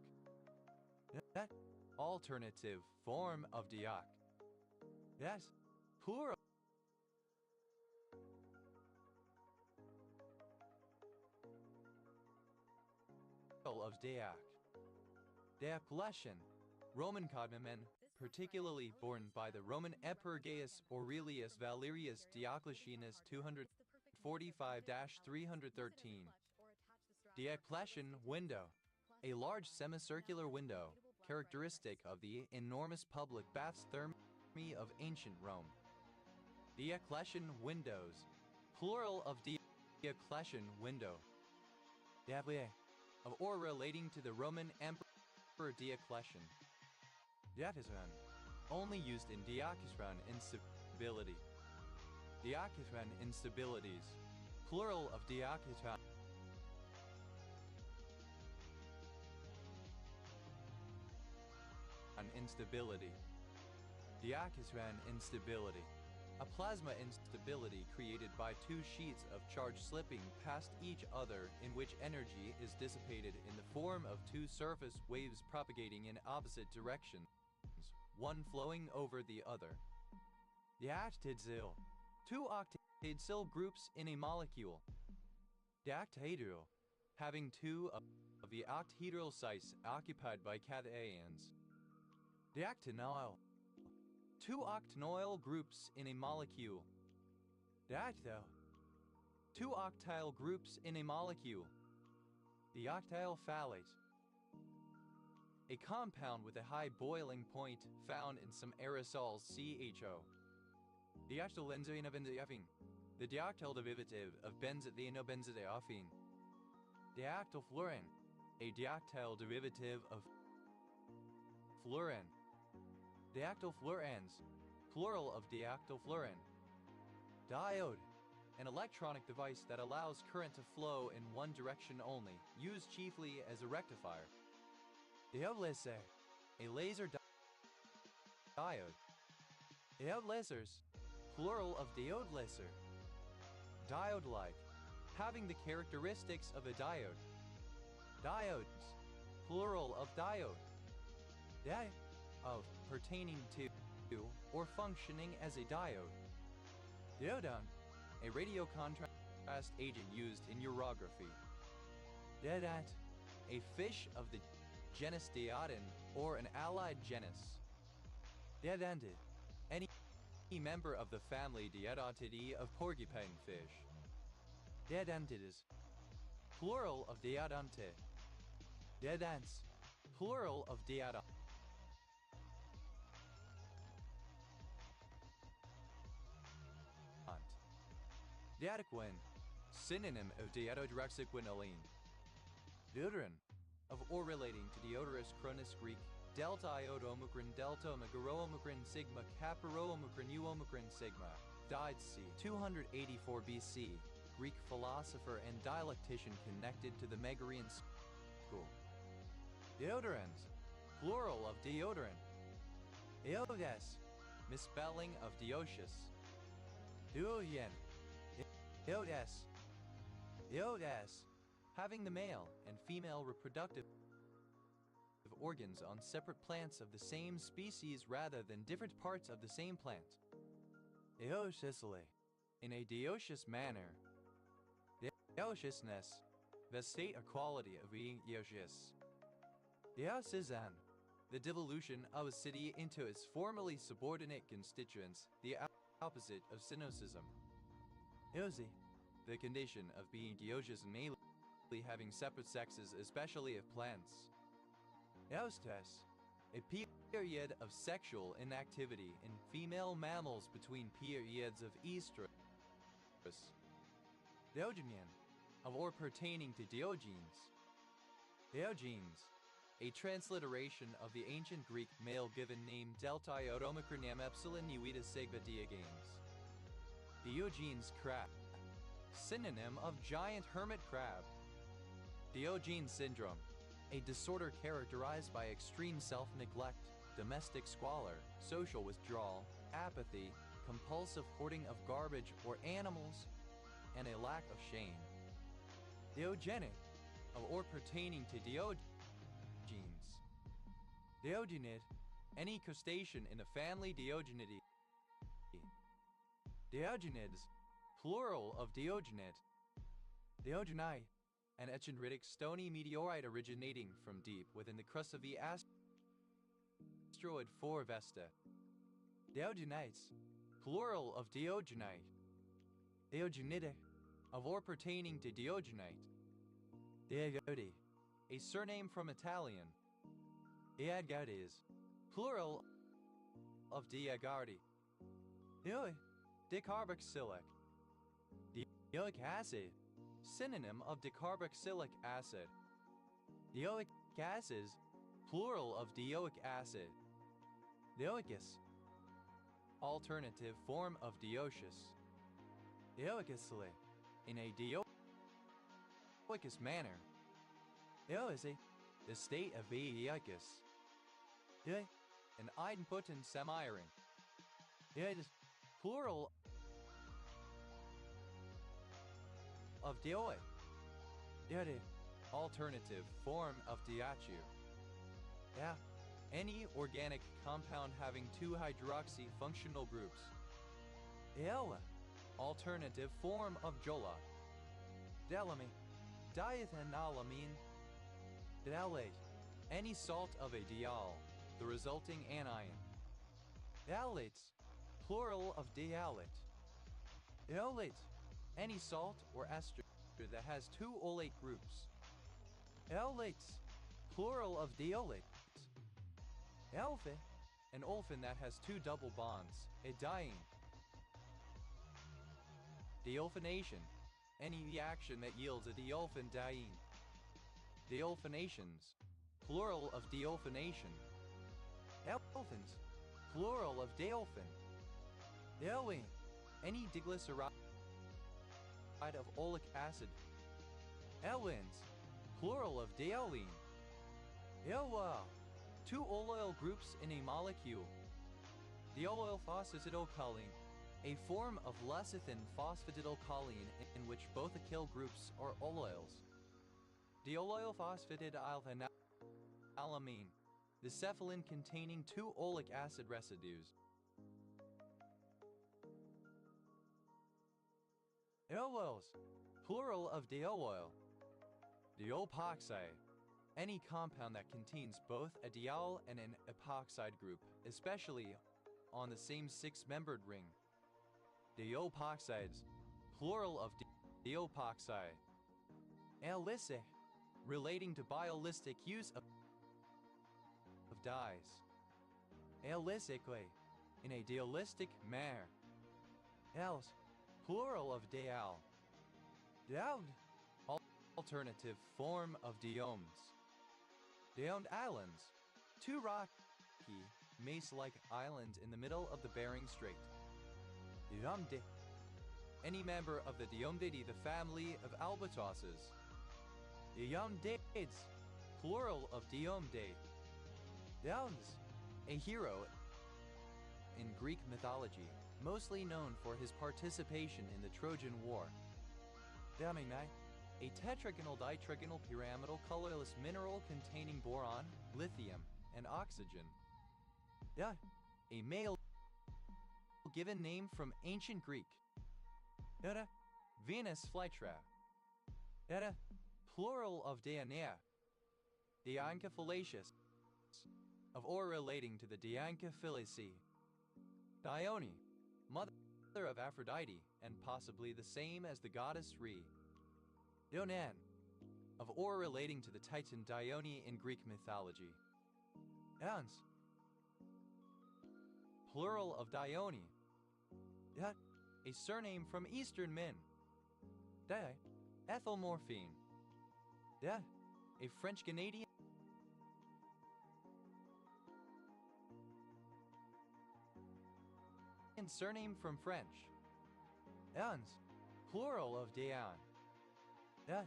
Alternative form of diac. Yes. Plural of diac. Diocletian. Roman cognomen, particularly borne by the Roman Emperor Gaius Aurelius Valerius Diocletianus 245-313. Diocletian window. A large semicircular window, characteristic of the enormous public baths thermae of ancient Rome. Diocletian windows. Plural of Diocletian window. Diablie. Of or relating to the Roman Emperor Diocletian. Diacheron. Only used in diacheron instability. Diacheron instabilities. Plural of diacheron. Instability. Diacheron instability. A plasma instability created by two sheets of charge slipping past each other in which energy is dissipated in the form of two surface waves propagating in opposite directions, one flowing over the other. Dioctadzyl. Two octadzyl groups in a molecule. Dioctahedral. Having two of the octahedral sites occupied by cations. Diactinoyl. Two octanoyl groups in a molecule. Dioctyl. Two octyl groups in a molecule. Dioctyl phthalate. A compound with a high boiling point found in some aerosols CHO. Diactylbenzoinosbenzoiphene. The dioctyl derivative of benzothiobenzoiphene. Diactylfluorine. a diactyl derivative of fluorine. Diactyl fluorines, plural of diactyl fluorine. Diode, an electronic device that allows current to flow in one direction only, used chiefly as a rectifier. Diode laser, a laser diode. Diode lasers, plural of diode laser. Diode-like, having the characteristics of a diode. Diodes, plural of diode. Of, pertaining to, or functioning as a diode. Diodon, a radio contrast agent used in urography. Diodont, a fish of the genus Diodon or an allied genus. Diodontid, any member of the family Diodontidae of porcupine fish. Diodontids, plural of Diodonte. Diodonts, plural of Diodont. Diadoquin, synonym of diodroxyquinoline. Deodorin, of or relating to Diodorus Cronus Greek, delta iota omicron delta omega rho omicron sigma kappa rho omicron u omicron sigma. Died c. 284 BC, Greek philosopher and dialectician connected to the Megarian school. Deodorans, plural of deodorant. Eodes, misspelling of Diocious. Duoyen, Eodes, Eodes, having the male and female reproductive organs on separate plants of the same species rather than different parts of the same plant. Eosicely, in a dioecious manner. Dioeciousness, the state or quality of being dioecious. Diocesan, the devolution of a city into its formerly subordinate constituents, the opposite of synocism. Eosi, the condition of being dioecious and mainly having separate sexes, especially of plants. Eostes, a period of sexual inactivity in female mammals between periods of estrus. Diogenian, of or pertaining to Diogenes. Diogenes, a transliteration of the ancient Greek male given name delta iota omicron epsilon nuita sigma Diogenes. Diogenes crab, synonym of giant hermit crab. Diogenes syndrome, a disorder characterized by extreme self-neglect, domestic squalor, social withdrawal, apathy, compulsive hoarding of garbage or animals, and a lack of shame. Diogenic, of or pertaining to Diogenes. Diogenid, any crustacean in the family Diogenidae. Diogenids, plural of Diogenid. Diogeni, an echondritic stony meteorite originating from deep within the crust of the asteroid 4 Vesta. Diogenites, plural of Diogenite. Diogenidic, of or pertaining to Diogenite. Diagodi, a surname from Italian. Diagodes, plural of Diagardi. Dicarboxylic. Dioic acid, synonym of dicarboxylic acid. Dioic acids, plural of dioic acid. Dioicus, alternative form of dioecious. Dioicously, in a dioicous manner. Dioicy, the state of dioicus. An idempotent semiring. Dioides, plural of dioi. Diode, alternative form of diacu. Any organic compound having two hydroxy functional groups. Dioa, alternative form of jola. Delamy, diethanolamine. Dialate, any salt of a diol, the resulting anion. Dialates, plural of dialate. Diolate, any salt or ester that has two olate groups. Diolates, plural of diolate. Diolphin, an olefin that has two double bonds, a diene. Diolphination, any reaction that yields a diolphin diene. Deophanations, plural of deophanation. Elephants, plural of deophan. Deolwing, any diglyceride of oleic acid. Elwins, plural of deoline. Elwa, two oleoyl groups in a molecule. Deolyl phosphatidylcholine, a form of lecithin phosphatidylcholine in which both acyl groups are oleoyls. Deolyl phosphatidylalphenalamine, the cephalin containing two oleic acid residues. Deolyls, plural of deolyl. Deopoxy, any compound that contains both a diol and an epoxide group, especially on the same six-membered ring. Deopoxides, plural of deopoxy. Allysic, relating to biolistic use of dyes. Alysically, in a deolistic manner. Else, plural of deal. Deomed, alternative form of deomes. Deomed islands, two rocky, mace-like islands in the middle of the Bering Strait. Deomde, any member of the Deomdidae, the family of albatrosses. Deomdades, plural of Deomde. Deoms, a hero in Greek mythology, mostly known for his participation in the Trojan War. Deomigni, a tetragonal ditrigonal pyramidal colorless mineral containing boron, lithium, and oxygen. Yeah, a male given name from ancient Greek. Era, Venus flytrap. Era, plural of Deianea. Dianca fallacious, of or relating to the Dianca Filici. Dione, mother of Aphrodite, and possibly the same as the goddess Re. Dionan, of or relating to the Titan Dione in Greek mythology. Ans, plural of Dione. Yet, a surname from Eastern men. De, Ethylmorphine. De, a French-Canadian surname from French. Ans, plural of Dean. De,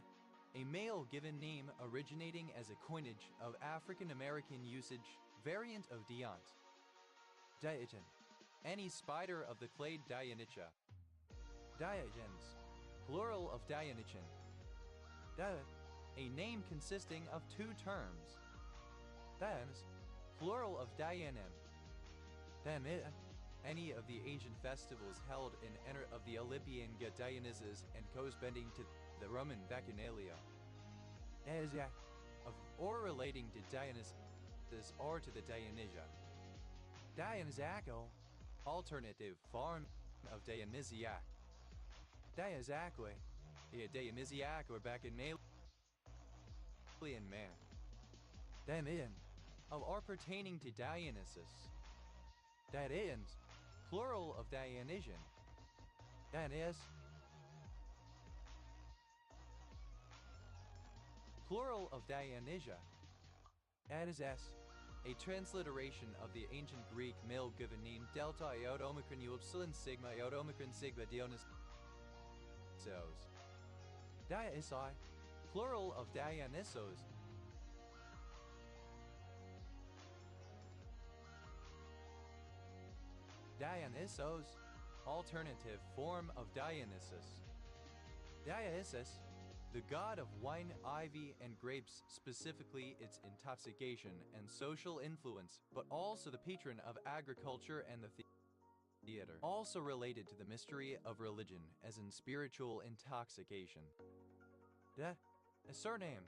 a male given name originating as a coinage of African American usage, variant of Deont. Diogen, any spider of the clade Dionychia. Diogens, plural of Dionichan. A name consisting of two terms. Dioms, plural of Dianem. Any of the ancient festivals held in honor of the Olympian Dionysus and corresponding to the Roman Bacchanalia. Of or relating to Dionysus or to the Dionysia. Dionysiacal, alternative form of Dionysiac. Dionysiaque, a Dionysiac or Bacchanalian man. Daimon, of or pertaining to Dionysus. Dionysians, plural of Dionysian. Dionysus, plural of Dionysia. Adizes, a transliteration of the ancient Greek male given name Delta Iota Omicron U Epsilon Sigma Iota Omicron Sigma Dionysos. Dionysi, plural of Dionysos. Dionysos, alternative form of Dionysus. Dionysus, the god of wine, ivy, and grapes, specifically its intoxication and social influence, but also the patron of agriculture and the theater. Also related to the mystery of religion, as in spiritual intoxication. A surname.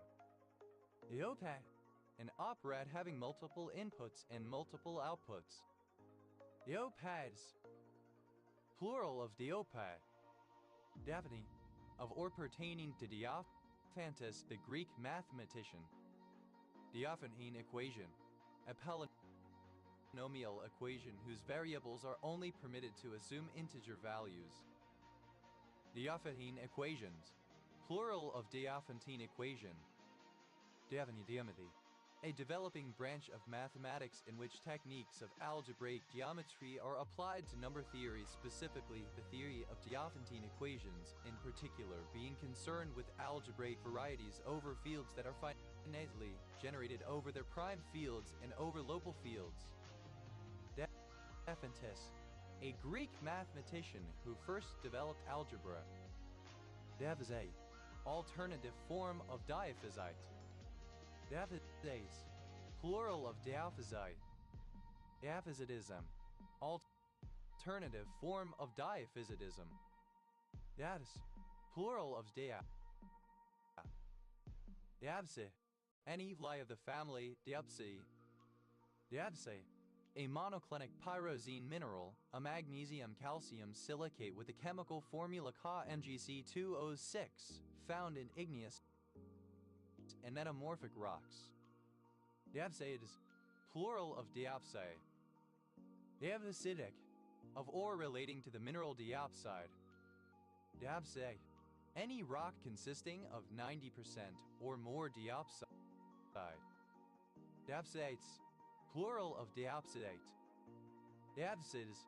Eopat, an operette having multiple inputs and multiple outputs. Eopads, plural of Diopat. Daphne, of or pertaining to Diophantus, the Greek mathematician. Diophanine equation, a polynomial equation whose variables are only permitted to assume integer values. Diophantine equations, plural of Diophantine equation. Geometry, a developing branch of mathematics in which techniques of algebraic geometry are applied to number theory, specifically the theory of Diophantine equations, in particular being concerned with algebraic varieties over fields that are finitely generated over their prime fields and over local fields. Diophantus, a Greek mathematician who first developed algebra. Diaphysite, alternative form of diaphysite. Diaphysites, plural of diaphysite. Diaphysitism, alternative form of diaphysitism. Diaphys, plural of Diapsy, any fly of the family Diapsy. Diapsy, a monoclinic pyrozine mineral, a magnesium-calcium silicate with the chemical formula Ca-MgC2O6, found in igneous and metamorphic rocks. Diapside is plural of diapside. Diaphysitic, of ore relating to the mineral diapside. Diapside, any rock consisting of 90% or more diapside. Diapsites, plural of diapsidite. Diapsids,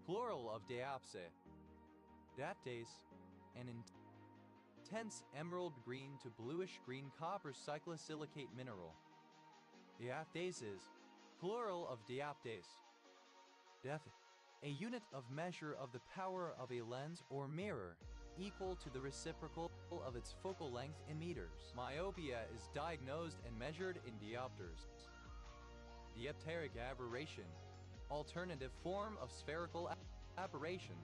plural of diapside. Diaptase, an intense emerald green to bluish green copper cyclosilicate mineral. Diaptases, plural of diaptase. Depth, a unit of measure of the power of a lens or mirror, equal to the reciprocal of its focal length in meters. Myopia is diagnosed and measured in diopters. Diopteric aberration, alternative form of spherical aberration.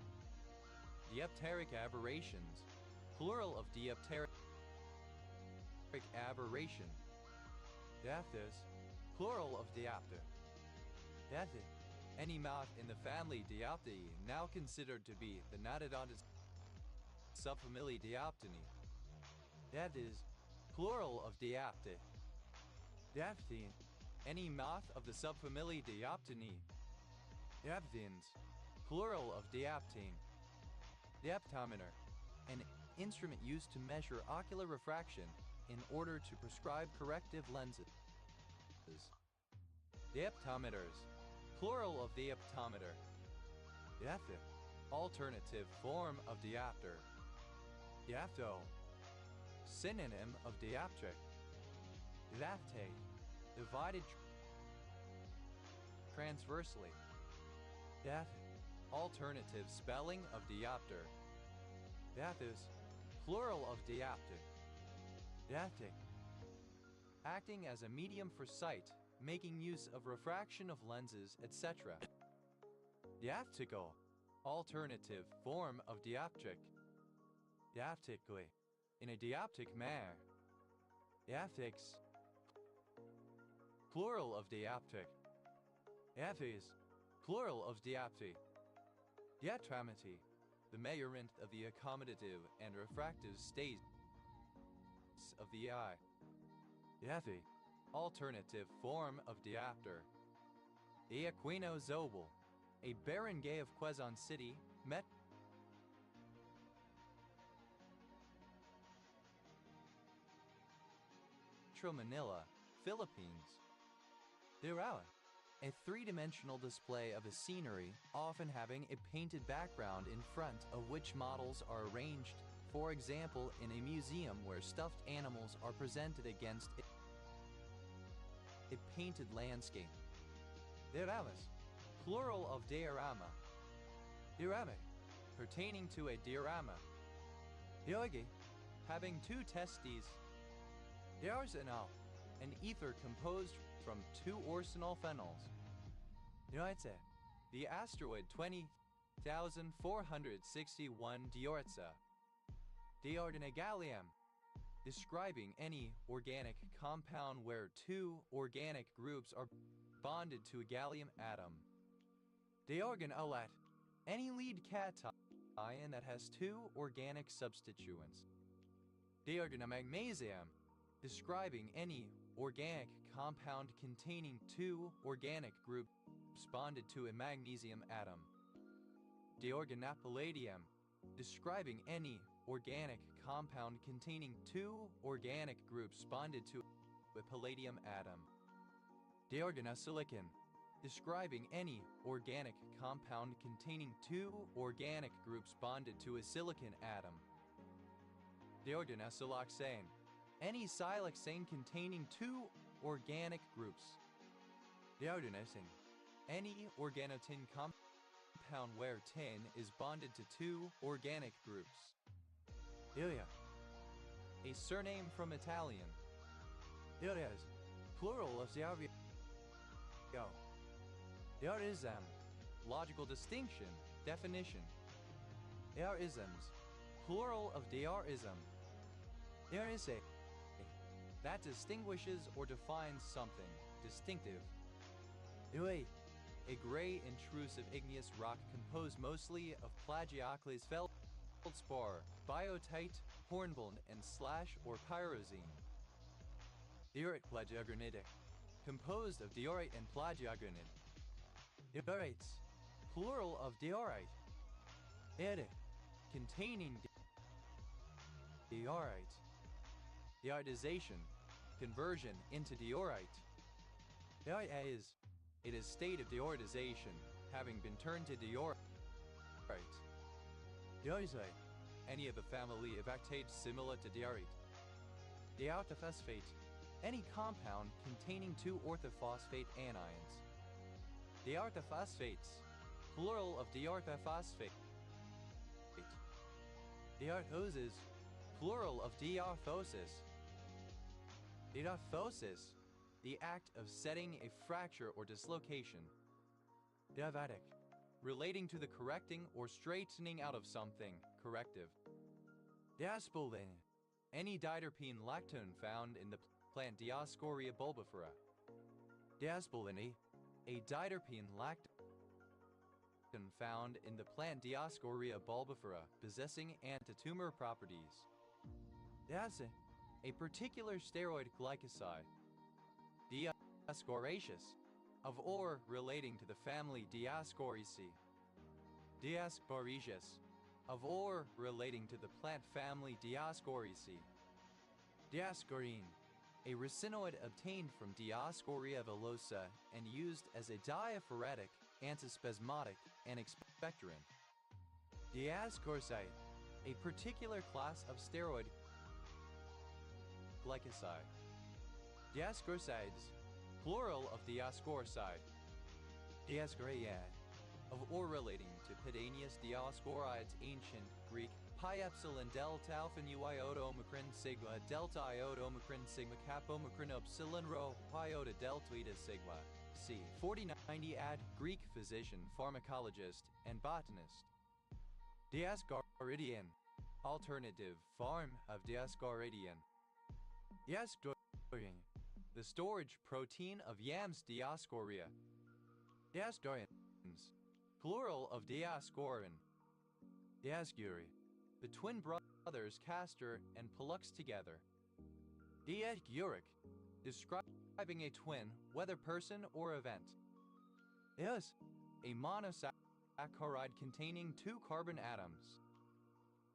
Diopteric aberrations, plural of diopteric aberration. Diaphthys, plural of diopter. Diaphthy, any moth in the family Dioptidae, now considered to be the Nododontid subfamily Dioptini. Diaphtys, plural of diapte. Diaphtine, any moth of the subfamily Dioptini. Diaphtines, plural of diaptine. Dioptometer, an instrument used to measure ocular refraction in order to prescribe corrective lenses. Dioptometers, plural of dioptometer. Diaphthic, alternative form of diopter. Diapto, synonym of dioptric. Diaphte, divided transversely. Diaphic, alternative spelling of diopter. Diaphthous, plural of dioptic. Diaptic, acting as a medium for sight, making use of refraction of lenses, etc. Diaptical, alternative form of dioptric. Diaptically, in a dioptic manner. Diaptics, plural of dioptic. Diaphes, plural of diopty. Diatramity, the measurement of the accommodative and refractive states of the eye. Diaphy, alternative form of diopter. Diaquino-Zobel, a barangay of Quezon City, Metro Manila, Philippines. Diorama, a three-dimensional display of a scenery, often having a painted background in front of which models are arranged, for example in a museum where stuffed animals are presented against a painted landscape. Dioramas, plural of diorama. Dioramic, pertaining to a diorama. Dioigi, having two testes. Diarsenal, an ether composed from two orsanol-phenols. Dioitse, the asteroid 20,461 Diorza. Diordinegalium, describing any organic compound where two organic groups are bonded to a gallium atom. Diorganolat, any lead cation that has two organic substituents. Diorganomagnesium, describing any organic compound containing two organic groups bonded to a magnesium atom. Diorganopalladium, describing any organic compound containing two organic groups bonded to with palladium atom. Deorganosilicon, describing any organic compound containing two organic groups bonded to a silicon atom. Deorganosiloxane, any siloxane containing two organic groups. Deorganosine, any organotin compound where tin is bonded to two organic groups. Ilia, a surname from Italian. Ilias, plural of Ziavio. Deorism, logical distinction, definition. Deorisms, plural of deorism. There is a that distinguishes or defines something distinctive. Ui, a gray intrusive igneous rock composed mostly of plagioclase feldspar, biotite, hornblende, and slash or pyrozine. Diorite plagiogranitic, composed of diorite and plagiogranite. Diorites, plural of diorite. Ere, containing diorite. Dioritization, conversion into diorite. Diorite is, it is state of dioritization, having been turned to diorite. Diorisite, any of the family of actates similar to diorite. Diorthophosphate, any compound containing two orthophosphate anions. Diorthophosphates, plural of diorthophosphate. Diorthoses, plural of diorthosis. Diorthosis, the act of setting a fracture or dislocation. Diabatic, relating to the correcting or straightening out of something, corrective. Diaspolin, any diterpene lactone found in the plant Dioscorea bulbifera. Diaspolini, a diterpene lactone found in the plant Dioscorea bulbifera possessing anti-tumor properties. Diasin, a particular steroid glycoside. Diascoraceous, of or relating to the family Diascoraceae. Diascoraceous, of or relating to the plant family Dioscoraceae. Diascorine, a ricinoid obtained from Dioscorea villosa and used as a diaphoretic, antispasmodic, and expectorant. Diascorside, a particular class of steroid glycoside. Diascorsides, plural of diascorside. Diascoriad, of or relating to Pedanius Dioscorides, ancient Greek, pi epsilon delta alpha nu iota omicron sigma delta iota omicron sigma kappa omicron epsilon rho pi iota delta eta sigma. C. 4090 ad, Greek physician, pharmacologist, and botanist. Diascoridian, alternative form of Diascoridian. Diascoridian, the storage protein of yams Dioscorea. Diascorians, plural of Diascorin. Diascuri, the twin brothers Castor and Pollux together. Diascuric, describing a twin, whether person or event. Dias, a monosaccharide containing two carbon atoms.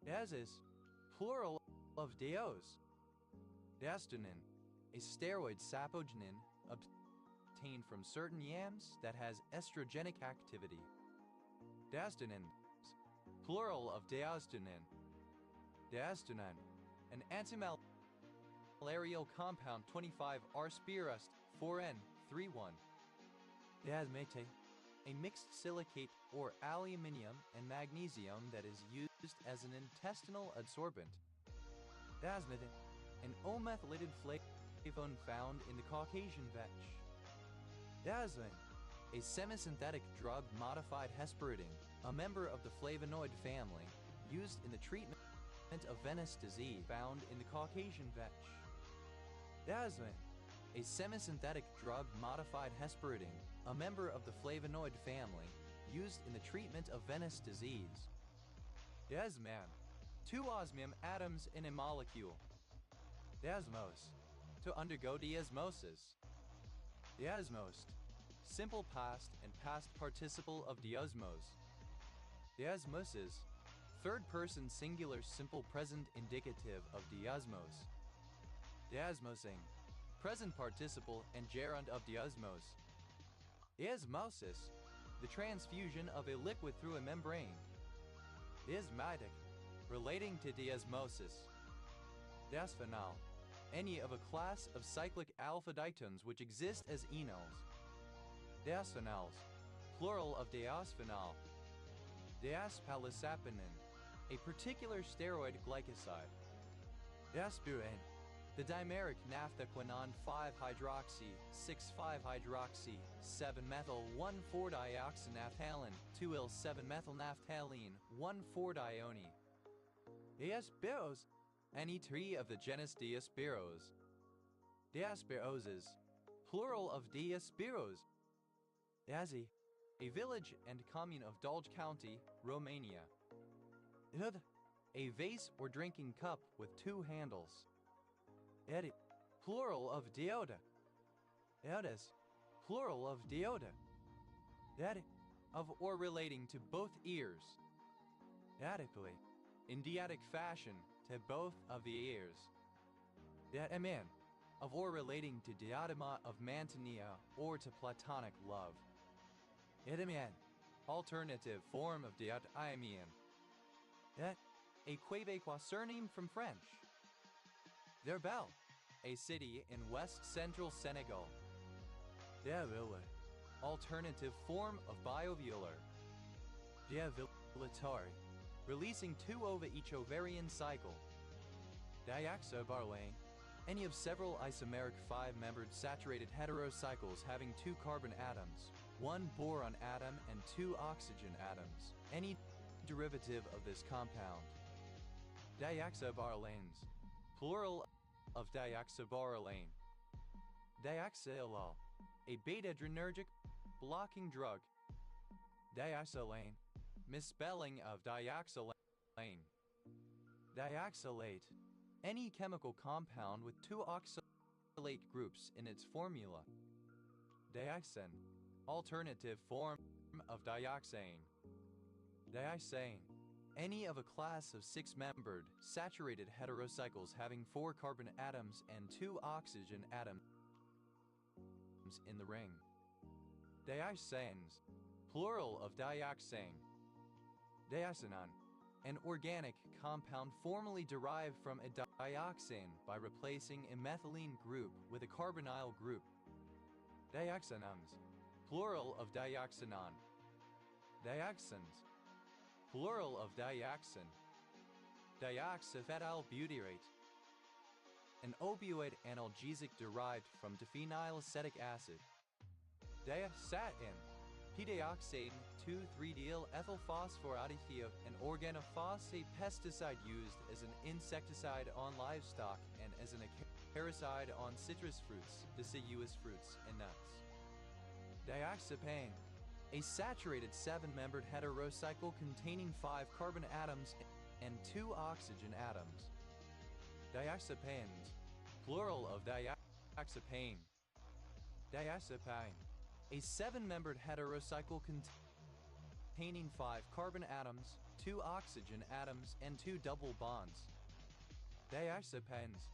Diasis, plural of dios. Diastonin, a steroid sapogenin obtained from certain yams that has estrogenic activity. Diastonins, plural of diastonin. Diastonin, an antimalarial compound 25-R-spirast 4N31. Diasmate, a mixed silicate or aluminium and magnesium that is used as an intestinal adsorbent. Diasmethin, an O-methylated flavone found in the Caucasian vetch. Diazmin, a semisynthetic drug modified hesperidin, a member of the flavonoid family, used in the treatment of venous disease found in the Caucasian vetch. Diazmin, a semisynthetic drug modified hesperidin, a member of the flavonoid family, used in the treatment of venous disease. Diazman, two osmium atoms in a molecule. Diasmos, to undergo diasmosis. Diasmost, simple past and past participle of diosmos. Diasmosis, third person singular simple present indicative of diosmos. Diasmosing, present participle and gerund of diosmos. Osmosis, the transfusion of a liquid through a membrane. Osmotic, relating to diosmosis. Disphenol, any of a class of cyclic alpha ditones which exist as enols. Diosphenols, plural of diasphenol. Diaspalisapinin, a particular steroid glycoside. Diaspirin, the dimeric naphtha-quinone 5-hydroxy, 6,5-hydroxy, 7-methyl 1,4-dioxynaphthalene, 2-il-7-methylnaphthalene, 1,4-dione. Diaspiros, any tree of the genus Diospyros. Diospyroses, plural of Diospyros. Diazi, a village and commune of Dolj County, Romania. Ud, a vase or drinking cup with two handles. Edi, plural of dioda. Eodes, plural of dioda. Dedi, of or relating to both ears. Diatically, in diatic fashion, to both of the ears. Diademin, of or relating to diadema of Mantinia or to platonic love. Idemian, alternative form of diadeimian. Et, a Quebecois surname from French. Derbel, a city in west-central Senegal. Derville, alternative form of biovular. Diavillatory, releasing two ova each ovarian cycle. Dioxobarlane, any of several isomeric 5-membered saturated heterocycles having 2 carbon atoms, 1 boron atom and 2 oxygen atoms, any derivative of this compound. Dioxobarlanes, plural of dioxobarlane. Dioxolol, a beta-adrenergic blocking drug. Dioxolane, misspelling of dioxolane. Dioxolate, any chemical compound with 2 oxalate groups in its formula. Dioxane, alternative form of dioxane. Diocane, any of a class of 6-membered, saturated heterocycles having 4 carbon atoms and 2 oxygen atoms in the ring. Dioxanes, plural of dioxane. Diacenon, an organic compound formerly derived from a dioxane by replacing a methylene group with a carbonyl group. Dioxanons, plural of dioxanon. Dioxins, plural of dioxin. Dioxyphenylbutyrate, an opioid analgesic derived from diphenylacetic acid. Diastatin, P-dioxane 2,3-deal ethylphosphoratethio, an organophosphate pesticide used as an insecticide on livestock and as an acaricide on citrus fruits, deciduous fruits, and nuts. Dioxapane, a saturated 7-membered heterocycle containing 5 carbon atoms and 2 oxygen atoms. Dioxapanes, plural of dioxapane. Diazepine, a 7-membered heterocycle containing 5 carbon atoms, 2 oxygen atoms, and 2 double bonds. Diazepines,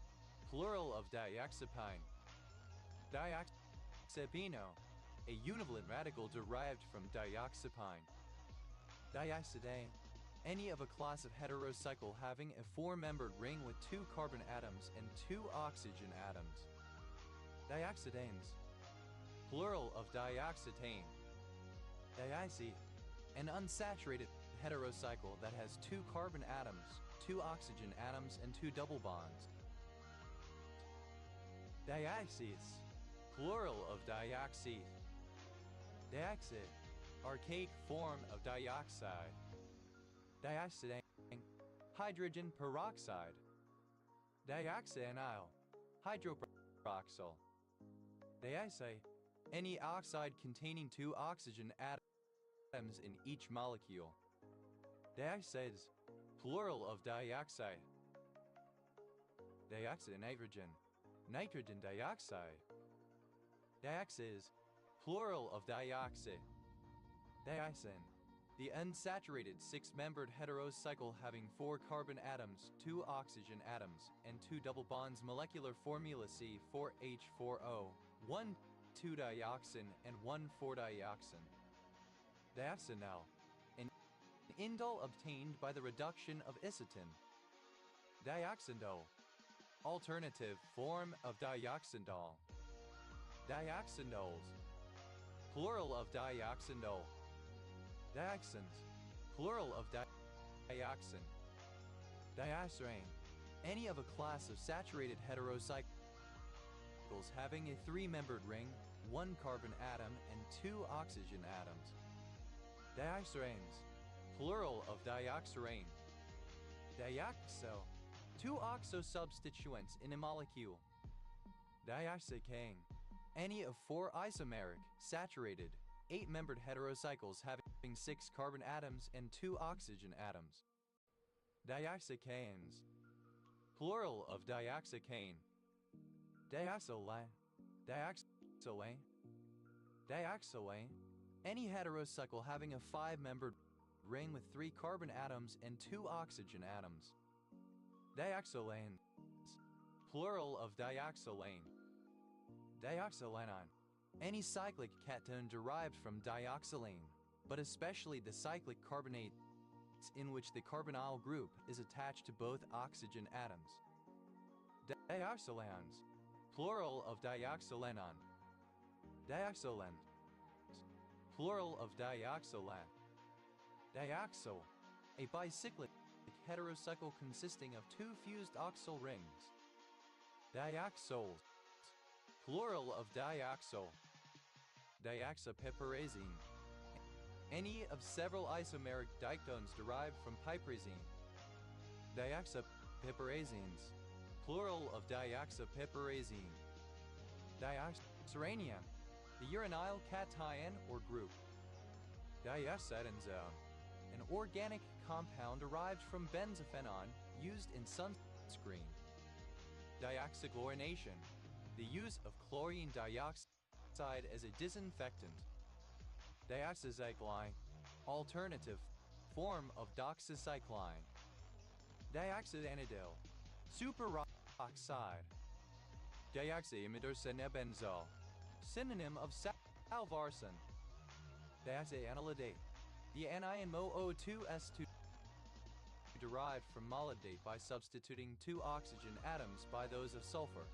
plural of dioxapine. Dioxapino, a univalent radical derived from dioxapine. Diacidane, any of a class of heterocycle having a 4-membered ring with 2 carbon atoms and 2 oxygen atoms. Dioxidanes, plural of dioxetane. Diace, an unsaturated heterocycle that has 2 carbon atoms, 2 oxygen atoms, and 2 double bonds. Diaxes, plural of dioxete. Diaxide, archaic form of dioxide. Dioxidane, hydrogen peroxide. Dioxanyl, hydroperoxyl. Diace, any oxide containing 2 oxygen atoms in each molecule. Diacides, plural of dioxide. Dioxynitrogen, nitrogen dioxide. Diaxes, plural of dioxy. Diacin, The unsaturated six-membered heterocycle having 4 carbon atoms, 2 oxygen atoms, and 2 double bonds. Molecular formula C4H4O, 1 2-dioxin and 1 4-dioxin. Diacinal, an indole obtained by the reduction of isotin. Dioxindole, alternative form of dioxindole. Dioxindoles, plural of dioxindole. Dioxins, plural of dioxin. Diacerane, any of a class of saturated heterocycles having a 3-membered ring, 1 carbon atom, and 2 oxygen atoms. Diaceranes, plural of dioxarane. Dioxo, 2 oxo substituents in a molecule. Diaceane, any of 4 isomeric, saturated, 8-membered heterocycles having 6 carbon atoms and 2 oxygen atoms. Dioxicanes, plural of dioxicane. Dioxolane, dioxolane, dioxolane, any heterocycle having a 5-membered ring with 3 carbon atoms and 2 oxygen atoms. Dioxolanes, plural of dioxolane. Dioxolanine, any cyclic cation derived from dioxolane, but especially the cyclic carbonates in which the carbonyl group is attached to both oxygen atoms. Dioxolanes, plural of dioxolanon. Dioxolane, plural of dioxolan. Dioxo, a bicyclic heterocycle consisting of 2 fused oxyl rings. Dioxols, plural of dioxol. Dioxopiperazine, any of several isomeric diketones derived from piperazine. Dioxopiperazines, plural of dioxopiperazine. Dioxyranium, the uranyl cation or group. Diacetazone, an organic compound derived from benzophenone used in sunscreen. Dioxychlorination, the use of chlorine dioxide as a disinfectant. Dioxycycline, alternative form of doxycycline. Dioxyanidil, superoxide. Dioxyimidazobenzol, synonym of salvarsan. Diacyanidate, the anion MoO2S2 derived from molybdate by substituting 2 oxygen atoms by those of sulfur.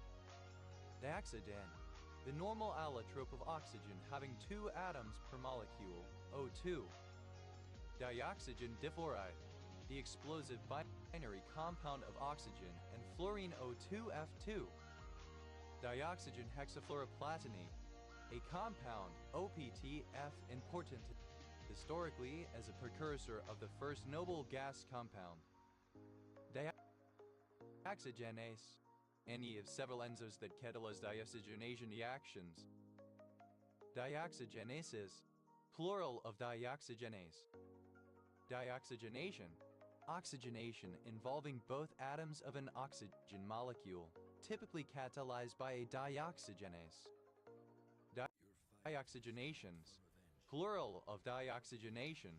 Dioxidane, the normal allotrope of oxygen having 2 atoms per molecule, O2. Dioxygen difluoride, the explosive binary compound of oxygen and fluorine O2F2. Dioxygen hexafluoroplatine, a compound, OPTF, important historically as a precursor of the first noble gas compound. Dioxygenase, any of several enzymes that catalyze dioxygenation reactions. Dioxygenases, plural of dioxygenase. Dioxygenation, oxygenation involving both atoms of an oxygen molecule, typically catalyzed by a dioxygenase. Dioxygenations, plural of dioxygenation.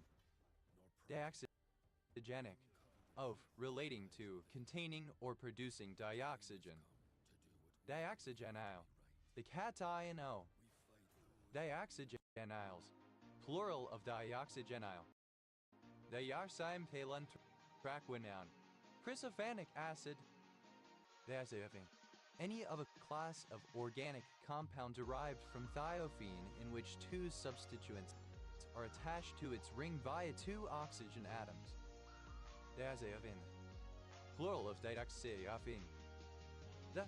Dioxygenic, of, relating to, containing, or producing dioxygen. Dioxygenyl, the cation O. Dioxygenyls, plural of dioxygenyl. Diarcymphalantraquinone, chrysofanic acid. Diazepine, any of a class of organic compound derived from thiophene in which 2 substituents are attached to its ring via 2 oxygen atoms. Diazepine, plural of dioxyethane. The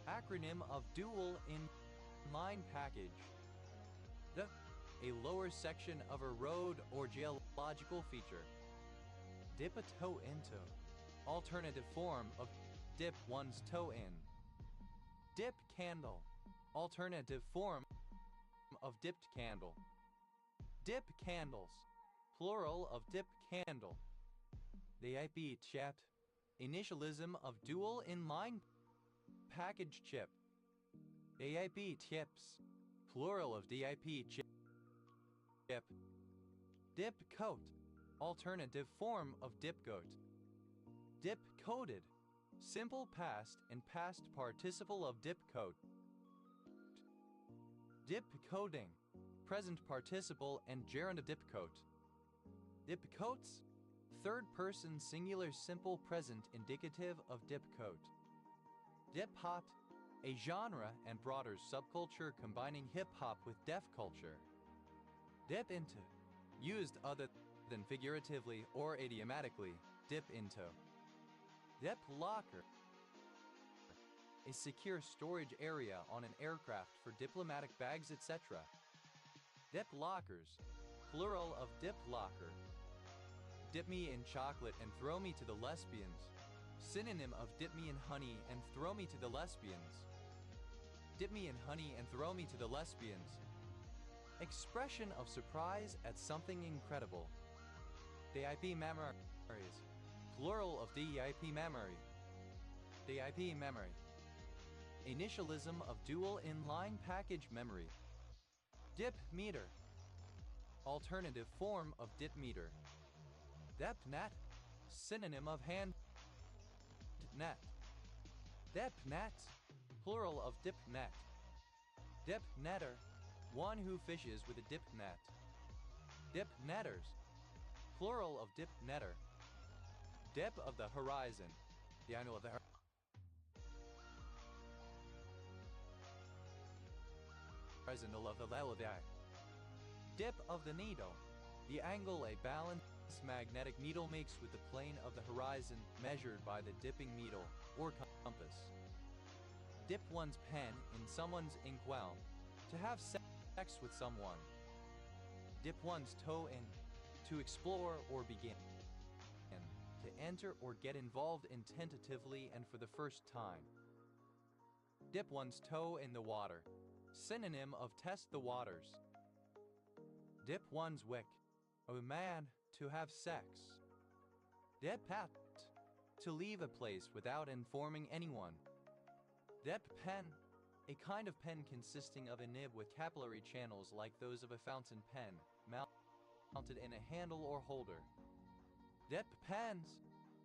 acronym of dual in-line package. The, a lower section of a road or geological feature. Dip a toe into, alternative form of dip one's toe in. Dip candle, alternative form of dipped candle. Dip candles, plural of dip candle. DIP chip, initialism of dual inline package chip. DIP chips, plural of DIP chip. Dip coat, alternative form of dipcote. Dip-coated, simple past and past participle of dipcote. Dip-coating, present participle and gerund of dipcote. Dipcotes, third person singular simple present indicative of dipcote. Dip-hop, a genre and broader subculture combining hip-hop with deaf culture. Dip into, used other than figuratively or idiomatically, dip into. Dip locker, a secure storage area on an aircraft for diplomatic bags, etc. Dip lockers, plural of dip locker. Dip me in chocolate and throw me to the lesbians. Synonym of dip me in honey and throw me to the lesbians. Dip me in honey and throw me to the lesbians. Expression of surprise at something incredible. DIP memories, plural of DIP memory. DIP memory. Initialism of dual inline package memory. Dip meter, alternative form of dip meter. Depnat, synonym of hand net. Depnat, plural of dip net. Dip netter, one who fishes with a dip net. Dip netters, plural of dip netter. Dip of the horizon, the angle of the horizon of the level of the eye. Dip of the needle, the angle a balanced magnetic needle makes with the plane of the horizon measured by the dipping needle or compass. Dip one's pen in someone's inkwell, to have sex with someone. Dip one's toe in, to explore or begin. To enter or get involved in tentatively and for the first time. Dip one's toe in the water, synonym of test the waters. Dip one's wick, a man to have sex. Dip pat, to leave a place without informing anyone. Dip pen, a kind of pen consisting of a nib with capillary channels like those of a fountain pen, mounted in a handle or holder. Dip pens,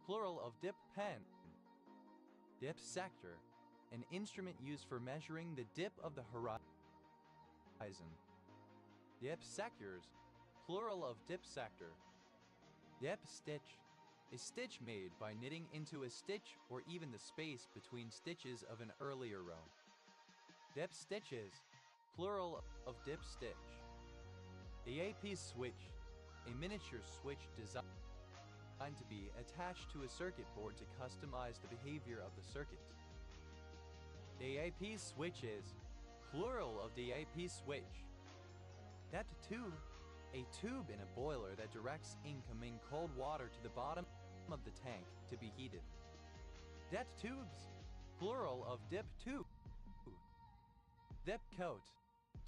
plural of dip pen. Dip sector, an instrument used for measuring the dip of the horizon. Dip sectors, plural of dip sector. Dip stitch, a stitch made by knitting into a stitch or even the space between stitches of an earlier row. Dip stitches, plural of dip stitch. The AP switch, a miniature switch designed to be attached to a circuit board to customize the behavior of the circuit. The AP switches, plural of the AP switch. That tube, a tube in a boiler that directs incoming cold water to the bottom of the tank to be heated. Det tubes, plural of dip tube. Dip coat,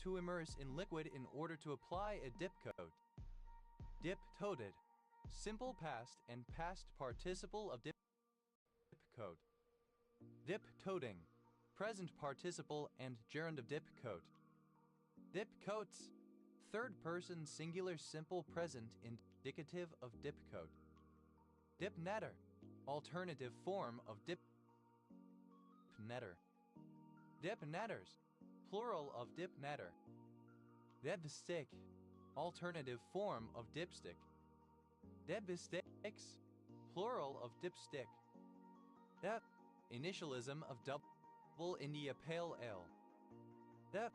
to immerse in liquid in order to apply a dip coat. Dip toted, simple past and past participle of dip coat. Dip toting, present participle and gerund of dip coat. Dip coats, third person singular simple present indicative of dip coat. Dip netter, alternative form of dip netter. Dip netters, plural of dip netter. Dipstick, alternative form of dipstick. Dipsticks, plural of dipstick. Dip, initialism of double India Pale Ale. Dip,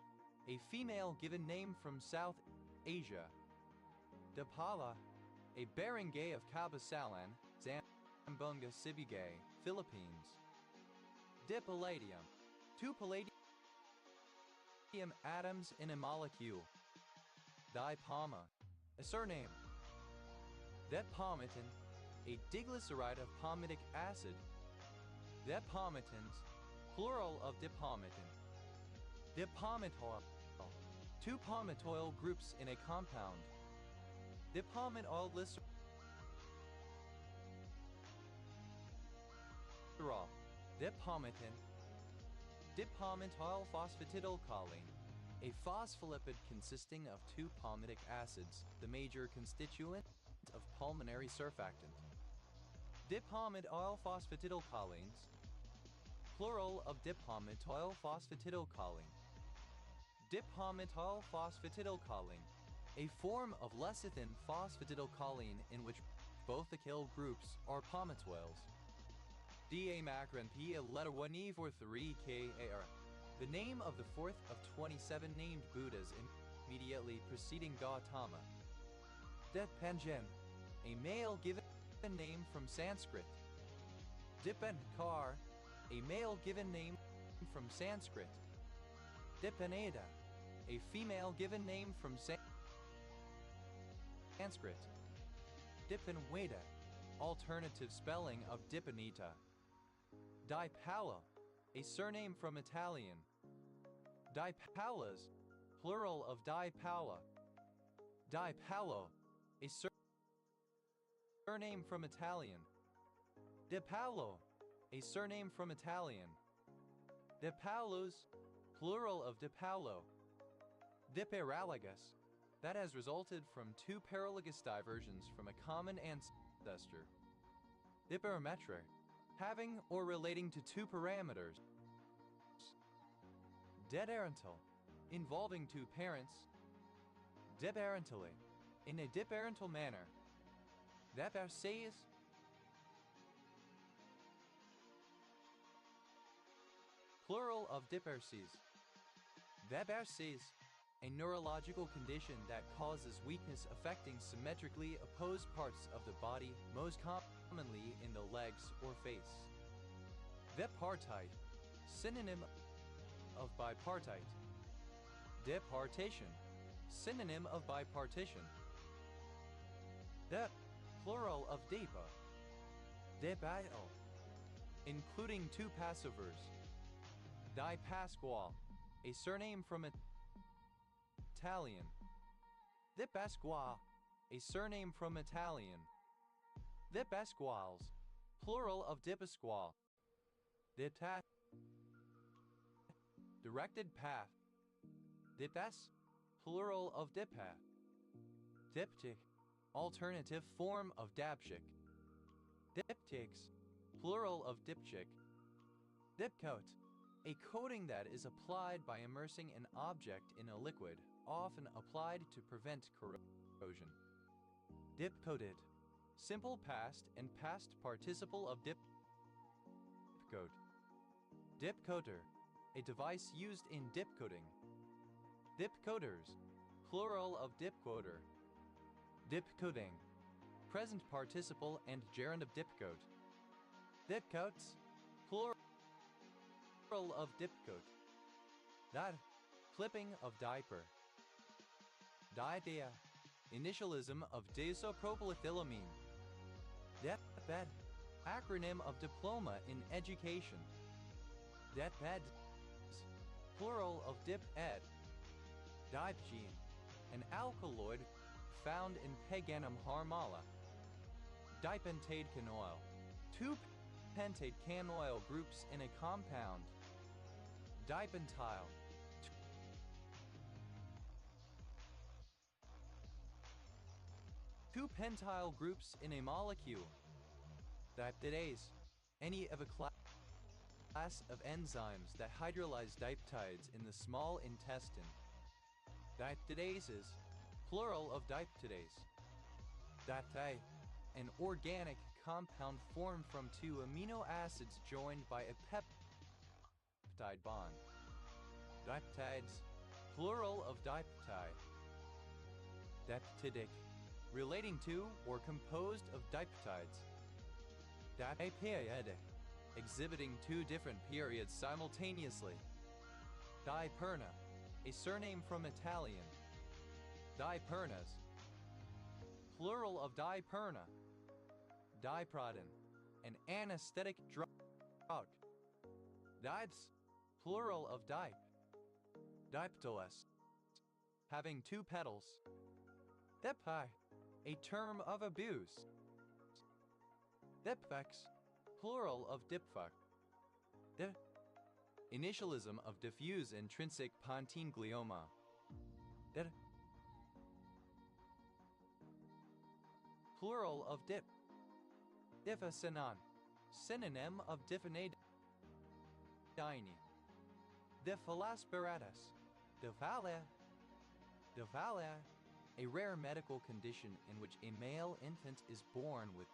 a female given name from South Asia. Dipala, a barangay of Cabasalan, Zamboanga Sibugay, Philippines. Dipalladium, two palladium atoms in a molecule. Dipalma, a surname. Dipalmitin, a diglyceride of palmitic acid. Dipalmitins, plural of dipalmitin. Dipalmitoyl, two palmitoyl groups in a compound. Dipalmitoyl glycerol. Dipalmitin. Dipalmitoyl phosphatidylcholine, a phospholipid consisting of two palmitic acids, the major constituent of pulmonary surfactant. Dipalmid oil phosphatidylcholines, plural of dipalmitoyl phosphatidylcholine. Dipalmitoyl phosphatidylcholine, a form of lecithin phosphatidylcholine in which both the kill groups are palmitoyls. Da macron P a letter 1 E for 3 KAR. The name of the fourth of 27 named Buddhas immediately preceding Gautama. Dipanjan, a male given name from Sanskrit. Dipankar, a male given name from Sanskrit. Dipaneda, a female given name from Sanskrit. Dipanweda, alternative spelling of Dipanita. Dipala, a surname from Italian. Dipalas, plural of Dipala. Dipalo, a surname from Italian. Dipalo, a surname from Italian. Dipalus, plural of Dipalo. Dipiralagus, that has resulted from two paralogous diversions from a common ancestor. Diparametric, having or relating to two parameters. Dediparental, involving two parents. Diparentally, in a diparental manner. Diparseis, plural of diparseis. Diparseis, a neurological condition that causes weakness affecting symmetrically opposed parts of the body, most commonly in the legs or face. Bipartite, synonym of bipartite. Departation, synonym of bipartition. Dep, plural of depa. Debail, including two passovers. Di Pasquale, a surname from Italian. De Pasqua, a surname from Italian. De Pasquales, plural of De Pasquale. Directed path. Dipas, plural of dipath. Diptych, alternative form of dapchick. Diptychs, plural of dipchick. Dipcoat, a coating that is applied by immersing an object in a liquid, often applied to prevent corrosion. Dipcoated, simple past and past participle of dipcoat. Dipcoater, a device used in dipcoating. Dipcoaters, plural of dipcoater. Dipcoating, present participle and gerund of dipcoat. Dipcoats, plural of dipcoat. That, clipping of diaper. Diadea, initialism of disopropylethylamine. Deped, acronym of diploma in education. Deped, plural of dip-ed. Dipgene, an alkaloid found in Peganum harmala. Dipentate canoil, two pentate canoil groups in a compound. Dipentyl, two pentyl groups in a molecule. Dipeptidase, any of a class of enzymes that hydrolyze dipeptides in the small intestine. Dipeptidases, plural of dipeptidase. Dipeptide, an organic compound formed from two amino acids joined by a peptide bond. Dipeptides, plural of dipeptide. Dipeptidic, relating to or composed of dipeptides. Diperiodic, exhibiting two different periods simultaneously. Diperna, a surname from Italian. Dipernas, plural of diperna. Diprodin, an anesthetic drug. Dipes, plural of dipe. Diptoes, having two petals. Dipi, a term of abuse. Dipfex, plural of dipfuck. Initialism of diffuse intrinsic pontine glioma. Plural of dip. Diphasinon. Synonym of diphenadiene. Diphalaspiratus. Diphalia. Diphalia. A rare medical condition in which a male infant is born with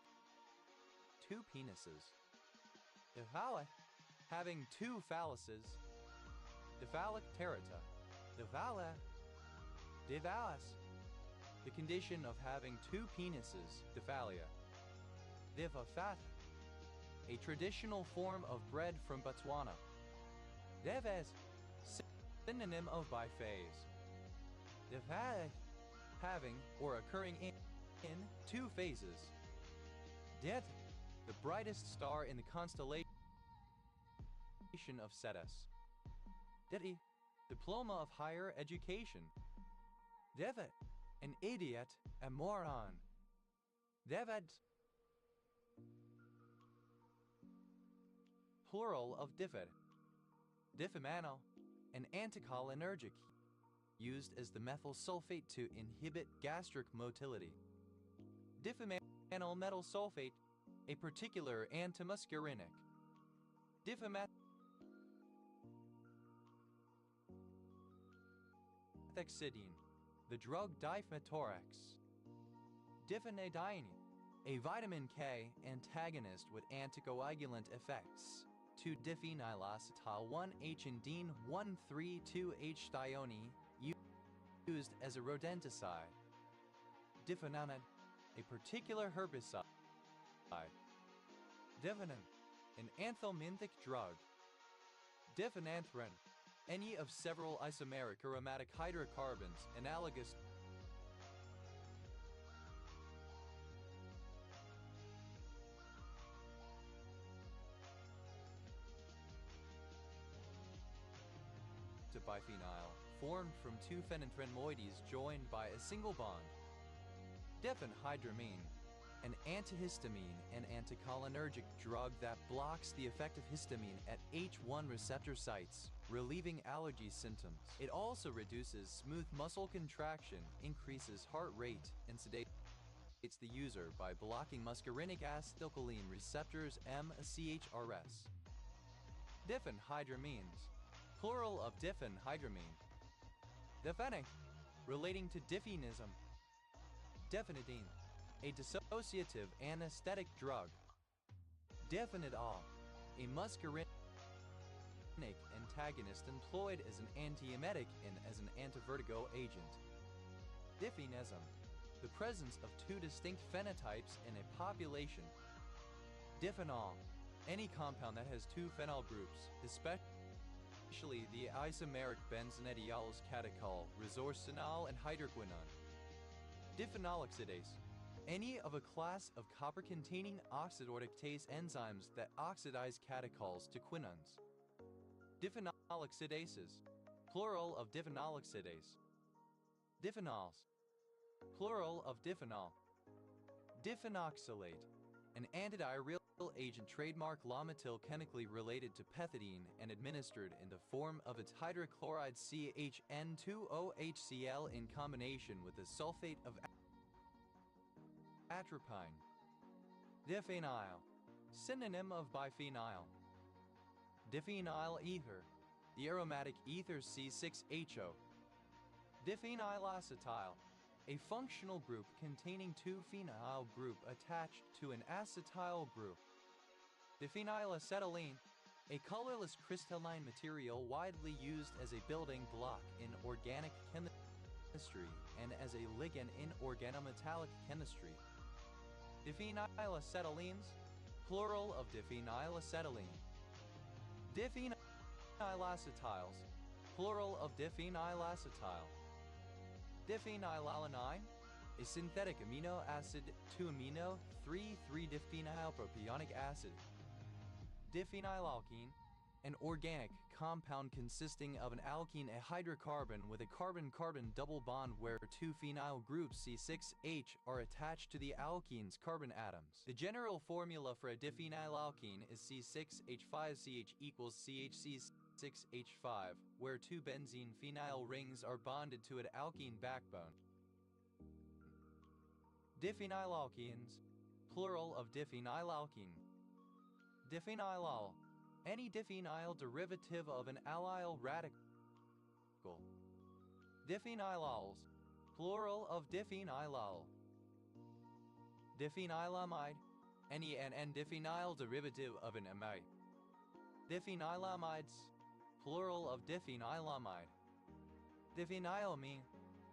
two penises. Diphalia. Having two phalluses. Diphalic terata. Diphalia. Divalis. The condition of having two penises. Diphalia. Divafata. A traditional form of bread from Botswana. Deves. Synonym of biphase. Divai. Having or occurring in two phases. Death. The brightest star in the constellation of Cetus. Diti. Diploma of higher education. Devet. An idiot, a moron. Devet. Plural of diffid. Diffamano. An anticholinergic used as the methyl sulfate to inhibit gastric motility. Diffamanyl metal sulfate, a particular antimuscarinic. Diffamethexidine, the drug difmatorax. Diffenadiene, a vitamin K antagonist with anticoagulant effects. 2-diphenylacetyl 1-H-indene 1,3,2-H-thione used as a rodenticide. Diphenamide, a particular herbicide. Diphenin, an anthelminthic drug. Diphenanthrin, any of several isomeric aromatic hydrocarbons analogous to biphenyl, formed from two phenanthrin moieties joined by a single bond. Diphenhydramine, an antihistamine and anticholinergic drug that blocks the effect of histamine at H1 receptor sites, relieving allergy symptoms. It also reduces smooth muscle contraction, increases heart rate, and sedates the user by blocking muscarinic acetylcholine receptors (MCHRS). Diphenhydramines, plural of diphenhydramine. Diphennic, relating to diphenism. Diphenidine, a dissociative anesthetic drug. Diphenidol, a muscarinic antagonist employed as an antiemetic and as an antivertigo agent. Diphenism, the presence of two distinct phenotypes in a population. Diphenol, any compound that has two phenyl groups, especially the isomeric benzonediols catechol, resorcinol, and hydroquinone. Diphenoloxidase, any of a class of copper-containing oxidoreductase enzymes that oxidize catechols to quinones. Diphenoloxidases, plural of diphenoloxidase. Diphenols, plural of diphenol. Diphenoxylate, an antidiarrheal agent trademark Lamitil chemically related to pethidine and administered in the form of its hydrochloride CHN2OHCl in combination with the sulfate of atropine. Diphenyl, synonym of biphenyl. Diphenyl ether, the aromatic ether C6HO. Diphenylacetyl, a functional group containing two phenyl group attached to an acetyl group. Diphenylacetylene, a colorless crystalline material widely used as a building block in organic chemistry and as a ligand in organometallic chemistry. Diphenylacetylenes, plural of diphenylacetylene. Diphenylacetyls, plural of diphenylacetyl. Diphenylalanine, a synthetic amino acid 2-amino 3,3-diphenylpropionic acid. Diphenylalkene, an organic compound consisting of an alkene, a hydrocarbon with a carbon-carbon double bond where two phenyl groups C6H are attached to the alkene's carbon atoms. The general formula for a diphenylalkene is C6H5CH equals CHC6H5, where two benzene phenyl rings are bonded to an alkene backbone. Diphenylalkenes, plural of diphenylalkene. Diphenylal, any diphenyl derivative of an allyl radical. Diphenylols, plural of diphenylal. Diphenylamide, any N-diphenyl derivative of an amide. Diphenylamides, plural of diphenylamide. Diphenylamine,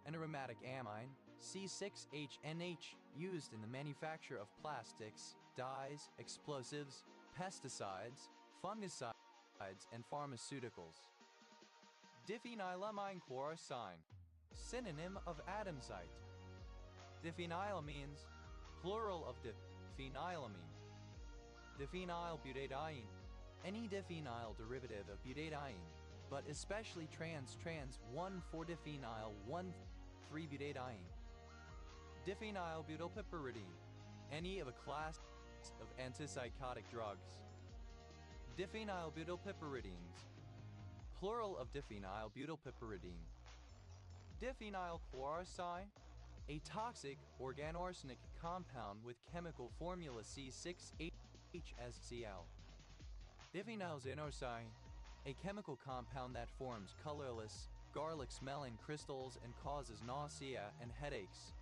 an aromatic amine, C6HNH, used in the manufacture of plastics, dyes, explosives, pesticides, fungicides, and pharmaceuticals. Diphenylamine chlorosine, synonym of adamsite. Diphenylamines, plural of diphenylamine. Diphenylbutadiene, any diphenyl derivative of butadiene, but especially trans-1,4-diphenyl 1,3-butadiene. Diphenylbutylpiperidine, any of a class of antipsychotic drugs. Diphenylbutylpiperidines, plural of diphenylbutylpiperidine. Diphenylchlorosine, a toxic organoarsenic compound with chemical formula C6HCl. Diphenylxanosine, a chemical compound that forms colorless, garlic-smelling crystals and causes nausea and headaches.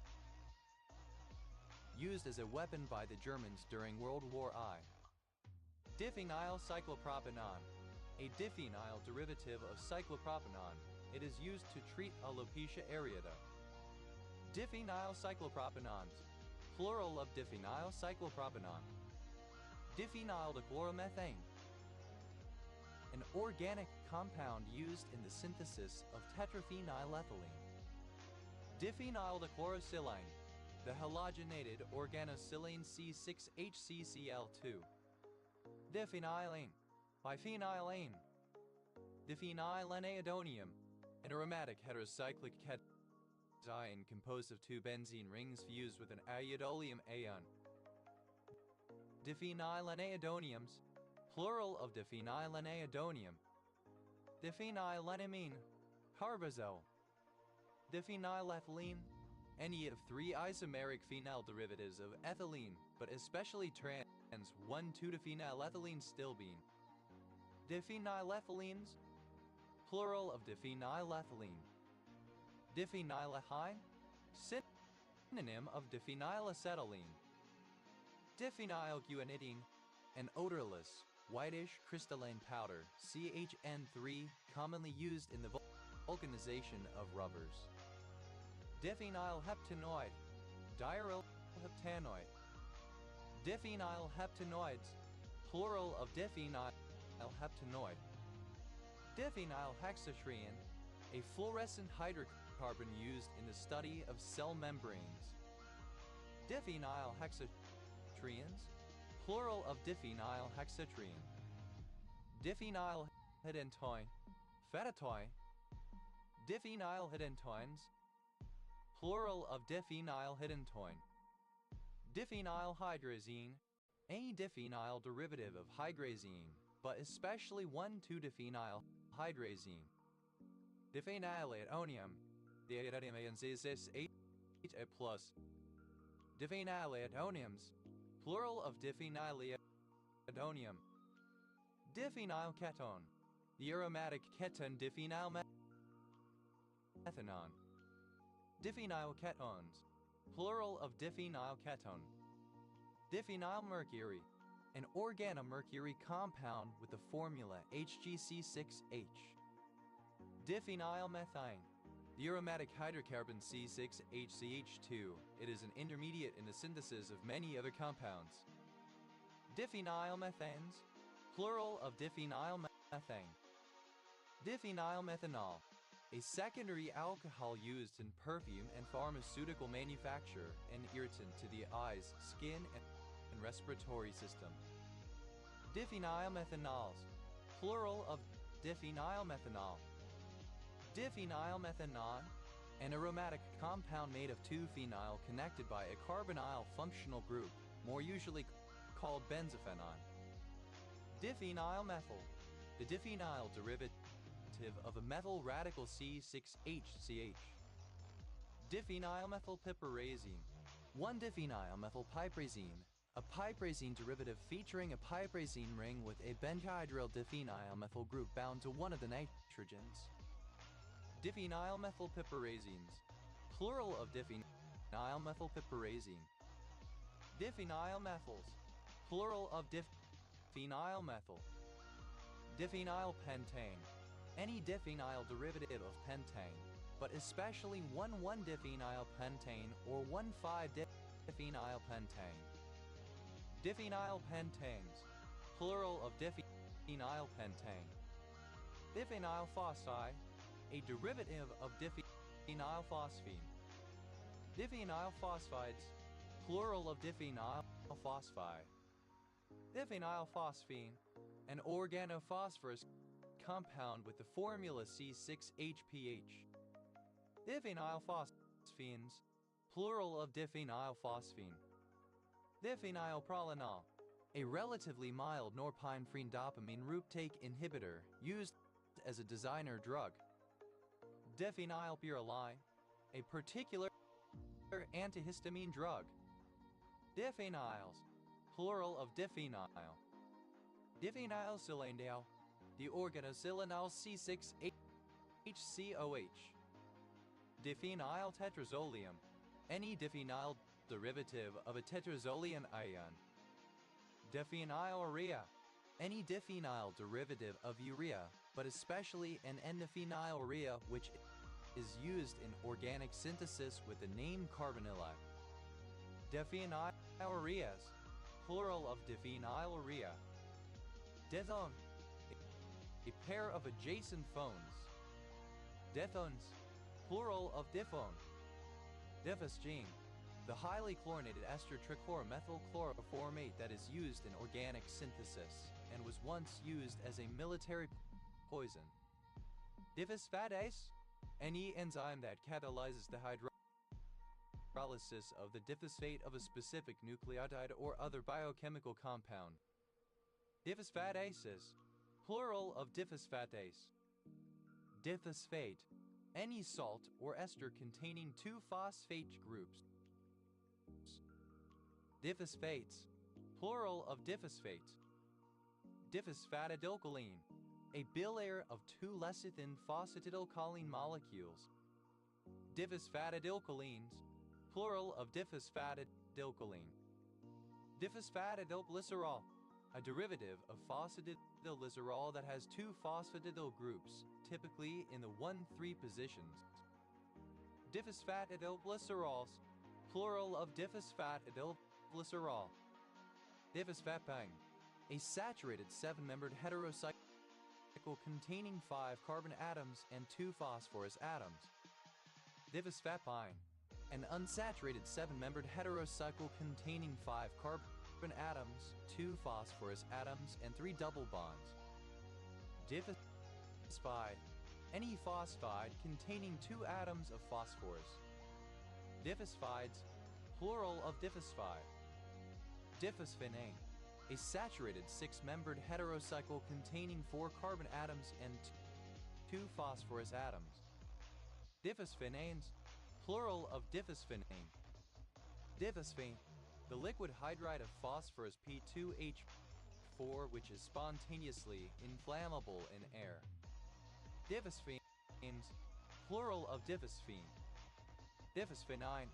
Used as a weapon by the Germans during World War I. Diphenylcyclopropanone, a diphenyl derivative of cyclopropanone. It is used to treat alopecia areata. Diphenylcyclopropanones, plural of diphenylcyclopropanone. Diphenyldichloромethane, an organic compound used in the synthesis of tetraphenylethyline. Diphenyldichloropsilane, the halogenated organosilane C6HCCl2. Diphenylane, biphenylane. Diphenylenaidonium, an aromatic heterocyclic cation composed of two benzene rings fused with an iodolium ion. Diphenylenaidoniums, plural of diphenylenaidonium. Diphenylenamine, carbazole. Diphenylethylene, any of three isomeric phenyl derivatives of ethylene, but especially trans-1,2-diphenylethylene stilbene. Diphenylethylenes, plural of diphenylethylene. Diphenylethyne, synonym of diphenylacetylene. Diphenylguanidine, an odorless, whitish crystalline powder, CHN3, commonly used in the vulcanization of rubbers. Diphenylheptanoid, diaryl heptanoid. Diphenylheptanoids, plural of diphenylheptanoid. Diphenylhexatriene, a fluorescent hydrocarbon used in the study of cell membranes. Diphenylhexatrienes, plural of diphenylhexatriene. Diphenylhedentoin, fetatoin. Diphenylhedentoins, plural of diphenylhedentoin. Diphenylhydrazine, any diphenyl derivative of hydrazine, but especially 1,2-diphenylhydrazine. Diphenylaidonium, the Diphenylaidoniums, plural of diphenylaidonium. Diphenylketone, the aromatic ketone diphenylmethanone. Diphenylketones, plural of diphenylketone. Diphenylmercury, an organomercury compound with the formula HgC6H. Diphenylmethane, the aromatic hydrocarbon C6HCH2. It is an intermediate in the synthesis of many other compounds. Diphenylmethanes, plural of diphenylmethane. Diphenylmethanol, a secondary alcohol used in perfume and pharmaceutical manufacture and irritant to the eyes, skin, and respiratory system. Diphenylmethanols, plural of diphenylmethanol. Diphenylmethanone, an aromatic compound made of two phenyl connected by a carbonyl functional group, more usually called benzophenone. Diphenylmethyl, the diphenyl derivative of a methyl radical C6HCH. Diphenylmethylpiperazine, 1-diphenylmethylpiprazine, a piprazine derivative featuring a piprazine ring with a benhydryl diphenylmethyl group bound to one of the nitrogens. Diphenylmethylpiperazines, plural of diphenylmethylpiperazine. Diphenylmethyls, plural of diphenylmethyl. Diphenylpentane, any diphenyl derivative of pentane, but especially 1,1-diphenylpentane or 1,5-diphenylpentane. Diphenylpentanes, plural of diphenylpentane. Diphenylphosphide, a derivative of diphenylphosphine. Diphenylphosphides, plural of diphenylphosphide. Diphenylphosphine, an organophosphorus compound with the formula C6HPH. Diphenylphosphines, plural of diphenylphosphine. Diphenylprolenol, a relatively mild norepinephrine dopamine reuptake inhibitor used as a designer drug. Diphenylpurolide, a particular antihistamine drug. Diphenyls, plural of diphenyl. Diphenylsilane, the organosilanol C6HCOH. Diphenyltetrazolium, any diphenyl derivative of a tetrazolium ion. Diphenylurea, any diphenyl derivative of urea, but especially an N-diphenylurea which is used in organic synthesis with the name carbonyl. Diphenylureas, plural of diphenylurea. Dithone, a pair of adjacent phones. Dithones, plural of diphone. Diphisgene, the highly chlorinated ester trichloromethylchloroformate that is used in organic synthesis and was once used as a military poison. Diphosphadase, any enzyme that catalyzes the hydrolysis of the diphosphate of a specific nucleotide or other biochemical compound. Diphosphotases, plural of diphosphatases. Diphosphate, any salt or ester containing two phosphate groups. Diphosphates, plural of diphosphate. Diphosphatidylcholine, a bilayer of two lecithin phosphatidylcholine molecules. Diphosphatidylcholines, plural of diphosphatidylcholine. Diphosphatidylglycerol, a derivative of phosphatidylglycerol that has two phosphatidyl groups, typically in the 1,3 positions. Diphosphatidylglycerols, plural of diphosphatidylglycerol. Diphosphatbang, a saturated 7-membered heterocycle containing 5 carbon atoms and 2 phosphorus atoms. Diphosphatbine, an unsaturated 7-membered heterocycle containing 5 carbon atoms, 2 phosphorus atoms, and 3 double bonds. Diphosphide, any phosphide containing 2 atoms of phosphorus. Diphosphides, plural of diphosphide. Diphosphene, a saturated 6-membered heterocycle containing 4 carbon atoms and 2 phosphorus atoms. Diphosphenanes, plural of diphosphenane. Diphosphene, the liquid hydride of phosphorus P2H4 which is spontaneously inflammable in air. Diphosphenes, plural of diphosphene. Diphosphonine,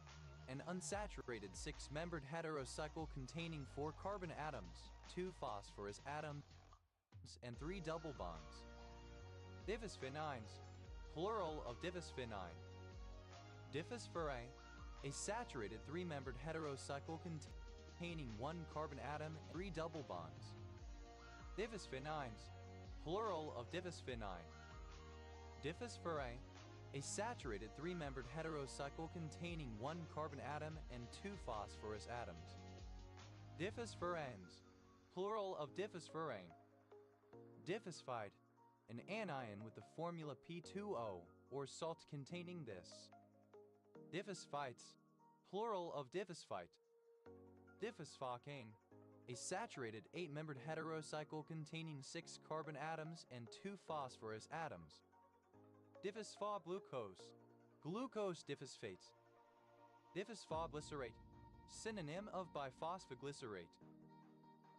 an unsaturated 6-membered heterocycle containing 4 carbon atoms, 2 phosphorus atoms, and 3 double bonds. Diphosphonines, plural of diphosphonine. Diphosphorane, a saturated 3-membered heterocycle containing 1 carbon atom and 3 double bonds. Diphosphonines, plural of diphosphonine. Diphosphorane, a saturated 3-membered heterocycle containing 1 carbon atom and 2 phosphorus atoms. Diphosphoranes, plural of diphosphorane. Diphosphide, an anion with the formula P2O, or salt containing this. Diphosphite, plural of diphosphite. Diphosphocane, a saturated 8-membered heterocycle containing 6 carbon atoms and 2 phosphorus atoms. Diphosphoglucose, glucose diphosphate. Diphosphoglyscerate, synonym of biphosphoglycerate.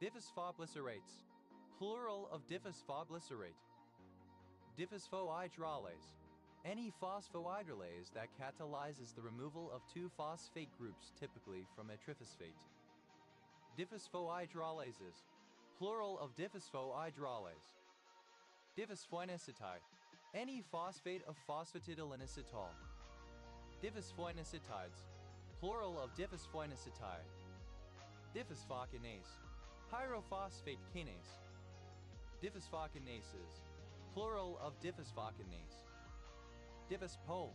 Diphosphoglyserates, plural of diphosphoglyscerate. Diphosphohydrolase, any phosphohydrolase that catalyzes the removal of two phosphate groups, typically from a triphosphate. Diphosphohydrolases, plural of diphosphohydrolase. Diphosphoinositide, any phosphate of phosphatidylinositol. Diphosphoinositides, plural of diphosphoinositide. Diphosphokinase, pyrophosphate kinase. Diphosphockinases, plural of diphosphokinase. Diphospole,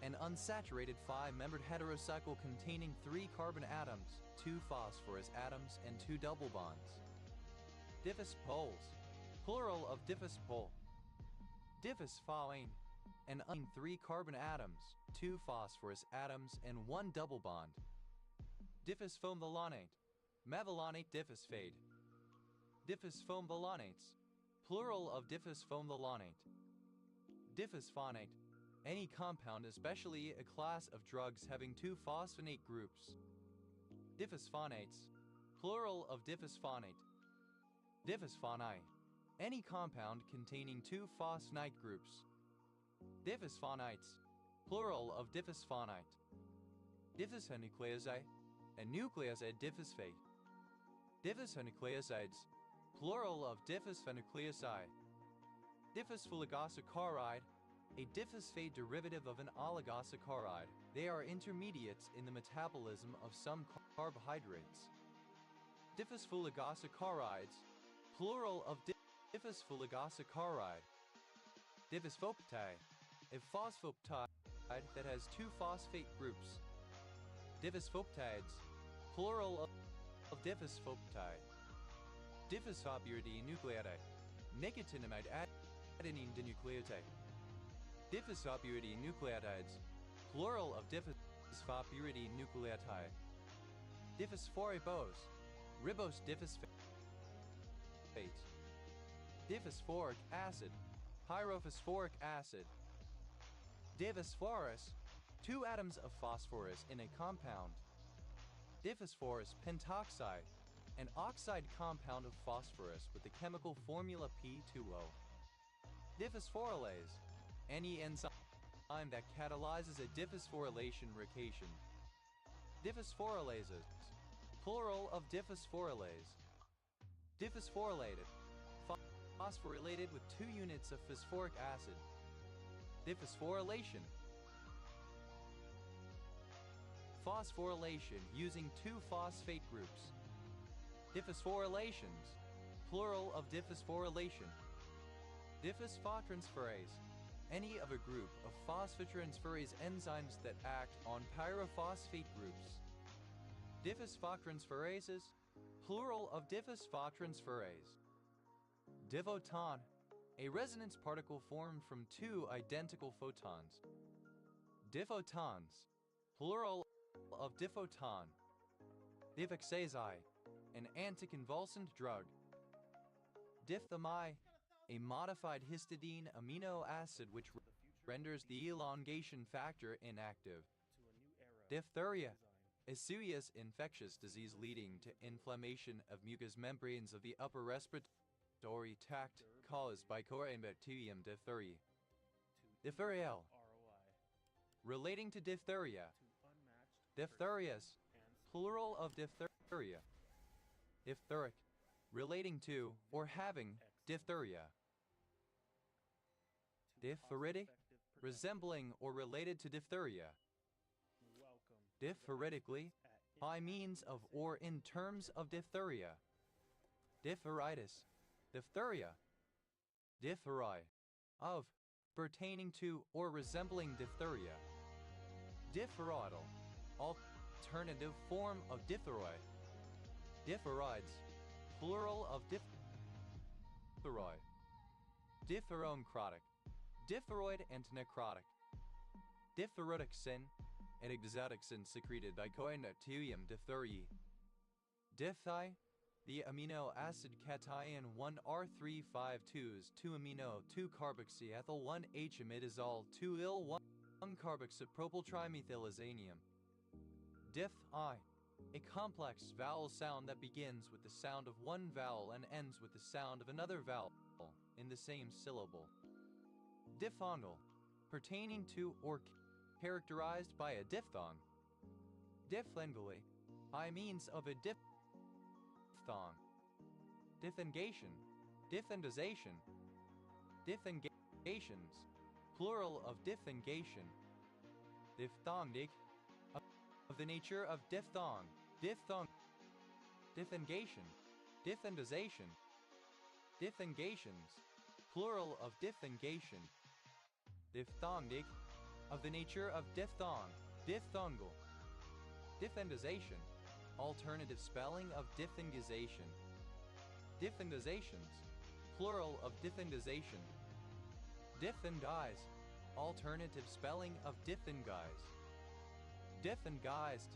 an unsaturated 5-membered heterocycle containing 3 carbon atoms, 2 phosphorus atoms, and 2 double bonds. Diphospoles, plural of diphospole. Diphosphoene, an 3 carbon atoms, 2 phosphorus atoms, and 1 double bond. Diphosphomevalonate, mevalonate diphosphate. Diphosphomevalanates, plural of diphosphomevalonate. Diphosphonate, any compound, especially a class of drugs having 2 phosphonate groups. Diphosphanates, plural of diphosphonate. Diphosphonite, any compound containing 2 phosphonate groups. Diphosphonates, plural of diphosphonite. Diphosphonucleoside, a nucleoside diphosphate. Diphosphonukleosides, plural of diphosphonucleoside. Diphospholigosaccharides, a diphosphate derivative of an oligosaccharide. They are intermediates in the metabolism of some carbohydrates. Diphospholigosaccharides, plural of diphospholigosaccharidase. Diphosphoaptide, a phosphopeptide that has 2 phosphate groups. Diphosphoaptides, plural of diphosphoaptide. Diphosphobutyridinucleotide, nicotinamide adenine dinucleotide. Diphosphobutyridinucleotides, plural of diphosphobutyridinucleotide. Diphosphoribose, ribose diphosphate. Diphosphoric acid, pyrophosphoric acid. Diphosphorus, 2 atoms of phosphorus in a compound. Diphosphorus pentoxide, an oxide compound of phosphorus with the chemical formula P2O. Diphosphorylase, any enzyme that catalyzes a diphosphorylation reaction. Diphosphorylases, plural of diphosphorylase. Diphosphorylated, phosphorylated with 2 units of phosphoric acid. Diphosphorylation, phosphorylation using 2 phosphate groups. Diphosphorylation, plural of diphosphorylation. Diphosphottransferase, any of a group of phosphotransferase enzymes that act on pyrophosphate groups. Diphosphottransferases, plural of diphosphottransferase. Diphoton, a resonance particle formed from 2 identical photons. Diphotons, plural of diphoton. Diphexazide, an anticonvulsant drug. Diphthami, a modified histidine amino acid which renders the elongation factor inactive. Diphtheria, a serious infectious disease leading to inflammation of mucous membranes of the upper respiratory tract caused by Corynebacterium diphtheriae. Diphtherial, relating to diphtheria. Diphtherias, plural of diphtheria. Diphtheric, relating to or having diphtheria. Diphtheritic, resembling or related to diphtheria. Diphtheretically, by means of or in terms of diphtheria. Diphtheritis, diphtheria. Diphtheri, of, pertaining to or resembling diphtheria. Diphtheriidal, alternative form of diphtheroid. Diphtherides, plural of diphtheroid. Diphtheroncrotic, diphtheroid and necrotic. Diphtheritic an exotic secreted by Corynebacterium diphtheriae. Diphthi, the amino acid cation 1R352's 2-amino 2-carboxyethyl 1-H-imidazole 2-il 1-carboxypropyltrimethylazanium. Diphthi, A complex vowel sound that begins with the sound of one vowel and ends with the sound of another vowel in the same syllable. Diphthongal, pertaining to or characterized by a diphthong. Diphthongally, by means of a diphthong. Diphthongation, diphthongization, diphthongations, plural of diphthongation. Diphthongic, of the nature of diphthong, diphthong, diphthongation, diphthongization, diphthongations, plural of diphthongation. Diphthongic, of the nature of diphthong, diphthongal. Diphthongization, alternative spelling of diphthongization. Diphthongizations, plural of diphthongization. Diphthongize, alternative spelling of diphthongize. Diphthongized,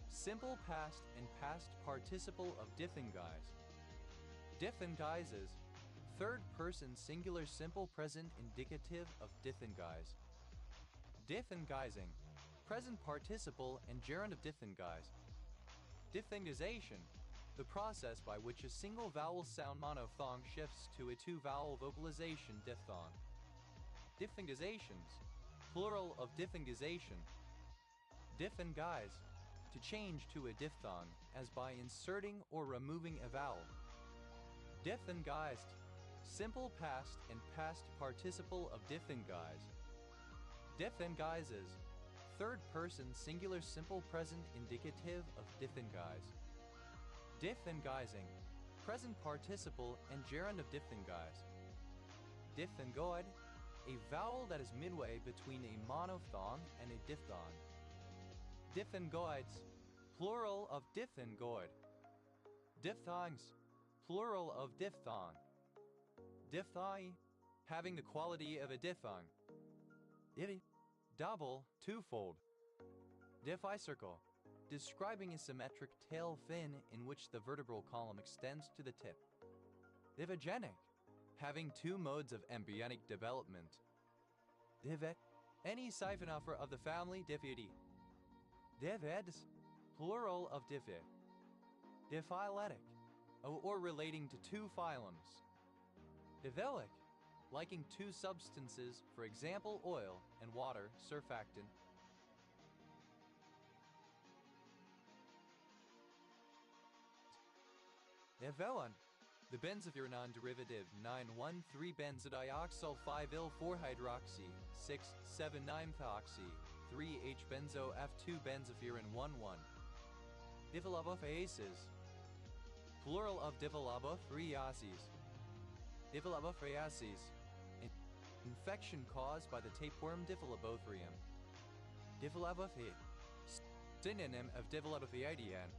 simple past and past participle of diphthongize. Diphthongizes, third person singular simple present indicative of diphthongize. Diphthongizing, present participle and gerund of diphthongize. Diphthongization, the process by which a single vowel sound monophthong shifts to a two-vowel vocalization diphthong. Diphthongizations, plural of diphthongization. Diphthongize, to change to a diphthong, as by inserting or removing a vowel. Diphthongized, simple past and past participle of diphthongize. Diphthongizes, third person singular simple present indicative of diphthongize. Diphthongizing, present participle and gerund of diphthongize. Diphthongoid, a vowel that is midway between a monophthong and a diphthong. Diphthongoids, plural of diphthongoid. Diphthongs, plural of diphthong. Diphthoi, having the quality of a diphthong. Divi, double, twofold. Difficircle, describing a symmetric tail fin in which the vertebral column extends to the tip. Divigenic, having two modes of embryonic development. Divet, any siphonopher of the family Diffidae. Diveds, plural of diffi. Diphyletic, or relating to two phylums. Diphilic, liking two substances, for example oil and water, surfactant. Diphilon, the benzopyranone derivative 9,1,3-benzodioxyl 5-il-4-hydroxy 6,7,9-thoxy 3H-benzo F2-benzopyran 1,1. Diffilabophaeases, plural of diffilabophaeases. Diffilabophaeases, infection caused by the tapeworm Diffilabothreum. Diffilabophae, synonym of Diffilabophaeidian.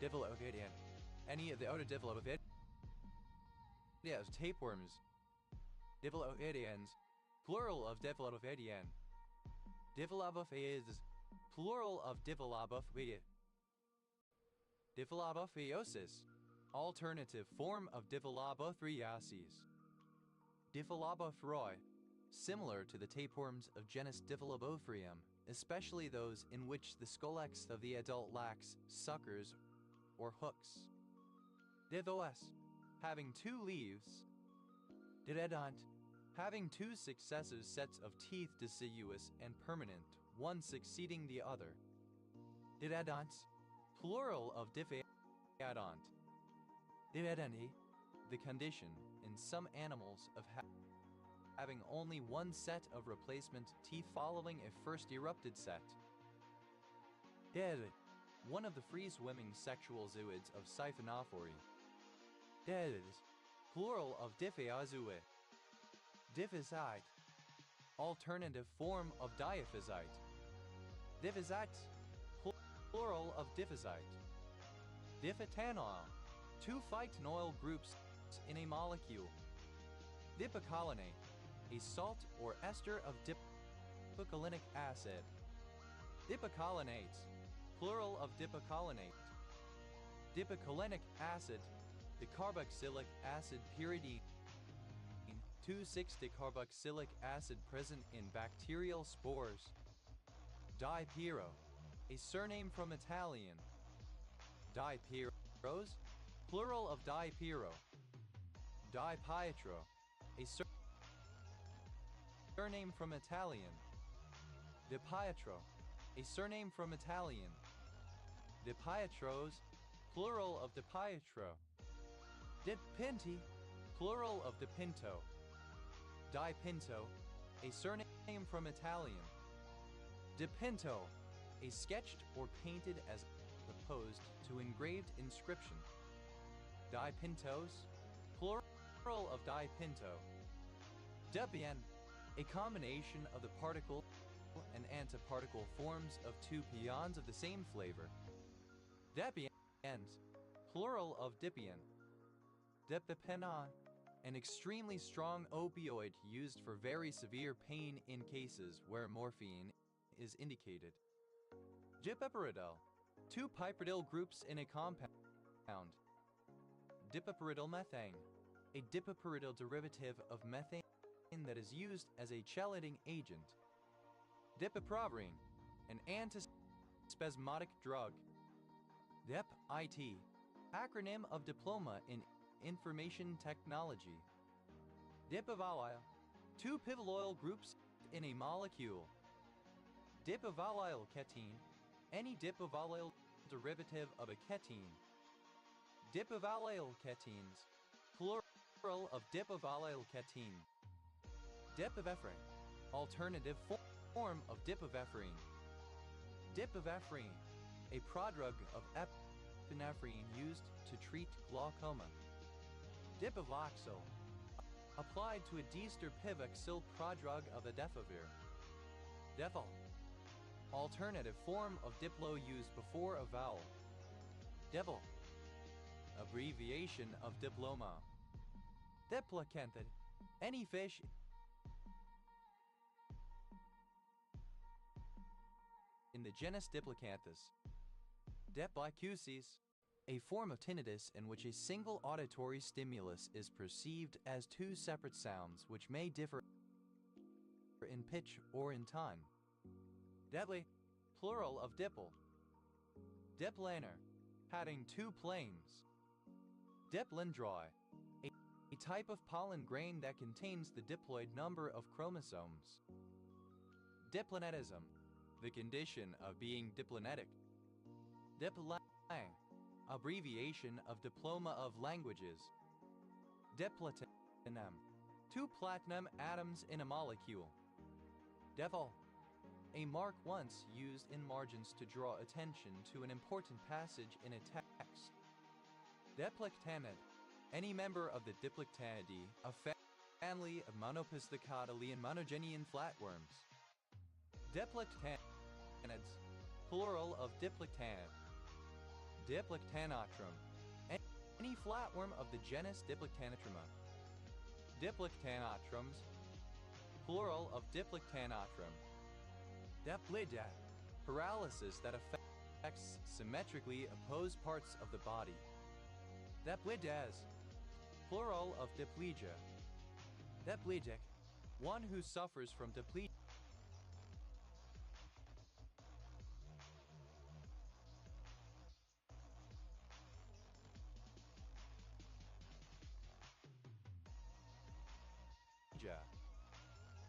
Diffilabophaeidian, any of the outer Diffilabophaeidians, tapeworms. Diffilabophaeidians, plural of Diffilabophaeidian. Diffilabophaeas, plural of Diffilabophaea. Diffilabophaeosis, alternative form of Diffilabophaeases. Diffilabophroi, similar to the tapeworms of genus Diffilabophreum, especially those in which the scolex of the adult lacks suckers or hooks. Divos, having two leaves. Diredont, having two successive sets of teeth deciduous and permanent, one succeeding the other. Diredonts, plural of diffeadont. Diredonti, the condition in some animals of having only one set of replacement teeth following a first erupted set. Did, one of the free-swimming sexual zooids of Siphonophore. Des, plural of Diffeazue. Diphysite, alternative form of diaphysite. Diphysite, plural of diphysite. Diphytanol, two phytanoyl groups in a molecule. Dipicolinate, a salt or ester of dipicolinic acid. Dipicolinates, plural of dipicolinate. Dipicolinic acid, decarboxylic acid pyridine, 2,6-decarboxylic acid present in bacterial spores. Dipyro, a surname from Italian, Dipeiros, plural of dipiero. Dipietro, a surname from Italian. Dipietro, a surname from Italian. Dipietros, plural of Dipietro. Dipinti, plural of Dipinto. Dipinto, a surname from Italian. Dipinto, a sketched or painted as opposed to engraved inscription. Dipintos, plural of dipinto. Debian, a combination of the particle and antiparticle forms of two peons of the same flavor. Debian, plural of dipian. Depipenon, an extremely strong opioid used for very severe pain in cases where morphine is indicated. Dipiperidol, two piperidol groups in a compound. Dipiperidol methane, a dipiperidol derivative of methane that is used as a chelating agent. Dipiproberine, an antispasmodic drug. DIP-IT, acronym of Diploma in Information Technology. Dipivalyl, two pivalyl groups in a molecule. Dipivalyl ketene, any dipivalyl derivative of a ketene. Dipivalyl ketenes, plural of dipivalyl ketene. Dipivefrin, alternative form of dipivefrin. Dipivefrin, a prodrug of epinephrine used to treat glaucoma. Dipivoxyl, applied to a D-sterpivoxyl prodrug of adefovir. Defol, alternative form of diplo used before a vowel. Devil, abbreviation of diploma. Diplacanthid, any fish in the genus Diplacanthus. Diplacusis, a form of tinnitus in which a single auditory stimulus is perceived as two separate sounds which may differ in pitch or in time. Dipli, plural of dipple. Diplanar, having two planes. Diplindroi, a type of pollen grain that contains the diploid number of chromosomes. Diplanetism, the condition of being diplonetic. Diplang, abbreviation of Diploma of Languages. Diplatinum, two platinum atoms in a molecule. Devil, a mark once used in margins to draw attention to an important passage in a text. Diplectanid, any member of the Diplectanidae, a family of Monopisthecodalian monogenian flatworms. Diplectanids, plural of diplectanid. Diplectanotrum, any flatworm of the genus Diplectanotruma. Diplectanotrums, plural of Diplectanotrum. Diplida, paralysis that affects symmetrically opposed parts of the body. Diplides, plural of diplegia. Diplegic, one who suffers from diplegia.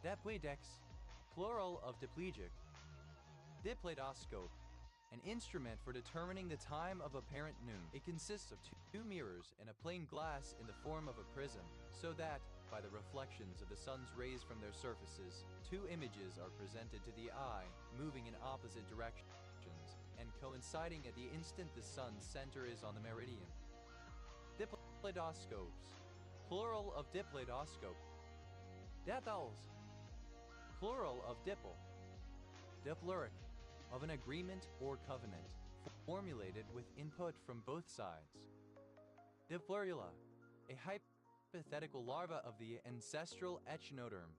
Dipledex, plural of diplegic. Dipleidoscope, an instrument for determining the time of apparent noon. It consists of two mirrors and a plain glass in the form of a prism, so that, by the reflections of the sun's rays from their surfaces, two images are presented to the eye, moving in opposite directions, and coinciding at the instant the sun's center is on the meridian. Dipleidoscopes, plural of dipleidoscope. Dipels, plural of dipple. Dipluric, of an agreement or covenant, formulated with input from both sides. Diplurula, a hypothetical larva of the ancestral echinoderm.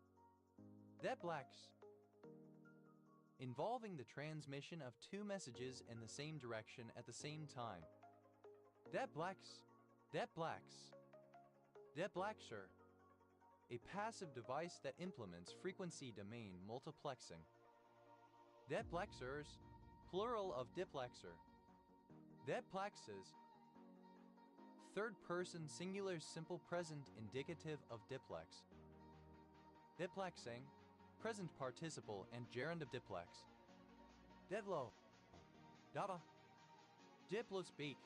Diplex, involving the transmission of two messages in the same direction at the same time. Diplex, diplex. Diplexer, a passive device that implements frequency domain multiplexing. Diplexers, plural of diplexer. Diplexes. Third person singular simple present indicative of diplex. Diplexing, present participle and gerund of diplex. Diplo. Dava. Diplospeak,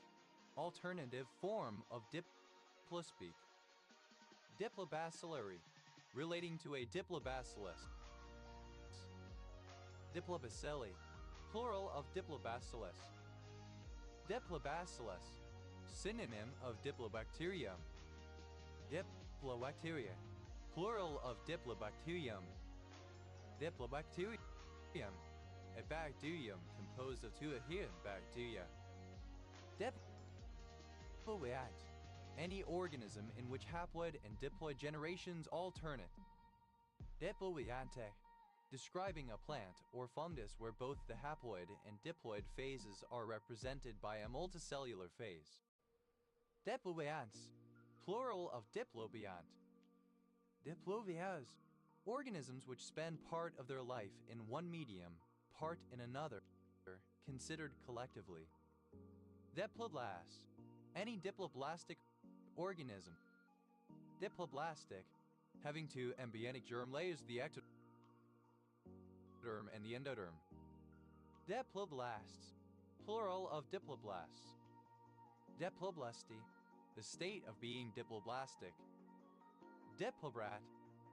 alternative form of diplospeak. Diplobacillary, relating to a diplobacillus. Diplobacilli, plural of diplobacillus. Diplobacillus, synonym of diplobacterium. Diplobacteria, plural of diplobacterium. Diplobacterium, a bacterium composed of two adherent bacteria. Diploid, any organism in which haploid and diploid generations alternate. Diploiante, describing a plant or fungus where both the haploid and diploid phases are represented by a multicellular phase. Diplobians, plural of diplobiant. Diplobias, organisms which spend part of their life in one medium, part in another, considered collectively. Diploblasts, any diploblastic organism. Diploblastic, having two embryonic germ layers, the ectoderm and the endoderm. Diploblasts, plural of diploblasts. Diploblasty, the state of being diploblastic. Diplobrat,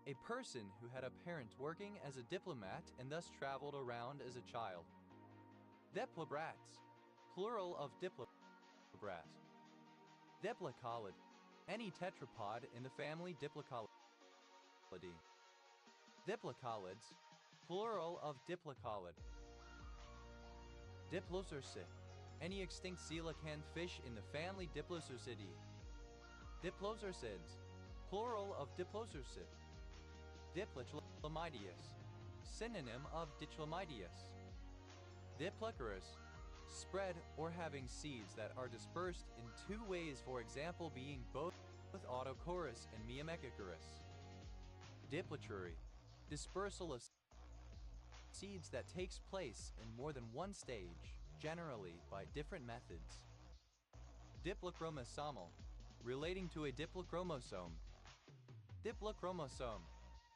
a person who had a parent working as a diplomat and thus traveled around as a child. Diplobrats, plural of diplobrat. Diplocholid, any tetrapod in the family Diplocolidae. Diplocolids, plural of diplocholid. Diplocercid, any extinct coelacanth fish in the family Diplocercidae. Diplocercids, plural of diplocercid. Diplochlamidius, synonym of dichlomidius. Diplocorus, spread or having seeds that are dispersed in two ways, for example being both autochorus and myrmecochorus. Diplotury, dispersal of seeds that takes place in more than one stage, generally by different methods. Diplochromosomal, relating to a diplochromosome. Diplochromosome,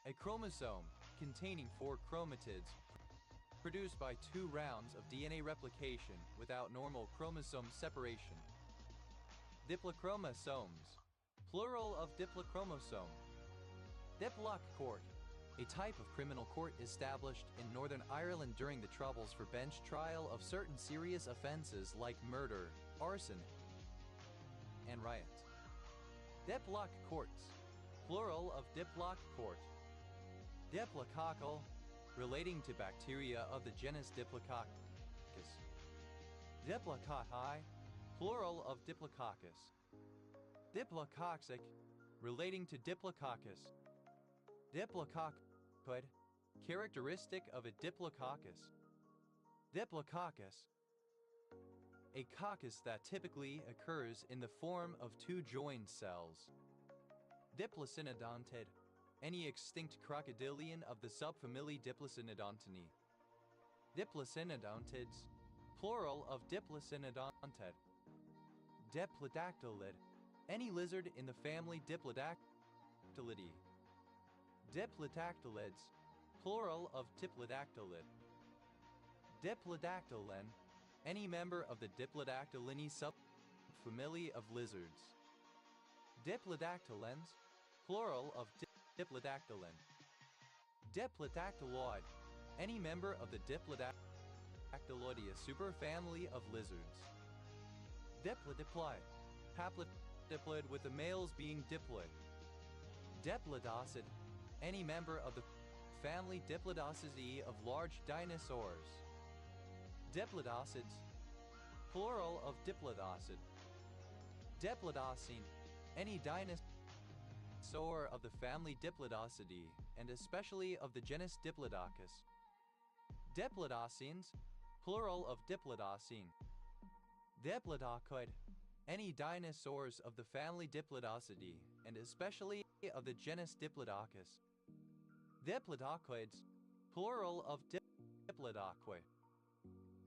a chromosome containing 4 chromatids produced by 2 rounds of DNA replication without normal chromosome separation. Diplochromosomes, plural of diplochromosome. Diplock court, a type of criminal court established in Northern Ireland during the Troubles for bench trial of certain serious offences like murder, arson, and riot. Diplock courts, plural of diplock court. Diplococcal, relating to bacteria of the genus Diplococcus. Diplococci, plural of Diplococcus. Diplococcic, relating to Diplococcus. Diplococcoid, characteristic of a Diplococcus. Diplococcus, a coccus that typically occurs in the form of 2 joined cells. Diplocynnodontid, any extinct crocodilian of the subfamily Diplocynnodontinae. Diplocynodontids, plural of Diplocynnodontid. Diplodactylid, any lizard in the family Diplodactylidae. Diplodactylids, plural of Diplodactylid. Diplodactylin, any member of the Diplodactylidae subfamily of lizards. Diplodactylins, plural of Diplodactylin. Diplodactyloid, any member of the Diplodactyloidea superfamily of lizards. Diplodiploid, haplodiploid with the males being diploid. Diplodocid, any member of the family Diplodocidae of large dinosaurs. Diplodocids, plural of diplodocid. Diplodocene, any dinosaur of the family Diplodocidae, and especially of the genus Diplodocus. Diplodocenes, plural of diplodocene. Diplodocoid, any dinosaurs of the family Diplodocidae, and especially of the genus Diplodocus. Diplodocoids, plural of Diplodocoi.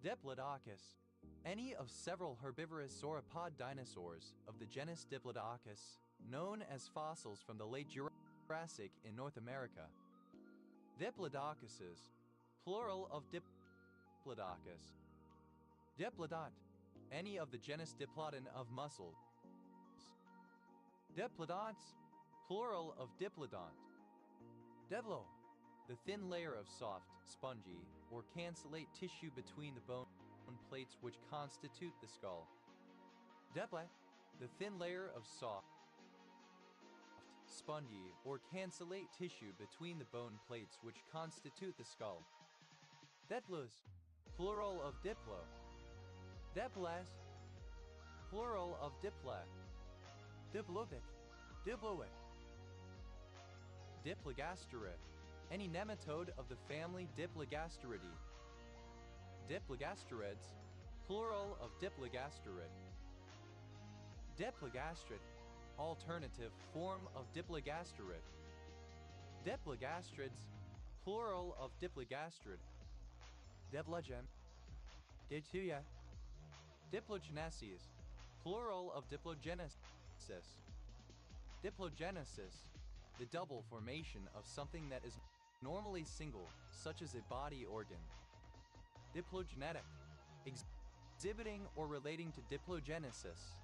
Diplodocus, Any of several herbivorous sauropod dinosaurs of the genus Diplodocus, known as fossils from the late Jurassic in North America. Diplodocuses, plural of Diplodocus. Diplodont, any of the genus Diplodon of mussels. Diplodonts, plural of Diplodont. Devlo, the thin layer of soft, spongy, or cancellate tissue between the bone plates which constitute the skull. Deplet, the thin layer of soft, spongy, or cancellate tissue between the bone plates which constitute the skull. Deplus, plural of diplo. Deples, plural of dipla. Diplopic, diploic. Diplogasterid, any nematode of the family Diplogasteridae. Diplogasterids, plural of Diplogasterid. Diplogastrid, alternative form of Diplogasterid. Diplogastrids, plural of Diplogastrid. Diplogen, Dituya. Diplogenesis, plural of Diplogenesis. Diplogenesis, the double formation of something that is normally single, such as a body organ. Diplogenetic, exhibiting or relating to diplogenesis.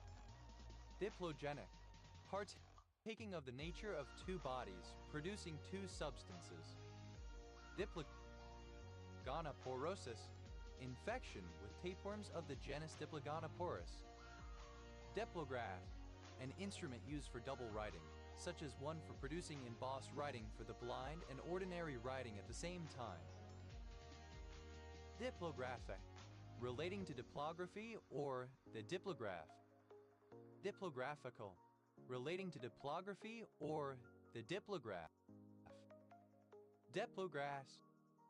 Diplogenic, partaking of the nature of two bodies, producing two substances. Diplogonoporosis, infection with tapeworms of the genus Diplogonoporus. Diplograph, an instrument used for double writing, such as one for producing embossed writing for the blind and ordinary writing at the same time. Diplographic, relating to diplography or the diplograph. Diplographical, relating to diplography or the diplograph. Diplographs,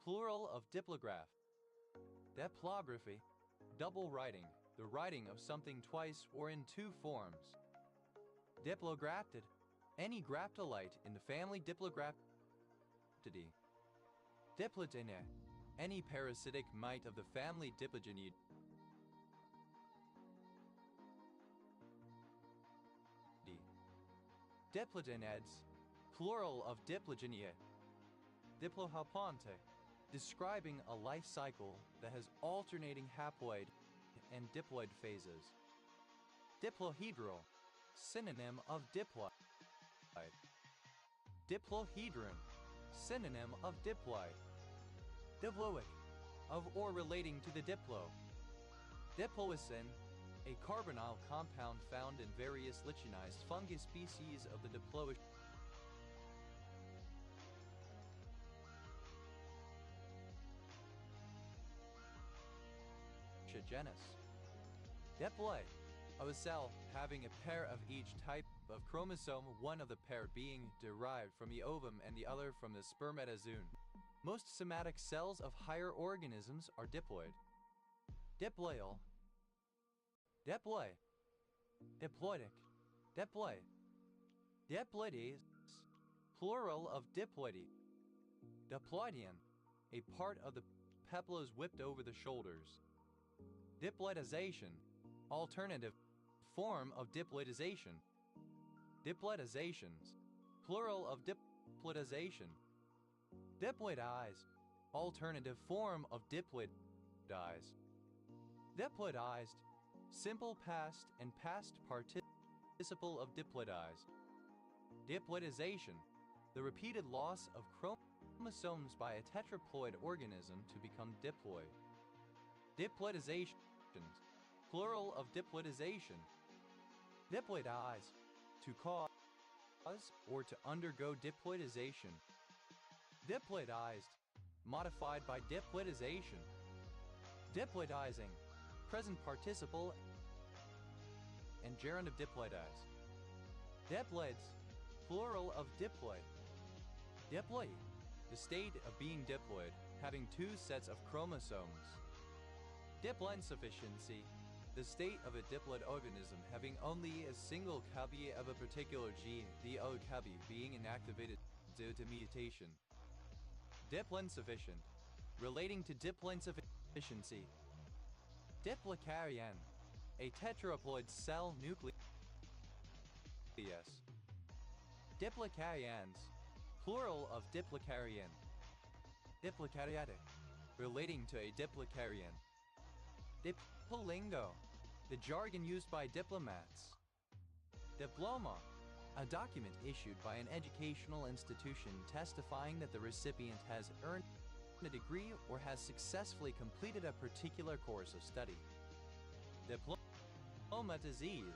plural of diplograph. Diplography, double writing, the writing of something twice or in two forms. Diplograptid, any graptolite in the family Diplograptidae. Diplodene, any parasitic mite of the family Diplogenidae. Diplodenids, plural of Diplogenia. Diplohalponte, describing a life cycle that has alternating haploid and diploid phases. Diplohedral, synonym of diploid. Diplohedron, synonym of diploid. Diploic, of or relating to the diplo. Diploicin, a carbonyl compound found in various lichenized fungus species of the Diploic genus. Diploi, of a cell having a pair of each type of chromosome, one of the pair being derived from the ovum and the other from the spermatozoon. Most somatic cells of higher organisms are diploid. Diploidal. Diploi. Diploidic. Diploi. Diploides, plural of diploidy. Diploidian, a part of the peplos whipped over the shoulders. Diploidization, alternative form of diploidization. Diploidizations, plural of diploidization. Diploidized, alternative form of diploidize. Diploidized, simple past and past participle of diploidized. Diploidization, the repeated loss of chromosomes by a tetraploid organism to become diploid. Diploidizations, plural of diploidization. Diploidize, to cause or to undergo diploidization. Diploidized, modified by diploidization. Diploidizing, present participle and gerund of diploidize. Diploids, plural of diploid. Diploid, the state of being diploid, having two sets of chromosomes. Diploinsufficiency, the state of a diploid organism having only a single copy of a particular gene, the O copy being inactivated due to mutation. Diploinsufficient, relating to diploinsufficiency. Diplocaryon, a tetraploid cell nucleus. Diplocaryons, plural of diplocaryon. Diplocaryatic, relating to a diplocaryon. Diplolingo, the jargon used by diplomats. Diploma, a document issued by an educational institution testifying that the recipient has earned a degree or has successfully completed a particular course of study. Diploma disease,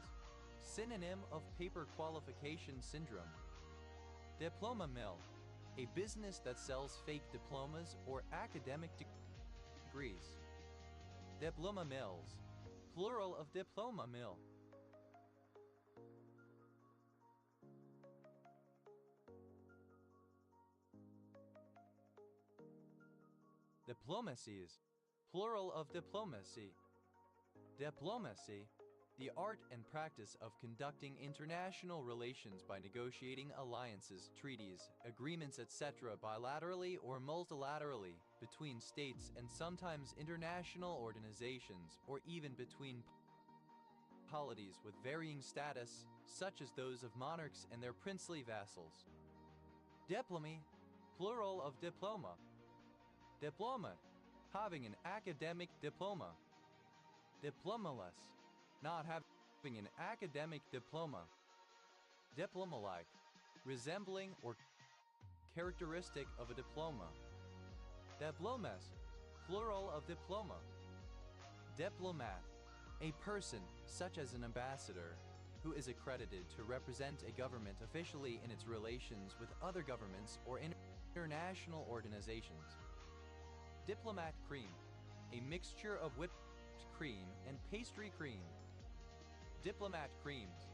synonym of paper qualification syndrome. Diploma mill, a business that sells fake diplomas or academic degrees. Diploma mills, plural of diploma mill. Diplomacies, plural of diplomacy. Diplomacy, the art and practice of conducting international relations by negotiating alliances, treaties, agreements, etc. bilaterally or multilaterally between states and sometimes international organizations, or even between polities with varying status, such as those of monarchs and their princely vassals. Diplomy, plural of diploma. Diplomat, having an academic diploma. Diplomaless, not having an academic diploma. Diploma-like, resembling or characteristic of a diploma. Diplomas, plural of diploma. Diplomat, a person, such as an ambassador, who is accredited to represent a government officially in its relations with other governments or international organizations. Diplomat cream, a mixture of whipped cream and pastry cream. Diplomat creams,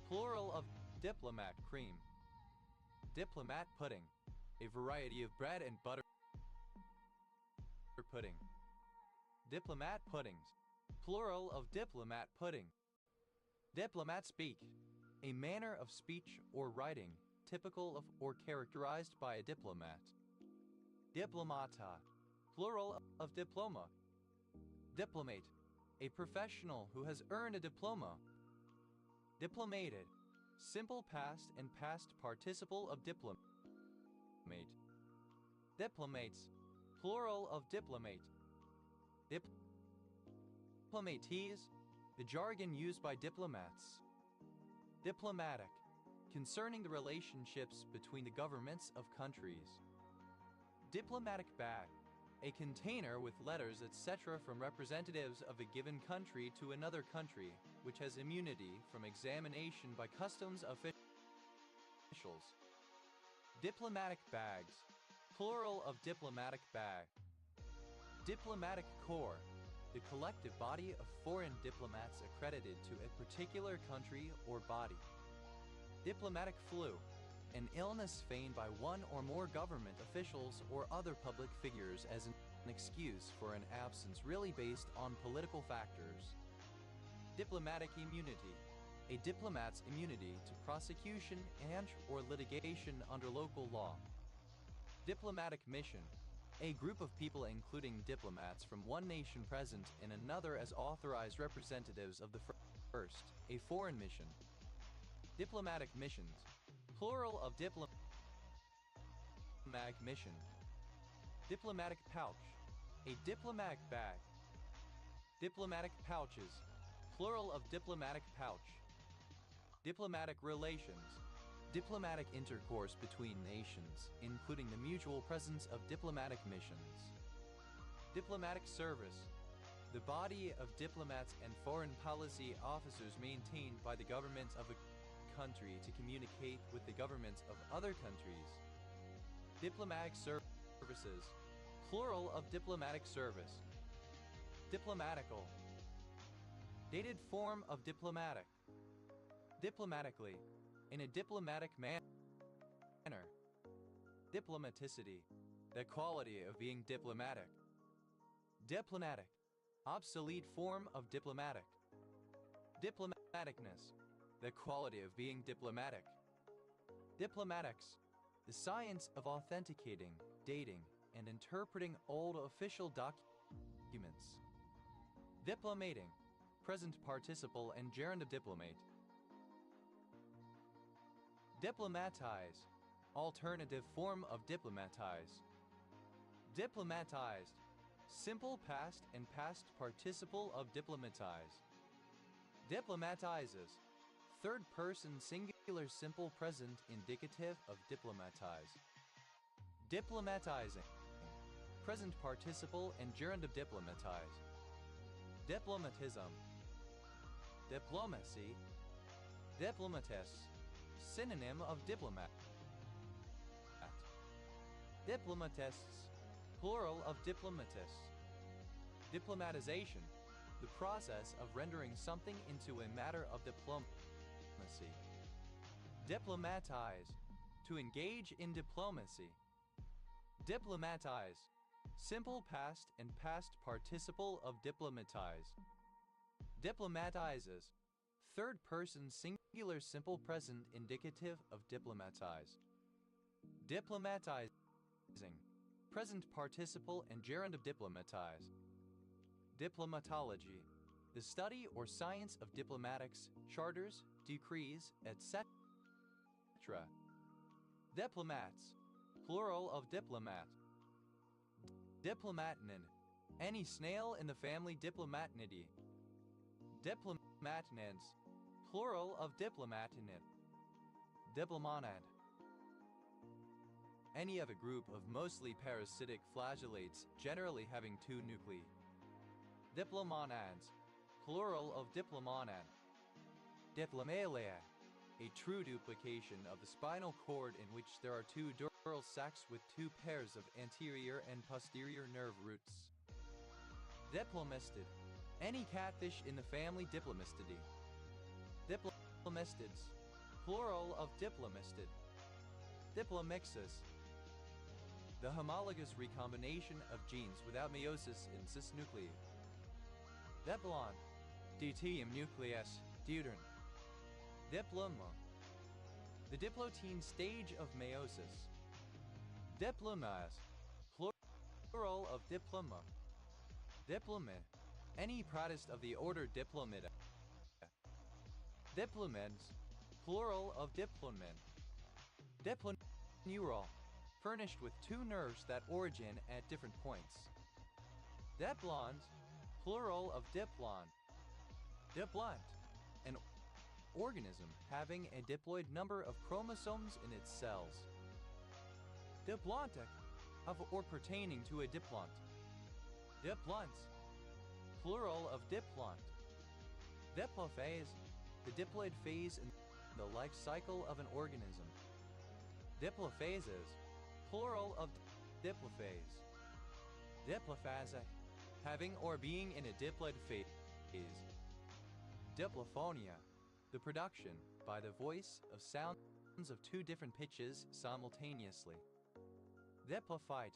plural of diplomat cream. Diplomat pudding, a variety of bread and butter pudding. Diplomat puddings, plural of diplomat pudding. Diplomat speak, a manner of speech or writing typical of or characterized by a diplomat. Diplomata, plural of diploma. Diplomate, a professional who has earned a diploma. Diplomated, simple past and past participle of diplomate. Diplomates, plural of diplomate. Diplomates, the jargon used by diplomats. Diplomatic, concerning the relationships between the governments of countries. Diplomatic bag, a container with letters etc. from representatives of a given country to another country, which has immunity from examination by customs officials. Diplomatic bags, plural of diplomatic bag. Diplomatic corps, the collective body of foreign diplomats accredited to a particular country or body. Diplomatic flu, an illness feigned by one or more government officials or other public figures as an excuse for an absence really based on political factors. Diplomatic immunity, a diplomat's immunity to prosecution and or litigation under local law. Diplomatic mission, a group of people including diplomats from one nation present in another as authorized representatives of the first, a foreign mission. Diplomatic missions, plural of diplomatic mission. Diplomatic pouch, a diplomatic bag. Diplomatic pouches, plural of diplomatic pouch. Diplomatic relations, diplomatic intercourse between nations, including the mutual presence of diplomatic missions. Diplomatic service, the body of diplomats and foreign policy officers maintained by the government of a country to communicate with the governments of other countries. Diplomatic services, plural of diplomatic service. Diplomatical, dated form of diplomatic. Diplomatically, in a diplomatic manner. Diplomaticity, the quality of being diplomatic. Diplomatic, obsolete form of diplomatic. Diplomaticness, the quality of being diplomatic. Diplomatics, the science of authenticating, dating, and interpreting old official documents. Diplomating, present participle and gerund of diplomate. Diplomatize, alternative form of diplomatize. Diplomatized, simple past and past participle of diplomatize. Diplomatizes, third person singular simple present indicative of diplomatize. Diplomatizing, present participle and gerund of diplomatize. Diplomatism, diplomacy, diplomatist, synonym of diplomat. Diplomatists, plural of diplomatists. Diplomatization, the process of rendering something into a matter of diplomacy. Diplomatize, to engage in diplomacy. Diplomatize, simple past and past participle of diplomatize. Diplomatizes, third person singular simple present indicative of diplomatize. Diplomatizing, present participle and gerund of diplomatize. Diplomatology, the study or science of diplomatics, charters, decrees, etc. Diplomats, plural of diplomat. Diplomatnin, any snail in the family Diplomatnidae. Diplomatnins, plural of diplomatinid. Diplomonad, any of a group of mostly parasitic flagellates generally having two nuclei. Diplomonads, plural of diplomonad. Diplomalia, a true duplication of the spinal cord in which there are two dural sacs with two pairs of anterior and posterior nerve roots. Diplomistid, any catfish in the family Diplomistidae. Diplomistids, plural of diplomistid. Diplomixis, the homologous recombination of genes without meiosis in cis nuclei. Diplon, deuterium nucleus, deuteron. Diploma, the diplotein stage of meiosis. Diplomas, plural of diploma. Diplomat, any prodist of the order Diplomida. Diplomens, plural of diplomen. Diploneural, furnished with two nerves that origin at different points. Diplons, plural of diplon. Diplant, an organism having a diploid number of chromosomes in its cells. Diplantic, of or pertaining to a diplant. Diplants, plural of diplant. Diplophase, the diploid phase in the life cycle of an organism. Diplophases, plural of diplophase. Diplophasic, having or being in a diploid phase. Diplophonia, the production, by the voice, of sounds of two different pitches simultaneously. Diplophyte,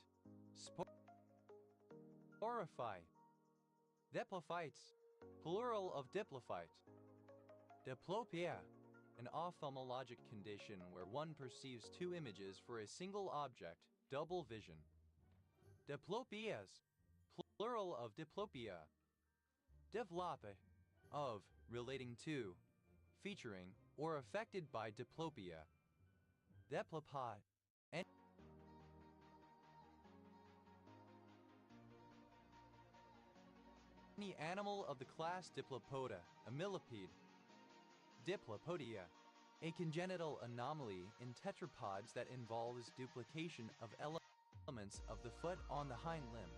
sporophyte. Diplophytes, plural of diplophyte. Diplopia, an ophthalmologic condition where one perceives two images for a single object, double vision. Diplopias, plural of diplopia. Diplope, of, relating to, featuring, or affected by diplopia. Diplopod, any animal of the class Diplopoda, a millipede. Diplopodia, a congenital anomaly in tetrapods that involves duplication of elements of the foot on the hind limb.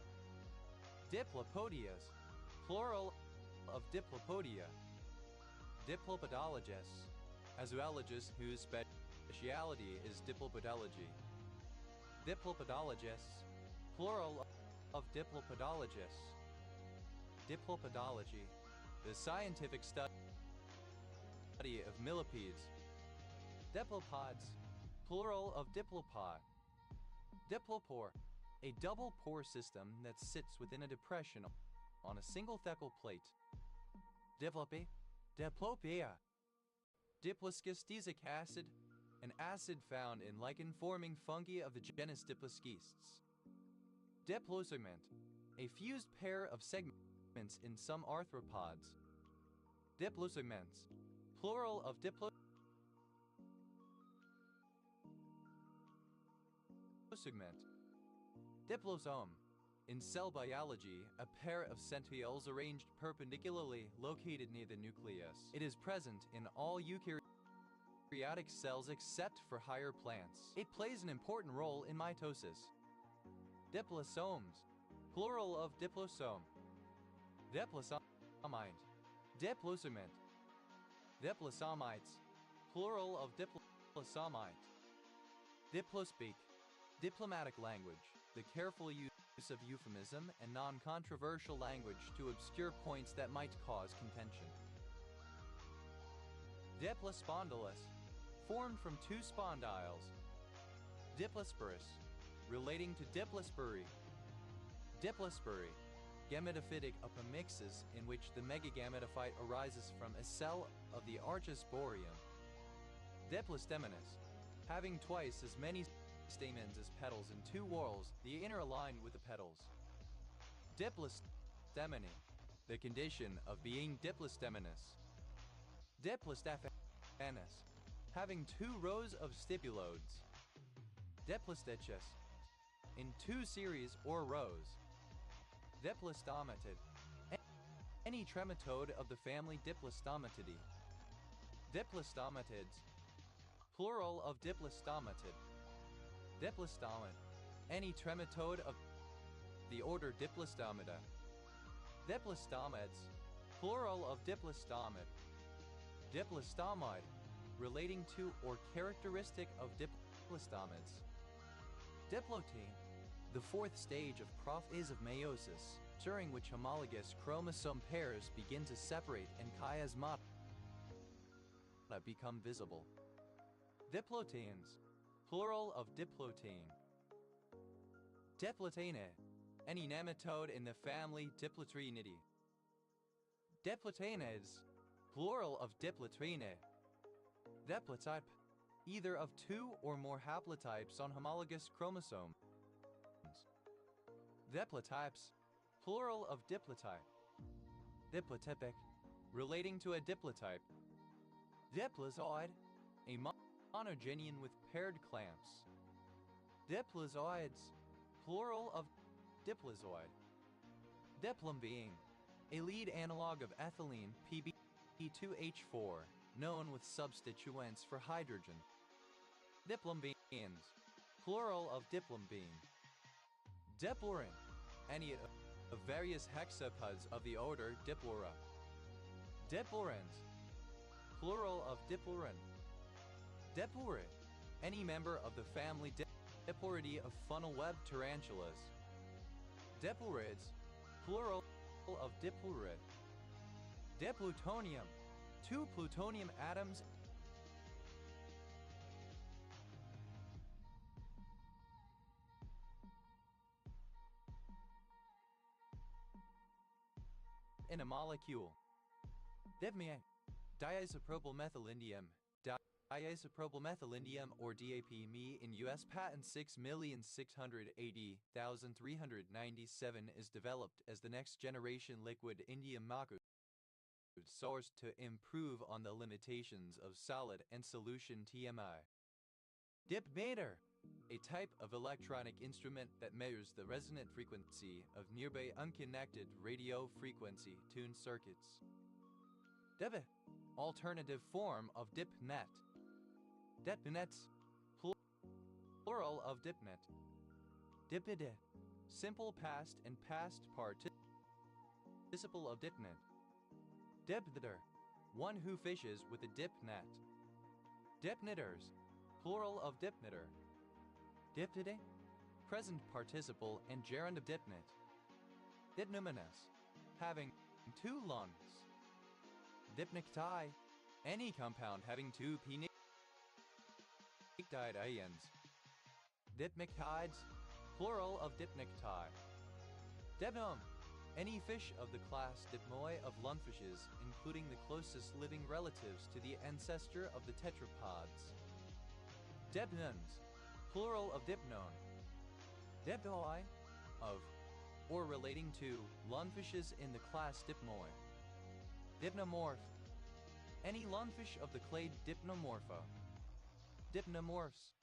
Diplopodias, plural of diplopodia. Diplopodologists, a zoologist whose specialty is diplopodology. Diplopodologists, plural of diplopodologists. Diplopodology, the scientific study of millipedes. Diplopods, plural of diplopod. Diplopore, a double pore system that sits within a depression on a single thecal plate. Diplopy, diplopia. Diploscistizic acid, an acid found in lichen-forming fungi of the genus Diploscistes. Diplosegment, a fused pair of segments in some arthropods. Diplosegments, plural of diplosegment. Diplosome. In cell biology, a pair of centrioles arranged perpendicularly located near the nucleus. It is present in all eukaryotic cells except for higher plants. It plays an important role in mitosis. Diplosomes, plural of diplosome. Diplosomide, diplosegment. Diplosomites, plural of diplosomite. Diplospeak, diplomatic language, the careful use of euphemism and non-controversial language to obscure points that might cause contention. Diplospondylus, formed from two spondyles. Diplosporous, relating to Diplospory. Diplospory, gametophytic apomixis in which the megagametophyte arises from a cell of the Archosporium. Diplosteminous, having twice as many stamens as petals and two whorls, the inner aligned with the petals. Diplostemony, the condition of being diplosteminous. Diplostaphanous, having two rows of stipulodes. Diplostichus, in two series or rows. Diplostomatid, any trematode of the family Diplostomatidae. Diplostomatids, plural of diplostomatid. Diplostomid, any trematode of the order Diplostomida. Diplostomids, plural of diplostomid. Diplostomide, relating to or characteristic of diplostomids. Diplotene, the fourth stage of prophase of meiosis, during which homologous chromosome pairs begin to separate and chiasmata become visible. Diploteins, plural of diplotene. Diplotene, any nematode in the family Diplotrenidae. Diplotenids, plural of Diplotrene. Diplotype, either of two or more haplotypes on homologous chromosomes. Diplotypes, plural of diplotype. Diplotypic, relating to a diplotype. Diplozoid, a monogenean with paired clamps. Diplozoids, plural of diplozoid. Diplom being, a lead analog of ethylene PbP2H4, known with substituents for hydrogen. Diplombeans, plural of diplombean. Diplorin, any of various hexapods of the order Diplora. Diplorans, plural of diplorin. Diplorid, any member of the family Diploridae of funnel-web tarantulas. Diplorids, plural of diplorid. Diplutonium, two plutonium atoms in a molecule. Dipmea, diisopropylmethylindium, diisopropylmethylindium or DAP-Me in US patent 6,680,397 is developed as the next generation liquid indium macu source to improve on the limitations of solid and solution TMI. Dipmeter, a type of electronic instrument that measures the resonant frequency of nearby unconnected radio frequency tuned circuits. Dip, alternative form of dipnet. Dipnets, plural of dipnet. Dipide, simple past and past participle of dipnet. Dipnitter, one who fishes with a dip net. Dipnitters, plural of dipnitter. Diptide, present participle and gerund of dipnit. Dipnuminous, having two lungs. Dipnicti, any compound having two pnictide ions. Dipnictides, plural of dipnicti. Dipnome, any fish of the class Dipnoi of lungfishes, including the closest living relatives to the ancestor of the tetrapods. Dipnons, plural of dipnone. Dipnoi, of or relating to lungfishes in the class Dipnoi. Dipnomorph. Any lungfish of the clade Dipnomorpha. Dipnomorphs.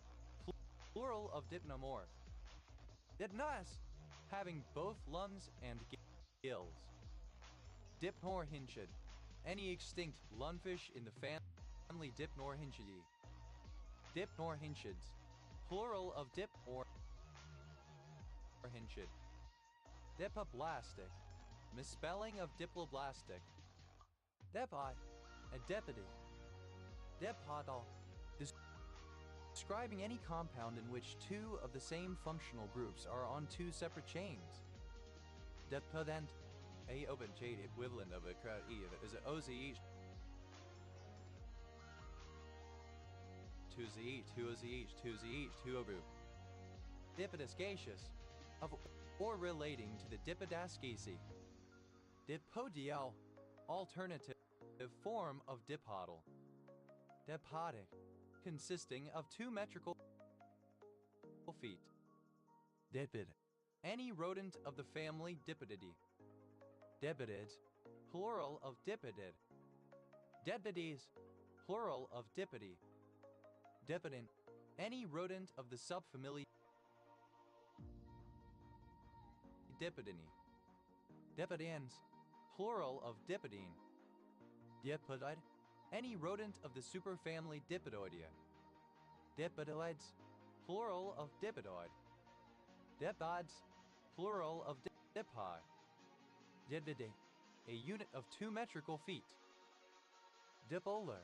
Plural of dipnomorph. Dipnas, having both lungs and gills. Dipnorhynchid. Any extinct lungfish in the family Dipnorhynchidae. Dipnorhynchids. Plural of Dipnorhynchid. Dipoblastic. Misspelling of diploblastic. Depi. Adepity. Dipodal. Describing any compound in which two of the same functional groups are on two separate chains. Dependent. A open chain equivalent of a crowd E is an OZE. 2ZE, 2OZE, 2ZE, 2OBU. Dipodascaceous. Of or relating to the Dipodascaceae. Dipodial. Alternative form of dipodal. Dipodic. Consisting of two metrical feet. Dipid. Any rodent of the family Dipididae. Dipodids. Plural of dipodid. Depides. Plural of dipody. Dipodent. Any rodent of the subfamily Dipodini. Dipodans. Plural of dipodine. Dipodid. Any rodent of the superfamily Dipodoidea. Dipodoids. Plural of dipodoid. Dipods. Plural of dipod. Dipode. A unit of two metrical feet. Dipolar.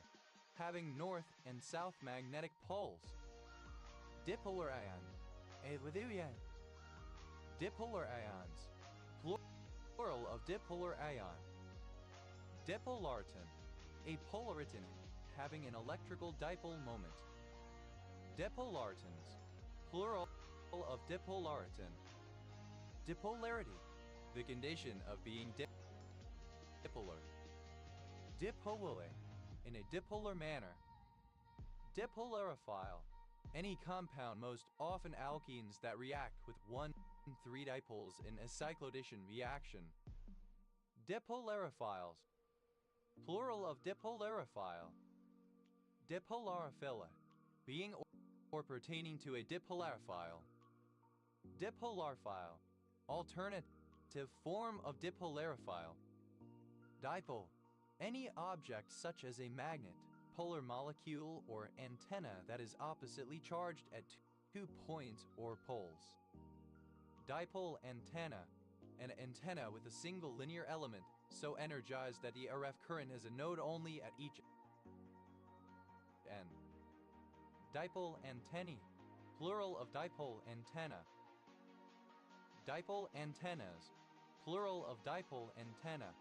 Having north and south magnetic poles. Dipolar ion. A lithuian. Dipolar ions. Plural of dipolar ion. Dipolarton. A polariton having an electrical dipole moment. Dipolartons. Plural of dipolariton. Dipolarity. The condition of being dipolar. Dipolare. In a dipolar manner. Dipolariphile. Any compound, most often alkenes, that react with 1,3 dipoles in a cyclodation reaction. Dipolarophiles. Plural of dipolariphile. Dipolariphila. Being or pertaining to a dipolariphile. Dipolarphile. Alternative form of dipolariphile. Dipole. Any object such as a magnet, polar molecule, or antenna that is oppositely charged at 2 points or poles. Dipole antenna. An antenna with a single linear element, so energized that the RF current has a node only at each end. Dipole antennae. Plural of dipole antenna. Dipole antennas. Plural of dipole antenna.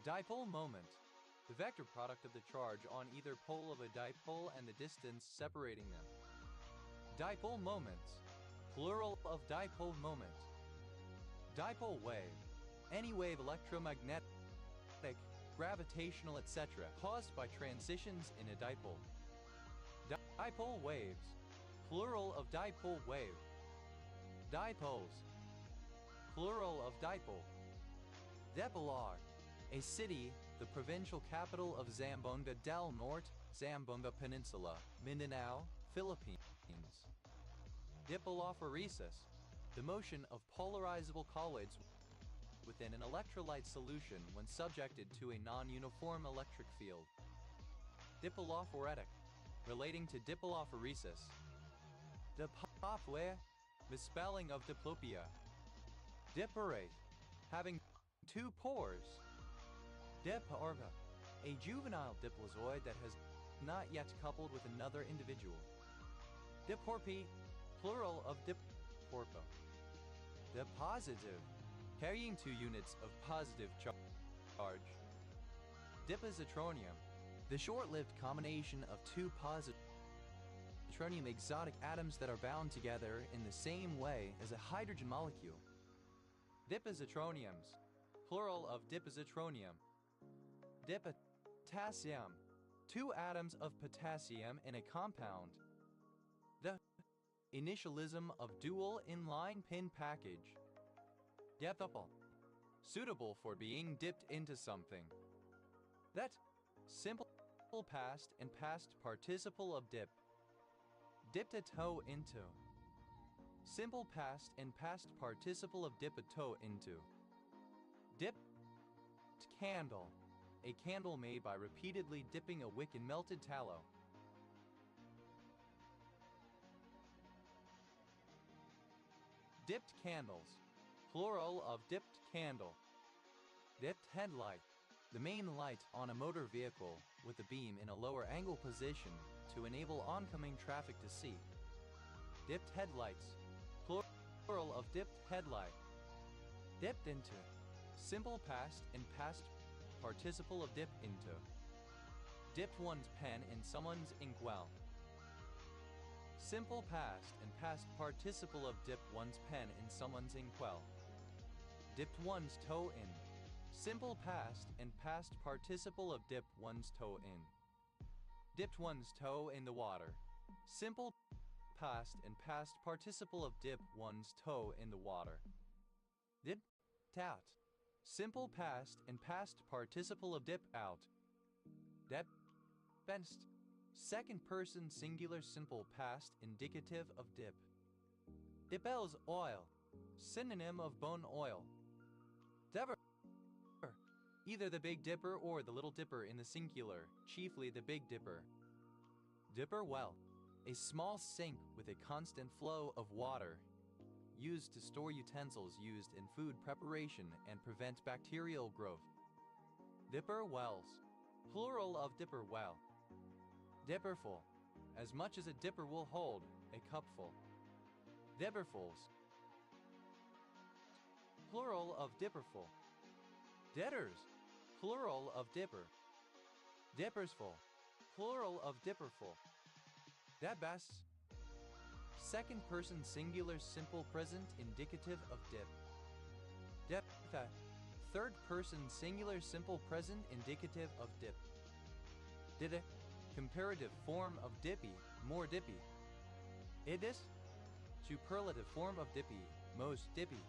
Dipole moment. The vector product of the charge on either pole of a dipole and the distance separating them. Dipole moments. Plural of dipole moment. Dipole wave. Any wave, electromagnetic, gravitational, etc., caused by transitions in a dipole. Dipole waves. Plural of dipole wave. Dipoles. Plural of dipole. Depolar. A city, the provincial capital of Zamboanga del Norte, Zamboanga Peninsula, Mindanao, Philippines. Dipolophoresis. The motion of polarizable colloids within an electrolyte solution when subjected to a non-uniform electric field. Dipolophoretic. Relating to dipolophoresis. Dipophware. Misspelling of diplopia. Diporate. Having 2 pores. Diporva. A juvenile diplozoid that has not yet coupled with another individual. Diporpi. Plural of diporpo. Dipositive. Carrying 2 units of positive charge. Dipositronium. The short-lived combination of 2 positronium exotic atoms that are bound together in the same way as a hydrogen molecule. Dipositroniums. Plural of dipositronium. Dipotassium. 2 atoms of potassium in a compound. The initialism of dual inline pin package. Dippable. Suitable for being dipped into something. That simple past and past participle of dip. Dipped a toe into. Simple past and past participle of dip a toe into. Dipped candle. A candle made by repeatedly dipping a wick in melted tallow. Dipped candles. Plural of dipped candle. Dipped headlight. The main light on a motor vehicle with the beam in a lower angle position to enable oncoming traffic to see. Dipped headlights. Plural of dipped headlight. Dipped into. Simple past and past participle of dip into. Dipped one's pen in someone's inkwell. Simple past and past participle of dip one's pen in someone's inkwell. Dipped one's toe in. Simple past and past participle of dip one's toe in. Dipped one's toe in the water. Simple past and past participle of dip one's toe in the water. Dipped out. Simple past and past participle of dip out. Dip benched. Second person singular simple past indicative of dip. Dippel's oil. Synonym of bone oil. Dipper. Either the Big Dipper or the Little Dipper in the singular, chiefly the Big Dipper. Dipper well. A small sink with a constant flow of water, used to store utensils used in food preparation and prevent bacterial growth. Dipper wells. Plural of dipper well. Dipperful. As much as a dipper will hold, a cupful. Dipperfuls. Plural of dipperful. Ditters. Plural of dipper. Dippersful. Plural of dipperful. Dibbess. Second person singular simple present indicative of dip. Diptha. Third person singular simple present indicative of dip. Didda. Comparative form of dippy, more dippy. Idis. Superlative form of dippy, most dippy.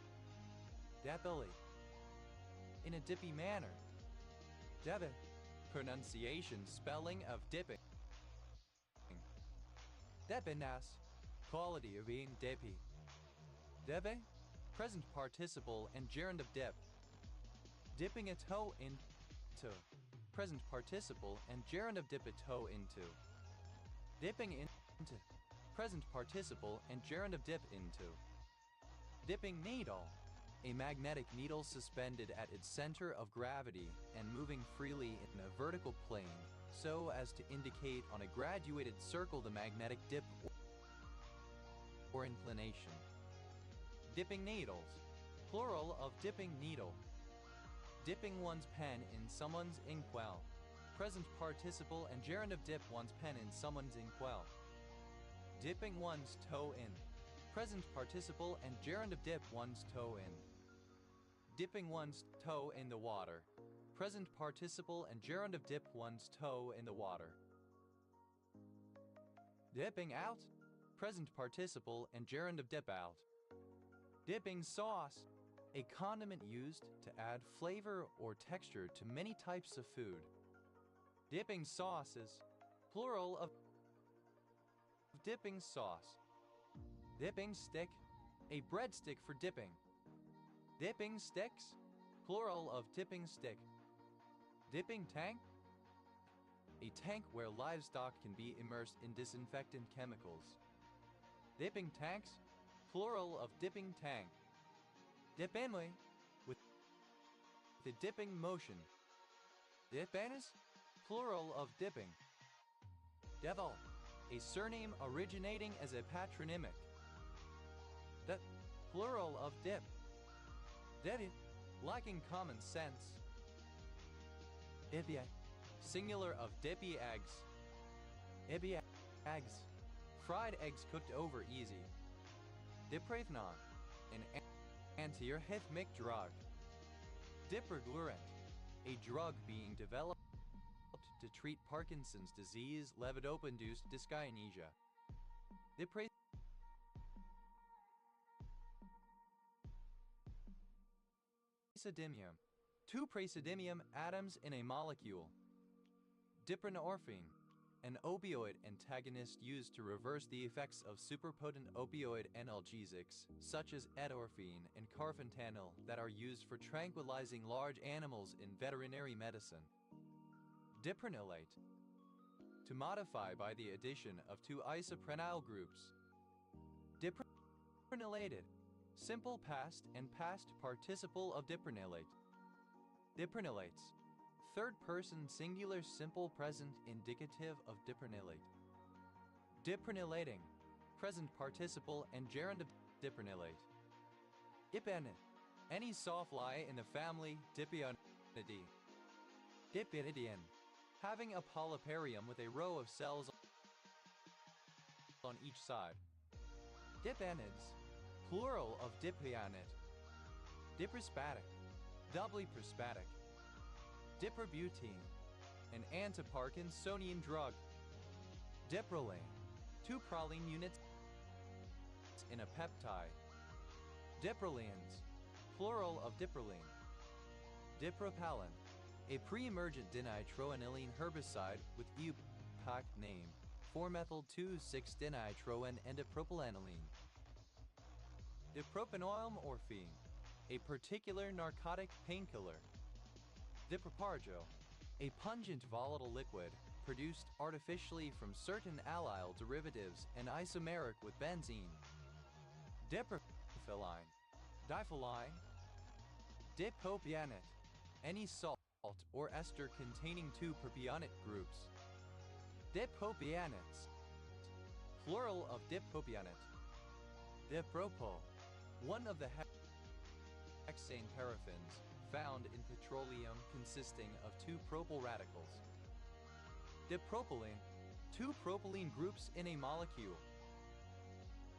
Dappily. In a dippy manner. Debit. Pronunciation spelling of dipping. Debinas. Quality of being dippy. Debe. Present participle and gerund of dip. Dipping a toe into. Present participle and gerund of dip a toe into. Dipping into. Present participle and gerund of dip into. Dipping needle. A magnetic needle suspended at its center of gravity and moving freely in a vertical plane so as to indicate on a graduated circle the magnetic dip or inclination. Dipping needles. Plural of dipping needle. Dipping one's pen in someone's inkwell. Present participle and gerund of dip one's pen in someone's inkwell. Dipping one's toe in. Present participle and gerund of dip one's toe in. Dipping one's toe in the water. Present participle and gerund of dip one's toe in the water. Dipping out. Present participle and gerund of dip out. Dipping sauce. A condiment used to add flavor or texture to many types of food. Dipping sauces. Plural of dipping sauce. Dipping stick. A breadstick for dipping. Dipping sticks. Plural of dipping stick. Dipping tank. A tank where livestock can be immersed in disinfectant chemicals. Dipping tanks. Plural of dipping tank. Dipinwe, with the dipping motion. Dipanis, plural of dipping. Devil, a surname originating as a patronymic. The plural of dip. Devi, lacking common sense. Ibia, singular of dippy eggs. Ibia, eggs. Fried eggs cooked over easy. Diprathnon, an antiarrhythmic drug. Dipraglurant, a drug being developed to treat Parkinson's disease, levodopa-induced dyskinesia. Praseodymium. 2 praseodymium atoms in a molecule. Buprenorphine, an opioid antagonist used to reverse the effects of superpotent opioid analgesics such as edorphine and carfentanil that are used for tranquilizing large animals in veterinary medicine. Dipronylate, to modify by the addition of 2 isoprenyl groups. Dipronylated, simple past and past participle of dipronylate. Dipronylates, third-person singular simple present indicative of dipronylate. Dipronylating, present participle and gerund of dipronylate. Dipennate, any sawfly in the family Dipionidae. Dipynidian, having a polyparium with a row of cells on each side. Dipanids, plural of dipyanid. Diprospatic, doubly prospatic. Diprobutene, an antiparkinsonian drug. Diprolane, 2 proline units in a peptide. Diprolines, plural of diproline. Dipropalin, a pre-emergent dinitroanylene herbicide with EUPAC name 4-methyl-2,6-dinitroan and dipropylaniline. Dipropanoil morphine, a particular narcotic painkiller. Dipropargo, a pungent volatile liquid produced artificially from certain allyl derivatives and isomeric with benzene. Diprophyline, diphyline. Dipropianate, any salt or ester containing 2 propionate groups. Dipropianates, plural of dipropianate. Dipropyl, one of the hexane paraffins found in petroleum consisting of 2 propyl radicals. Dipropylene, 2 propylene groups in a molecule.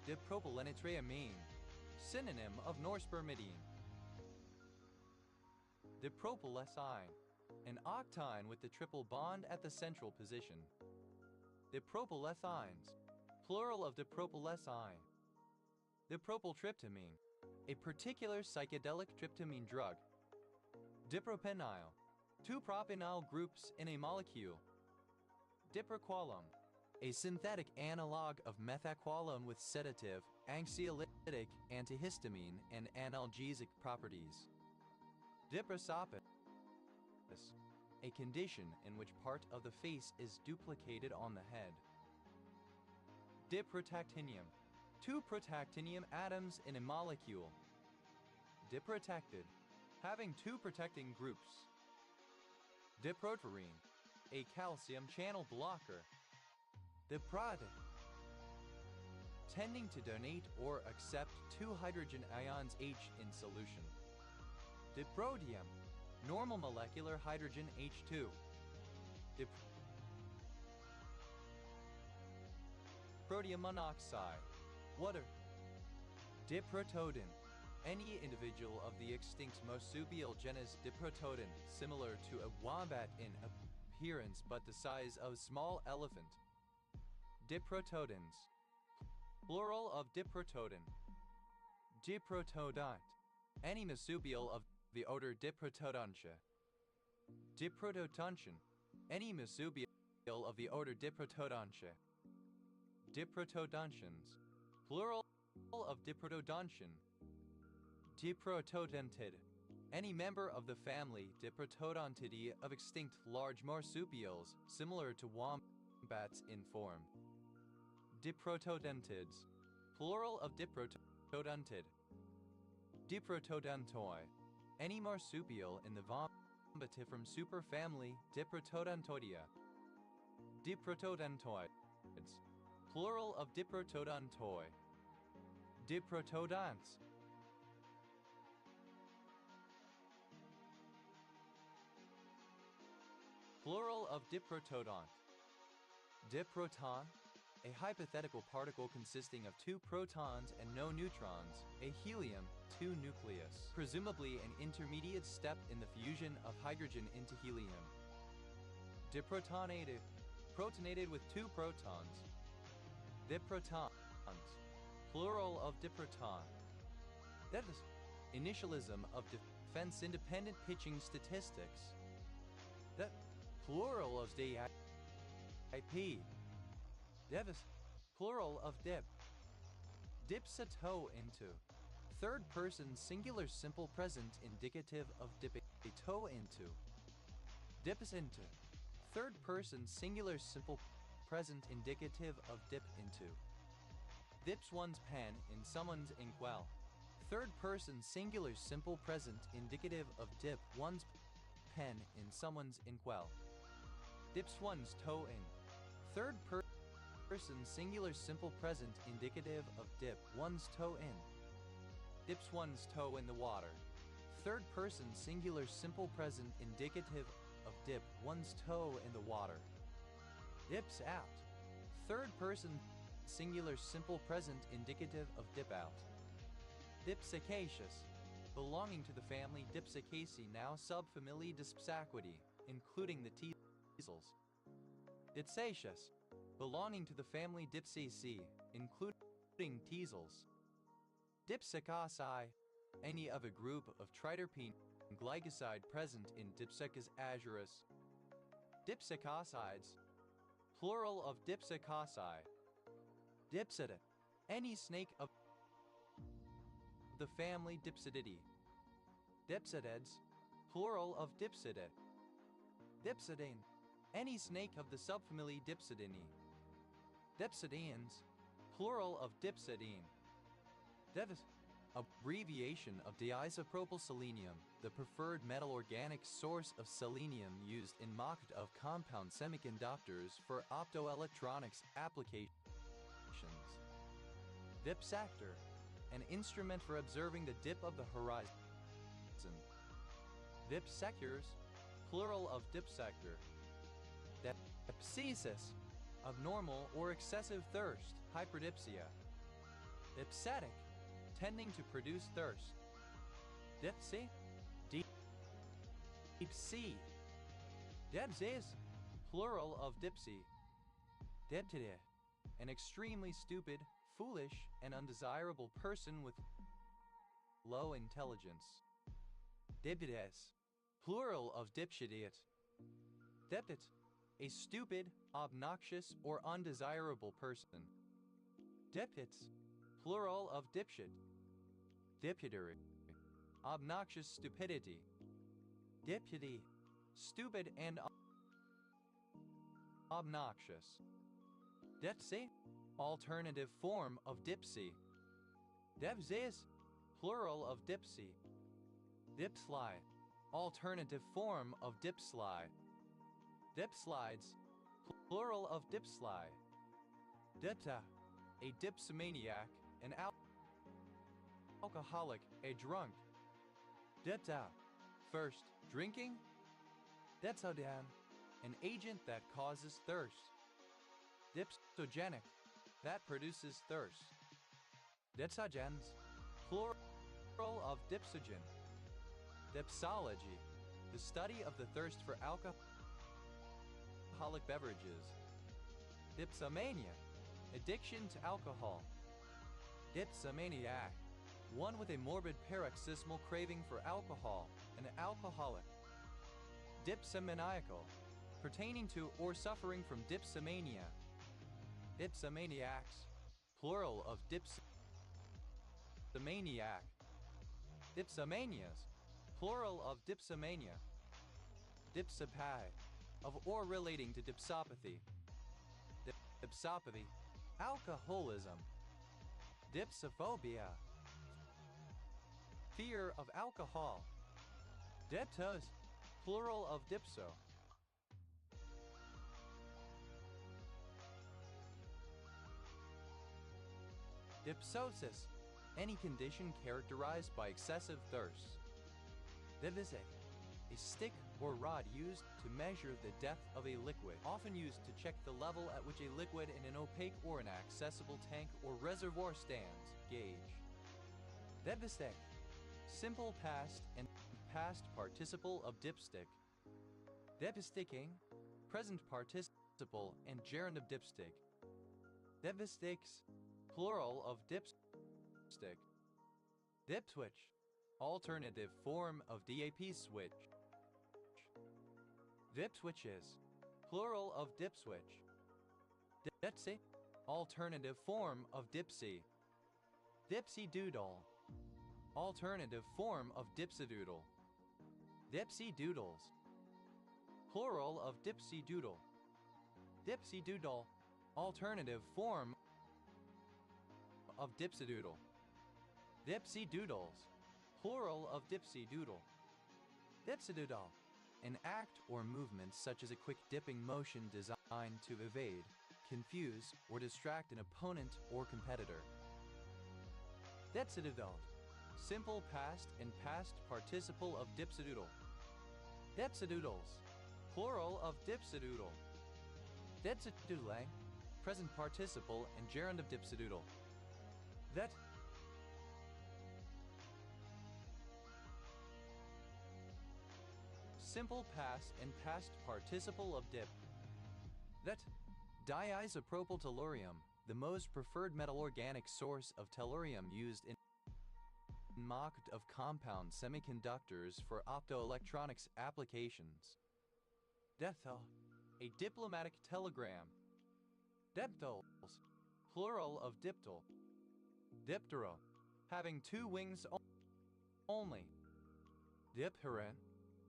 Dipropylenetriamine, synonym of norspermidine. Dipropylethine, an octine with the triple bond at the central position. Dipropylethines, plural of dipropylethine. Dipropyltryptamine, a particular psychedelic tryptamine drug. Dipropenyl, 2 propenyl groups in a molecule. Diproqualone, a synthetic analog of methaqualone with sedative, anxiolytic, antihistamine, and analgesic properties. Diprosopis, a condition in which part of the face is duplicated on the head. Diprotactinium, 2 protactinium atoms in a molecule. Diprotected, having 2 protecting groups. Diproterine, a calcium channel blocker. Diprodic, tending to donate or accept 2 hydrogen ions H in solution. Diprodium, normal molecular hydrogen H2. Diprodium monoxide, water. Diprotodon, any individual of the extinct marsupial genus Diprotodon, similar to a wombat in appearance but the size of a small elephant. Diprotodons, plural of diprotodon. Diprotodont, any marsupial of the order Diprotodontia. Diprotodontian, any marsupial of the order Diprotodontia. Diprotodontians, plural of Diprotodontian. Diprotodented, any member of the family Diprotodontidae of extinct large marsupials, similar to wombats in form. Diprotodontids, plural of diprotodonted. Diprotodontoi, any marsupial in the vombatiform superfamily Diprotodontoidea. Diprotodontoids, plural of diprotodontoi. Diprotodonts, plural of diprotodont. Diproton, a hypothetical particle consisting of 2 protons and no neutrons, a helium-2 nucleus, presumably an intermediate step in the fusion of hydrogen into helium. Diprotonated, protonated with 2 protons. Diprotons, plural of diproton. That is initialism of defense independent pitching statistics. The plural of DIP. Devis. Plural of dip. Dips a toe into. Third person singular simple present indicative of dipping a toe into. Dips into. Third person singular simple present indicative of dip into. Dips one's pen in someone's inkwell. Third person singular simple present indicative of dip one's pen in someone's inkwell. Dips one's toe in. Third person singular simple present indicative of dip one's toe in. Dips one's toe in the water. Third person singular simple present indicative of dip one's toe in the water. Dips out. Third person singular simple present indicative of dip out. Dipsacaceous. Belonging to the family Dipsacaceae, now subfamily Dipsaquidae, including the teasels. Ditsaceous. Belonging to the family Dipsaceae, including teasels. Dipsacaceae. Any of a group of triterpene glycoside present in Dipsacus azuris. Dipsacocides. Plural of Dipsacaceae. Dipsida. Any snake of the family Dipsididae. Dipsidids. Plural of Dipsida. Dipsidine. Any snake of the subfamily Dipsidinae. Dipsidians. Plural of Dipsidine. Devis. Abbreviation of diisopropyl selenium, the preferred metal organic source of selenium used in market of compound semiconductors for optoelectronics applications. Dipsactor. An instrument for observing the dip of the horizon. Dipsectors. Plural of dipsector. Dipsesis. Abnormal or excessive thirst, hyperdipsia. Dipsetic. Tending to produce thirst. Dipsy. Deep sea. Dipsies. Plural of dipsy. Diptide. An extremely stupid, foolish, and undesirable person with low intelligence. Diptides. Plural of dipshitiate. Diptit. A stupid, obnoxious, or undesirable person. Diptits. Plural of dipshit. Diputary. Obnoxious stupidity. Diputity. Stupid and obnoxious. Dipsy. Alternative form of dipsy. Dipsies. Plural of dipsy. Dipsly. Alternative form of dipsly. Dipslides. Plural of dipsly. Dipta. A dipsomaniac, an alcoholic, a drunk. Dipta. First, drinking. Dipsodan. An agent that causes thirst. Dipsogenic. That produces thirst. Dipsogens. Plural of dipsogen. Dipsology. The study of the thirst for alcoholic beverages. Dipsomania. Addiction to alcohol. Dipsomaniac. One with a morbid paroxysmal craving for alcohol, an alcoholic. Dipsomaniacal. Pertaining to or suffering from dipsomania. Dipsomaniacs. Plural of dipsomaniac. Dipsomanias. Plural of dipsomania. Dipsopai. Of or relating to dipsopathy. Dipsopathy. Alcoholism. Dipsophobia. Fear of alcohol. Diptos. Plural of dipso. Dipsosis. Any condition characterized by excessive thirst. Divisic. A stick or rod used to measure the depth of a liquid, often used to check the level at which a liquid in an opaque or inaccessible tank or reservoir stands. Gauge. Dipstick. Simple past and past participle of dipstick. Dipsticking. Present participle and gerund of dipstick. Dipsticks. Plural of dipstick. Dipswitch. alternative form of DAP switch. Dip switches, plural of dip switch. Dipsy, alternative form of dipsy. Dipsy doodle, alternative form of dipsy-doodle. Dipsy doodles, plural of dipsy doodle. Dipsy doodle, alternative form of dipsy-doodle. Dipsy doodles, plural of dipsy doodle. Dipsy-doodle, an act or movement such as a quick dipping motion designed to evade, confuse, or distract an opponent or competitor. Dipsy-doodle, simple past and past participle of dipsy-doodle. Dipsy-doodles, plural of dipsy-doodle. Dipsy-doodle, present participle and gerund of dipsy-doodle. That simple past and past participle of dip. That diisopropyl tellurium, the most preferred metal organic source of tellurium used in mocked of compound semiconductors for optoelectronics applications. Diptyl, a diplomatic telegram. Diptyls, plural of diptyl. Diptera, having two wings only. Dipteran,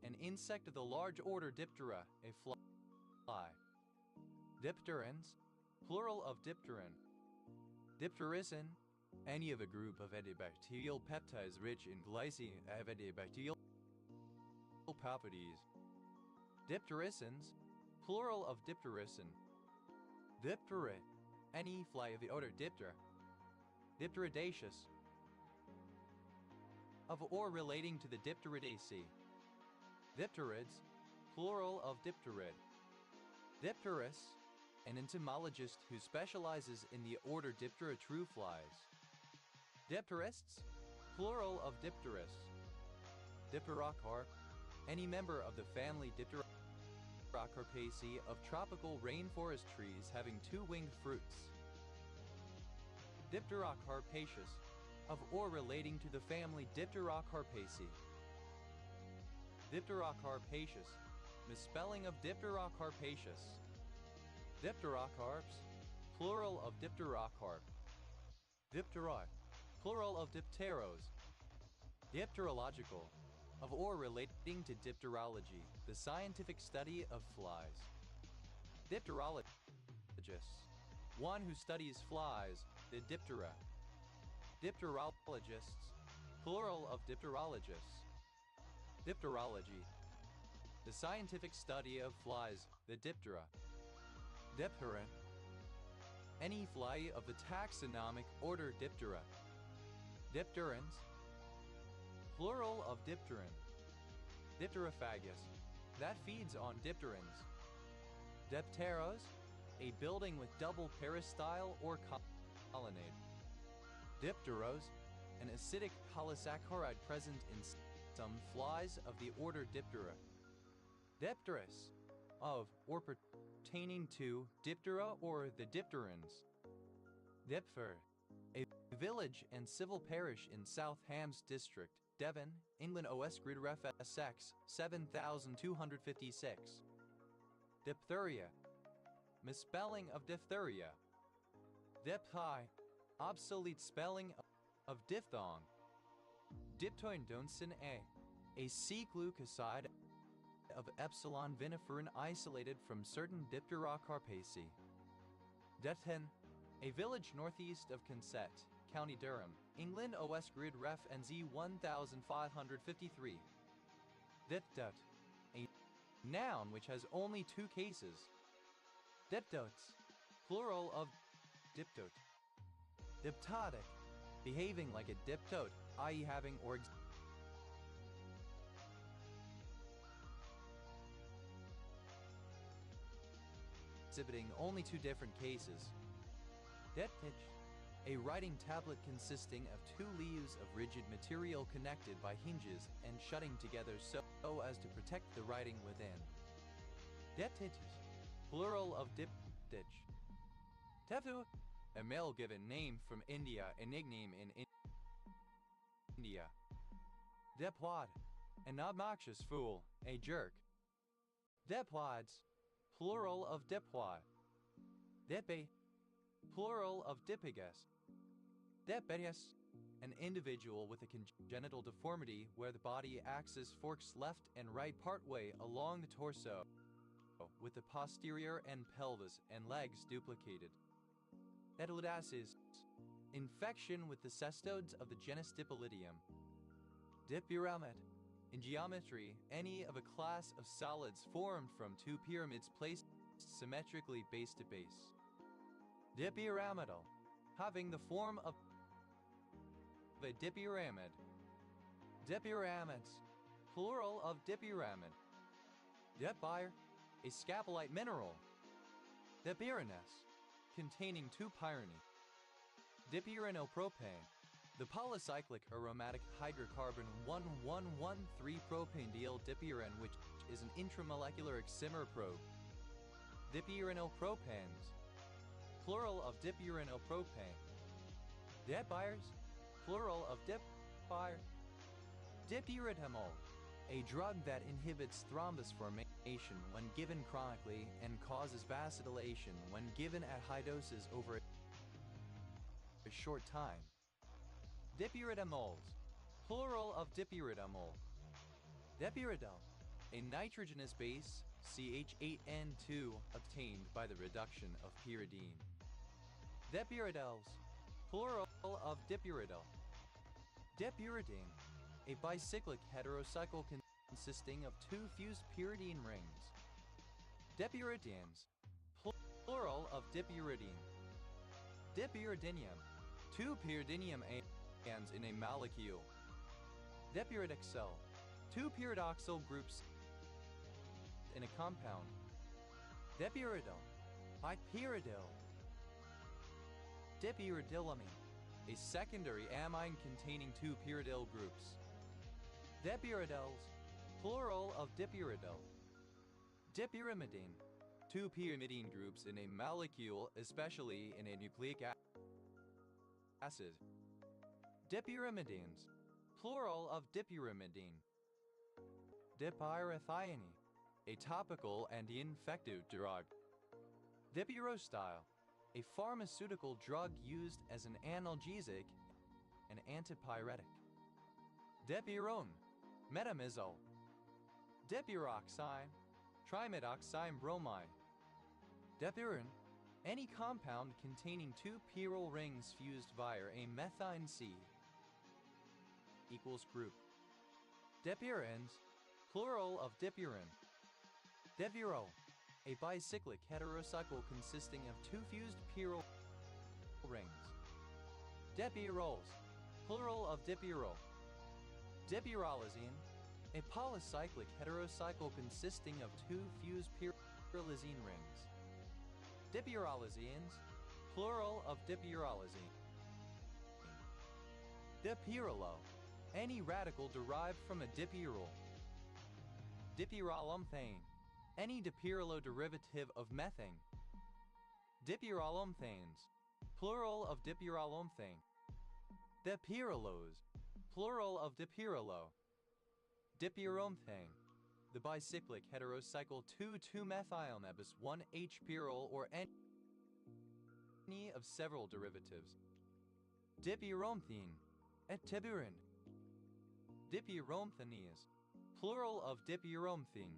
an insect of the large order Diptera, a fly. Dipterans, plural of dipteran. Dipterosin, any of a group of antibacterial peptides rich in glycine have antibacterial properties. Diptericins, plural of diptericin. Dipterid, any fly of the order Diptera. Dipteridaceous, of or relating to the Dipteridaceae. Dipterids, plural of dipterid. Dipterus, an entomologist who specializes in the order Diptera true flies. Dipterists, plural of dipterus. Dipterocarp, any member of the family Dipterocarpaceae of tropical rainforest trees having two-winged fruits. Dipterocarpaceous, of or relating to the family Dipterocarpaceae. Dipterocarpaceous, misspelling of Dipterocarpaceous. Dipterocarps, plural of dipterocarp. Dipteroi, plural of dipteros. Dipterological, of or relating to dipterology, the scientific study of flies. Dipterologists, one who studies flies, the diptera. Dipterologists, plural of dipterologists. Dipterology, the scientific study of flies, the diptera. Diptera, any fly of the taxonomic order Diptera. Dipterans, plural of dipteran. Dipterophagus, that feeds on dipterans. Dipteros, a building with double peristyle or colonnade. Dipteros, an acidic polysaccharide present in some flies of the order Diptera. Dipterus, of or pertaining to Diptera or the dipterans. Dipfer, a village and civil parish in South Hams District, Devon, England OS Grid Ref SX 7256. Diphtheria, misspelling of diphtheria. Dipthi, obsolete spelling of diphthong. Diptoindonsin a C-glucoside of epsilon viniferin isolated from certain Dipterocarpaceae. Dethen, a village northeast of Consett, County Durham, England OS Grid Ref NZ 1553. Diptot, a noun which has only two cases. Diptotes, plural of diptote. Diptotic, behaving like a diptote, i.e. having or exhibiting only two different cases. Diptych, a writing tablet consisting of two leaves of rigid material connected by hinges and shutting together so as to protect the writing within. Diptychus, plural of diptych. Teftu, a male given name from India, a nickname in India. Dipwad, an obnoxious fool, a jerk. Dipwads, plural of dipwad. Dippy, plural of dipigus. Dipigus, an individual with a congenital deformity where the body axis forks left and right partway along the torso, with the posterior and pelvis and legs duplicated. Epididymis, infection with the cestodes of the genus Dipylidium. Dipyramid, in geometry, any of a class of solids formed from two pyramids placed symmetrically base to base. Dipyramidal, having the form of a dipyramid. Dipyramids, plural of dipyramid. Dipyre, a scapolite mineral. Dipyranous, containing two pyrene. Dipyranopropane, the polycyclic aromatic hydrocarbon 1113-propanediol dipyran, which is an intramolecular excimer probe. Dipyranopropanes, plural of dipyranopropane. Dipyres, plural of dipyre. Dipyridamole, a drug that inhibits thrombus formation when given chronically and causes vasodilation when given at high doses over a short time. Dipyridamoles, plural of dipyridamole. Dipyridal, a nitrogenous base, CH8N2, obtained by the reduction of pyridine. Dipyridales, plural of dipyridal. Dipyridine, a bicyclic heterocycle consisting of two fused pyridine rings. Dipyridines, plural of dipyridine. Dipyridinium, two pyridinium ions in a molecule. Dipyridoxal, two pyridoxal groups in a compound. Dipyridal, bipyridyl. Dipyridylamine, a secondary amine containing two pyridyl groups. Dipyridales, plural of dipyridyl. Dipyrimidine, two pyrimidine groups in a molecule, especially in a nucleic acid. Dipyrimidines, plural of dipyrimidine. Dipyrethione, a topical anti-infective drug. Dipyrostyle, a pharmaceutical drug used as an analgesic and antipyretic. Dipyrone, metamizole. Dipyroxime, trimidoxime bromide. Dipyrin, any compound containing two pyrrole rings fused via a methine C equals group. Dipyrins, plural of dipyrin. Dipyrol, a bicyclic heterocycle consisting of two fused pyrrole rings. Dipyrols, plural of dipyrol. Dipyrolazine, a polycyclic heterocycle consisting of two fused pyrrolazine rings. Dipyrolazines, plural of dipyrolazine. Dipyrolo, any radical derived from a dipyrol. Dipyrolumthane, any dipyrylo derivative of methane. Dipyrolumthanes, plural of dipyrolumthane. Dipyrolose, plural of dipyrylo. Dipyromethane, the bicyclic heterocycle 2,2-methylnebus 1H-pyrrole or any of several derivatives. Dipyromethene, etiburin. Dipyromethanies, plural of dipyromethene.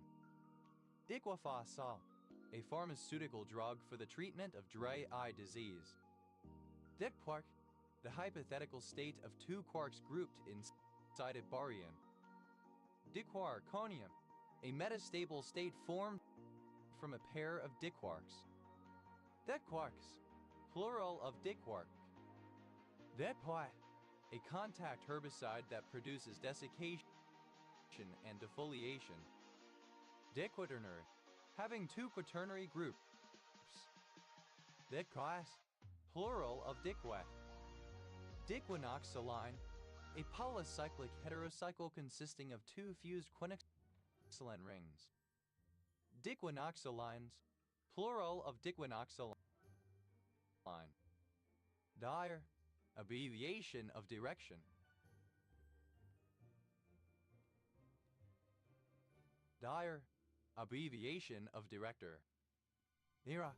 Diquifosol, a pharmaceutical drug for the treatment of dry eye disease. Diquark, the hypothetical state of two quarks grouped inside a baryon. Diquarconium, a metastable state formed from a pair of diquarks. Diquarks, plural of diquark. Diquat, a contact herbicide that produces desiccation and defoliation. Diquaternary, having two quaternary groups. Diquas, plural of diquat. Diquinoxaline, a polycyclic heterocycle consisting of two fused quinoxaline rings. Diquinoxalines, plural of diquinoxaline. Dire, abbreviation of direction. Dire, abbreviation of director. Dira,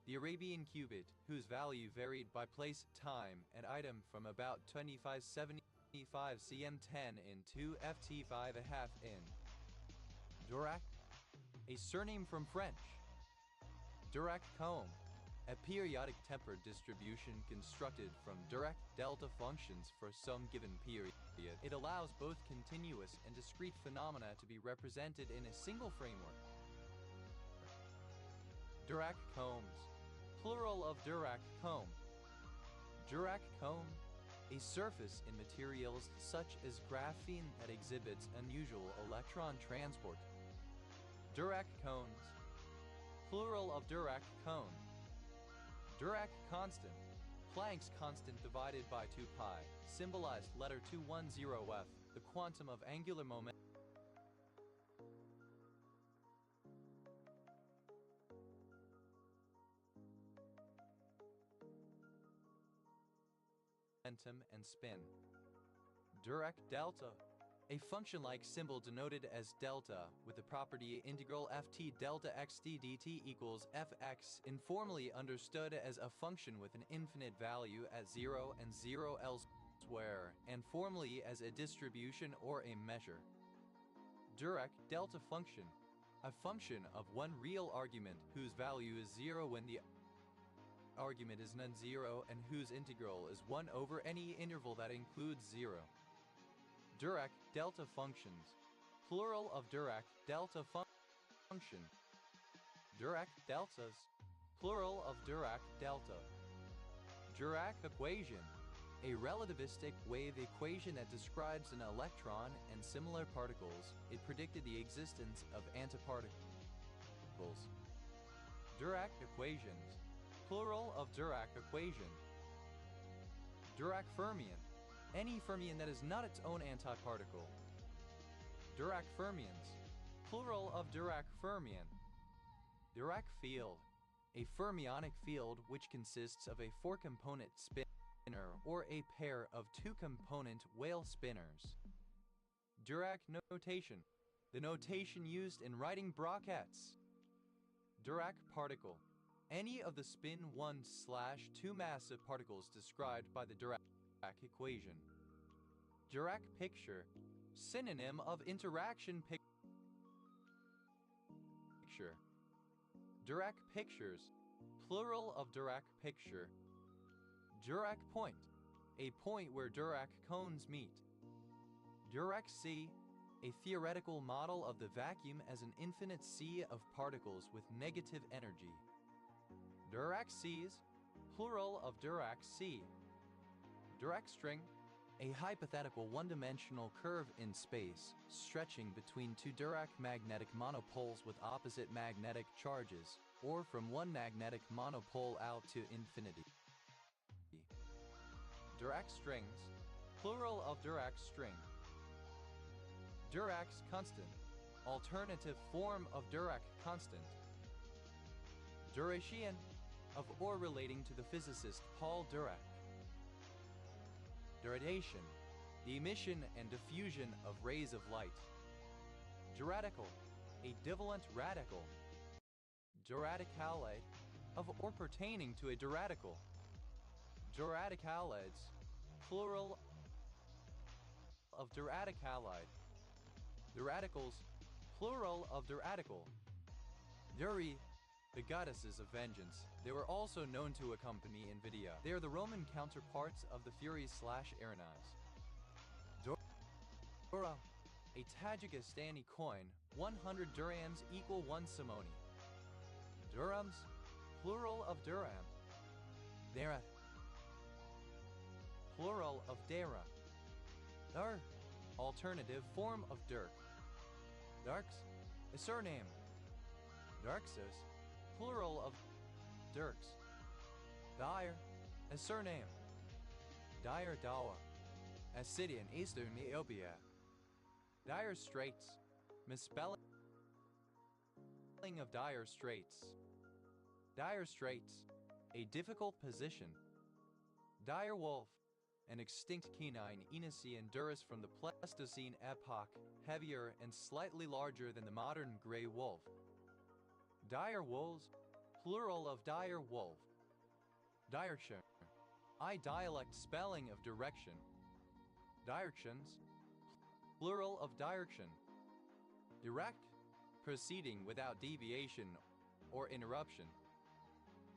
the Arabian cubit, whose value varied by place, time, and item from about 2575 cm10 in 2 ft5.5 in. Dirac, a surname from French. Dirac comb, a periodic tempered distribution constructed from Dirac delta functions for some given period. It allows both continuous and discrete phenomena to be represented in a single framework. Dirac combs, plural of Dirac comb. Dirac comb, a surface in materials such as graphene that exhibits unusual electron transport. Dirac cones, plural of Dirac cone. Dirac constant, Planck's constant divided by 2 pi, symbolized letter 210F, the quantum of angular momentum. And spin. Dirac delta, a function-like symbol denoted as delta, with the property integral ft delta xt dt equals fx, informally understood as a function with an infinite value at 0 and 0 elsewhere, and formally as a distribution or a measure. Dirac delta function, a function of one real argument whose value is 0 when the argument is non-zero and whose integral is 1 over any interval that includes 0. Dirac delta functions, plural of Dirac delta function. Dirac deltas, plural of Dirac delta. Dirac equation, a relativistic wave equation that describes an electron and similar particles. It predicted the existence of antiparticles. Dirac equations, plural of Dirac equation. Dirac fermion, any fermion that is not its own antiparticle. Dirac fermions, plural of Dirac fermion. Dirac field, a fermionic field which consists of a 4-component spinner or a pair of 2-component Weyl spinners. Dirac notation, the notation used in writing brackets. Dirac particle, any of the spin 1/2 massive particles described by the Dirac equation. Dirac picture, synonym of interaction picture. Dirac pictures, plural of Dirac picture. Dirac point, a point where Dirac cones meet. Dirac sea, a theoretical model of the vacuum as an infinite sea of particles with negative energy. Dirac seas, plural of Dirac sea. Dirac string, a hypothetical one-dimensional curve in space, stretching between 2 Dirac magnetic monopoles with opposite magnetic charges, or from one magnetic monopole out to infinity. Dirac strings, plural of Dirac string. Dirac's constant, alternative form of Dirac constant. Duracian, of or relating to the physicist Paul Dirac. Duration, the emission and diffusion of rays of light. Duradical, a divalent radical. Duradicalide, of or pertaining to a duradical. Duradicalides, plural of duradicalide. Duradicals, plural of duradical. Duri, the goddesses of vengeance. They were also known to accompany Nvidia. They are the Roman counterparts of the Furies/Arenas. Dura, a Tajikistani coin, 100 dirhams equal 1 simoni. Dirhams, plural of dirham. Dara, plural of dara. Dar, alternative form of dirk. Darks, a surname. Darksus, plural of dirks. Dire, a surname. Dire Dawa, a city in eastern Ethiopia. Dire Straits, misspelling of Dire Straits. Dire Straits, a difficult position. Dire Wolf, an extinct canine Enoceanurus from the Pleistocene epoch, heavier and slightly larger than the modern gray wolf. Dire wolves, plural of dire wolf. Direction, I dialect spelling of direction. Directions, plural of direction. Direct, proceeding without deviation or interruption.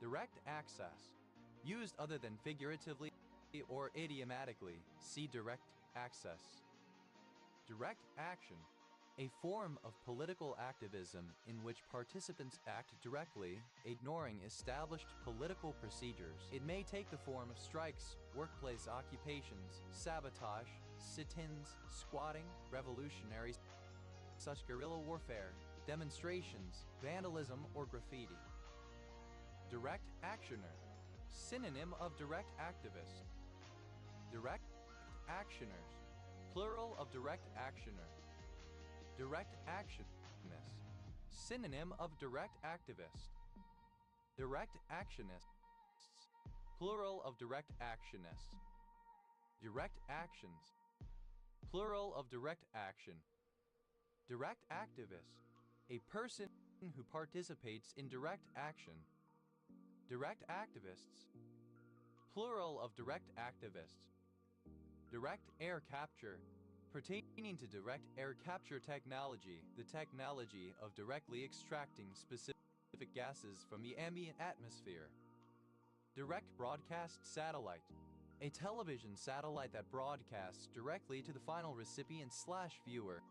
Direct access, used other than figuratively or idiomatically, see direct access. Direct action, a form of political activism in which participants act directly, ignoring established political procedures. It may take the form of strikes, workplace occupations, sabotage, sit-ins, squatting, revolutionaries, such guerrilla warfare, demonstrations, vandalism, or graffiti. Direct actioner, synonym of direct activist. Direct actioners, plural of direct actioner. Direct actionist, synonym of direct activist. Direct actionists, plural of direct actionists. Direct actions, plural of direct action. Direct activist, a person who participates in direct action. Direct activists, plural of direct activists. Direct air capture, pertaining to direct air capture technology, the technology of directly extracting specific gases from the ambient atmosphere. Direct broadcast satellite, a television satellite that broadcasts directly to the final recipient/viewer,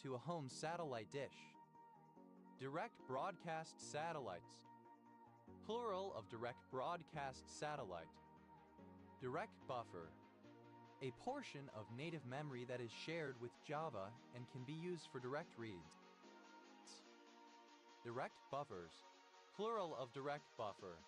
to a home satellite dish. Direct broadcast satellites, plural of direct broadcast satellite. Direct buffer, a portion of native memory that is shared with Java and can be used for direct reads. Direct buffers, plural of direct buffer.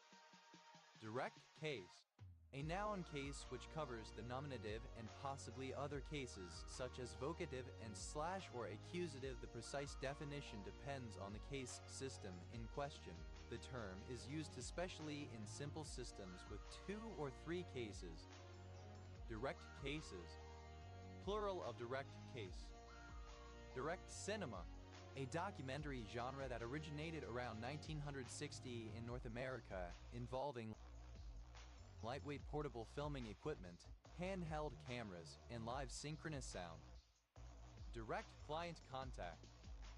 Direct case, a noun case which covers the nominative and possibly other cases such as vocative and slash or accusative. The precise definition depends on the case system in question. The term is used especially in simple systems with 2 or 3 cases. Direct cases, plural of direct case. Direct cinema, a documentary genre that originated around 1960 in North America, involving lightweight portable filming equipment, handheld cameras, and live synchronous sound. Direct client contact,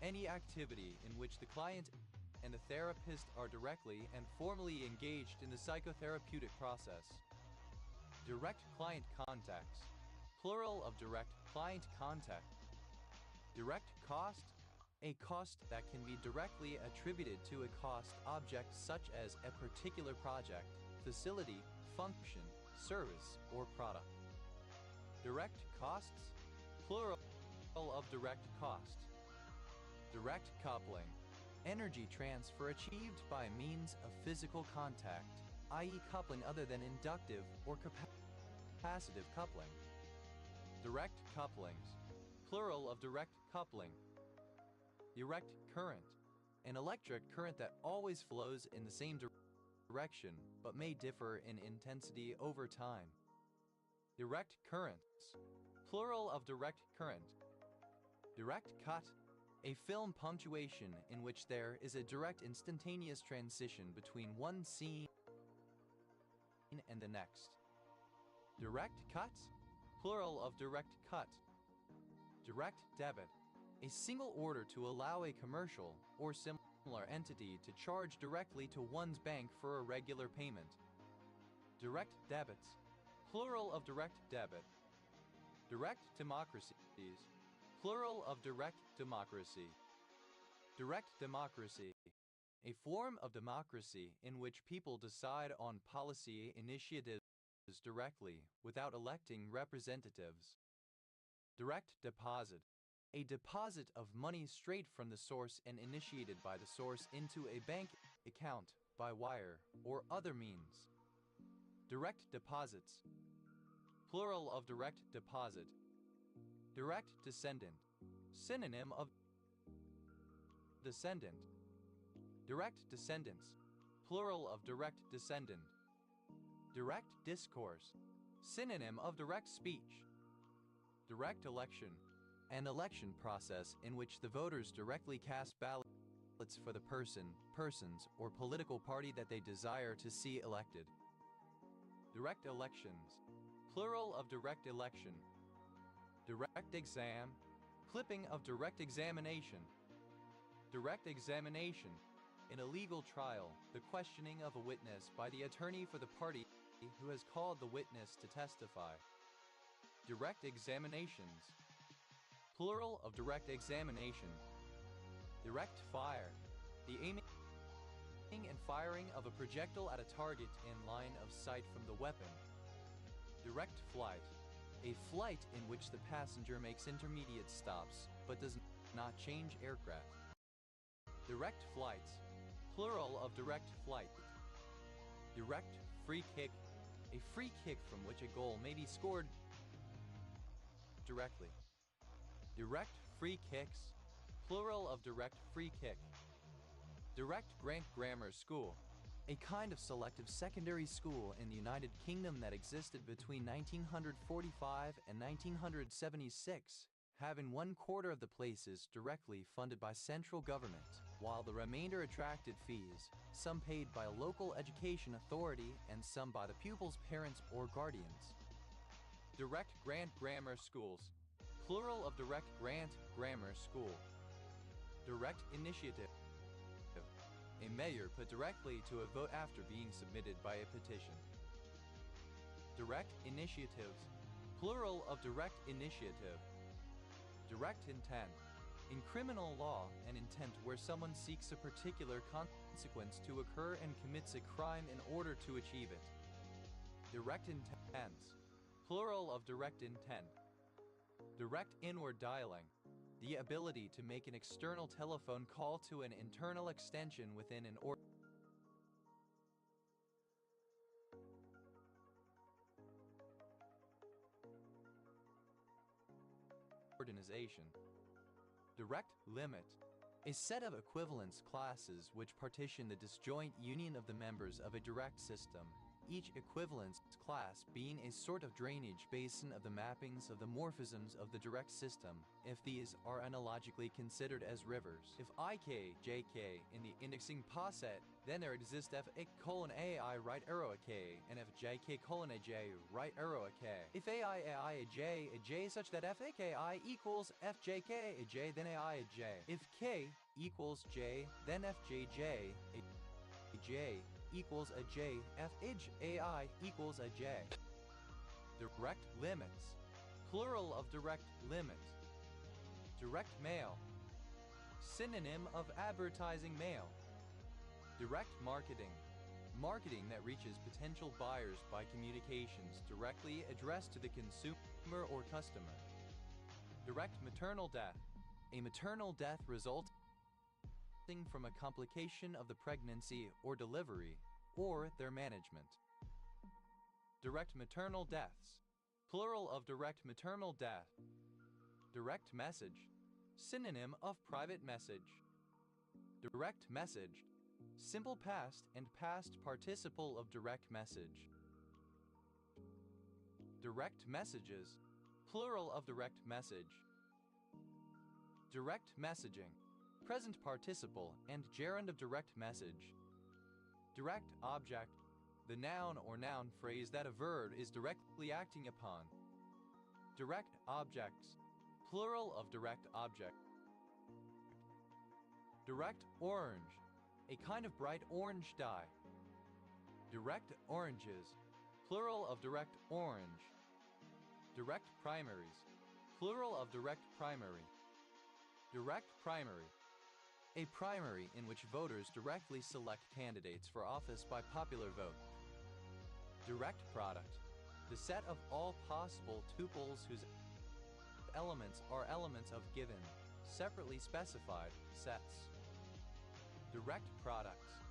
any activity in which the client and the therapist are directly and formally engaged in the psychotherapeutic process. Direct client contacts, plural of direct client contact. Direct cost, a cost that can be directly attributed to a cost object such as a particular project, facility, function, service, or product. Direct costs, plural of direct cost. Direct coupling, energy transfer achieved by means of physical contact, i.e. coupling other than inductive or capacitive coupling. Direct couplings, plural of direct coupling. Direct current, an electric current that always flows in the same direction but may differ in intensity over time. Direct currents, plural of direct current. Direct cut, a film punctuation in which there is a direct instantaneous transition between one scene and the next. Direct cut, plural of direct cut. Direct debit, a single order to allow a commercial or similar entity to charge directly to one's bank for a regular payment. Direct debits, plural of direct debit. Direct democracies, plural of direct democracy. Direct democracy, a form of democracy in which people decide on policy initiatives directly without electing representatives. Direct deposit, a deposit of money straight from the source and initiated by the source into a bank account by wire or other means. Direct deposits, plural of direct deposit. Direct descendant, synonym of descendant. Direct descendants, plural of direct descendant. Direct discourse, Synonym of direct speech. Direct election. An election process in which the voters directly cast ballots for the persons, or political party that they desire to see elected. Direct elections. Plural of direct election. Direct exam. Clipping of direct examination. Direct examination. In a legal trial, the questioning of a witness by the attorney for the party who has called the witness to testify. Direct examinations. Plural of direct examination. Direct fire. The aiming and firing of a projectile at a target in line of sight from the weapon. Direct flight. A flight in which the passenger makes intermediate stops but does not change aircraft. Direct flights. Plural of direct flight. Direct free kick. A free kick from which a goal may be scored directly. Direct free kicks. Plural of direct free kick. Direct grant grammar school. A kind of selective secondary school in the United Kingdom that existed between 1945 and 1976, having 1/4 of the places directly funded by central government, while the remainder attracted fees, some paid by a local education authority and some by the pupils' parents or guardians. Direct grant grammar schools. Plural of direct grant grammar school. Direct initiative. A measure put directly to a vote after being submitted by a petition. Direct initiatives. Plural of direct initiative. Direct intent. In criminal law, an intent where someone seeks a particular consequence to occur and commits a crime in order to achieve it. Direct intents. Plural of direct intent. Direct inward dialing. The ability to make an external telephone call to an internal extension within an organization. Direct limit. A set of equivalence classes which partition the disjoint union of the members of a direct system, each equivalence class being a sort of drainage basin of the mappings of the morphisms of the direct system, if these are analogically considered as rivers. If ik, jk in the indexing poset, then there exists f(ik:(ai) right arrow a k, and if jk:(j) right arrow a k. If ai a j such that f(ik:(ai) equals fjk a j, then ai a j. If k equals j, then fjj a j equals a j, fij ai equals a j. Direct limits. Plural of direct limit. Direct mail. Synonym of advertising mail. Direct marketing. Marketing that reaches potential buyers by communications directly addressed to the consumer or customer. Direct maternal death. A maternal death resulting from a complication of the pregnancy or delivery, or their management. Direct maternal deaths. Plural of direct maternal death. Direct message. Synonym of private message. Direct message. Simple past and past participle of direct message. Direct messages. Plural of direct message. Direct messaging. Present participle and gerund of direct message. Direct object. The noun or noun phrase that a verb is directly acting upon. Direct objects. Plural of direct object. Direct orange. A kind of bright orange dye. Direct oranges. Plural of direct orange. Direct primaries. Plural of direct primary. Direct primary. A primary in which voters directly select candidates for office by popular vote. Direct product. The set of all possible tuples whose elements are elements of given, separately specified, sets. Direct products.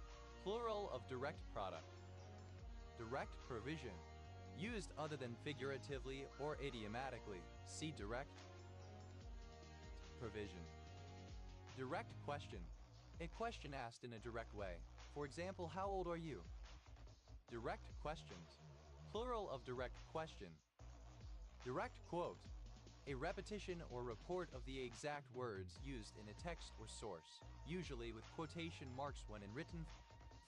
Plural of direct product. Direct provision. Used other than figuratively or idiomatically. See direct provision. Direct question. A question asked in a direct way. For example, how old are you? Direct questions. plural of direct question. Direct quote, a repetition or report of the exact words used in a text or source, usually with quotation marks when in written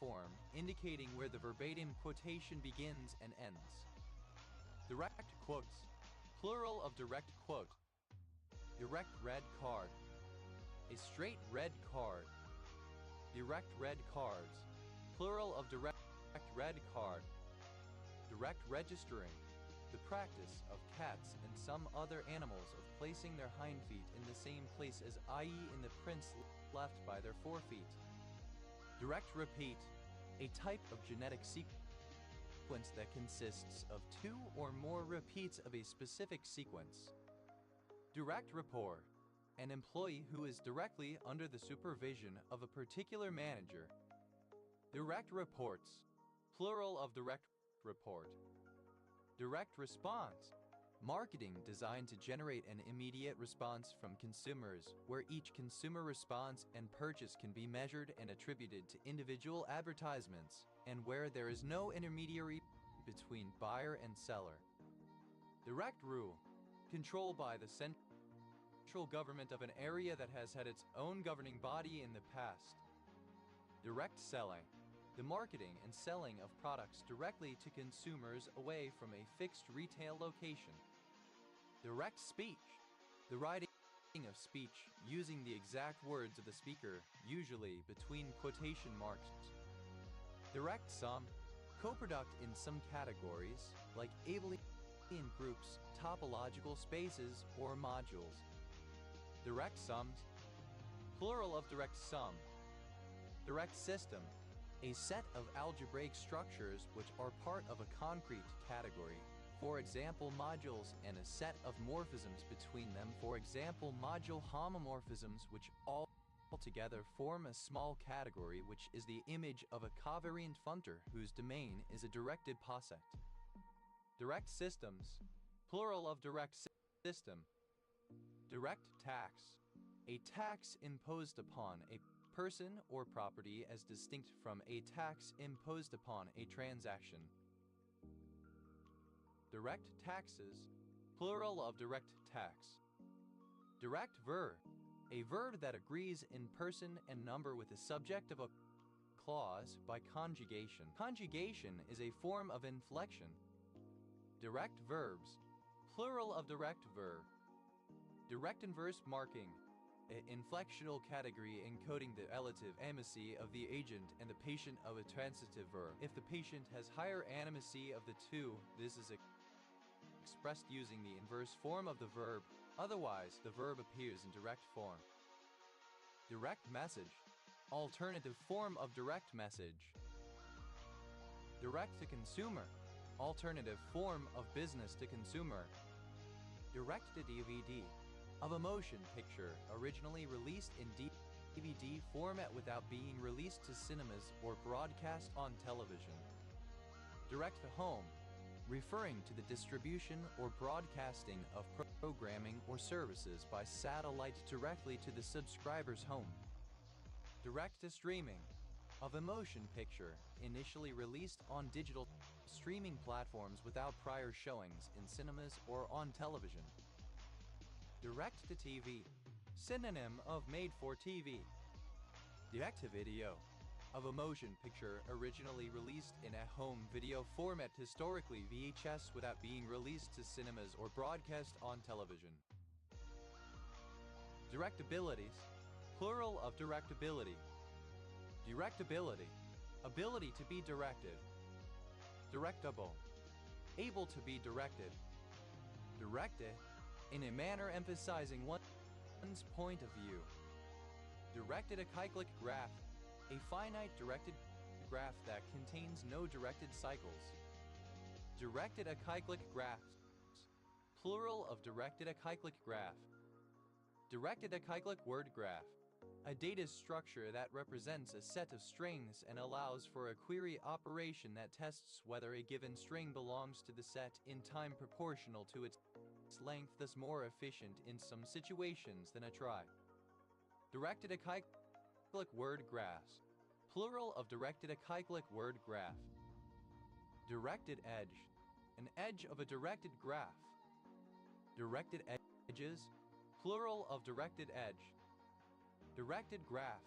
form, indicating where the verbatim quotation begins and ends. Direct quotes, plural of direct quote. Direct red card, a straight red card. Direct red cards, plural of direct red card. Direct registering, the practice of cats and some other animals of placing their hind feet in the same place as i.e. in the prints left by their forefeet. Direct repeat, a type of genetic sequence that consists of 2 or more repeats of a specific sequence. Direct rapport, an employee who is directly under the supervision of a particular manager. Direct reports, plural of direct report. Direct response, marketing designed to generate an immediate response from consumers, where each consumer response and purchase can be measured and attributed to individual advertisements, and where there is no intermediary between buyer and seller. Direct rule, control by the central government of an area that has had its own governing body in the past. Direct selling, the marketing and selling of products directly to consumers away from a fixed retail location. Direct speech, the writing of speech using the exact words of the speaker, usually between quotation marks. Direct sum, coproduct in some categories, like abelian groups, topological spaces, or modules. Direct sums, plural of direct sum. Direct system, a set of algebraic structures which are part of a concrete category, for example modules, and a set of morphisms between them, for example module homomorphisms, which all together form a small category which is the image of a covariant functor whose domain is a directed poset. Direct systems, plural of direct system. Direct tax, a tax imposed upon a person or property as distinct from a tax imposed upon a transaction. Direct taxes, plural of direct tax. Direct verb, a verb that agrees in person and number with the subject of a clause by conjugation. Conjugation is a form of inflection. Direct verbs, plural of direct verb. Direct inverse marking, an inflectional category encoding the relative animacy of the agent and the patient of a transitive verb. If the patient has higher animacy of the two, this is expressed using the inverse form of the verb, otherwise the verb appears in direct form. Direct message, alternative form of direct message. Direct to consumer, alternative form of business to consumer. Direct to DVD, of a motion picture originally released in DVD format without being released to cinemas or broadcast on television. Direct to home, referring to the distribution or broadcasting of programming or services by satellite directly to the subscriber's home. Direct to streaming, of a motion picture initially released on digital streaming platforms without prior showings in cinemas or on television. Direct to TV, synonym of made for TV. Direct to video, of a motion picture originally released in a home video format, historically VHS, without being released to cinemas or broadcast on television. Directabilities, plural of directability. Directability, ability to be directed. Directable, able to be directed. Directed, in a manner emphasizing one's point of view. Directed acyclic graph, a finite directed graph that contains no directed cycles. Directed acyclic graphs, plural of directed acyclic graph. Directed acyclic word graph, a data structure that represents a set of strings and allows for a query operation that tests whether a given string belongs to the set in time proportional to its length, thus more efficient in some situations than a trie. Directed acyclic word graphs, plural of directed acyclic word graph. Directed edge, an edge of a directed graph. Directed edges, plural of directed edge. Directed graph,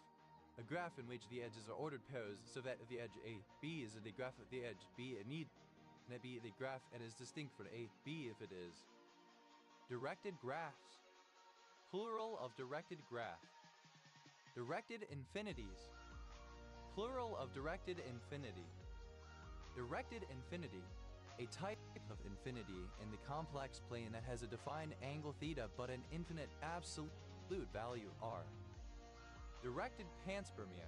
a graph in which the edges are ordered pairs so that the edge A, B is the graph of the edge B and need that be the graph and is distinct from A, B if it is. Directed graphs, plural of directed graph. Directed infinities, plural of directed infinity. Directed infinity, a type of infinity in the complex plane that has a defined angle theta but an infinite absolute value r. Directed panspermia,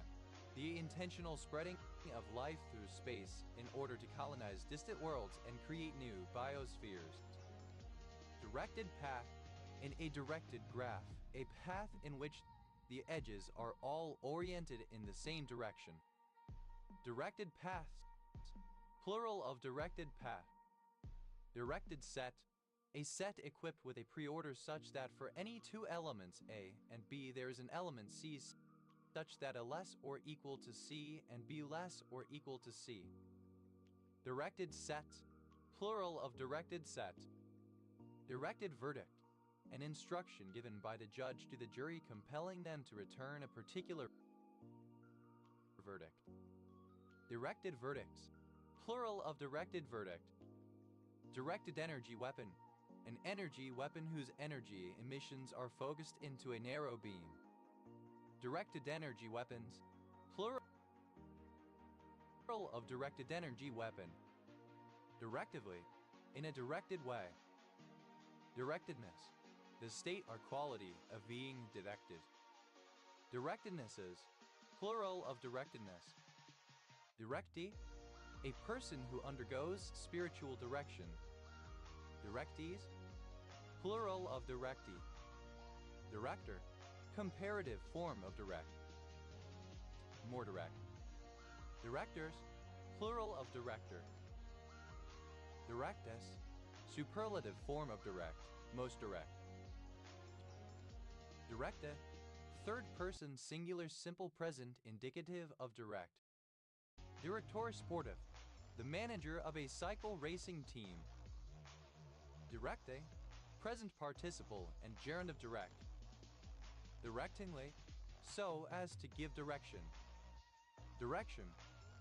the intentional spreading of life through space in order to colonize distant worlds and create new biospheres. Directed path, in a directed graph, a path in which the edges are all oriented in the same direction. Directed paths, plural of directed path. Directed set, a set equipped with a preorder such that for any two elements A and B there is an element C such that a less or equal to C and B less or equal to C. Directed set, plural of directed set. Directed verdict, an instruction given by the judge to the jury compelling them to return a particular verdict. Directed verdicts, plural of directed verdict. Directed energy weapon, an energy weapon whose energy emissions are focused into a narrow beam. Directed energy weapons, plural of directed energy weapon. Directively, in a directed way. Directedness, the state or quality of being directed. Directednesses, plural of directedness. Directee, a person who undergoes spiritual direction. Directees, plural of directee. Director, comparative form of direct. More direct. Directors, plural of director. Directus, superlative form of direct, most direct. Directa, third person singular simple present indicative of direct. Director sportive, the manager of a cycle racing team. Directe, present participle and gerund of direct. Directingly, so as to give direction. Direction,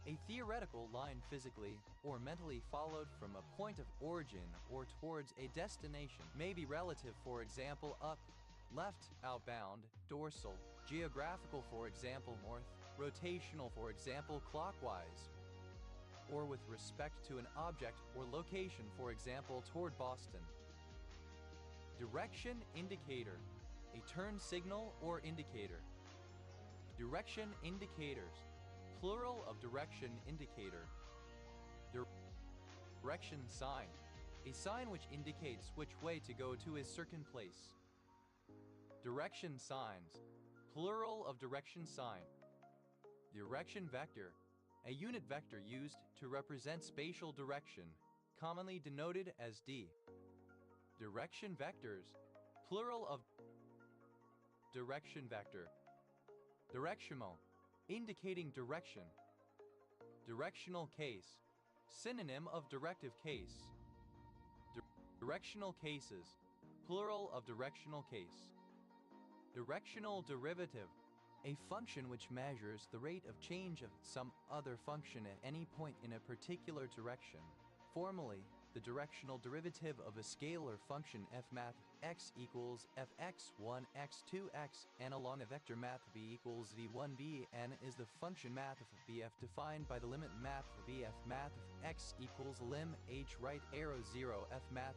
a theoretical line physically or mentally followed from a point of origin or towards a destination, may be relative, for example, up, left, outbound, dorsal, geographical, for example, north, rotational, for example, clockwise, or with respect to an object or location, for example, toward Boston. Direction indicator, a turn signal or indicator. Direction indicators, plural of direction indicator. Direction sign, a sign which indicates which way to go to a certain place. Direction signs, plural of direction sign. Direction vector, a unit vector used to represent spatial direction, commonly denoted as D. Direction vectors, plural of direction vector. Directional, indicating direction. Directional case, synonym of directive case. Directional cases, plural of directional case. Directional derivative, a function which measures the rate of change of some other function at any point in a particular direction. Formally, the directional derivative of a scalar function f math x equals fx1 x2x and along a vector math b equals v1b n is the function math of bf defined by the limit math of bf math of x equals lim h right arrow 0 f math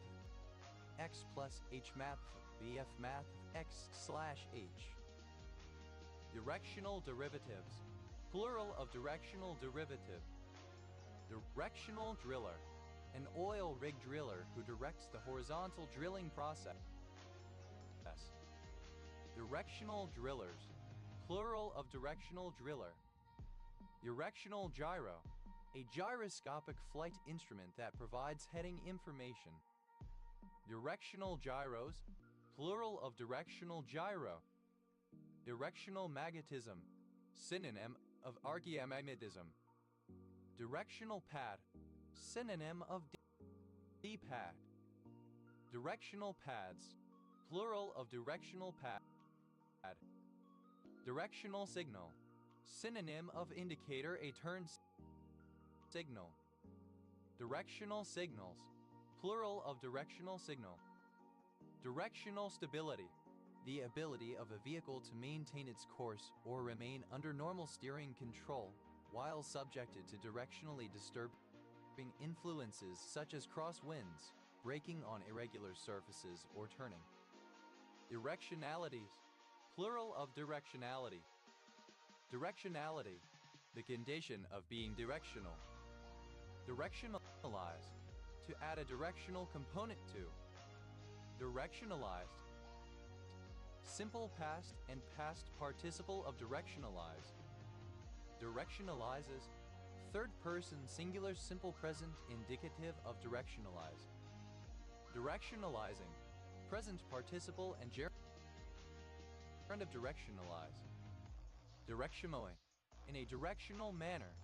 x plus h math of bf math x slash h. Directional derivatives, plural of directional derivative. Directional driller, an oil rig driller who directs the horizontal drilling process. Directional drillers, plural of directional driller. Directional gyro, a gyroscopic flight instrument that provides heading information. Directional gyros, plural of directional gyro. Directional magnetism, synonym of archaeomagnetism. Directional pad, synonym of D-pad. Directional pads, plural of directional pad. Directional signal, synonym of indicator a turn signal. Directional signals, plural of directional signal. Directional stability, the ability of a vehicle to maintain its course or remain under normal steering control while subjected to directionally disturbing influences such as crosswinds, braking on irregular surfaces, or turning. Directionalities, plural of directionality. Directionality, the condition of being directional. Directionalize, to add a directional component to. Directionalized, simple past and past participle of directionalize. Directionalizes, third person singular simple present indicative of directionalize. Directionalizing, present participle and gerund of directionalize. Directionally, in a directional manner.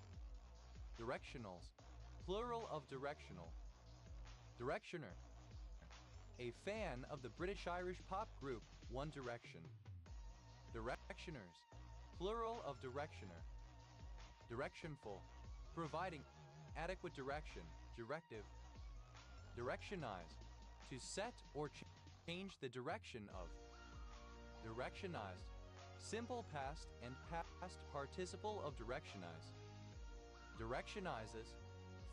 Directionals, plural of directional. Directioner, a fan of the British-Irish pop group One Direction. Directioners, plural of directioner. Directionful, providing adequate direction, directive. Directionize, to set or change the direction of. Directionized, simple past and past participle of directionize. Directionizes,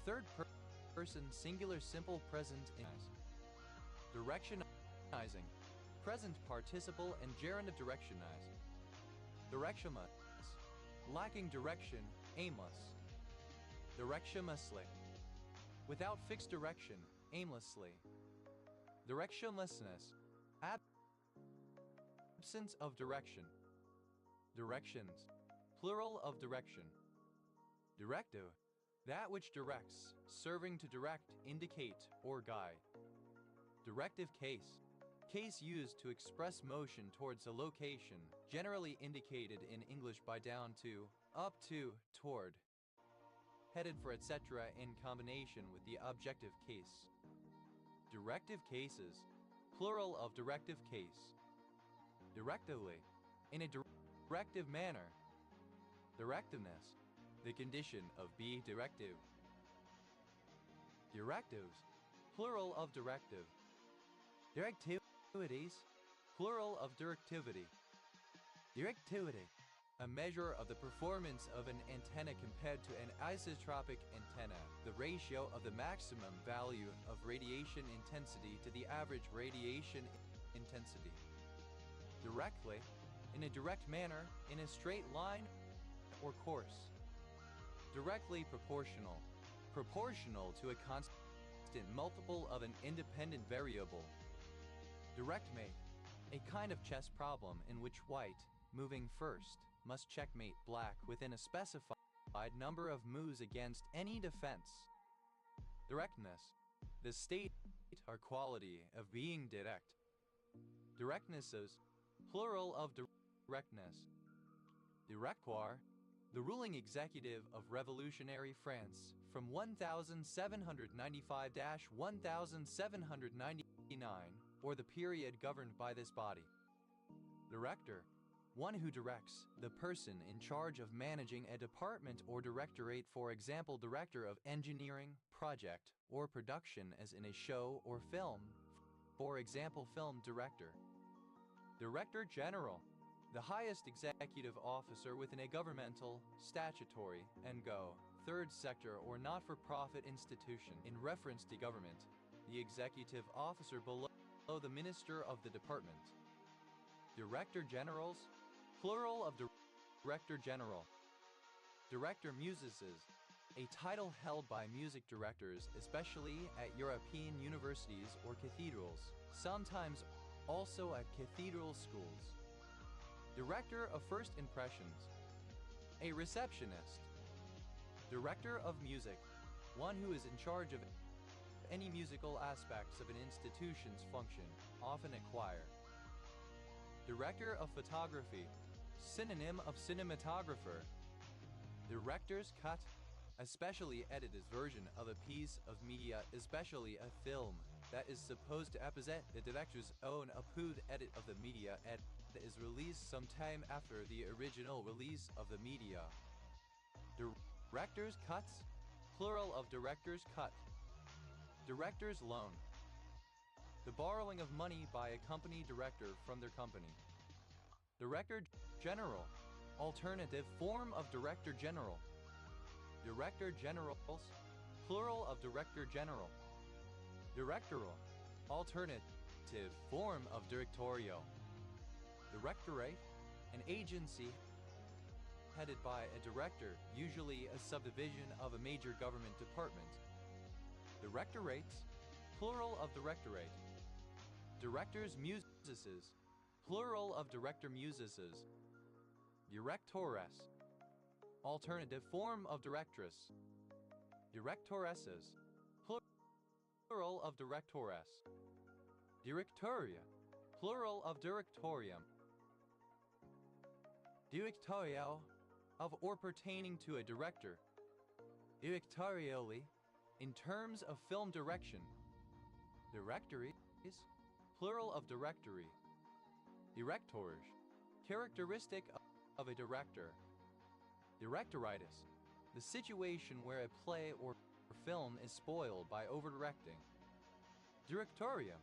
third person singular simple present in. Directionizing, present participle and gerund of directionize. Directionless, lacking direction, aimless. Directionlessly, without fixed direction, aimlessly. Directionlessness, absence of direction. Directions, plural of direction. Directive, that which directs, serving to direct, indicate, or guide. Directive case, case used to express motion towards a location, generally indicated in English by down to, up to, toward. Headed for etc. in combination with the objective case. Directive cases, plural of directive case. Directively, in a directive manner. Directiveness, the condition of being directive. Directives, plural of directive. Directivities, plural of directivity. Directivity, a measure of the performance of an antenna compared to an isotropic antenna, the ratio of the maximum value of radiation intensity to the average radiation intensity. Directly, in a direct manner, in a straight line or course. Directly proportional, proportional to a constant multiple of an independent variable. Directmate, a kind of chess problem in which white, moving first, must checkmate black within a specified number of moves against any defense. Directness, the state or quality of being direct. Directnesses, plural of directness. Directoire, the ruling executive of revolutionary France from 1795–1799, or the period governed by this body. Director, one who directs, the person in charge of managing a department or directorate, for example, director of engineering, project, or production as in a show or film, for example, film director. Director General, the highest executive officer within a governmental, statutory, and third sector or not-for-profit institution in reference to government, the executive officer below the minister of the department. Director Generals, plural of Director General. Director Musices, a title held by music directors, especially at European universities or cathedrals, sometimes also at cathedral schools. Director of First Impressions, a receptionist. Director of Music, one who is in charge of any musical aspects of an institution's function, often a choir. Director of Photography, synonym of cinematographer. Director's cut, especially edited version of a piece of media, especially a film, that is supposed to represent the director's own approved edit of the media and is released sometime after the original release of the media. Director's cuts, plural of director's cut. Director's loan. The borrowing of money by a company director from their company. Director general, alternative form of director general. Director generals, plural of director general. Directorial, alternative form of directorial. Directorate, an agency headed by a director, usually a subdivision of a major government department. Directorates, plural of directorate. Directors musicesses, plural of director musicesses. Directoress, alternative form of directress. Directoresses, plural of directoress. Directoria, plural of directorium. Directorial, of or pertaining to a director. Directorially, in terms of film direction. Directories, plural of directory. Directorage, characteristic of a director. Directoritis, the situation where a play or film is spoiled by over-directing. Directorium,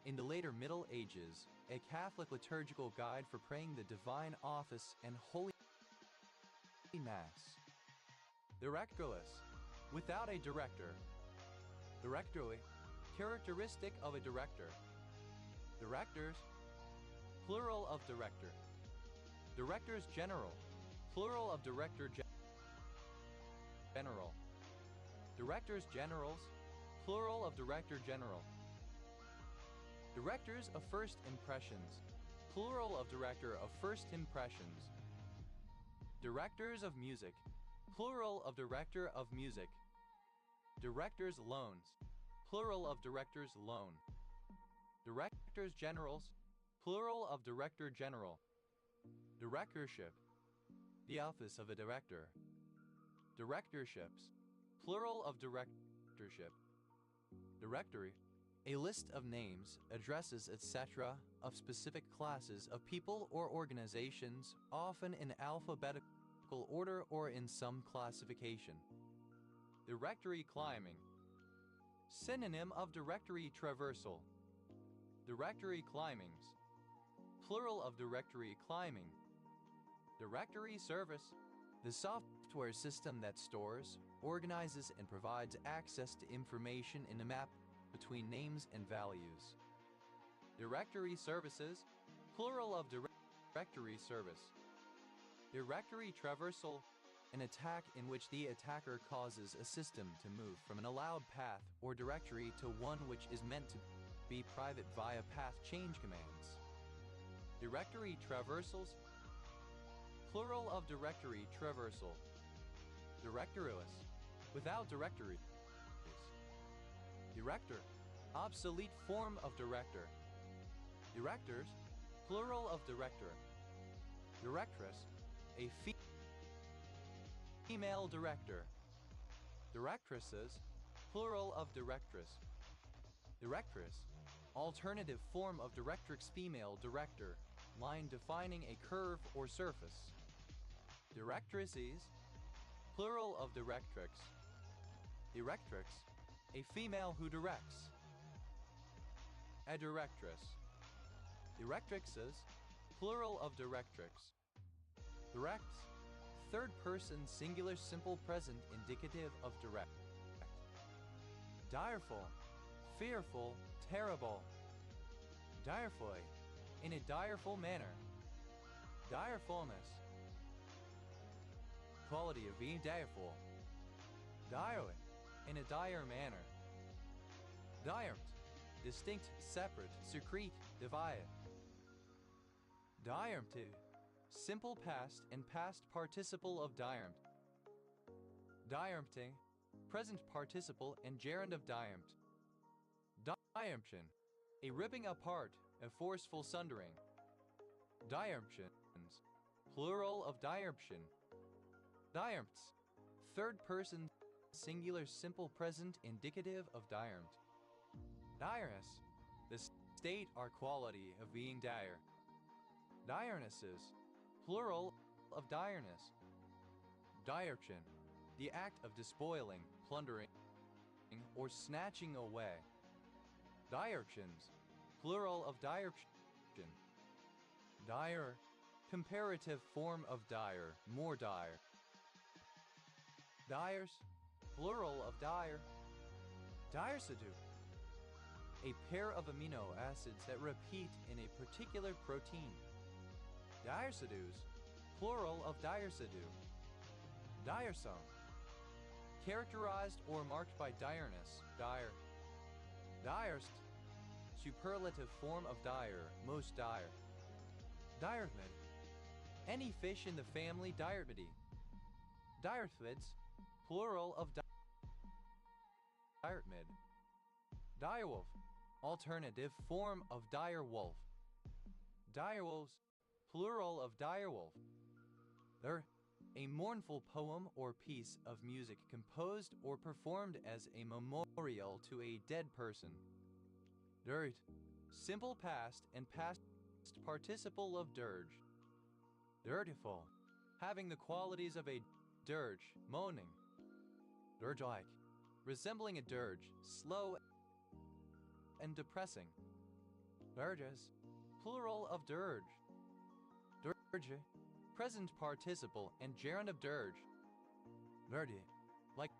in the later Middle Ages, a Catholic liturgical guide for praying the divine office and Holy Mass. Directorless, without a director. Directory, characteristic of a director. Directors, plural of director. Directors general, plural of director general. Directors generals, plural of director general. Directors of first impressions, plural of director of first impressions. Directors of music, plural of director of music. Directors loans, plural of directors loan. Directors generals, plural of director general. Directorship, the office of a director. Directorships, plural of directorship. Directory, a list of names, addresses, etc. of specific classes of people or organizations, often in alphabetical order or in some classification. Directory climbing, synonym of directory traversal. Directory climbings, plural of directory climbing. Directory service, the software system that stores, organizes, and provides access to information in a map between names and values. Directory services, plural of directory service. Directory traversal, an attack in which the attacker causes a system to move from an allowed path or directory to one which is meant to be private via path change commands. Directory traversals, plural of directory traversal. Directoryless, without directories. Director, obsolete form of director. Directors, plural of director. Directress, a female director. Directresses, plural of directress. Directress, alternative form of directrix, female director, line defining a curve or surface. Directrices, plural of directrix. Directrix, a female who directs. A directress. Directrixes, plural of directrix. Directs, third person singular simple present indicative of direct. Direful, fearful, terrible. Direful, in a direful manner. Direfulness, quality of being direful. Dire, in a dire manner. Direct, distinct, separate, secrete, divide. Diarmed, simple past and past participle of diarmed. Diarmting, present participle and gerund of diarmed. Diarmption, a ripping apart, a forceful sundering. Diarmptions, plural of diarmption. Diarmts, third person singular simple present indicative of dirent. Direness, the state or quality of being dire. Direnesses, plural of direness. Direction, the act of despoiling, plundering, or snatching away. Direchens, plural of direption. Dire, comparative form of dire, more dire. Dyers, plural of dire. Diresidue, a pair of amino acids that repeat in a particular protein. Diresidues, plural of diresidue. Diresome, characterized or marked by direness, dire. Direst, superlative form of dire, most dire. Diarthmid, any fish in the family Diarthmidae. Diarthmids, plural of Diarthmid. Direwolf, alternative form of direwolf. Direwolves, plural of direwolf. They're a mournful poem or piece of music composed or performed as a memorial to a dead person. Dirt, simple past and past participle of dirge. Dirtiful, having the qualities of a dirge, moaning. Dirge-like, resembling a dirge, slow and depressing. Dirges, plural of dirge. Dirge, present participle and gerund of dirge. Dirty, like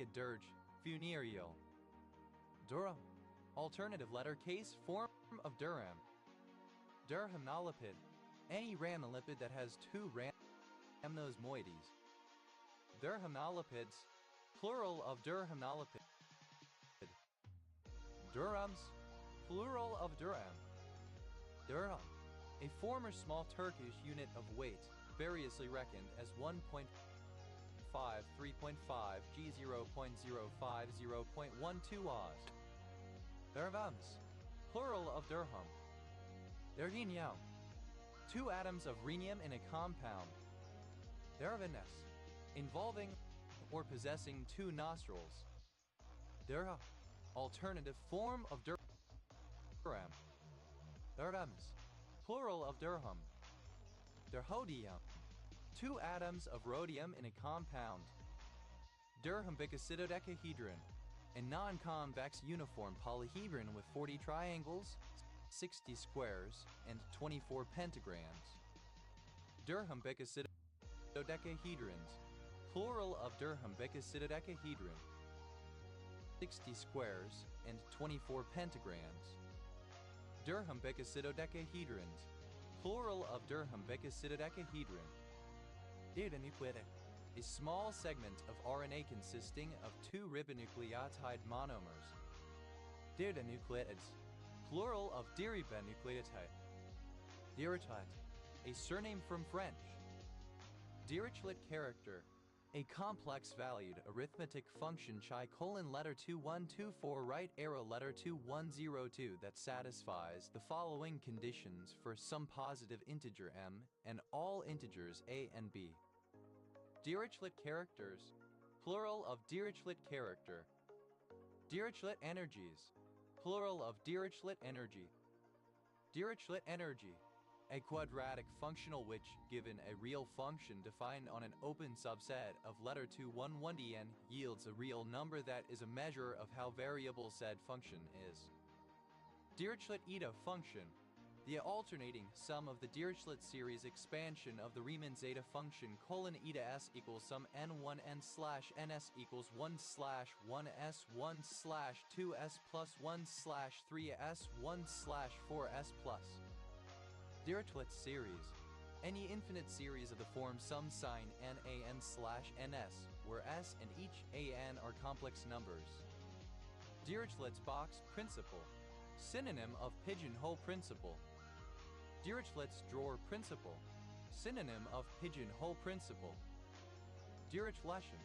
a dirge, funereal. Durham, alternative letter case form of Durham. Durhamnolipid, any rhamnolipid that has two rhamnosmoides. Durhamnolipids, plural of Durhamnolipid. Durhams, plural of Durham. Durham, a former small Turkish unit of weight, variously reckoned as 1.5, 3.5, G 0.05, 0.12 Oz. Durhams, plural of Durham. Derginium, two atoms of rhenium in a compound. Derviness, involving or possessing two nostrils. Durham, alternative form of Durham. Durhams, plural of Durham. Durhodium, two atoms of rhodium in a compound. Durhambicacitodecahedron, a non-convex uniform polyhedron with 40 triangles, 60 squares, and 24 pentagrams. Durhambicacitodecahedrons, plural of Durhambicacitodecahedron. 60 squares and 24 pentagrams. Durhambicacitodecahedrons, plural of Durhambicacitodecahedron. Dianucleidic, a small segment of RNA consisting of two ribonucleotide monomers. Dianucleids, plural of diribonucleotide. Dirichlet, a surname from French. Dirichlet character, a complex-valued arithmetic function letter 2124 right arrow letter 2102 that satisfies the following conditions for some positive integer m and all integers a and b. Dirichlet characters, plural of Dirichlet character. Dirichlet energies, plural of Dirichlet energy. Dirichlet energy, a quadratic functional which, given a real function defined on an open subset of letter 211dn, yields a real number that is a measure of how variable said function is. Dirichlet eta function, the alternating sum of the Dirichlet series expansion of the Riemann zeta function eta s equals sum n1 n slash ns equals 1 slash 1s 1 slash 2s plus 1 slash 3s 1 slash 4s plus. Dirichlet series, any infinite series of the form sum sign nan slash ns, where s and each an are complex numbers. Dirichlet's box principle, synonym of pigeonhole principle. Dirichlet's drawer principle, synonym of pigeonhole principle. Dirichletion,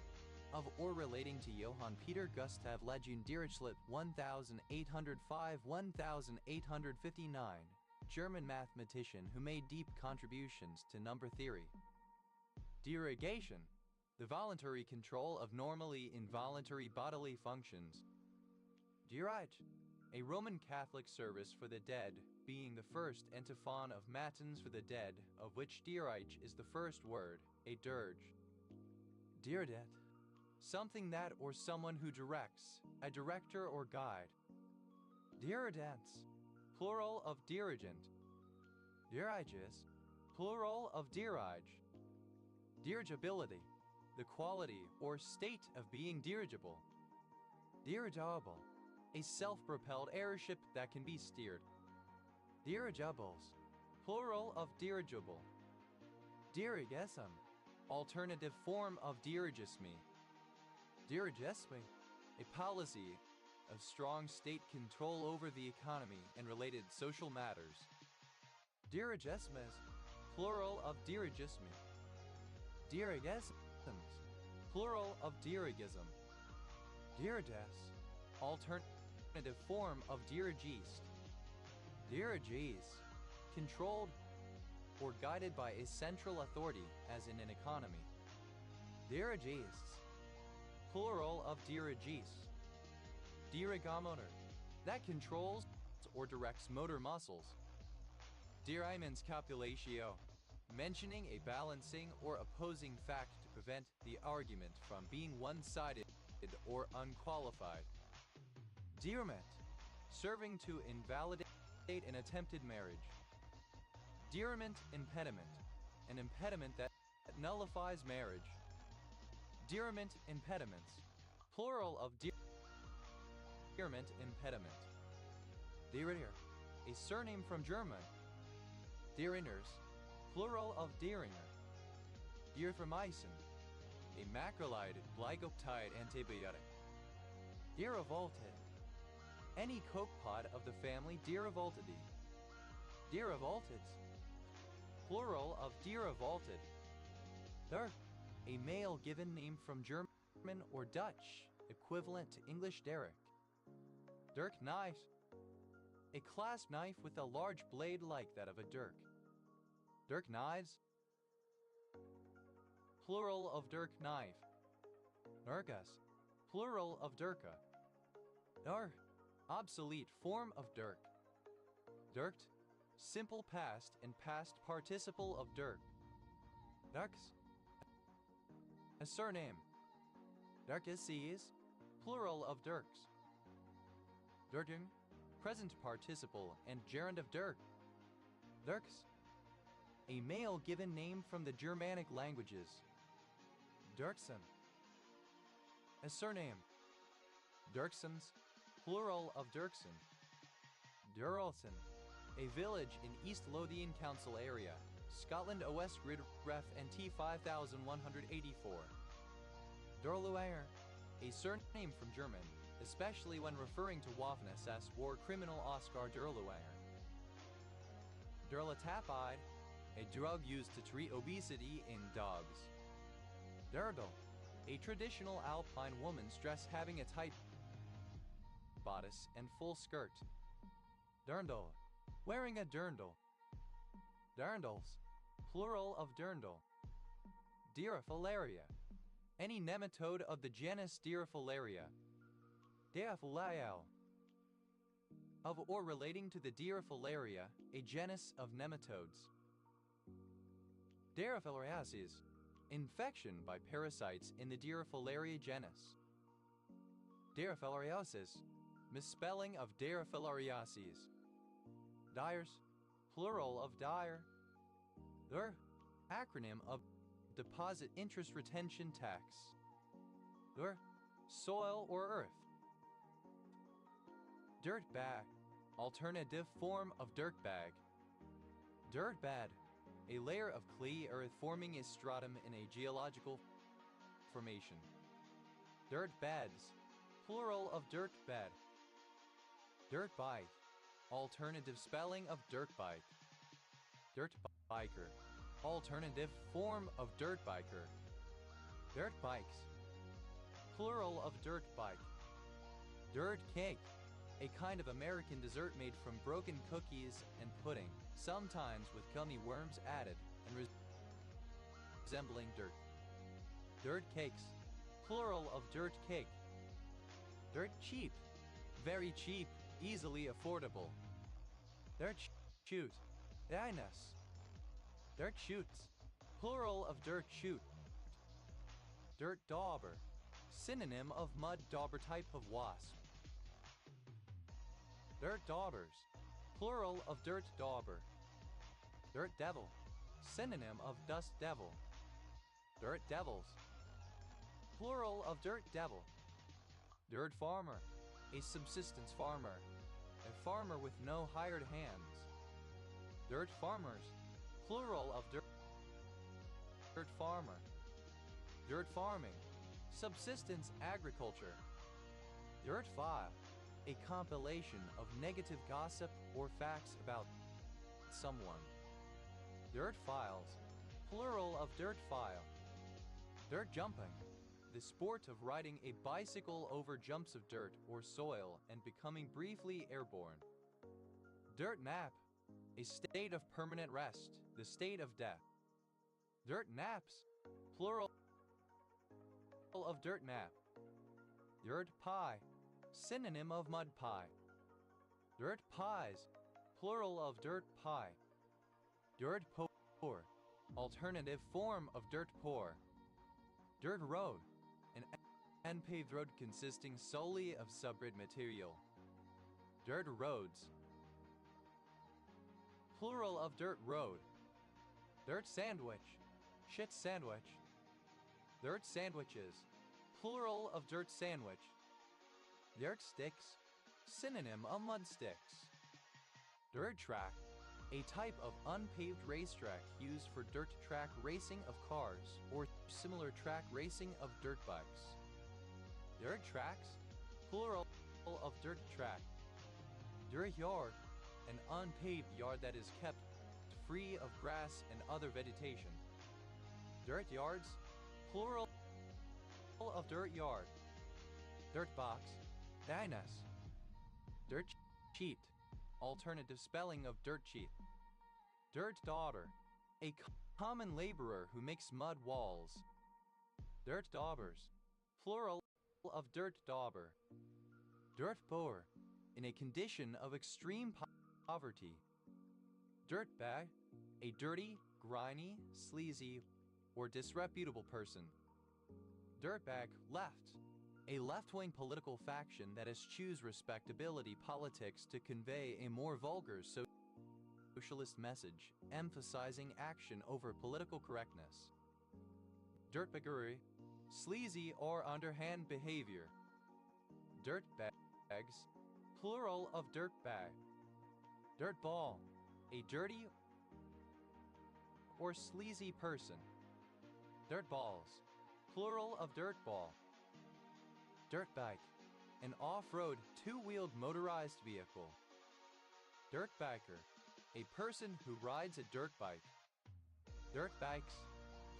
of or relating to Johann Peter Gustav Lejeune Dirichlet 1805-1859, German mathematician who made deep contributions to number theory. Derogation, the voluntary control of normally involuntary bodily functions. Dirige, a Roman Catholic service for the dead, being the first antiphon of Matins for the dead, of which dirige is the first word, a dirge. Diridet, something that or someone who directs, a director or guide. Diridents, plural of dirigent. Diriges, plural of dirige. Dirigibility, the quality or state of being dirigible. Dirigible, a self-propelled airship that can be steered. Dirigibles, plural of dirigible. Dirigism, alternative form of dirigisme. Dirigisme, a policy of strong state control over the economy and related social matters. Dirigismes, plural of dirigisme. Dirigisms, plural of dirigism. Diriges, alternative form of dirigiste. Diriges, controlled or guided by a central authority, as in an economy. Dirigistes, plural of dirigiste. Dirigomotor, that controls or directs motor muscles. Dirimens capulatio, mentioning a balancing or opposing fact to prevent the argument from being one-sided or unqualified. Diriment, serving to invalidate an attempted marriage. Diriment impediment, an impediment that nullifies marriage. Diriment impediments, plural of diriment impediment. Diringer, a surname from German. Diringers, plural of Diringer. Dierphromycin, a macrolide glycopeptide antibiotic. Dirivoltid, any copepod of the family Dirivoltidae. Dirivoltids, plural of Dirivoltid. Dirk, a male given name from German or Dutch, equivalent to English Derek. Dirk knife, a clasp knife with a large blade like that of a dirk. Dirk knives, plural of dirk knife. Dirkas, plural of dirka. Dar, obsolete form of dirk. Dirkt, simple past and past participle of dirk. Dirks, a surname. Dirkesses, plural of dirks. Dirking, present participle and gerund of dirk. Dirks, a male given name from the Germanic languages. Dirksen, a surname. Dirksens, plural of Dirksen. Duralson, a village in East Lothian Council area, Scotland OS Grid Ref NT 5184. Dorluayer, a surname from German, especially when referring to Waffness as war criminal Oscar Durluayer. Durlatapide, a drug used to treat obesity in dogs. Dirndl, a traditional alpine woman's dress having a tight bodice and full skirt. Dirndl, wearing a dirndl. Dirndls, plural of dirndl. Dirifilaria, any nematode of the genus Dirifilaria. Deifilaio, of or relating to the Dirifilaria, a genus of nematodes. Derifilariasis, infection by parasites in the Dirifilaria genus. Derifilariosis, misspelling of Derifilariasis. Dyers, plural of dyer. Acronym of Deposit Interest Retention Tax. Soil or earth. Dirtbag, alternative form of dirtbag. Dirtbed, a layer of clay earth forming a stratum in a geological formation. Dirtbeds, plural of dirtbed. Dirtbike, alternative spelling of dirtbike. Dirtbiker, alternative form of dirtbiker. Dirtbikes, plural of dirtbike. Dirt cake, a kind of American dessert made from broken cookies and pudding, sometimes with gummy worms added and resembling dirt. Dirt cakes, plural of dirt cake. Dirt cheap, very cheap, easily affordable. Dirt shoot, Dinus. Dirt shoots, plural of dirt shoot. Dirt dauber, synonym of mud dauber type of wasp. Dirt daubers, plural of dirt dauber. Dirt devil, synonym of dust devil. Dirt devils, plural of dirt devil. Dirt farmer, a subsistence farmer, a farmer with no hired hands. Dirt farmers, plural of dirt farmer. Dirt farming, subsistence agriculture. Dirt file, a compilation of negative gossip or facts about someone. Dirt files, plural of dirt file. Dirt jumping, the sport of riding a bicycle over jumps of dirt or soil and becoming briefly airborne. Dirt nap, a state of permanent rest, the state of death. Dirt naps, plural of dirt nap. Dirt pie, synonym of mud pie. Dirt pies, plural of dirt pie. Dirt poor, alternative form of dirt poor. Dirt road, an unpaved road consisting solely of subgrid material. Dirt roads, plural of dirt road. Dirt sandwich, shit sandwich. Dirt sandwiches, plural of dirt sandwich. Dirt sticks, synonym of mud sticks. Dirt track, a type of unpaved racetrack used for dirt track racing of cars or similar track racing of dirt bikes. Dirt tracks, plural of dirt track. Dirt yard, an unpaved yard that is kept free of grass and other vegetation. Dirt yards, plural of dirt yard. Dirt box, Dinus. Dirt cheat, alternative spelling of dirt cheat. Dirt daughter, a common laborer who makes mud walls. Dirt daubers, plural of dirt dauber. Dirt poor, in a condition of extreme poverty. Dirt bag, a dirty, grimy, sleazy, or disreputable person. Dirtbag left, a left-wing political faction that eschews respectability politics to convey a more vulgar socialist message, emphasizing action over political correctness. Dirtbaggery, sleazy or underhand behavior. Dirtbags, plural of dirtbag. Dirtball, a dirty or sleazy person. Dirtballs, plural of dirtball. Dirtbike, an off-road two-wheeled motorized vehicle. Dirtbiker, a person who rides a dirt bike. Dirtbikes,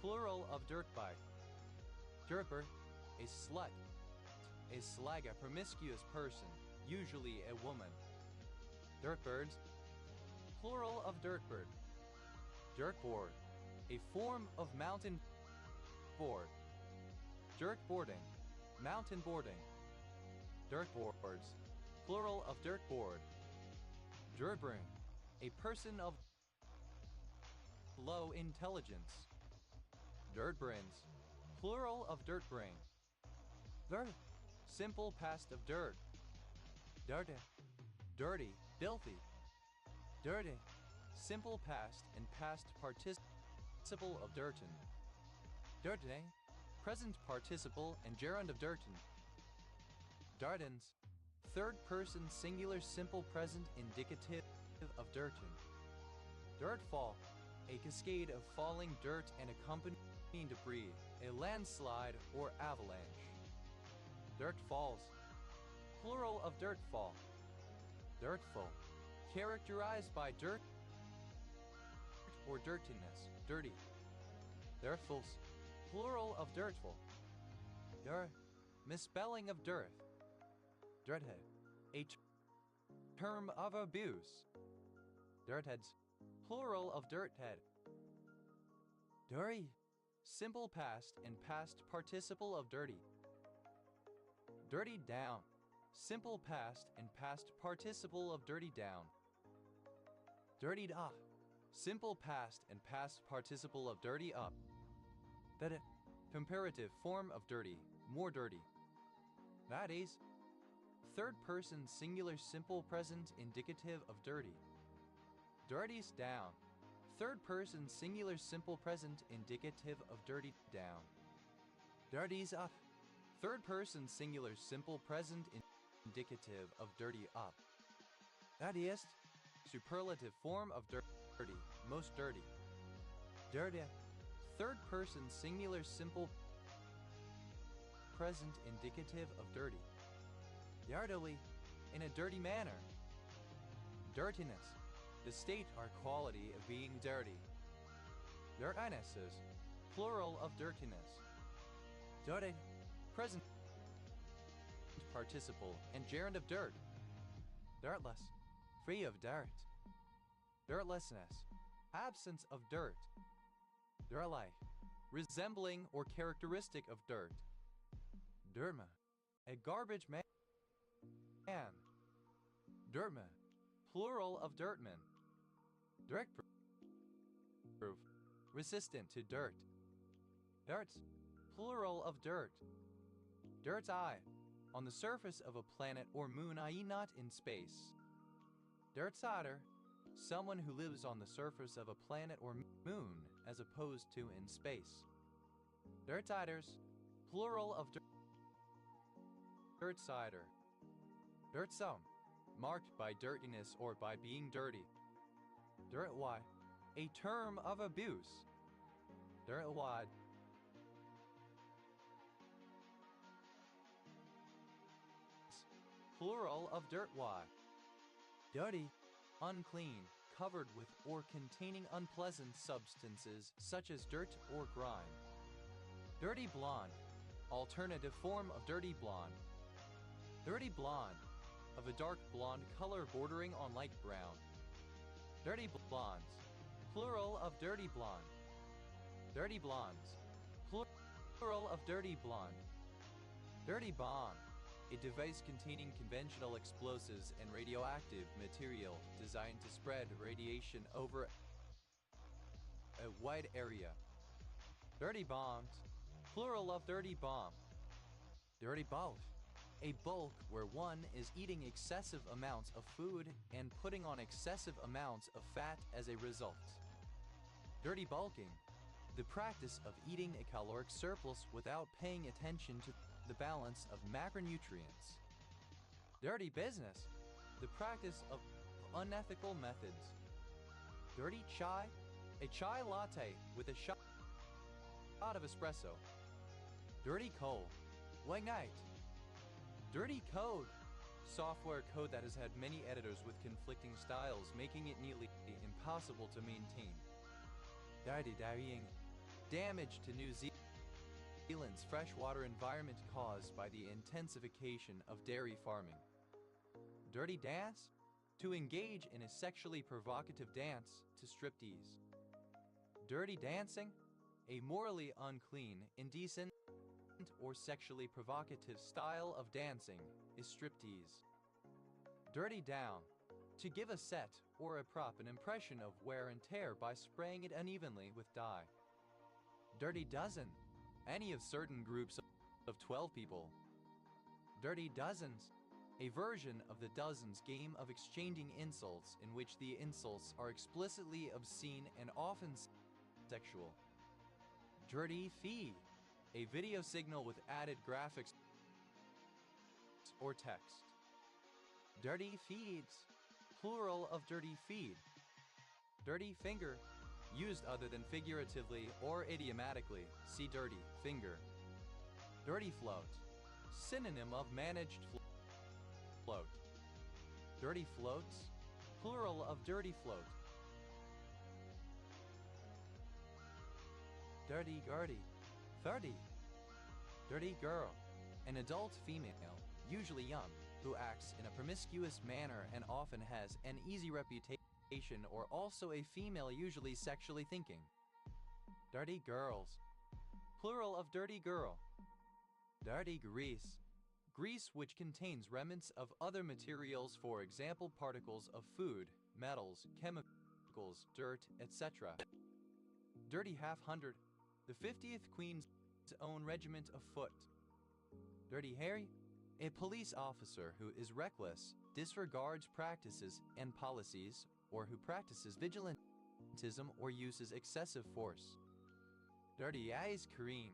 plural of dirtbike. Dirtbird, a slut. A slag, a promiscuous person, usually a woman. Dirtbirds, plural of dirtbird. Dirtboard, a form of mountain board. Dirtboarding, mountain boarding. Dirtboards, plural of dirtboard. Dirtbrain, a person of low intelligence. Dirtbrains, plural of dirtbrain. Dirt, simple past of dirt. Dirty, dirty, filthy. Dirty, simple past and past participle of dirten. Dirty, present participle and gerund of dirten. Dardens, third person singular simple present indicative of dirten. Dirtfall, a cascade of falling dirt and accompanying debris, a landslide or avalanche. Dirt falls, plural of dirtfall. Dirtful, characterized by dirt or dirtiness, dirty. Dirtfuls, plural of dirtful. Misspelling of dearth. Dirthead, a term of abuse. Dirtheads, plural of dirthead. Dury, simple past and past participle of dirty. Dirty down, simple past and past participle of dirty down. Dirtied up, simple past and past participle of dirty up. That it, comparative form of dirty, more dirty. That is, third person singular simple present indicative of dirty. Dirties down, third person singular simple present indicative of dirty down. Dirties up, third person singular simple present indicative of dirty up. That is, superlative form of dirty, most dirty. Dirty, third person singular simple present indicative of dirty. Dirtily, in a dirty manner. Dirtiness, the state or quality of being dirty. Dirtinesses, plural of dirtiness. Dirty, present participle and gerund of dirt. Dirtless, free of dirt. Dirtlessness, absence of dirt. Dirtlike, resembling or characteristic of dirt. Dirtma, a garbage man. Dirtman, plural of dirtman. Direct proof, resistant to dirt. Dirts, plural of dirt. Dirt's eye, on the surface of a planet or moon, i.e. not in space. Dirtsider, someone who lives on the surface of a planet or moon as opposed to in space. Dirtsiders, plural of dirtsider. Dirtsome, marked by dirtiness or by being dirty. Dirtwad, a term of abuse. Dirtwad, plural of dirtwad. Dirty, unclean, covered with or containing unpleasant substances such as dirt or grime. Dirty blonde, alternative form of dirty blonde. Dirty blonde, of a dark blonde color bordering on light brown. Dirty blondes, plural of dirty blonde. Dirty blondes, plural of dirty blonde. Dirty bomb, a device containing conventional explosives and radioactive material designed to spread radiation over a wide area. Dirty bombs, plural of dirty bomb. Dirty bulk, a bulk where one is eating excessive amounts of food and putting on excessive amounts of fat as a result. Dirty bulking, the practice of eating a caloric surplus without paying attention to the balance of macronutrients. Dirty business, the practice of unethical methods. Dirty chai, a chai latte with a shot of espresso. Dirty coal, white night. Dirty code, software code that has had many editors with conflicting styles, making it nearly impossible to maintain. Dirty dairying, damage to New Zealand's freshwater environment caused by the intensification of dairy farming. Dirty dance, to engage in a sexually provocative dance to striptease. Dirty dancing, a morally unclean, indecent, or sexually provocative style of dancing is striptease. Dirty down, to give a set or a prop an impression of wear and tear by spraying it unevenly with dye. Dirty dozen, any of certain groups of 12 people. Dirty dozens, a version of the dozens game of exchanging insults in which the insults are explicitly obscene and often sexual. Dirty feed, a video signal with added graphics or text. Dirty feeds, plural of dirty feed. Dirty finger, used other than figuratively or idiomatically, see dirty finger. Dirty float, synonym of managed float. Dirty floats, plural of dirty float. Dirty Gertie, 30. Dirty girl, an adult female, usually young, who acts in a promiscuous manner and often has an easy reputation, or also a female usually sexually thinking. Dirty girls, plural of dirty girl. Dirty grease. Grease which contains remnants of other materials, for example particles of food, metals, chemicals, dirt, etc. Dirty half hundred. The 50th Queen's own regiment of foot. Dirty Harry. A police officer who is reckless, disregards practices and policies, or who practices vigilantism or uses excessive force. Dirty ice cream.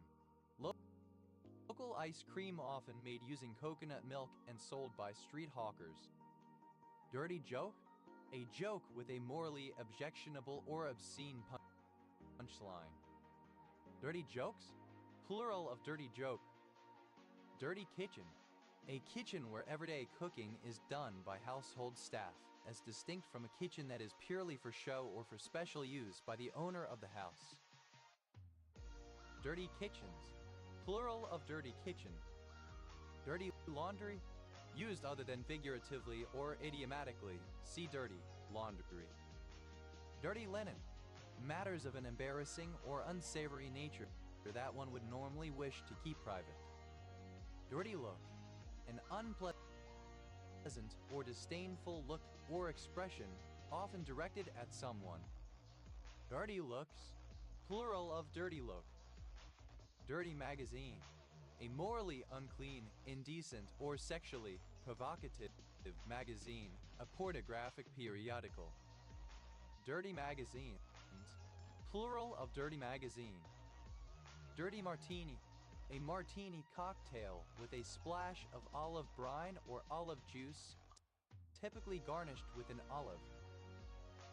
Local ice cream often made using coconut milk and sold by street hawkers. Dirty joke. A joke with a morally objectionable or obscene punchline. Dirty jokes. Plural of dirty joke. Dirty kitchen. A kitchen where everyday cooking is done by household staff, as distinct from a kitchen that is purely for show or for special use by the owner of the house. Dirty kitchens. Plural of dirty kitchen. Dirty laundry. Used other than figuratively or idiomatically. See dirty laundry. Dirty linen. Matters of an embarrassing or unsavory nature that one would normally wish to keep private. Dirty look. An unpleasant or disdainful look or expression, often directed at someone. Dirty looks. Plural of dirty look. Dirty magazine. A morally unclean, indecent, or sexually provocative magazine, a pornographic periodical. Dirty magazines. Plural of dirty magazine. Dirty martini. A martini cocktail with a splash of olive brine or olive juice, typically garnished with an olive.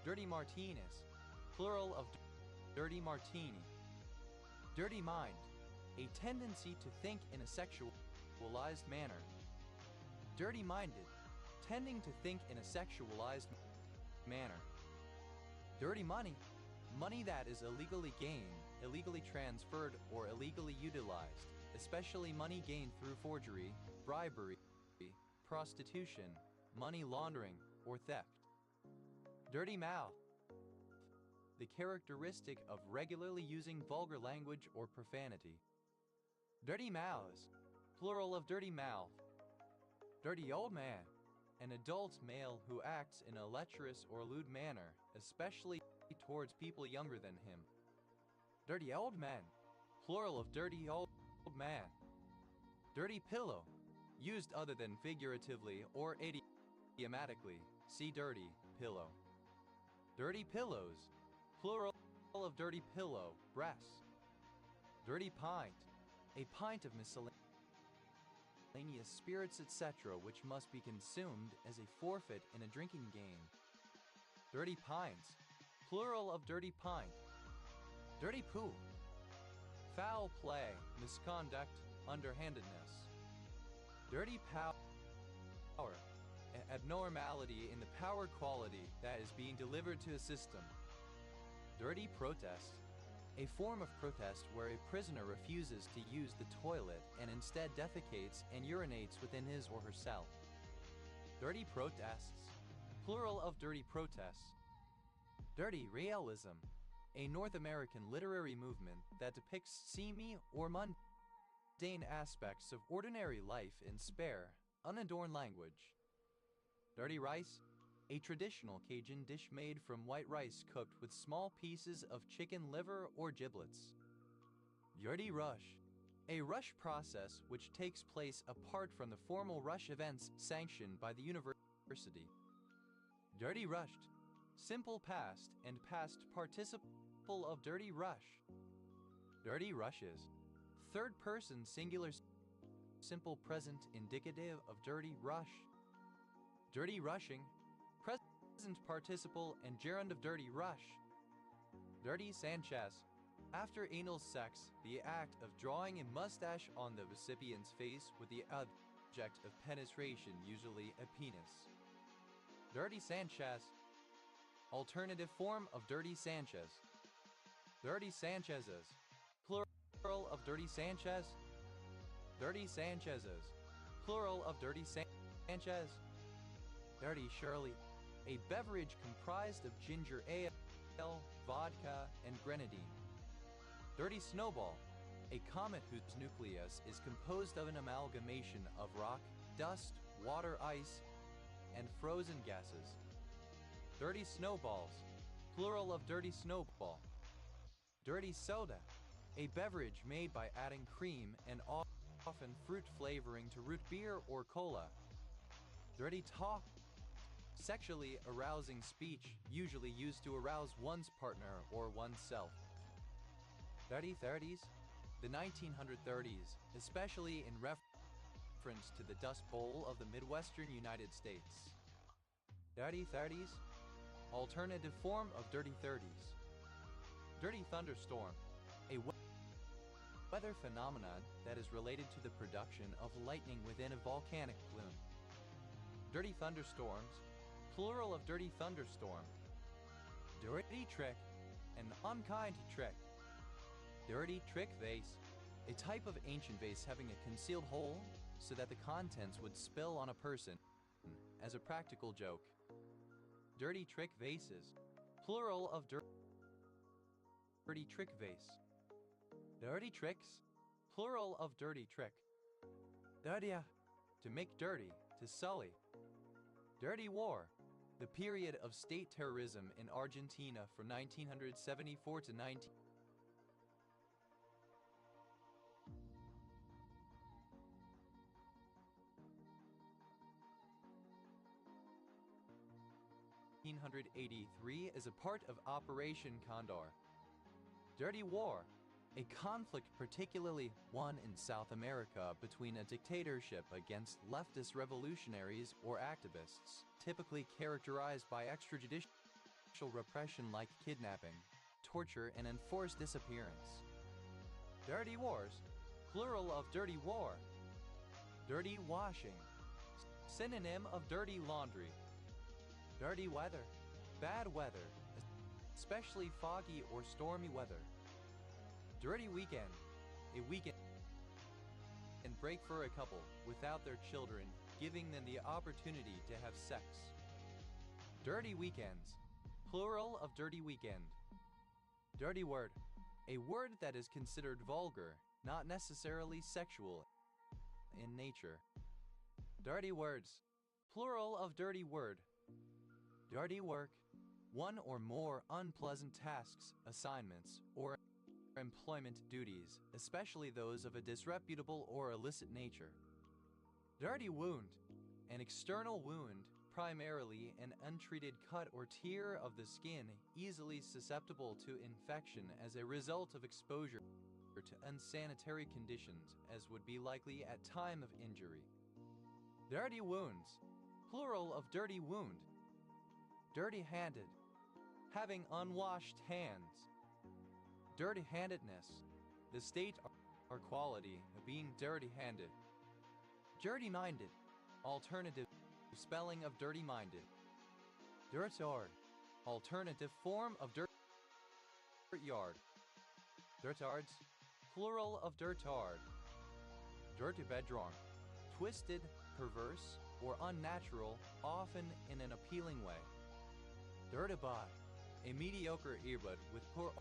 Dirty martinis. Plural of dirty martini. Dirty mind. A tendency to think in a sexualized manner. Dirty-minded. Tending to think in a sexualized manner. Dirty money. Money that is illegally gained, illegally transferred, or illegally utilized, especially money gained through forgery, bribery, prostitution, money laundering, or theft. Dirty mouth. The characteristic of regularly using vulgar language or profanity. Dirty mouths. Plural of dirty mouth. Dirty old man. An adult male who acts in a lecherous or lewd manner, especially towards people younger than him. Dirty old man. Plural of dirty old man. Dirty pillow. Used other than figuratively or idiomatically. See dirty pillow. Dirty pillows. Plural of dirty pillow, breast. Dirty pint. A pint of miscellaneous spirits, etc., which must be consumed as a forfeit in a drinking game. Dirty pints. Plural of dirty pint. Dirty poo. Foul play, misconduct, underhandedness. Dirty power. Abnormality in the power quality that is being delivered to a system. Dirty protest. A form of protest where a prisoner refuses to use the toilet and instead defecates and urinates within his or her cell. Dirty protests. Plural of dirty protests. Dirty realism. A North American literary movement that depicts seamy or mundane aspects of ordinary life in spare, unadorned language. Dirty rice. A traditional Cajun dish made from white rice cooked with small pieces of chicken liver or giblets. Dirty rush. A rush process which takes place apart from the formal rush events sanctioned by the university. Dirty rushed. Simple past and past participle of dirty rush. Dirty rushes. Third person singular simple present indicative of dirty rush. Dirty rushing. Present participle and gerund of dirty rush. Dirty Sanchez. After anal sex, the act of drawing a mustache on the recipient's face with the object of penetration, usually a penis. Dirty Sanchez. Alternative form of dirty Sanchez. Dirty Sanchez's. Plural of dirty Sanchez. Dirty Sanchez's. Plural of dirty Sanchez. Dirty Shirley. A beverage comprised of ginger ale, vodka, and grenadine. Dirty Snowball. a comet whose nucleus is composed of an amalgamation of rock, dust, water, ice, and frozen gases. Dirty snowballs, plural of dirty snowball. Dirty soda, a beverage made by adding cream and often fruit flavoring to root beer or cola. Dirty talk, sexually arousing speech usually used to arouse one's partner or oneself. Dirty 30s, the 1930s, especially in reference to the Dust Bowl of the Midwestern United States. Dirty 30s, alternative form of dirty 30s. Dirty thunderstorm, a weather phenomenon that is related to the production of lightning within a volcanic plume. Dirty thunderstorms, plural of dirty thunderstorm. Dirty trick, an unkind trick. Dirty trick vase, a type of ancient vase having a concealed hole so that the contents would spill on a person as a practical joke. Dirty trick vases, plural of dirty trick vase. Dirty tricks, plural of dirty trick. Dirty, to make dirty, to sully. Dirty war, the period of state terrorism in Argentina from 1974 to 1983 is a part of Operation Condor. Dirty War, a conflict particularly one in South America between a dictatorship against leftist revolutionaries or activists, typically characterized by extrajudicial repression like kidnapping, torture, and enforced disappearance. Dirty Wars, plural of dirty war. Dirty washing, synonym of dirty laundry. Dirty weather, bad weather, especially foggy or stormy weather. Dirty weekend, a weekend and break for a couple without their children, giving them the opportunity to have sex. Dirty weekends, plural of dirty weekend. Dirty word, a word that is considered vulgar, not necessarily sexual in nature. Dirty words, plural of dirty word. Dirty work, one or more unpleasant tasks, assignments, or employment duties, especially those of a disreputable or illicit nature. Dirty wound, an external wound, primarily an untreated cut or tear of the skin, easily susceptible to infection as a result of exposure to unsanitary conditions, as would be likely at time of injury. Dirty wounds, plural of dirty wound. Dirty-handed, having unwashed hands. Dirty-handedness, the state or quality of being dirty-handed. Dirty-minded, alternative spelling of dirty-minded. Dirt-yard, alternative form of dirt-yard. Dirt-yards, plural of dirt-yard. Dirty bedroom, twisted, perverse, or unnatural, often in an appealing way. Dirty bot, a mediocre earbud with poor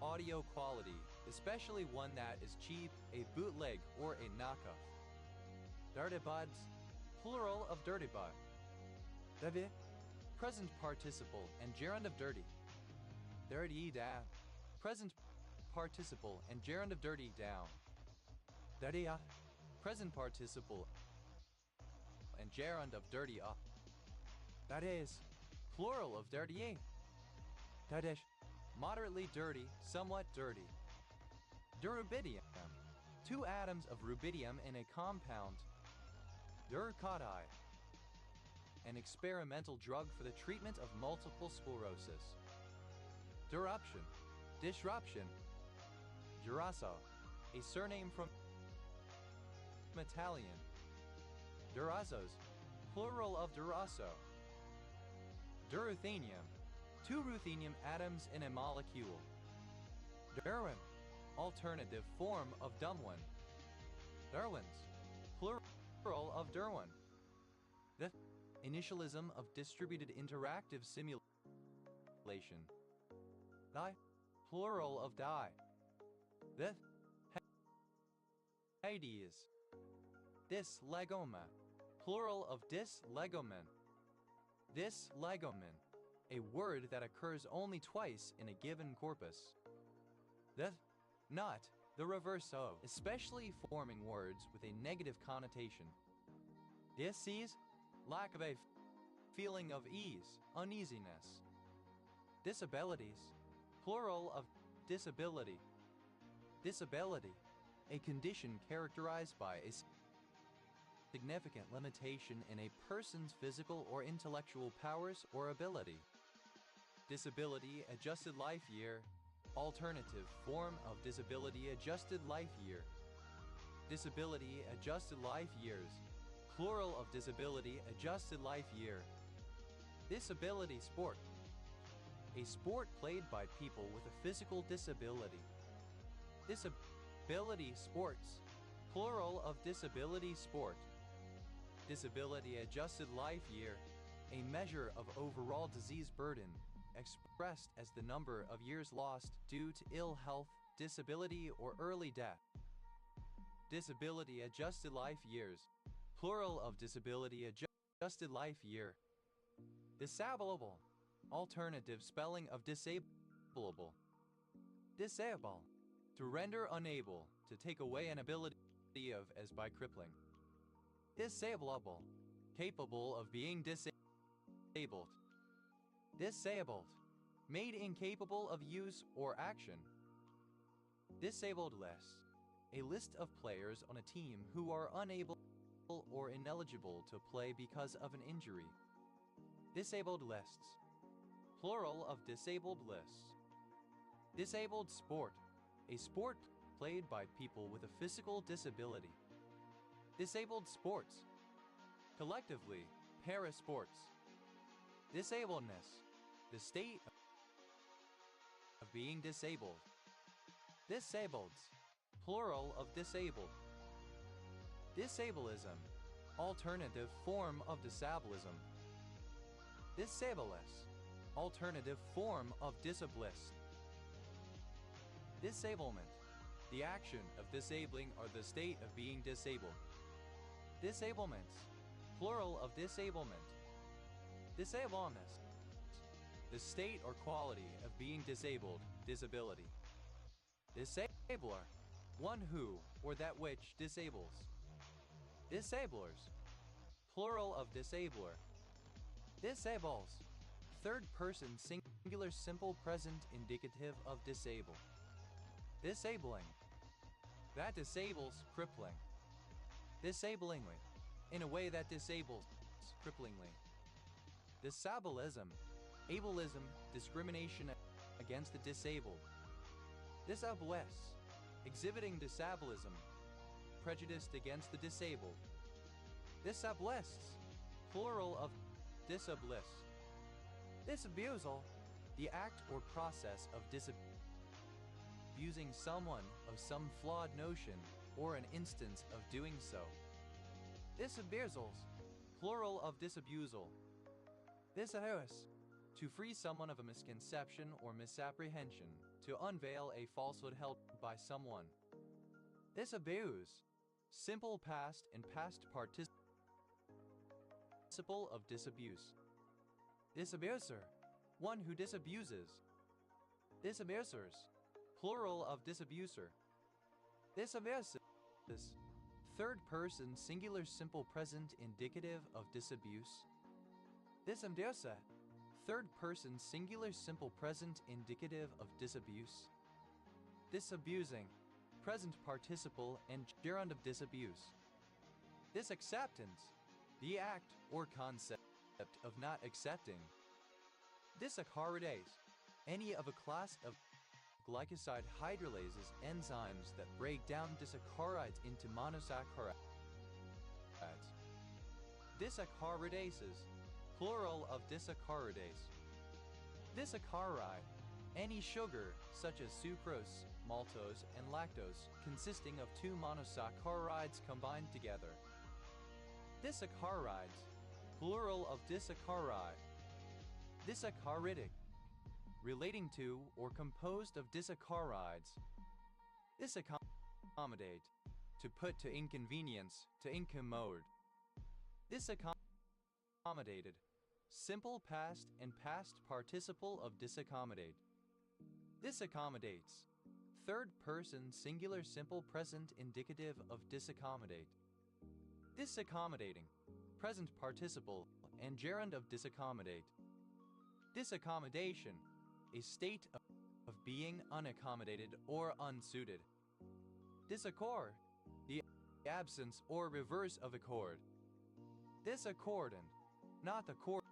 audio quality, especially one that is cheap, a bootleg, or a knockoff. Dirty buds, plural of dirty bud. Dirty, present participle and gerund of dirty. Dirty down, present participle and gerund of dirty down. Dirty up, present participle and gerund of dirty up. That is, plural of dirty. Dirty, moderately dirty, somewhat dirty. Rubidium, two atoms of rubidium in a compound. Durcati, an experimental drug for the treatment of multiple sclerosis. Disruption, Duraso, a surname from Italian. Durazos, plural of Duraso. Duruthenium, two ruthenium atoms in a molecule. Derwin, alternative form of Dumwin. Derwins, plural of Derwin. The initialism of distributed interactive simulation. Die, plural of die. The Dyslegoma, plural of dyslegomen. Dyslegomen, a word that occurs only twice in a given corpus. Not the reverse of, especially forming words with a negative connotation. Dis-ease, lack of a feeling of ease, uneasiness. Disabilities, plural of disability. Disability, a condition characterized by a significant limitation in a person's physical or intellectual powers or ability. Disability adjusted life year, alternative form of disability adjusted life year. Disability adjusted life years, plural of disability adjusted life year. Disability sport, a sport played by people with a physical disability. Disability sports, plural of disability sport. Disability adjusted life year, a measure of overall disease burden, expressed as the number of years lost due to ill health, disability, or early death. Disability adjusted life years, plural of disability adjusted life year. Disableable, alternative spelling of disableable. Disable, to render unable, to take away an ability of as by crippling. Disableable, capable of being disabled. Disabled, made incapable of use or action. Disabled list, a list of players on a team who are unable or ineligible to play because of an injury. Disabled lists, plural of disabled lists. Disabled sport, a sport played by people with a physical disability. Disabled sports, collectively, parasports. Disabledness, the state of being disabled. Disableds, plural of disabled. Disableism, alternative form of disableism. Disableist, alternative form of disablist. Disablement, the action of disabling or the state of being disabled. Disablements, plural of disablement. Disableness, the state or quality of being disabled, disability. Disabler, one who or that which disables. Disablers, plural of disabler. Disables, third person singular simple present indicative of disable. Disabling, that disables, crippling. Disablingly, in a way that disables, cripplingly. Disableism, ableism, discrimination against the disabled. Disablesse, exhibiting disableism, prejudiced against the disabled. Disablests, plural of disablist. Disabusal, the act or process of disabusing someone of some flawed notion or an instance of doing so. Disabusals, plural of disabusal. Disabuse, to free someone of a misconception or misapprehension, to unveil a falsehood held by someone. Disabuse, simple past and past participle of disabuse. Disabuser, one who disabuses. Disabusers, plural of disabuser. Disabuses, third person singular simple present indicative of disabuse. Disabuse, third person singular simple present indicative of disabuse. Disabusing, present participle and gerund of disabuse. Disacceptance, the act or concept of not accepting. Disaccharidase, any of a class of glycoside hydrolases enzymes that break down disaccharides into monosaccharides. Disaccaridases, plural of disaccharidase. Disaccharide, any sugar such as sucrose, maltose, and lactose consisting of two monosaccharides combined together. Disaccharides, plural of disaccharide. Disaccharide, relating to or composed of disaccharides. Disaccommodate, to put to inconvenience, to incommode. Disaccommodated. Simple past and past participle of disaccommodate. Disaccommodates. Third person singular simple present indicative of disaccommodate. Disaccommodating. Present participle and gerund of disaccommodate. Disaccommodation. A state of being unaccommodated or unsuited. Disaccord. The absence or reverse of accord. Disaccordant. Not accordant.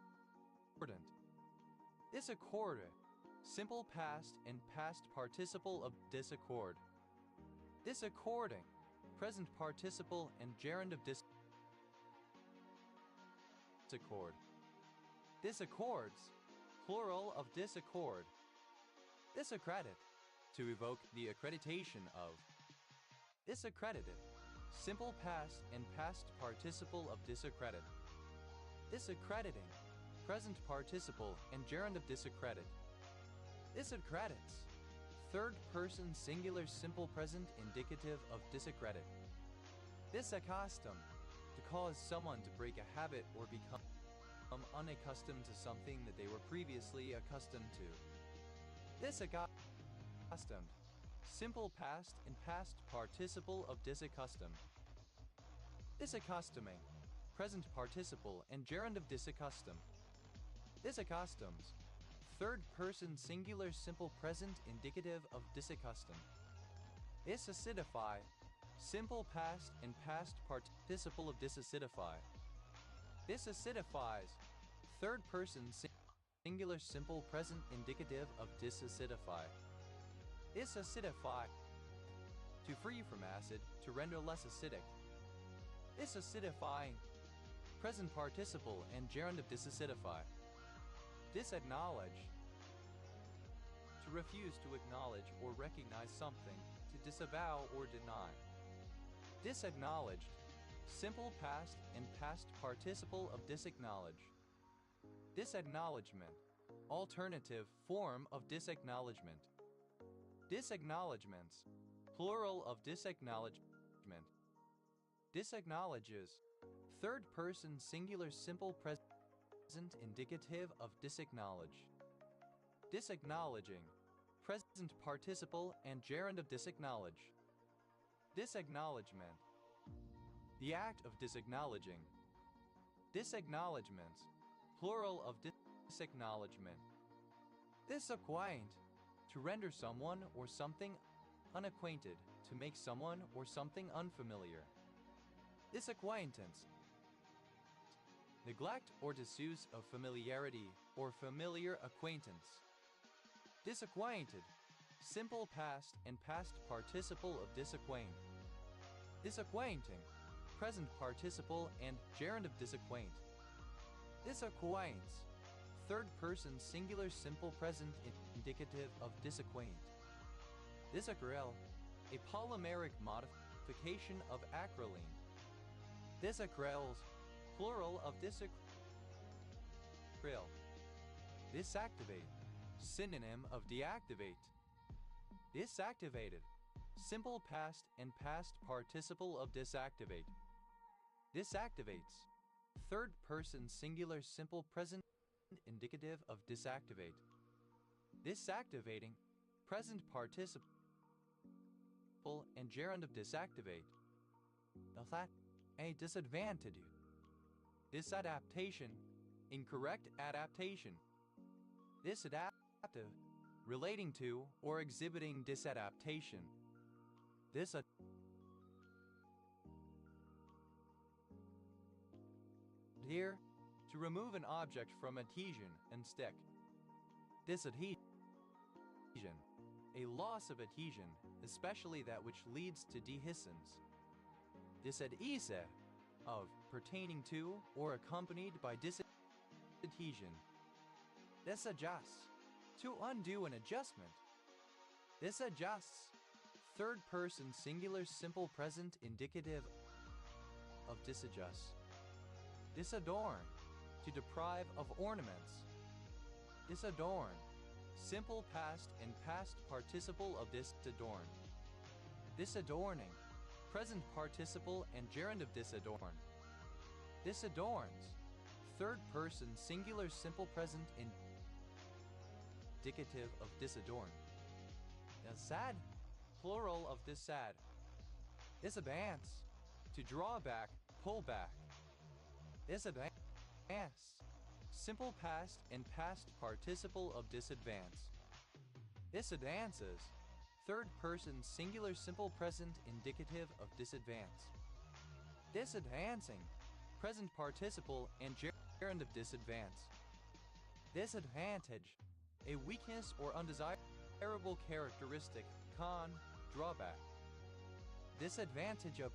Disaccordant. Simple past and past participle of disaccord. Disaccording. Present participle and gerund of disaccord. Disaccords. Plural of disaccord. Disaccredit. To evoke the accreditation of. Disaccredited. Simple past and past participle of disaccredit. Disaccrediting. Present participle and gerund of disaccredit. Disaccredits. Third person singular simple present indicative of disaccredit. Disaccustom. To cause someone to break a habit or become unaccustomed to something that they were previously accustomed to. Disaccustomed. Simple past and past participle of disaccustom. Disaccustoming. Present participle and gerund of disaccustom. Disaccustoms. Third person singular simple present indicative of disaccustom. Disacidify. Simple past and past participle of disacidify. Disacidifies. Third person singular simple present indicative of disacidify. Disacidify. To free from acid, to render less acidic. Disacidifying. Present participle and gerund of disacidify. Disacknowledge. To refuse to acknowledge or recognize something, to disavow or deny. Disacknowledged. Simple past and past participle of disacknowledge. Disacknowledgement. Alternative form of disacknowledgement. Disacknowledgements. Plural of disacknowledgement. Disacknowledges. Third person singular simple present indicative of disacknowledge. Disacknowledging. Present participle and gerund of disacknowledge. Disacknowledgement. The act of disacknowledging. Disacknowledgements. Plural of disacknowledgement. Disacquaint. To render someone or something unacquainted, to make someone or something unfamiliar. Disacquaintance. Neglect or disuse of familiarity or familiar acquaintance. Disacquainted. Simple past and past participle of disacquaint. Disacquainting. Present participle and gerund of disacquaint. Disacquaints. Third person singular simple present indicative of disacquaint. Disacryl. A polymeric modification of acrolein. Disacryls. Plural of disacryl. Disactivate. Synonym of deactivate. Disactivated. Simple past and past participle of disactivate. Disactivates. Third person singular simple present indicative of disactivate. Disactivating. Present participle and gerund of disactivate. Does that a disadvantage? Disadaptation. Incorrect adaptation. Disadaptive. Relating to or exhibiting disadaptation. Here, to remove an object from adhesion and stick. Disadhesion. A loss of adhesion, especially that which leads to dehiscence. Disadhese. Of, pertaining to, or accompanied by disadhesion. Disadjust. To undo an adjustment. Disadjusts. Third person singular simple present indicative of disadjust. Disadorn. To deprive of ornaments. Disadorn. Simple past and past participle of disadorn. Disadorning. present participle and gerund of disadorn. This adorns. Third person singular simple present indicative of disadorn. Now sad, plural of dissad. Disadvance, to draw back, pull back. Disadvance, simple past and past participle of disadvance. Disadvances, third person singular simple present indicative of disadvance. Disadvancing, present participle and gerund of disadvance. Disadvantage, a weakness or undesirable characteristic, con, drawback. Disadvantageable,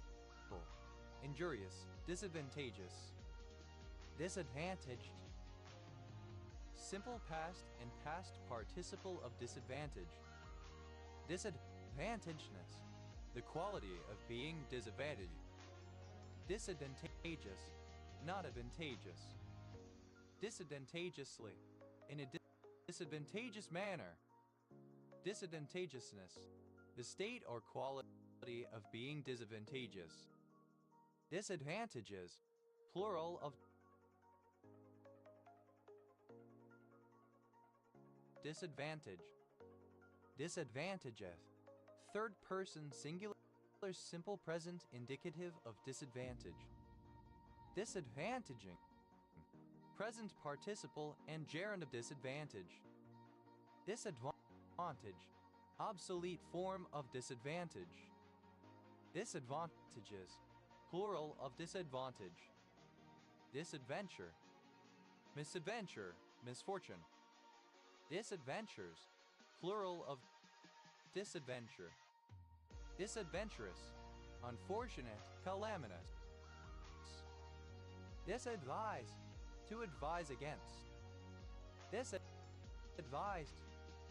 injurious, disadvantageous. Disadvantaged, simple past and past participle of disadvantage. Disadvantagedness, the quality of being disadvantaged. Disadvantageous, not advantageous. Disadvantageously, in a disadvantageous manner. Disadvantageousness, the state or quality of being disadvantageous. Disadvantages, plural of disadvantage. Disadvantageth, third person singular simple present indicative of disadvantage. Disadvantaging, present participle and gerund of disadvantage. Disadvantage, obsolete form of disadvantage. Disadvantages, plural of disadvantage. Disadventure, misadventure, misfortune. Disadventures, plural of disadventure. Disadventurous, unfortunate, calamitous. Disadvise, to advise against. Disadvised,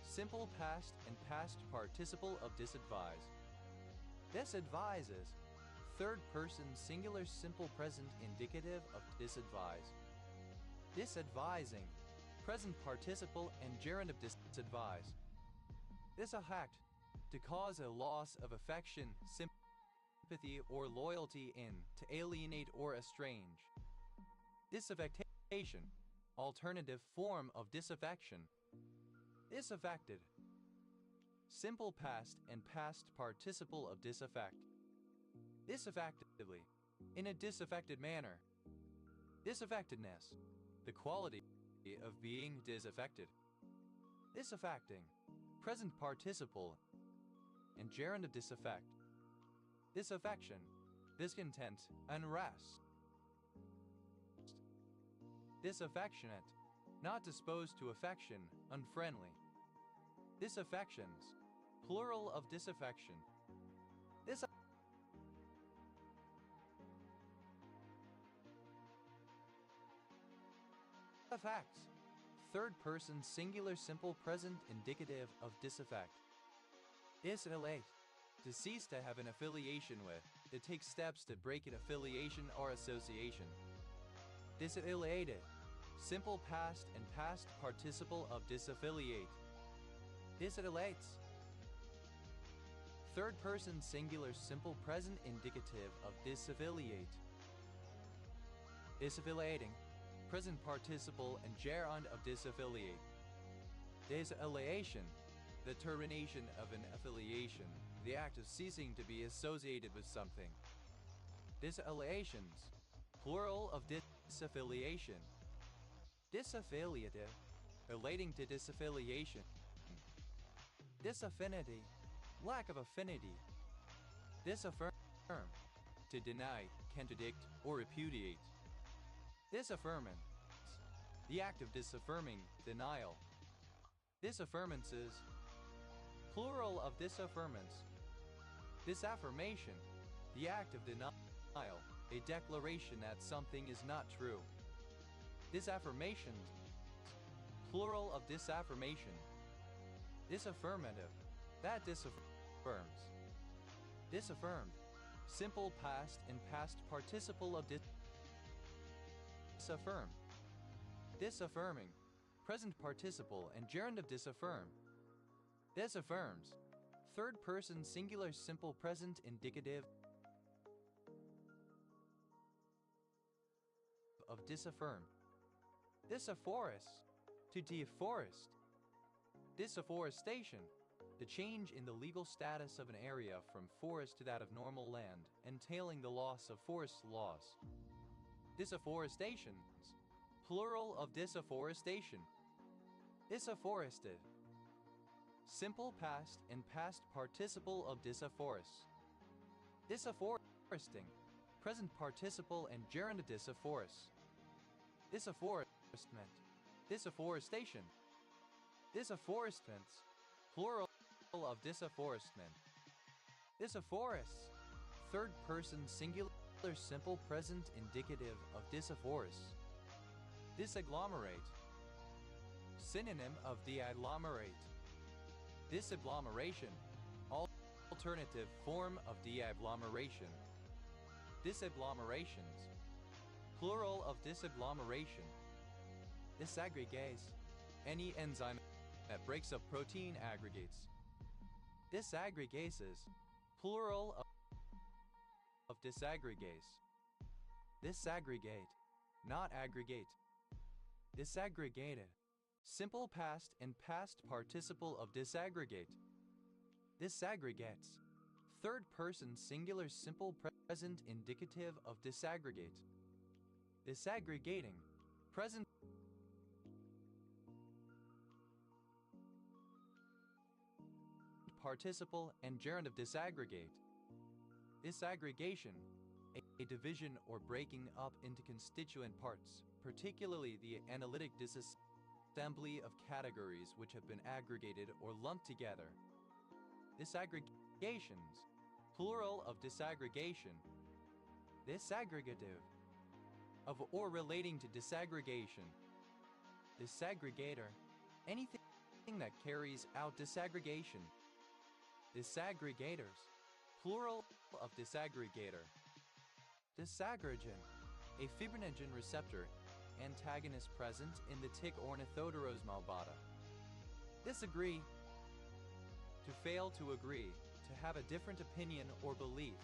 simple past and past participle of disadvise. Disadvises, third person singular simple present indicative of disadvise. Disadvising, present participle and gerund of disadvise. Disaffect, to cause a loss of affection, sympathy, or loyalty in, to alienate or estrange. Disaffection, alternative form of disaffection. Disaffected, simple past and past participle of disaffect. Disaffectively, in a disaffected manner. Disaffectedness, the quality of being disaffected. Disaffecting, present participle and gerund of disaffect. Disaffection, discontent, unrest. Disaffectionate, not disposed to affection, unfriendly. Disaffections, plural of disaffection. Disaffects, third person singular simple present indicative of disaffect. Disalliate, to cease to have an affiliation with, to take steps to break an affiliation or association. Disaffiliated, simple past and past participle of disaffiliate. Disaffiliates, third person singular simple present indicative of disaffiliate. Disaffiliating, present participle and gerund of disaffiliate. Disaffiliation, the termination of an affiliation, the act of ceasing to be associated with something. Disaffiliations, plural of disaffiliation. Disaffiliative, relating to disaffiliation. Disaffinity, lack of affinity. Disaffirm, to deny, contradict, or repudiate. Disaffirmance, the act of disaffirming, denial. Disaffirmances, plural of disaffirmance. Disaffirmation, the act of denial, a declaration that something is not true. Disaffirmations, plural of disaffirmation. Disaffirmative, that disaffirms. Disaffirmed, simple past and past participle of disaffirm. Disaffirming, present participle and gerund of disaffirm. Disaffirms, third person singular simple present indicative disaffirm. Disafforest, to deforest. Disafforestation, the change in the legal status of an area from forest to that of normal land, entailing the loss of forest laws. Disafforestations, plural of disafforestation. Disafforested, simple past and past participle of disafforest. Disafforesting, present participle and gerund of disafforest. Disafforestment, disafforestation. Disafforestments, plural of disafforestment. Disafforest, third person singular simple present indicative of disafforest. Disagglomerate, synonym of deagglomerate. Disagglomeration, alternative form of deagglomeration. Disagglomerations, plural of disagglomeration. Disaggregase, any enzyme that breaks up protein aggregates. Disaggregases, plural of disaggregase. Disaggregate, not aggregate. Disaggregated, simple past and past participle of disaggregate. Disaggregates, third person singular simple present indicative of disaggregate. Disaggregating, present participle and gerund of disaggregate. Disaggregation, a division or breaking up into constituent parts, particularly the analytic disassembly of categories which have been aggregated or lumped together. Disaggregations, plural of disaggregation. Disaggregative, of or relating to disaggregation. Disaggregator, anything that carries out disaggregation. Disaggregators, plural of disaggregator. Disaggregan, a fibrinogen receptor antagonist present in the tick Ornithodoros malvata. Disagree, to fail to agree, to have a different opinion or belief.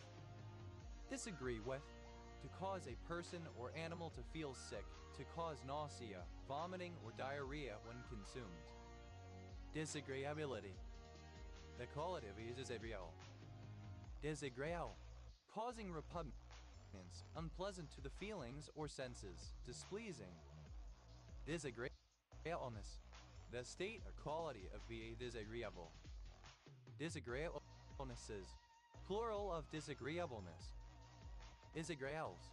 Disagree with, to cause a person or animal to feel sick, to cause nausea, vomiting, or diarrhea when consumed. Disagreeability, the quality is disagreeable. Disagreeable, causing repugnance, unpleasant to the feelings or senses, displeasing. Disagreeableness, the state or quality of being disagreeable. Disagreeablenesses, plural of disagreeableness. Disagreeables,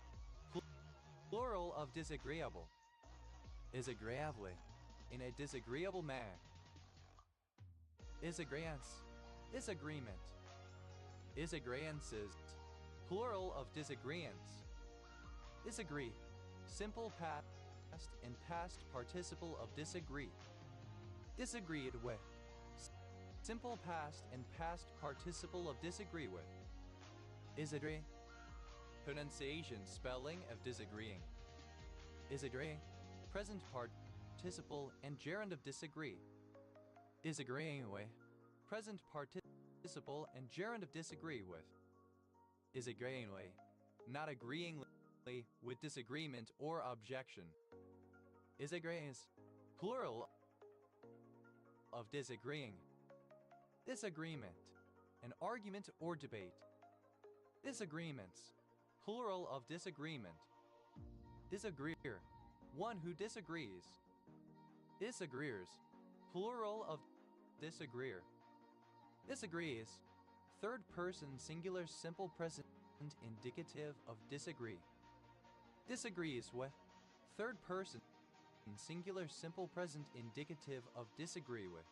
plural of disagreeable. Disagreeably, in a disagreeable manner. Disagreeance, disagreement. Disagreeances, plural of disagreeance. Disagree, simple past and past participle of disagree. Disagreed with, simple past and past participle of disagree with. Disagree, pronunciation, spelling of disagreeing. Disagree, present participle and gerund of disagree. Disagreeing with, present participle and gerund of disagree with. Disagreeing with, not agreeing with disagreement or objection. Disagrees, plural of disagreeing. Disagreement, an argument or debate. Disagreements, plural of disagreement. Disagreeer, one who disagrees. Disagreeers, plural of disagreeer. Disagrees, third person singular simple present indicative of disagree. Disagrees with, third person singular simple present indicative of disagree with.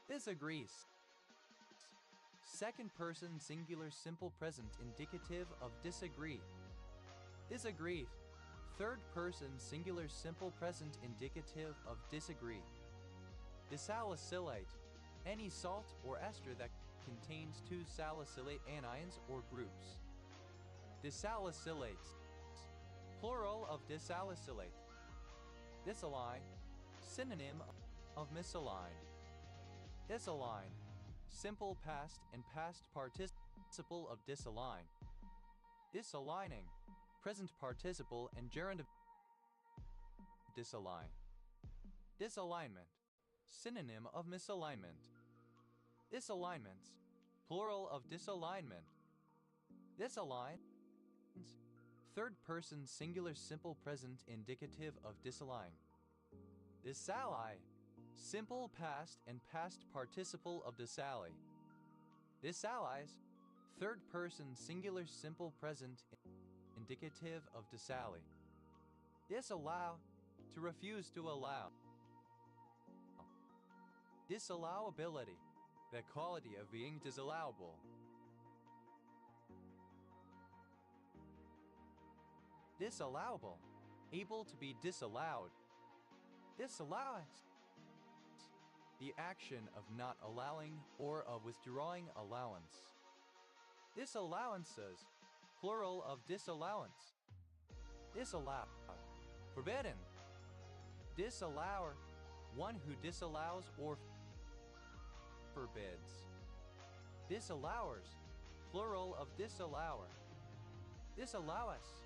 Disagrees, second person singular simple present indicative of disagree. Disagree, third person singular simple present indicative of disagree. Disalicylate, any salt or ester that contains two salicylate anions or groups. Disalicylates, plural of disalicylate. Disalign, synonym of misaligned. Disalign, simple past and past participle of disalign. Disaligning, present participle and gerund of disalign. Disalignment, synonym of misalignment. Disalignments, plural of disalignment. Disalign, third person singular simple present indicative of disalign. Disally, simple past and past participle of disally. Disallies, third person singular simple present indicative of disally. Disallow, to refuse to allow. Disallowability, the quality of being disallowable. Disallowable, able to be disallowed. Disallowance, the action of not allowing or of withdrawing allowance. Disallowances, plural of disallowance. Disallow, forbidden. Disallower, one who disallows or forbids. Disallowers, plural of disallower. Disallowus,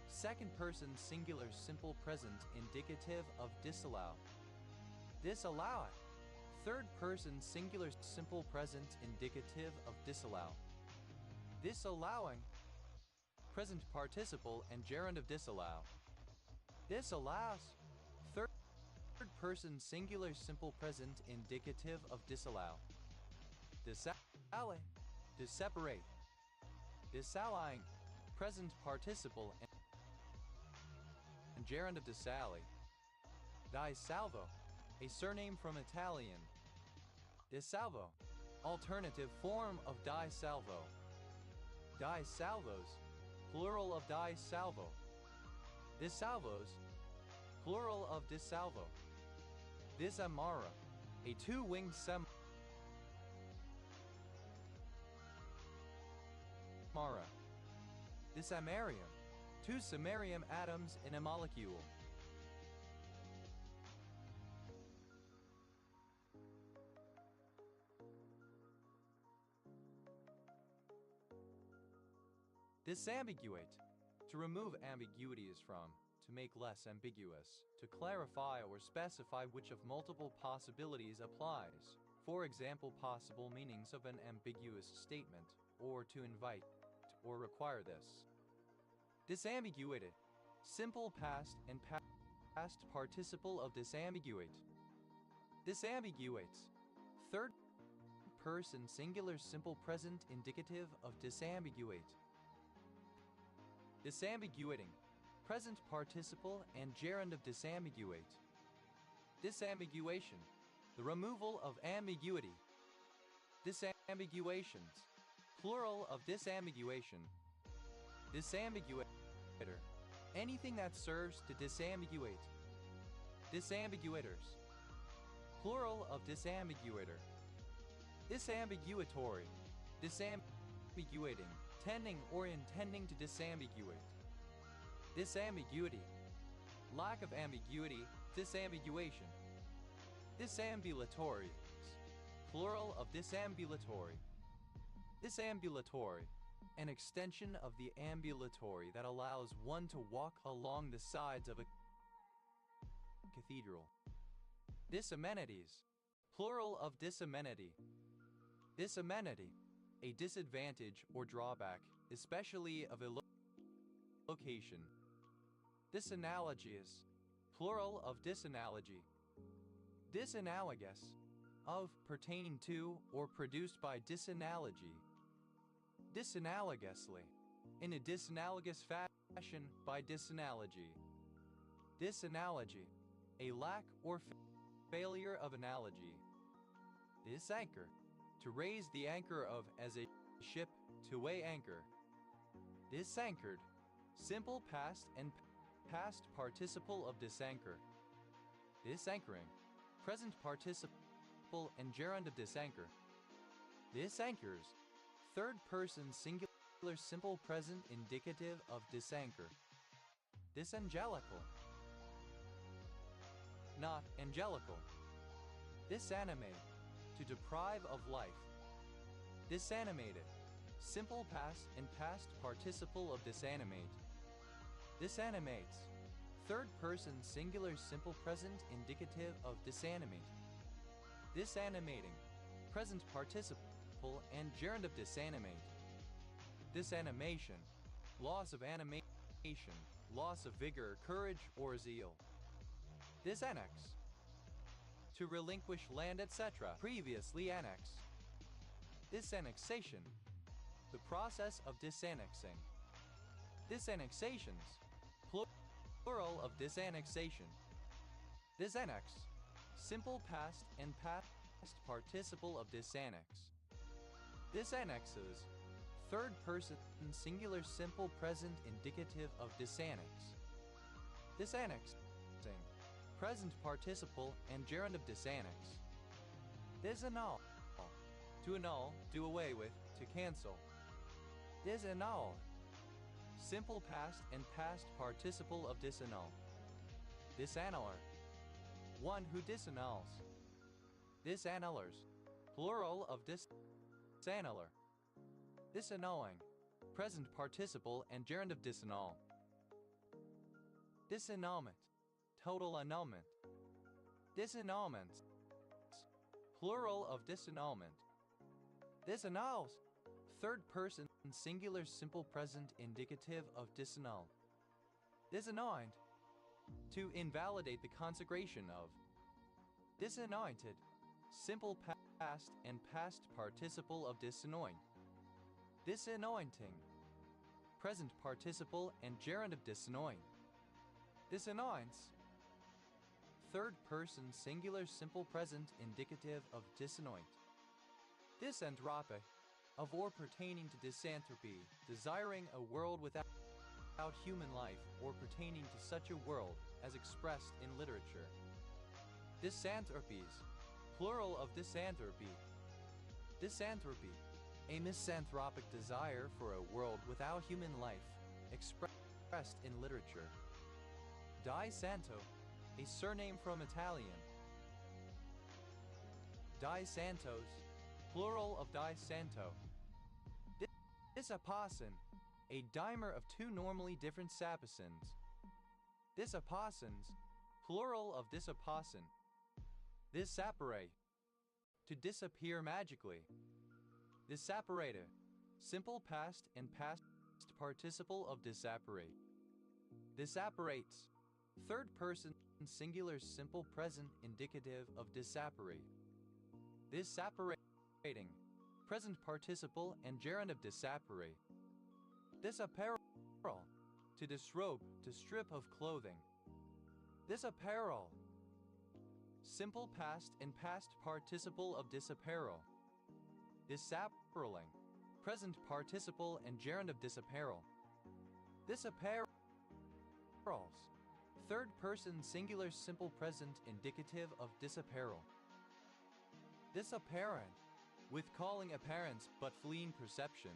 second person singular simple present indicative of disallow. Disalloweth, third person singular simple present indicative of disallow. Disallowing, present participle and gerund of disallow. Disallows, third person singular simple present indicative of disallow. Disally, to separate. Disallowing, present participle and gerund of disally. Disalvo, a surname from Italian. Disalvo, alternative form of disalvo. Disalvos, plural of disalvo. Disalvos, plural of disalvo. Disamara, a two-winged samara. Disamarium, two samarium atoms in a molecule. Disambiguate, to remove ambiguities from, to make less ambiguous, to clarify or specify which of multiple possibilities applies. For example, possible meanings of an ambiguous statement, or to invite or require this. Disambiguated, simple past and past participle of disambiguate. Disambiguates, third person singular simple present indicative of disambiguate. Disambiguating, present participle and gerund of disambiguate. Disambiguation, the removal of ambiguity. Disambiguations, plural of disambiguation. Disambiguator, anything that serves to disambiguate. Disambiguators, plural of disambiguator. Disambiguatory, disambiguating, tending or intending to disambiguate. Disambiguity, lack of ambiguity, disambiguation. Disambulatory, plural of disambulatory. Disambulatory, an extension of the ambulatory that allows one to walk along the sides of a cathedral. Disamenities, plural of disamenity. Disamenity, a disadvantage or drawback, especially of a location. Disanalogies, plural of disanalogy. Disanalogous, of, pertaining to, or produced by disanalogy. Disanalogously, in a disanalogous fashion by disanalogy. Disanalogy, a lack or failure of analogy. Disanchor, to raise the anchor of as a ship to weigh anchor. Disanchored, simple past and past participle of disanchor. Disanchoring, present participle and gerund of disanchor. Disanchors, third person singular simple present indicative of disanchor. Disangelical, not angelical. Disanimate, to deprive of life. Disanimated, simple past and past participle of disanimate. Disanimates, Third person singular simple present indicative of disanimate. Disanimating. Present participle and gerund of disanimate. Disanimation. Loss of animation. Loss of vigor, courage, or zeal. Disannex. To relinquish land, etc. Previously annexed. Disannexation. The process of disannexing. Disannexations. Plural of disannexation. Disannex. Simple past and past participle of disannex. Disannexes. Third person singular simple present indicative of disannex. Disannexing. Present participle and gerund of disannex. Disannul. To annul, do away with, to cancel. Disannul. Simple past and past participle of disannul. Disannuller. One who disannuls. Disannullers. Plural of disannuller. Disannulling. Present participle and gerund of disannul. Disannulment. Total annulment. Disannulments. Plural of disannulment. Disannuls. Third person singular simple present indicative of disannul. Disanoint. To invalidate the consecration of. Disanointed. Simple past and past participle of disanoint. Disanointing. Present participle and gerund of disanoint. Disanoints. Third person singular simple present indicative of disanoint. Disanthropic. Of or pertaining to disanthropy, desiring a world without human life, or pertaining to such a world as expressed in literature. Disanthropies. Plural of disanthropy. Disanthropy. A misanthropic desire for a world without human life, expressed in literature. Di Santo. A surname from Italian. Di Santos. Plural of Di Santo. Disapocin. A dimer of two normally different sapacins. Disapocins. Plural of disapocin. Disapparate. To disappear magically. Disapparata. Simple past and past participle of disapparate. Disapparates. Third person singular simple present indicative of disapparate. Disapparating. Present participle and gerund of disapparate. Disapparel. To disrobe, to strip of clothing. Disapparel. Simple past and past participle of disapparel. Disappareling. Present participle and gerund of disapparel. Disapparels. Third person singular simple present indicative of disapparel. Disapparent. With calling apparence but fleeing perception.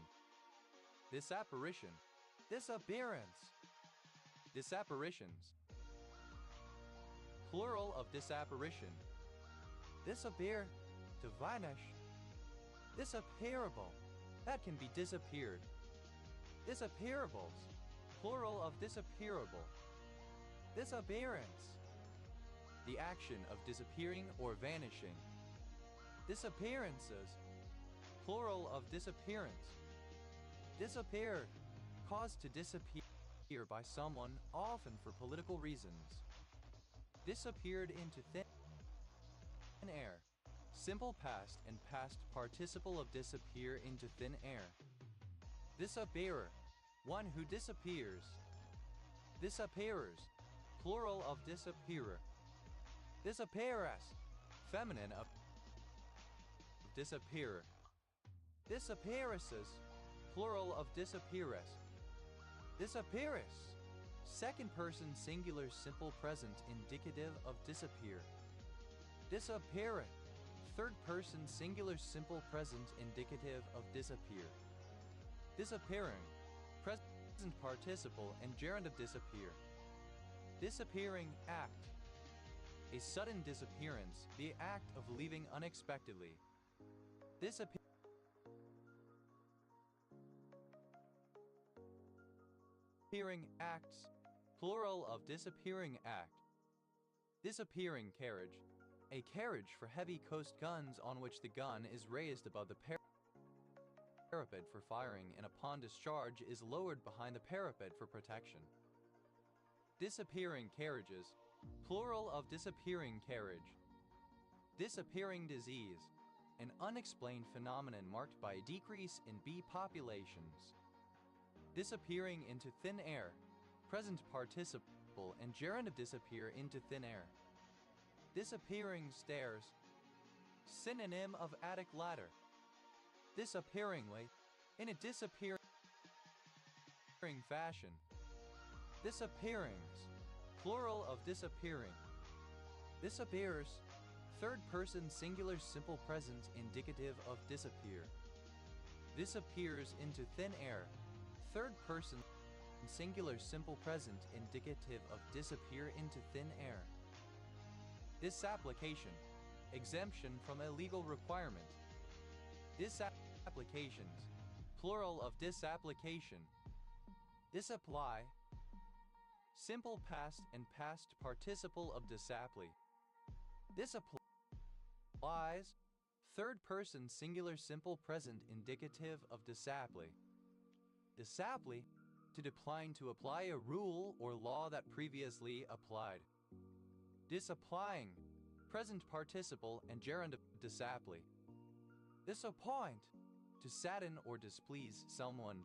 Disapparition. Disappearance. Disapparitions. Plural of disapparition. Disappear. To vanish. Disappearable. That can be disappeared. Disappearables. Plural of disappearable. Disappearance. The action of disappearing or vanishing. Disappearances. Plural of disappearance. Disappeared. Caused to disappear by someone, often for political reasons. Disappeared into thin air. Simple past and past participle of disappear into thin air. Disappearer. One who disappears. Disappearers. Plural of disappearer. Disappearess. Feminine of disappearer. Disappearesses. Plural of disappearess. Disappearess. Second person singular simple present indicative of disappear. Disappearant. Third person singular simple present indicative of disappear. Disappearing. Present participle and gerund of disappear. Disappearing act. A sudden disappearance, the act of leaving unexpectedly. Disappearing acts. plural of disappearing act. Disappearing carriage. A carriage for heavy coast guns on which the gun is raised above the parapet for firing and upon discharge is lowered behind the parapet for protection. Disappearing carriages. Plural of disappearing carriage. Disappearing disease. An unexplained phenomenon marked by a decrease in bee populations. Disappearing into thin air. Present participle and gerund of disappear into thin air. Disappearing stairs. Synonym of attic ladder. Disappearingly. In a disappearing fashion. Disappearings. Plural of disappearing. Disappears. Third person singular simple present indicative of disappear. Disappears into thin air. Third person singular simple present indicative of disappear into thin air. Disapplication. Exemption from a legal requirement. Disapplications. Plural of disapplication. Disapply. Simple past and past participle of disapply. Disapplies. Third person singular simple present indicative of disapply. Disapply. To decline to apply a rule or law that previously applied. Disapplying. Present participle and gerund of disapply. Disappoint. To sadden or displease someone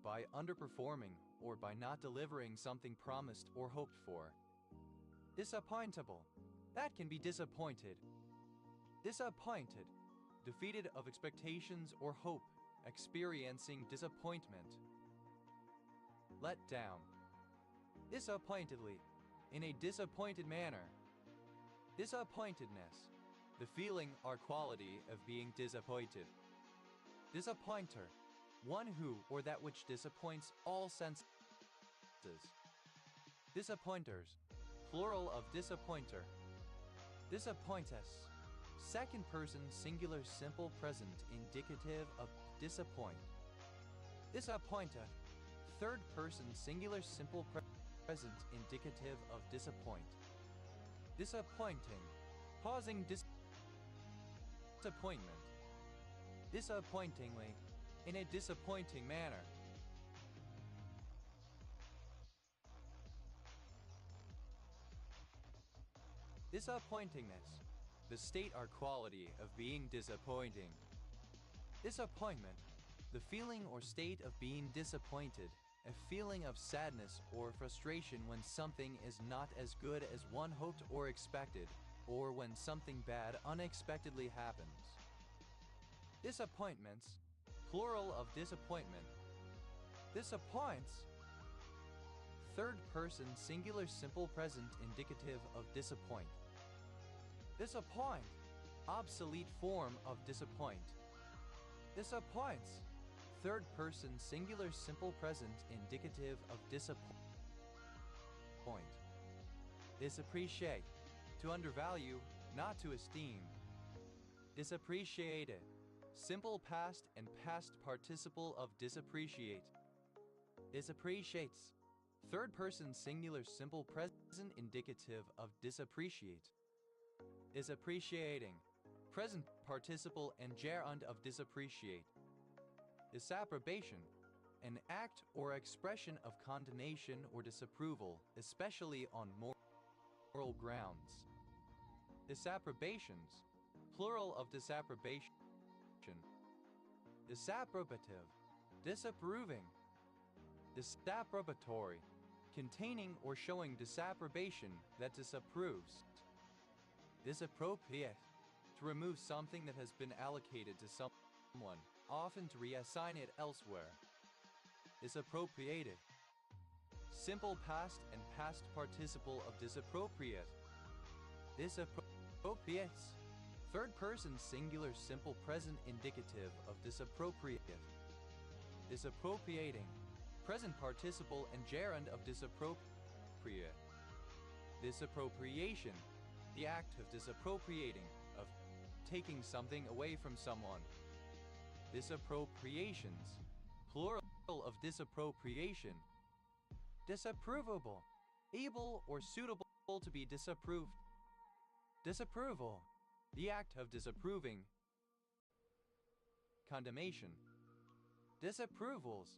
by underperforming or by not delivering something promised or hoped for. Disappointable. That can be disappointed. Disappointed. Defeated of expectations or hope, experiencing disappointment. Let down. Disappointedly. In a disappointed manner. Disappointedness. The feeling or quality of being disappointed. Disappointer. One who or that which disappoints all senses. Disappointers. Plural of disappointer. Disappointess. Second person singular simple present indicative of disappoint. Disappointeth. Third person singular simple present indicative of disappoint. Disappointing. Causing disappointment. Disappointingly. In a disappointing manner. Disappointingness. The state or quality of being disappointing. Disappointment. The feeling or state of being disappointed. A feeling of sadness or frustration when something is not as good as one hoped or expected, or when something bad unexpectedly happens. Disappointments. Plural of disappointment. Disappoints. Third person singular simple present indicative of disappoint. Disappoint. Obsolete form of disappoint. Disappoints. Third person singular simple present indicative of disappoint. Disappreciate. To undervalue, not to esteem. Disappreciated. Simple past and past participle of disappreciate. Disappreciates. Third person singular simple present indicative of disappreciate. Disappreciating. Present participle and gerund of disappreciate. Disapprobation. An act or expression of condemnation or disapproval, especially on moral grounds. Disapprobations. Plural of disapprobation. Disapprobative. Disapproving. Disapprobatory. Containing or showing disapprobation that disapproves. Disappropriate. To remove something that has been allocated to someone, often to reassign it elsewhere. Disappropriated. Simple past and past participle of disappropriate. Disappropriates. Third person singular simple present indicative of disappropriate. Disappropriating. Present participle and gerund of disappropriate. Disappropriation. The act of disappropriating, of taking something away from someone. Disappropriations. Plural of disappropriation. Disapprovable. Able or suitable to be disapproved. Disapproval. The act of disapproving. Condemnation. Disapprovals.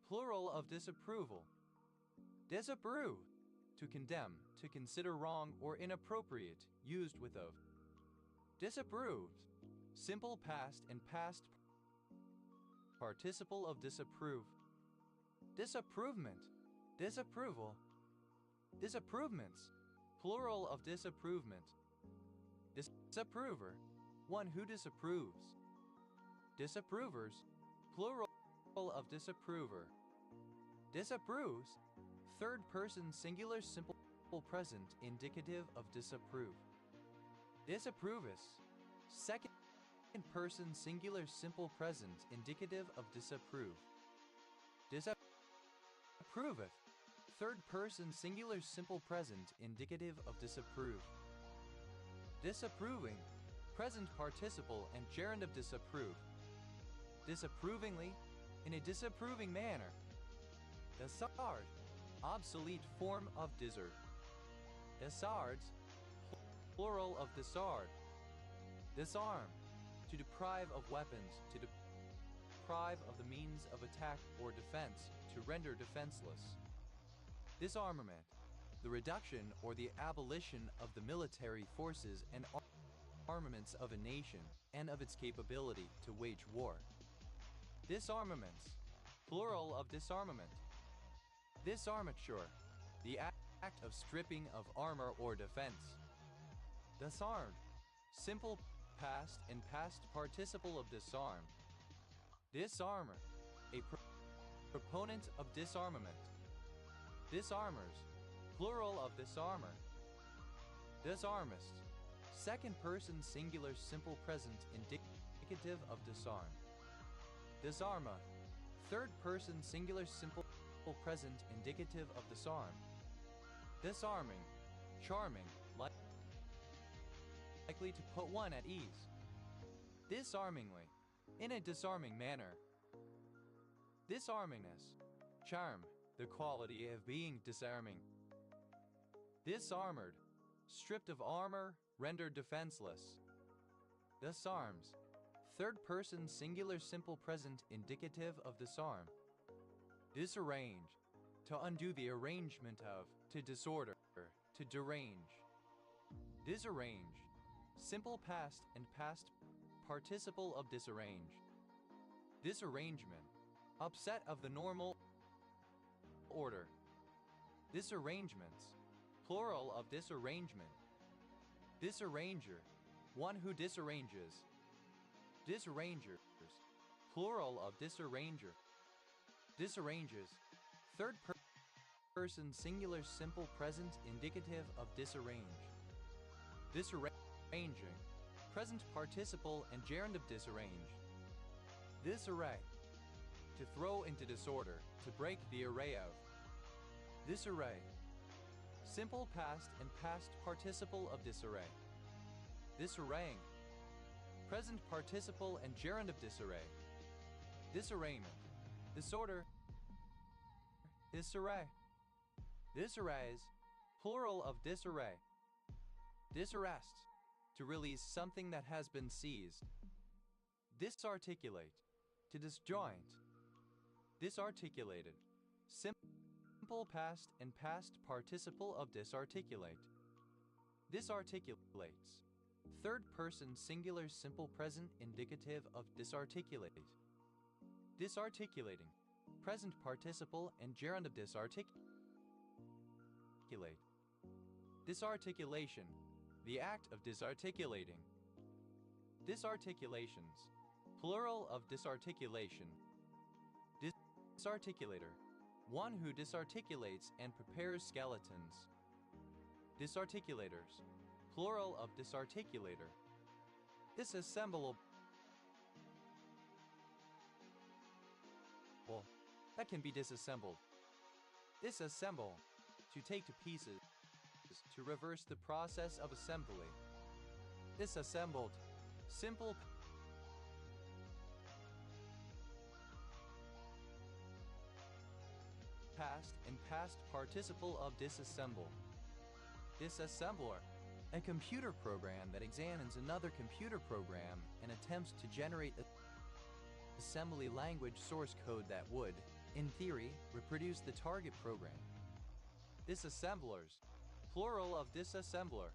Plural of disapproval. Disapprove. To condemn, to consider wrong or inappropriate, used with of. Disapproved. Simple past and past participle of disapprove. Disapprovement. Disapproval. Disapprovements. Plural of disapprovement. Disapprover. One who disapproves. Disapprovers. Plural of disapprover. Disapproves. Third person singular simple present indicative of disapprove. Disapprovus. Second person singular simple present indicative of disapprove. Disapproveth. Third person singular simple present indicative of disapprove. Disapproving. Present participle and gerund of disapprove. Disapprovingly. In a disapproving manner. Disard. Obsolete form of dizzard. Disards. Plural of disard. Disarm. To deprive of weapons, to deprive of the means of attack or defense, to render defenseless. Disarmament. The reduction or the abolition of the military forces and armaments of a nation and of its capability to wage war. Disarmaments. Plural of disarmament. Disarmature. The act of stripping of armor or defense. Disarmed. Simple past and past participle of disarm. Disarmer. A proponent of disarmament. Disarmers. Plural of disarmer. Disarmist. Second person singular simple present indicative of disarm. Disarma. Third person singular simple present indicative of disarm. Disarming. Charming. Likely to put one at ease. Disarmingly. In a disarming manner. Disarmingness. Charm. The quality of being disarming. Disarmored. Stripped of armor, rendered defenseless. Disarms. Third person singular simple present indicative of disarm. Disarrange. To undo the arrangement of, to disorder, to derange. Disarrange. Simple past and past participle of disarrange. Disarrangement. Upset of the normal order. Disarrangements. Plural of disarrangement. Disarranger. One who disarranges. Disarrangers. Plural of disarranger. Disarranges. Third person singular simple present indicative of disarrange. Disarranging. Present participle and gerund of disarrange. Disarray. To throw into disorder, to break the array of. Disarray. Simple past and past participle of disarray. Disarraying. Present participle and gerund of disarray. Disarrayment. Disorder. Disarray. Disarrays. Plural of disarray. Disarrest. To release something that has been seized. Disarticulate. To disjoint. Disarticulated. Simple past and past participle of disarticulate. Disarticulates. Third person singular simple present indicative of disarticulate. Disarticulating. Present participle and gerund of disarticulate. Disarticulation. The act of disarticulating. Disarticulations. Plural of disarticulation. Disarticulator. One who disarticulates and prepares skeletons. Disarticulators. Plural of disarticulator. Disassemblable. That can be disassembled. Disassemble. To take to pieces. To reverse the process of assembly. Disassembled. Simple past past and past participle of disassemble. Disassembler. A computer program that examines another computer program and attempts to generate assembly language source code that would, in theory, reproduce the target program. Disassemblers. Plural of disassembler.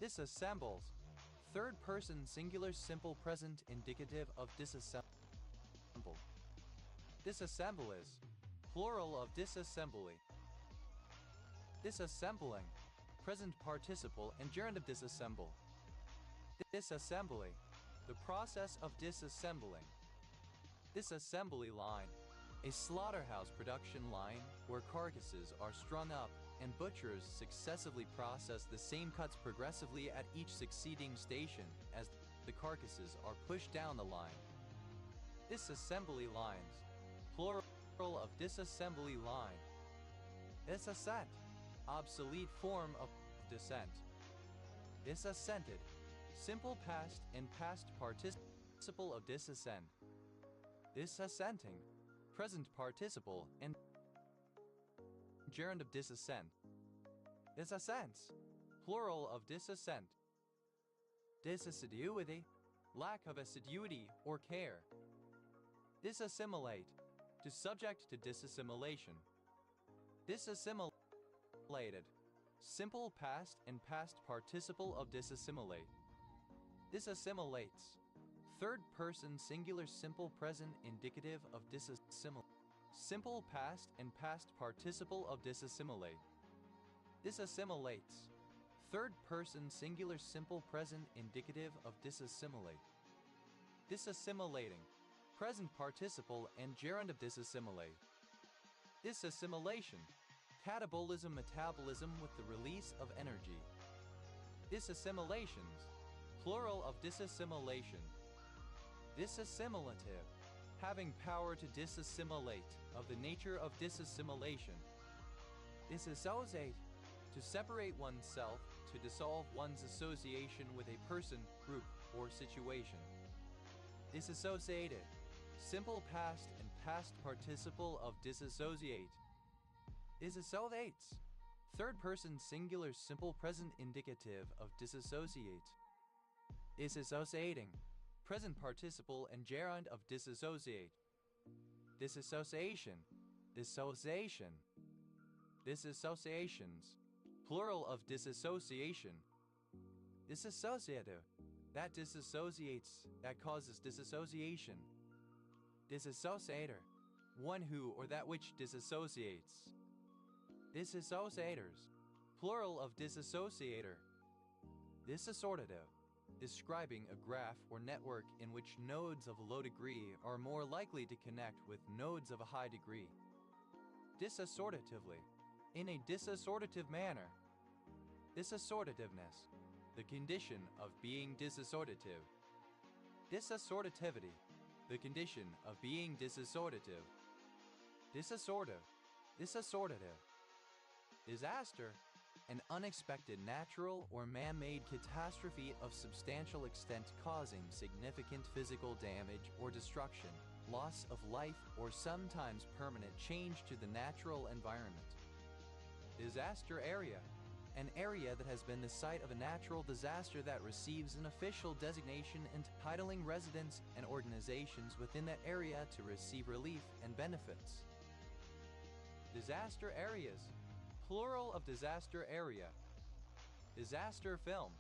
Disassembles. Third person singular simple present indicative of disassemble. Disassemble is. Plural of disassembly. Disassembling. Present participle and gerund of disassemble. Disassembly. The process of disassembling. Disassembly line. A slaughterhouse production line where carcasses are strung up and butchers successively process the same cuts progressively at each succeeding station as the carcasses are pushed down the line. Disassembly lines. Plural of disassembly line. Disassent. Obsolete form of descent. Disassented. Simple past and past participle of disassent. Disassenting. Present participle and gerund of disassent. Disassents. Plural of disassent. Disassiduity. Lack of assiduity or care. Disassimilate. To subject to disassimilation. Disassimilated. Simple past and past participle of disassimilate. Disassimilates. Third person singular simple present indicative of disassimilate. Simple past and past participle of disassimilate. Disassimilates. Third person singular simple present indicative of disassimilate. Disassimilating. Present participle and gerund of disassimilate. Disassimilation. Catabolism metabolism with the release of energy. Disassimilations. Plural of disassimilation. Disassimilative. Having power to disassimilate, of the nature of disassimilation. Disassociate. To separate oneself, to dissolve one's association with a person, group, or situation. Disassociated. Simple past and past participle of disassociate. Disassociates. Third person singular simple present indicative of disassociate. Disassociating. Present participle and gerund of disassociate. Disassociation. Dissociation. Disassociations. Plural of disassociation. Disassociative. That disassociates, that causes disassociation. Disassociator. One who or that which disassociates. Disassociators. Plural of disassociator. Disassortative. Describing a graph or network in which nodes of low degree are more likely to connect with nodes of a high degree. Disassortatively. In a disassortative manner. Disassortativeness. The condition of being disassortative. Disassortativity. The condition of being disassortative. Disassortive. Disassortative. Disaster. An unexpected natural or man-made catastrophe of substantial extent causing significant physical damage or destruction, loss of life, or sometimes permanent change to the natural environment. Disaster area. An area that has been the site of a natural disaster that receives an official designation entitling residents and organizations within that area to receive relief and benefits. Disaster areas. Plural of disaster area. Disaster film.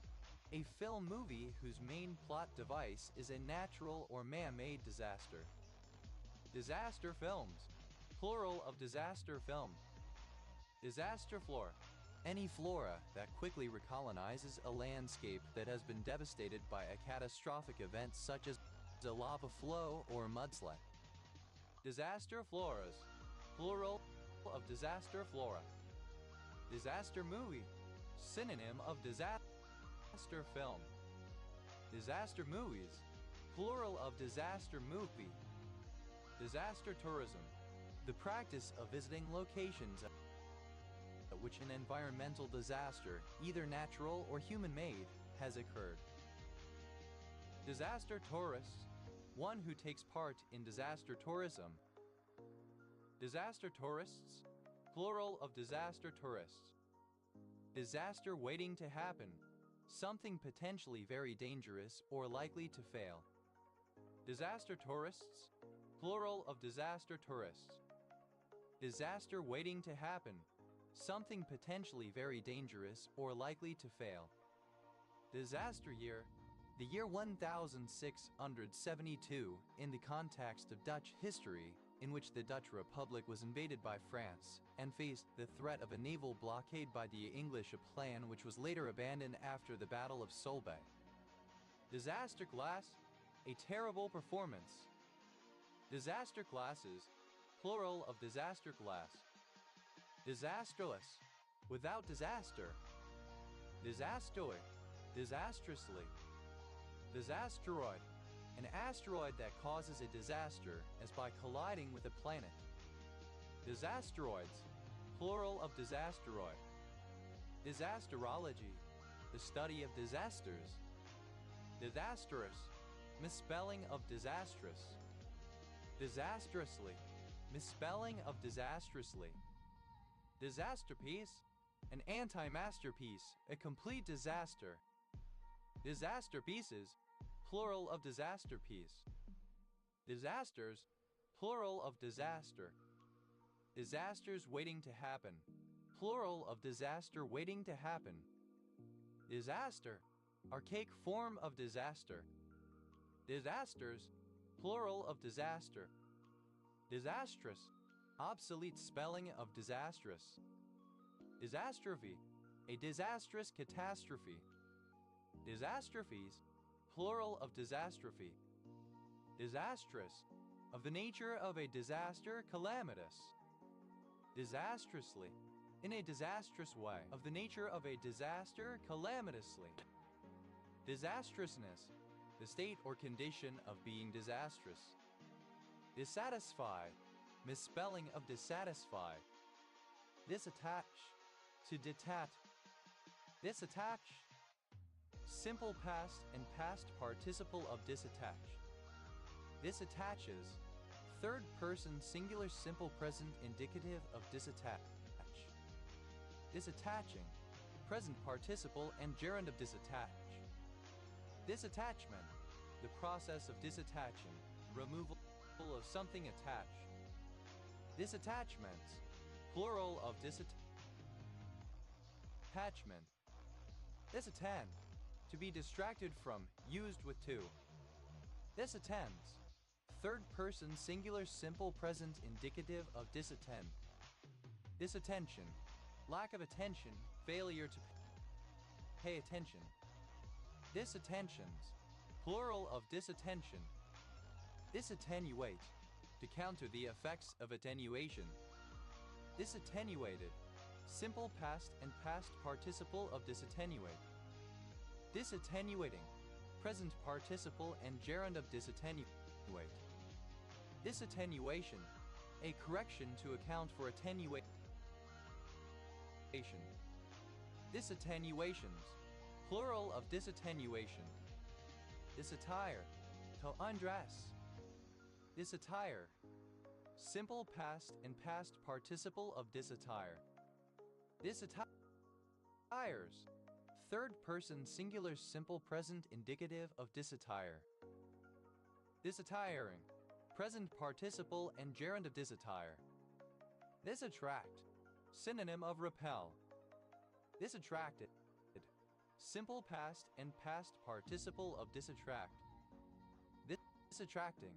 A film movie whose main plot device is a natural or man-made disaster. Disaster films. Plural of disaster film. Disaster flora. Any flora that quickly recolonizes a landscape that has been devastated by a catastrophic event such as a lava flow or mudslide. Disaster floras. Plural of disaster flora. Disaster movie. Synonym of disaster film. Disaster movies. Plural of disaster movie. Disaster tourism. The practice of visiting locations at which an environmental disaster, either natural or human-made, has occurred. Disaster tourist. One who takes part in disaster tourism. Disaster tourists. Plural of disaster tourists. Disaster waiting to happen. Something potentially very dangerous or likely to fail. Disaster tourists. Plural of disaster tourists. Disaster waiting to happen. Something potentially very dangerous or likely to fail. Disaster year. The year 1672, in the context of Dutch history, in which the Dutch Republic was invaded by France and faced the threat of a naval blockade by the English, a plan which was later abandoned after the Battle of Solbay. Disaster class. A terrible performance. Disaster classes. Plural of disaster class. Disastrous. Without disaster. Disastoid. Disastrously. Disasteroid. An asteroid that causes a disaster as by colliding with a planet. Disasteroids. Plural of disasteroid. Disasterology. The study of disasters. Disastrous. Misspelling of disastrous. Disastrously. Misspelling of disastrously. Disasterpiece. An anti-masterpiece. A complete disaster. Disasterpieces. Plural of disasterpiece. Disasters. Plural of disaster. Disasters waiting to happen. Plural of disaster waiting to happen. Disaster. Archaic form of disaster. Disasters. Plural of disaster. Disastrous. Obsolete spelling of disastrous. Disastrophe. A disastrous catastrophe. Disastrophes. Plural of disastrophe. Disastrous. Of the nature of a disaster, calamitous. Disastrously. In a disastrous way. Of the nature of a disaster, calamitously. Disastrousness. The state or condition of being disastrous. Dissatisfied. Misspelling of dissatisfied. Disattach. To detach. Disattach. Simple past and past participle of disattach. Disattaches. Third person singular simple present indicative of disattach. Disattaching. Present participle and gerund of disattach. Disattachment. The process of disattaching. Removal of something attached. Disattachments. Plural of disattachment. Disattend. To be distracted from, used with to. Disattends. Third person singular simple present indicative of disattend. Disattention. Lack of attention, failure to pay attention. Disattentions. Plural of disattention. Disattenuate. To counter the effects of attenuation. Disattenuated. Simple past and past participle of disattenuate. Disattenuating. Present participle and gerund of disattenuate. Disattenuation. A correction to account for attenuation. Disattenuations. Plural of disattenuation. Disattire. To undress. Disattire. Simple past and past participle of disattire. Disattires. Third person singular simple present indicative of disattire. Disattiring. Present participle and gerund of disattire. Disattract. Synonym of repel. Disattracted. Simple past and past participle of disattract. Disattracting.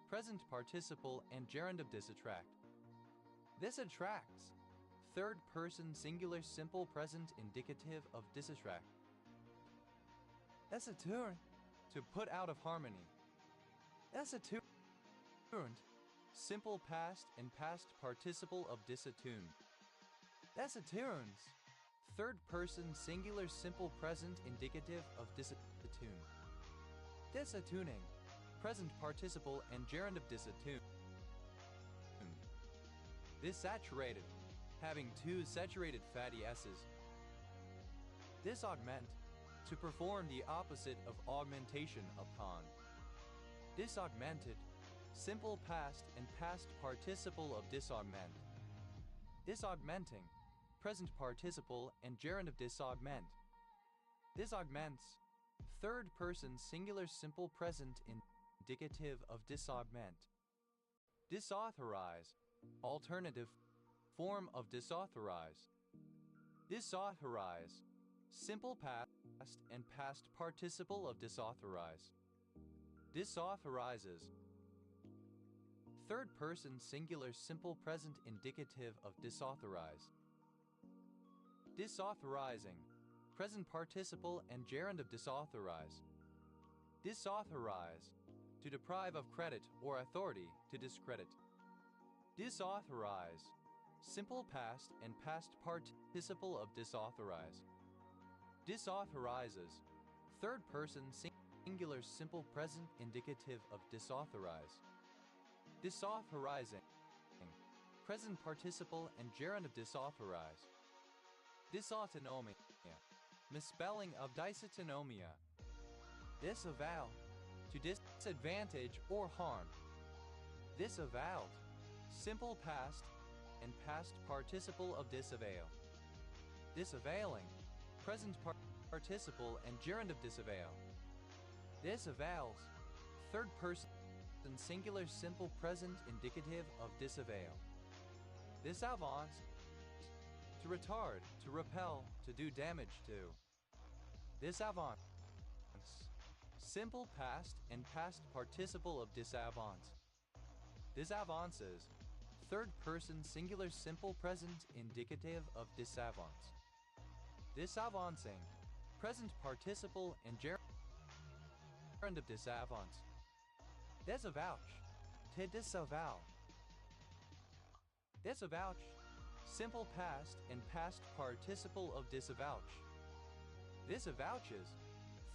Present participle and gerund of disattract. Disattracts. Third person singular simple present indicative of disattract. Desaturn. To put out of harmony. Desaturn. Simple past and past participle of disattune. Desattunes. Third person singular simple present indicative of disattune. Disattuning. Present participle and gerund of disattune. Dissaturated. Having two saturated fatty acids. Disaugment. To perform the opposite of augmentation upon. Disaugmented. Simple past and past participle of disaugment. Disaugmenting, present participle and gerund of disaugment. Disaugments, third person singular simple present indicative of disaugment. Disauthorize, alternative form of disauthorize. Disauthorize, simple past and past participle of disauthorize. Disauthorizes, third person singular simple present indicative of disauthorize. Disauthorizing, present participle and gerund of disauthorize. Disauthorize, to deprive of credit or authority, to discredit. Disauthorize, simple past and past participle of disauthorize. Disauthorizes, third person singular simple present indicative of disauthorize. Disauthorizing, present participle and gerund of disauthorize. Dysautonomia, misspelling of dysautonomia. Disavow, to disadvantage or harm. Disavowed, simple past and past participle of disavow. Disavailing, present participle and gerund of disavow. Disavows, third person singular simple present indicative of disavow. Disavance, to retard, to repel, to do damage to. Disavance, simple past and past participle of disavance. Disavances, third person singular simple present indicative of disavance. Disavancing, present participle and gerund of disavance. Disavouch, to disavow. Disavouch, simple past and past participle of disavouch. Disavouches,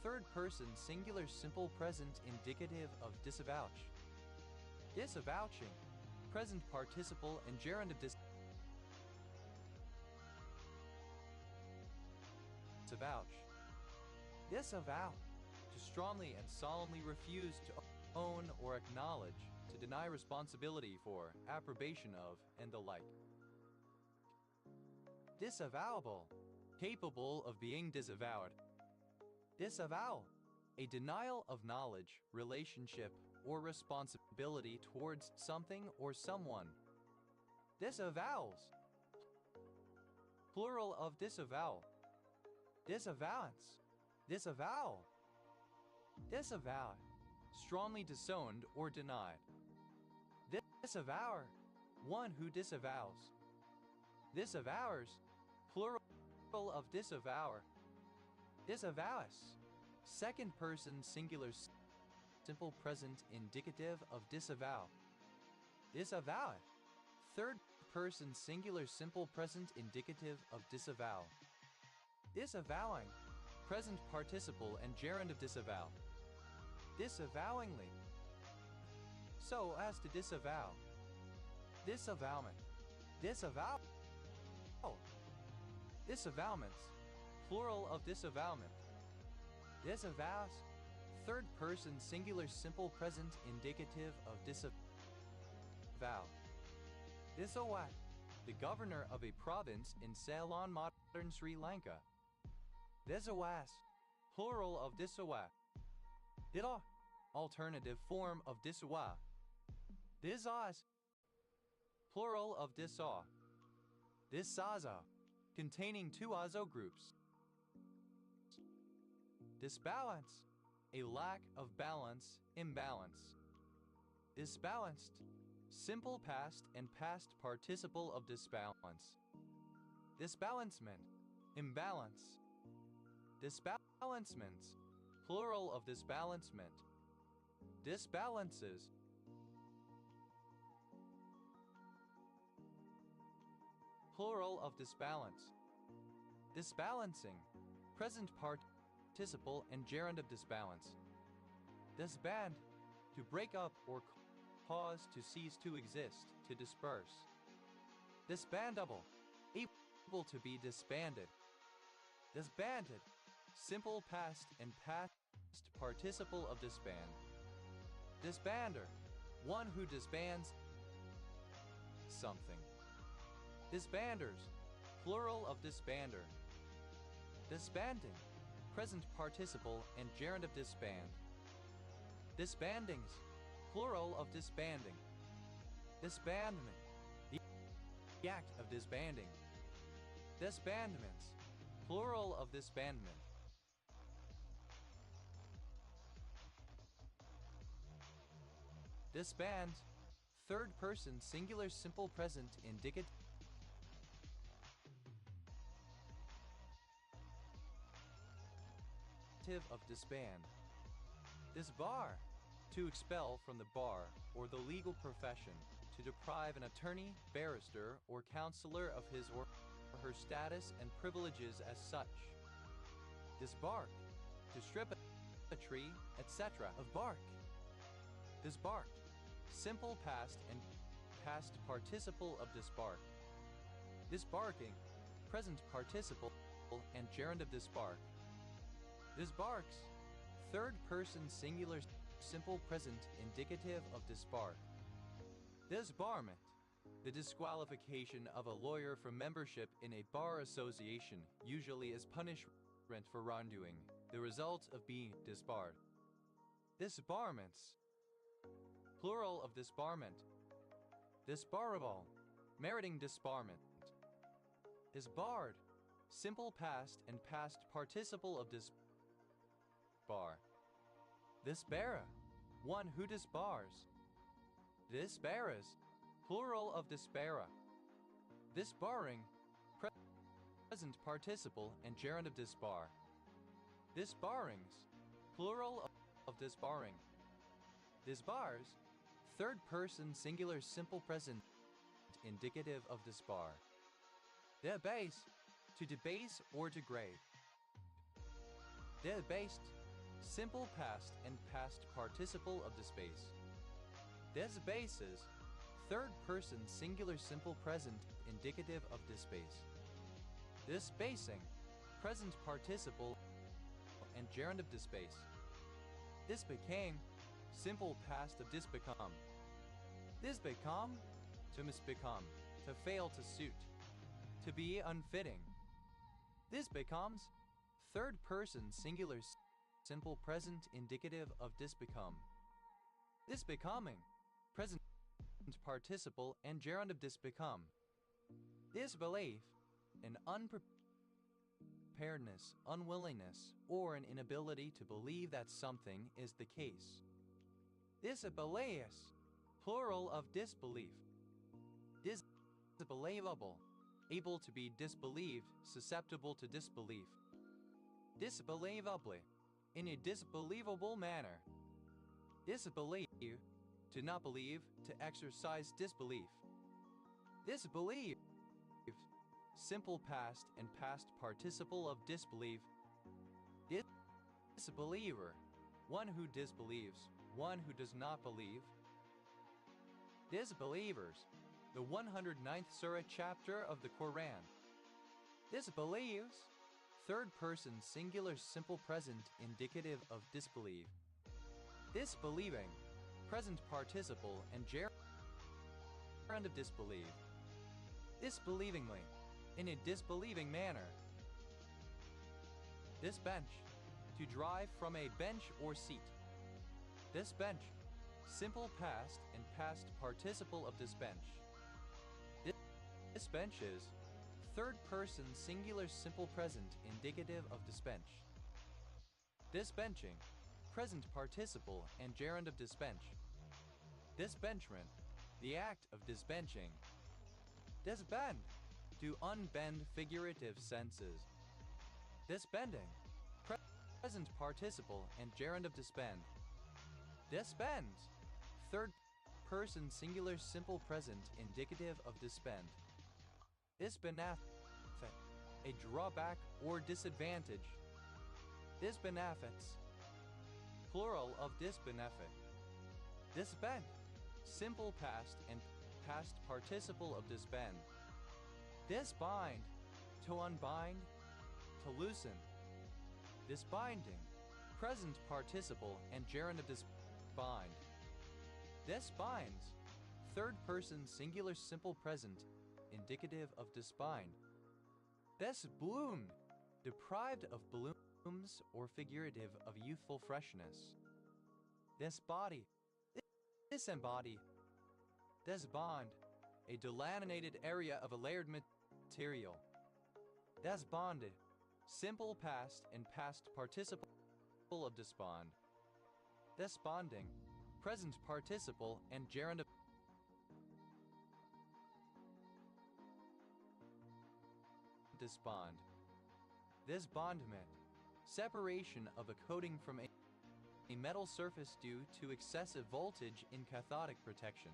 third person singular simple present indicative of disavouch. Disavouching, present participle and gerund of disavouch. Disavow, to strongly and solemnly refuse to own or acknowledge, to deny responsibility for, approbation of, and the like. Disavowable, capable of being disavowed. Disavowal, a denial of knowledge, relationship, or responsibility towards something or someone. Disavowals, plural of disavowal. Disavowance, disavowal. Disavow, strongly disowned or denied. Disavower, one who disavows. Disavours, plural of disavour. Disavowus, second person singular simple present indicative of disavow. Disavoweth, third person singular simple present indicative of disavow. Disavowing, present participle and gerund of disavow. Disavowingly, so as to disavow. Disavowment, disavow. Disavowments, plural of disavowment. Disavows, third person singular simple present indicative of disavow. Disawat, the governor of a province in Ceylon, modern Sri Lanka. Disawas, plural of disawa. Dida, alternative form of disawa. Disas, plural of disaw. Disaza, containing two azo groups. Disbalance, a lack of balance, imbalance. Disbalanced, simple past and past participle of disbalance. Disbalancement, imbalance. Disbalansements, plural of disbalancement. Disbalances, plural of disbalance. Disbalancing, present participle and gerund of disbalance. Disband, to break up or cause to cease to exist, to disperse. Disbandable, able to be disbanded. Disbanded, simple past and past participle of disband. Disbander, one who disbands something. Disbanders, plural of disbander. Disbanding, present participle and gerund of disband. Disbandings, plural of disbanding. Disbandment, the act of disbanding. Disbandments, plural of disbandment. Disband, third person singular simple present indicative of disband. Disbar, to expel from the bar or the legal profession, to deprive an attorney, barrister, or counselor of his or her status and privileges as such. Disbark, to strip a tree, etc. of bark. Disbark, simple past and past participle of disbark. Disbarking, present participle and gerund of disbark. Disbarks, third person singular simple present indicative of disbark. Disbarment, the disqualification of a lawyer from membership in a bar association, usually as punishment for wrongdoing, the result of being disbarred. Disbarments, plural of disbarment. Disbarable, meriting disbarment. Disbarred, simple past and past participle of disbar. Disbarra, one who disbars. Disbarras, plural of disbarra. Disbarring, present participle and gerund of disbar. Disbarrings, plural of disbarring. Disbars, third person singular simple present indicative of disbar. Debase, to debase or degrade. Debased, simple past and past participle of disbase. Debases, third person singular simple present indicative of disbase. Disbasing, present participle and gerund of disbase. Disbecame, simple past of disbecome. Disbecome, to misbecome, to fail to suit, to be unfitting. Disbecomes, third person singular simple present indicative of disbecome. Disbecoming, present participle and gerund of disbecome. Disbelief, an unpreparedness, unwillingness, or an inability to believe that something is the case. Disbelievous, plural of disbelief. Disbelievable, able to be disbelieved, susceptible to disbelief. Disbelievably, in a disbelievable manner. Disbelieve, to not believe, to exercise disbelief. Disbelieve, simple past and past participle of disbelief. Disbeliever, one who disbelieves, one who does not believe. Disbelievers, the 109th Surah chapter of the Quran. Disbelieves, third person singular simple present indicative of disbelieve. Disbelieving, present participle and gerund of disbelieve. Disbelievingly, in a disbelieving manner. Disbench, to drive from a bench or seat. Disbench, simple past and past participle of disbench. Disbenches, third person singular simple present indicative of disbench. Disbenching, present participle and gerund of disbench. Disbenchment, the act of disbenching. Disbend, to unbend figurative senses. Disbending, present participle and gerund of disbend. Disbends, third person singular simple present indicative of disbend. Disbenefit, a drawback or disadvantage. Disbenefits, plural of disbenefit. Disbend, simple past and past participle of disbend. Disbind, to unbind, to loosen. Disbinding, present participle and gerund of disbind. Disbinds, third person singular simple present indicative of despine. Des bloomed, deprived of blooms or figurative of youthful freshness. Disembody, disembody. Desbond, a delaminated area of a layered material. Desbonded, simple past and past participle of despond. Desponding, present participle and gerund of despond. Desbondment, separation of a coating from a metal surface due to excessive voltage in cathodic protection.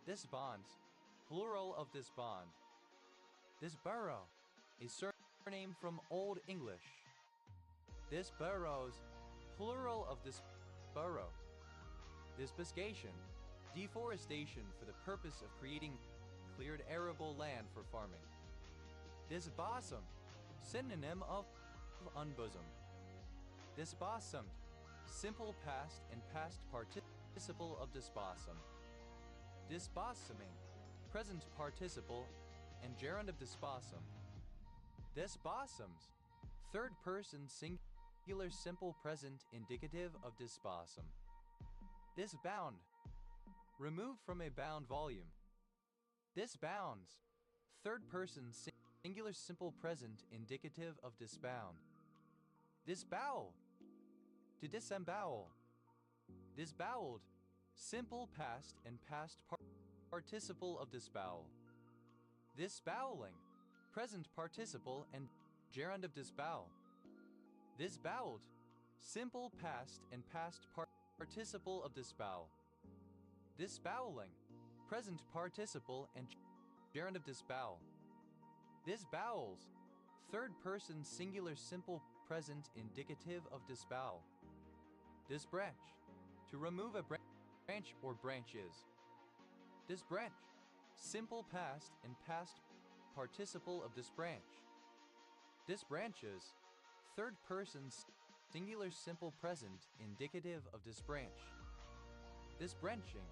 Disbonds, plural of disbond. Disburrow, a surname from Old English. Disburrows, plural of disburrow. Disbuscation, deforestation for the purpose of creating cleared arable land for farming. Disbosom, synonym of unbosom. Disbosomed, simple past and past participle of disbosom. Disbosoming, present participle and gerund of disbosom. Disbosoms, third person singular simple present indicative of disbosom. Disbound, removed from a bound volume. Disbounds, third person singular simple present indicative of disbound. Disbowel, to disembowel. Disboweled, simple past and past participle of disbowel. Disbowelling, present participle and gerund of disbowel. Disboweled, simple past and past participle of disbowel. Disbowelling, present participle and gerund of disbowel. Disbowels, third person singular simple present indicative of disbowel. Disbranch, to remove a branch or branches. Disbranch, simple past and past participle of disbranch. Disbranches, third person singular simple present indicative of disbranch. Disbranching,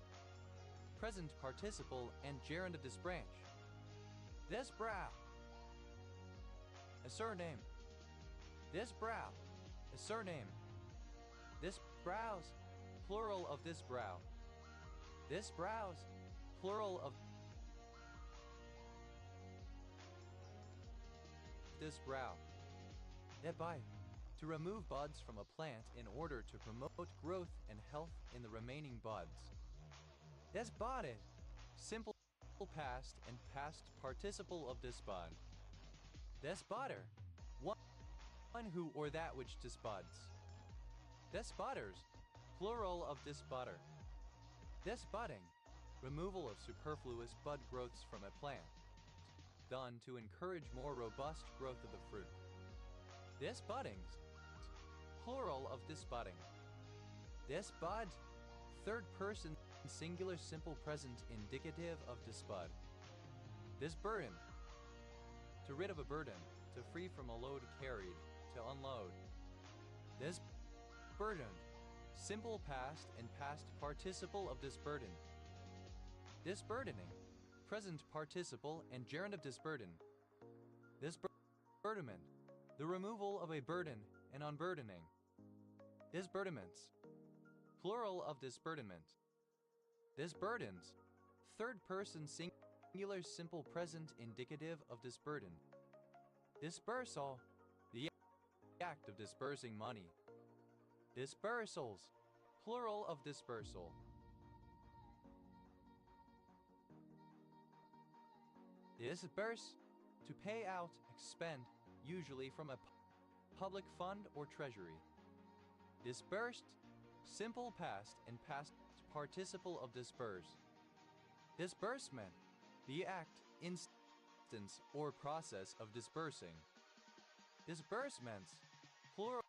present participle and gerund of disbranch. Disbrow, a surname. Disbrow, a surname. Disbrows, plural of disbrow. Disbrows, plural of disbrow. Thereby, to remove buds from a plant in order to promote growth and health in the remaining buds. Desboded, simple past and past participle of disbud. Desbotter, one who or that which disbuds. Desbotters, plural of desbotter. Desbudding, removal of superfluous bud growths from a plant, done to encourage more robust growth of the fruit. Disbuddings, plural of disbudding. Disbud, third person singular simple present indicative of disbud. Disburden, to rid of a burden, to free from a load carried, to unload. Disburdened, simple past and past participle of disburden. Disburdening, present participle and gerund of disburden. Disburdenment, the removal of a burden and unburdening. Disburdements, plural of disburdenment. Disburdens, third person singular simple present indicative of disburden. Dispersal, the act of dispersing money. Dispersals, plural of dispersal. Disburse, to pay out, expend, usually from a public fund or treasury. Disbursed, simple past and past participle of disperse. Disbursement, the act, instance, or process of dispersing. Disbursements, plural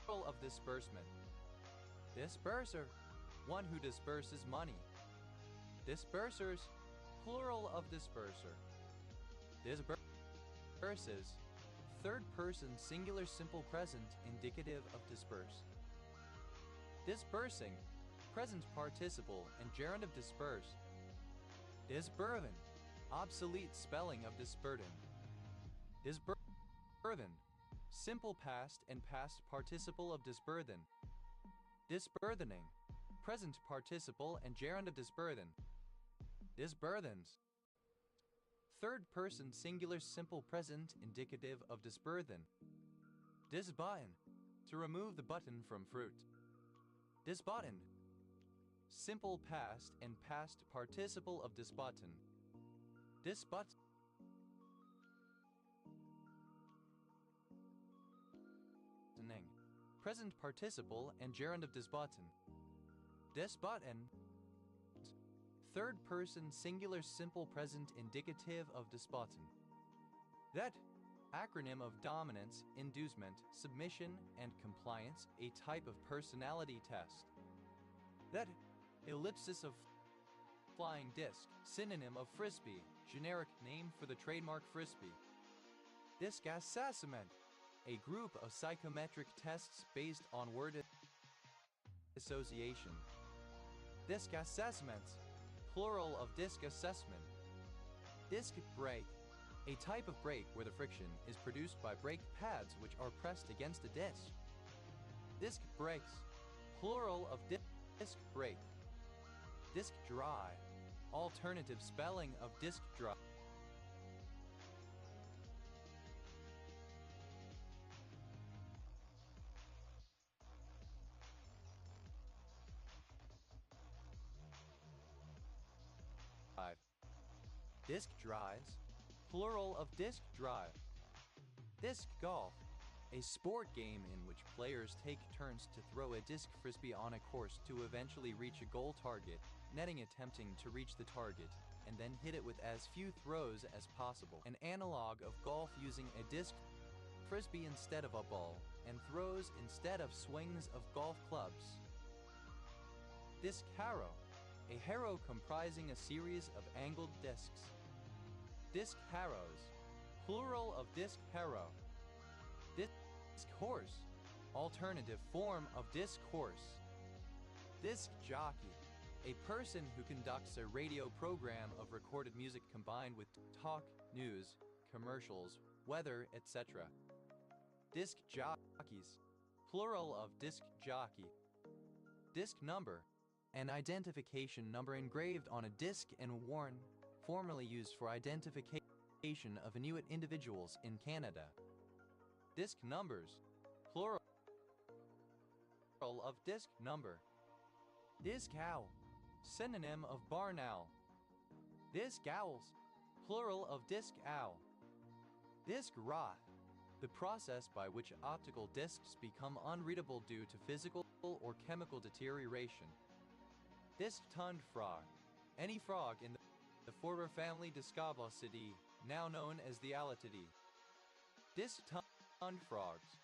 of disbursement. Disperser, one who disperses money. Dispersers, plural of disperser. Disperses, third person singular simple present indicative of disperse. Dispersing, present participle and gerund of disperse. Disburven, Obsolete spelling of disburden. Disburthen. Simple past and past participle of disburthen. Disburthening. Present participle and gerund of disburthen. Disburthens. Third person singular simple present indicative of disburthen. Disbutton. To remove the button from fruit. Disbutton. Simple past and past participle of disbutton. Disbuttoning. Present participle and gerund of disbutton. Disbutton. Third person singular simple present indicative of disbutton. That acronym of dominance, inducement, submission, and compliance, a type of personality test. That ellipsis of flying disc, synonym of frisbee, generic name for the trademark frisbee. Disc assessment, a group of psychometric tests based on word association. Disc assessments, plural of disc assessment. Disc brake, a type of brake where the friction is produced by brake pads which are pressed against a disc. Disc brakes, plural of disc brake. Disc dry, alternative spelling of disc dry. Disc dries, plural of disc drive. Disc golf, a sport game in which players take turns to throw a disc frisbee on a course to eventually reach a goal target, netting attempting to reach the target, and then hit it with as few throws as possible. An analog of golf using a disc frisbee instead of a ball, and throws instead of swings of golf clubs. Disc harrow, a harrow comprising a series of angled discs. Disc harrows, plural of disc harrow. Disc horse, alternative form of disc horse. Disc jockey, a person who conducts a radio program of recorded music combined with talk, news, commercials, weather, etc. Disc jockeys, plural of disc jockey. Disc number, an identification number engraved on a disc and worn, formerly used for identification of Inuit individuals in Canada. Disc numbers, plural of disc number. Disc owl, synonym of barn owl. Disc owls, plural of disc owl. Disc rot, the process by which optical discs become unreadable due to physical or chemical deterioration. Disc-tongued frog, any frog in the former family Discabosidae, now known as the Alatidae. Disc-tongued frogs,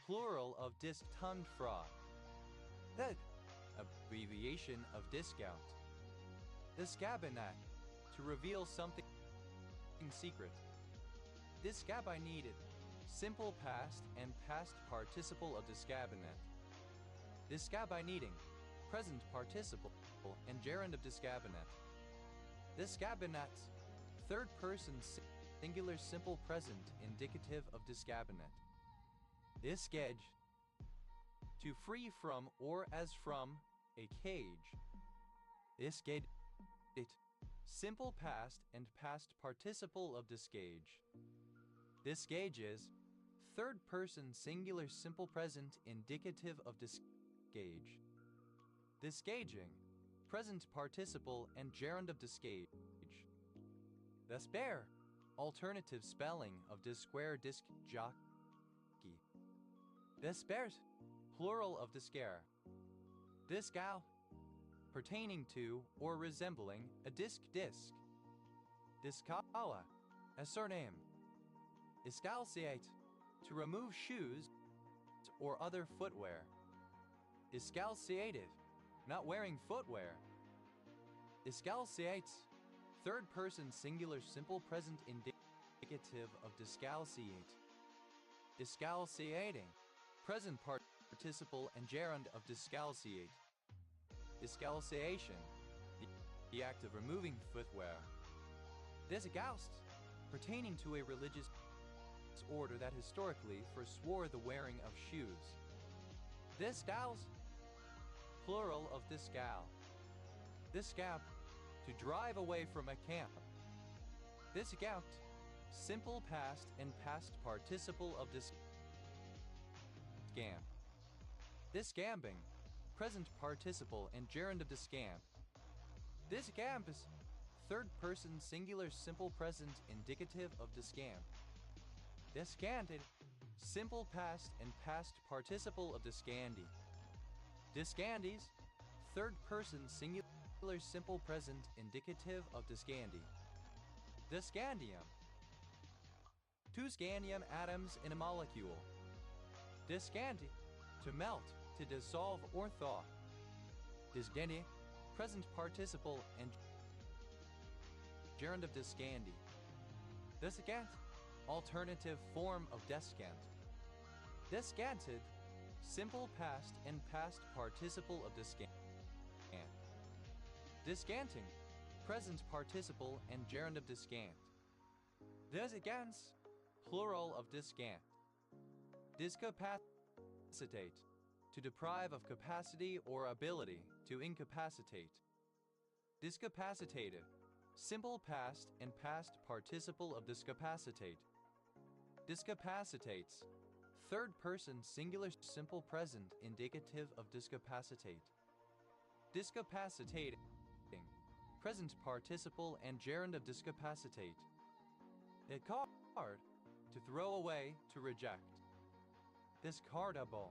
plural of disc-tongued frog. That abbreviation of discount. Discabinet, to reveal something secret. Discabinated, simple past and past participle of discabinet. Discabinating, present participle and gerund of discabinet. Discabinets, third person singular simple present indicative of discabinet. Discage, to free from or as from a cage. Discade, it, simple past and past participle of disgage. Disgage is third person singular simple present indicative of disgage. Disgaging, present participle and gerund of disgage. Despair, alternative spelling of disquare disc jockey. Despert, plural of descair. Discal, pertaining to or resembling a disc. Discala, a surname. Discalciate, to remove shoes or other footwear. Discalciative, not wearing footwear. Discalciate, third person singular simple present indicative of discalciate. Discalciating, present participle and gerund of discalciate. Discalciation, the act of removing footwear. Disgaust, pertaining to a religious order that historically forswore the wearing of shoes. Disgaus, plural of disgal. Disgap, to drive away from a camp. Disgount, simple past and past participle of disgam. Disgambing, present participle and gerund of disgam. Disgambus, third person singular simple present indicative of disgam. Discanted, simple past and past participle of discandy. Discandies, third person singular simple present indicative of discandy. Discandium, two scandium atoms in a molecule. Discanti, to melt, to dissolve or thaw. Disgendi, present participle and gerund of discandy. Discant, alternative form of descant. Descanted, simple past and past participle of descant. Descanting, present participle and gerund of descant. Descants, plural of descant. Discapacitate, to deprive of capacity or ability, to incapacitate. Discapacitated, simple past and past participle of discapacitate. Discapacitates, third person singular simple present indicative of discapacitate. Discapacitating, present participle and gerund of discapacitate. Discard, to throw away, to reject. Discardable,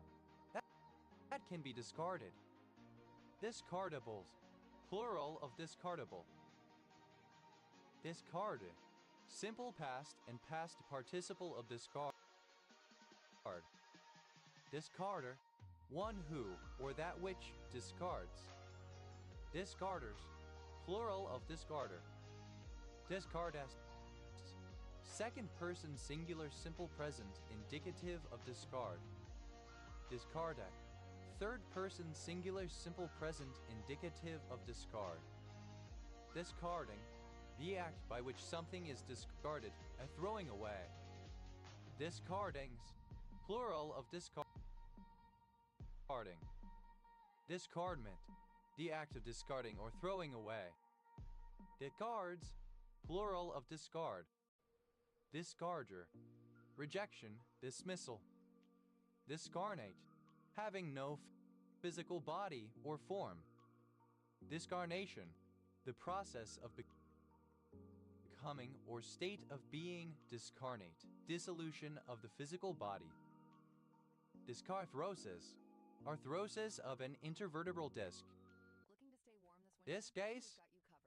that can be discarded. Discardables, plural of discardable. Discarded, simple past and past participle of discard. Discarder, one who or that which discards. Discarders, plural of discarder. Discardest, second person singular simple present indicative of discard. Discardac, third person singular simple present indicative of discard. Discarding, the act by which something is discarded, a throwing away. Discardings, plural of discarding. Discardment, the act of discarding or throwing away. Discards, plural of discard. Discarger, rejection, dismissal. Discarnate, having no physical body or form. Discarnation, the process of becoming or state of being discarnate, dissolution of the physical body. Discarthrosis, arthrosis of an intervertebral disc. Discase,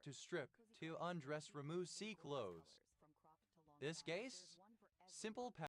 to strip, to undress, remove, see clothes. Discase, simple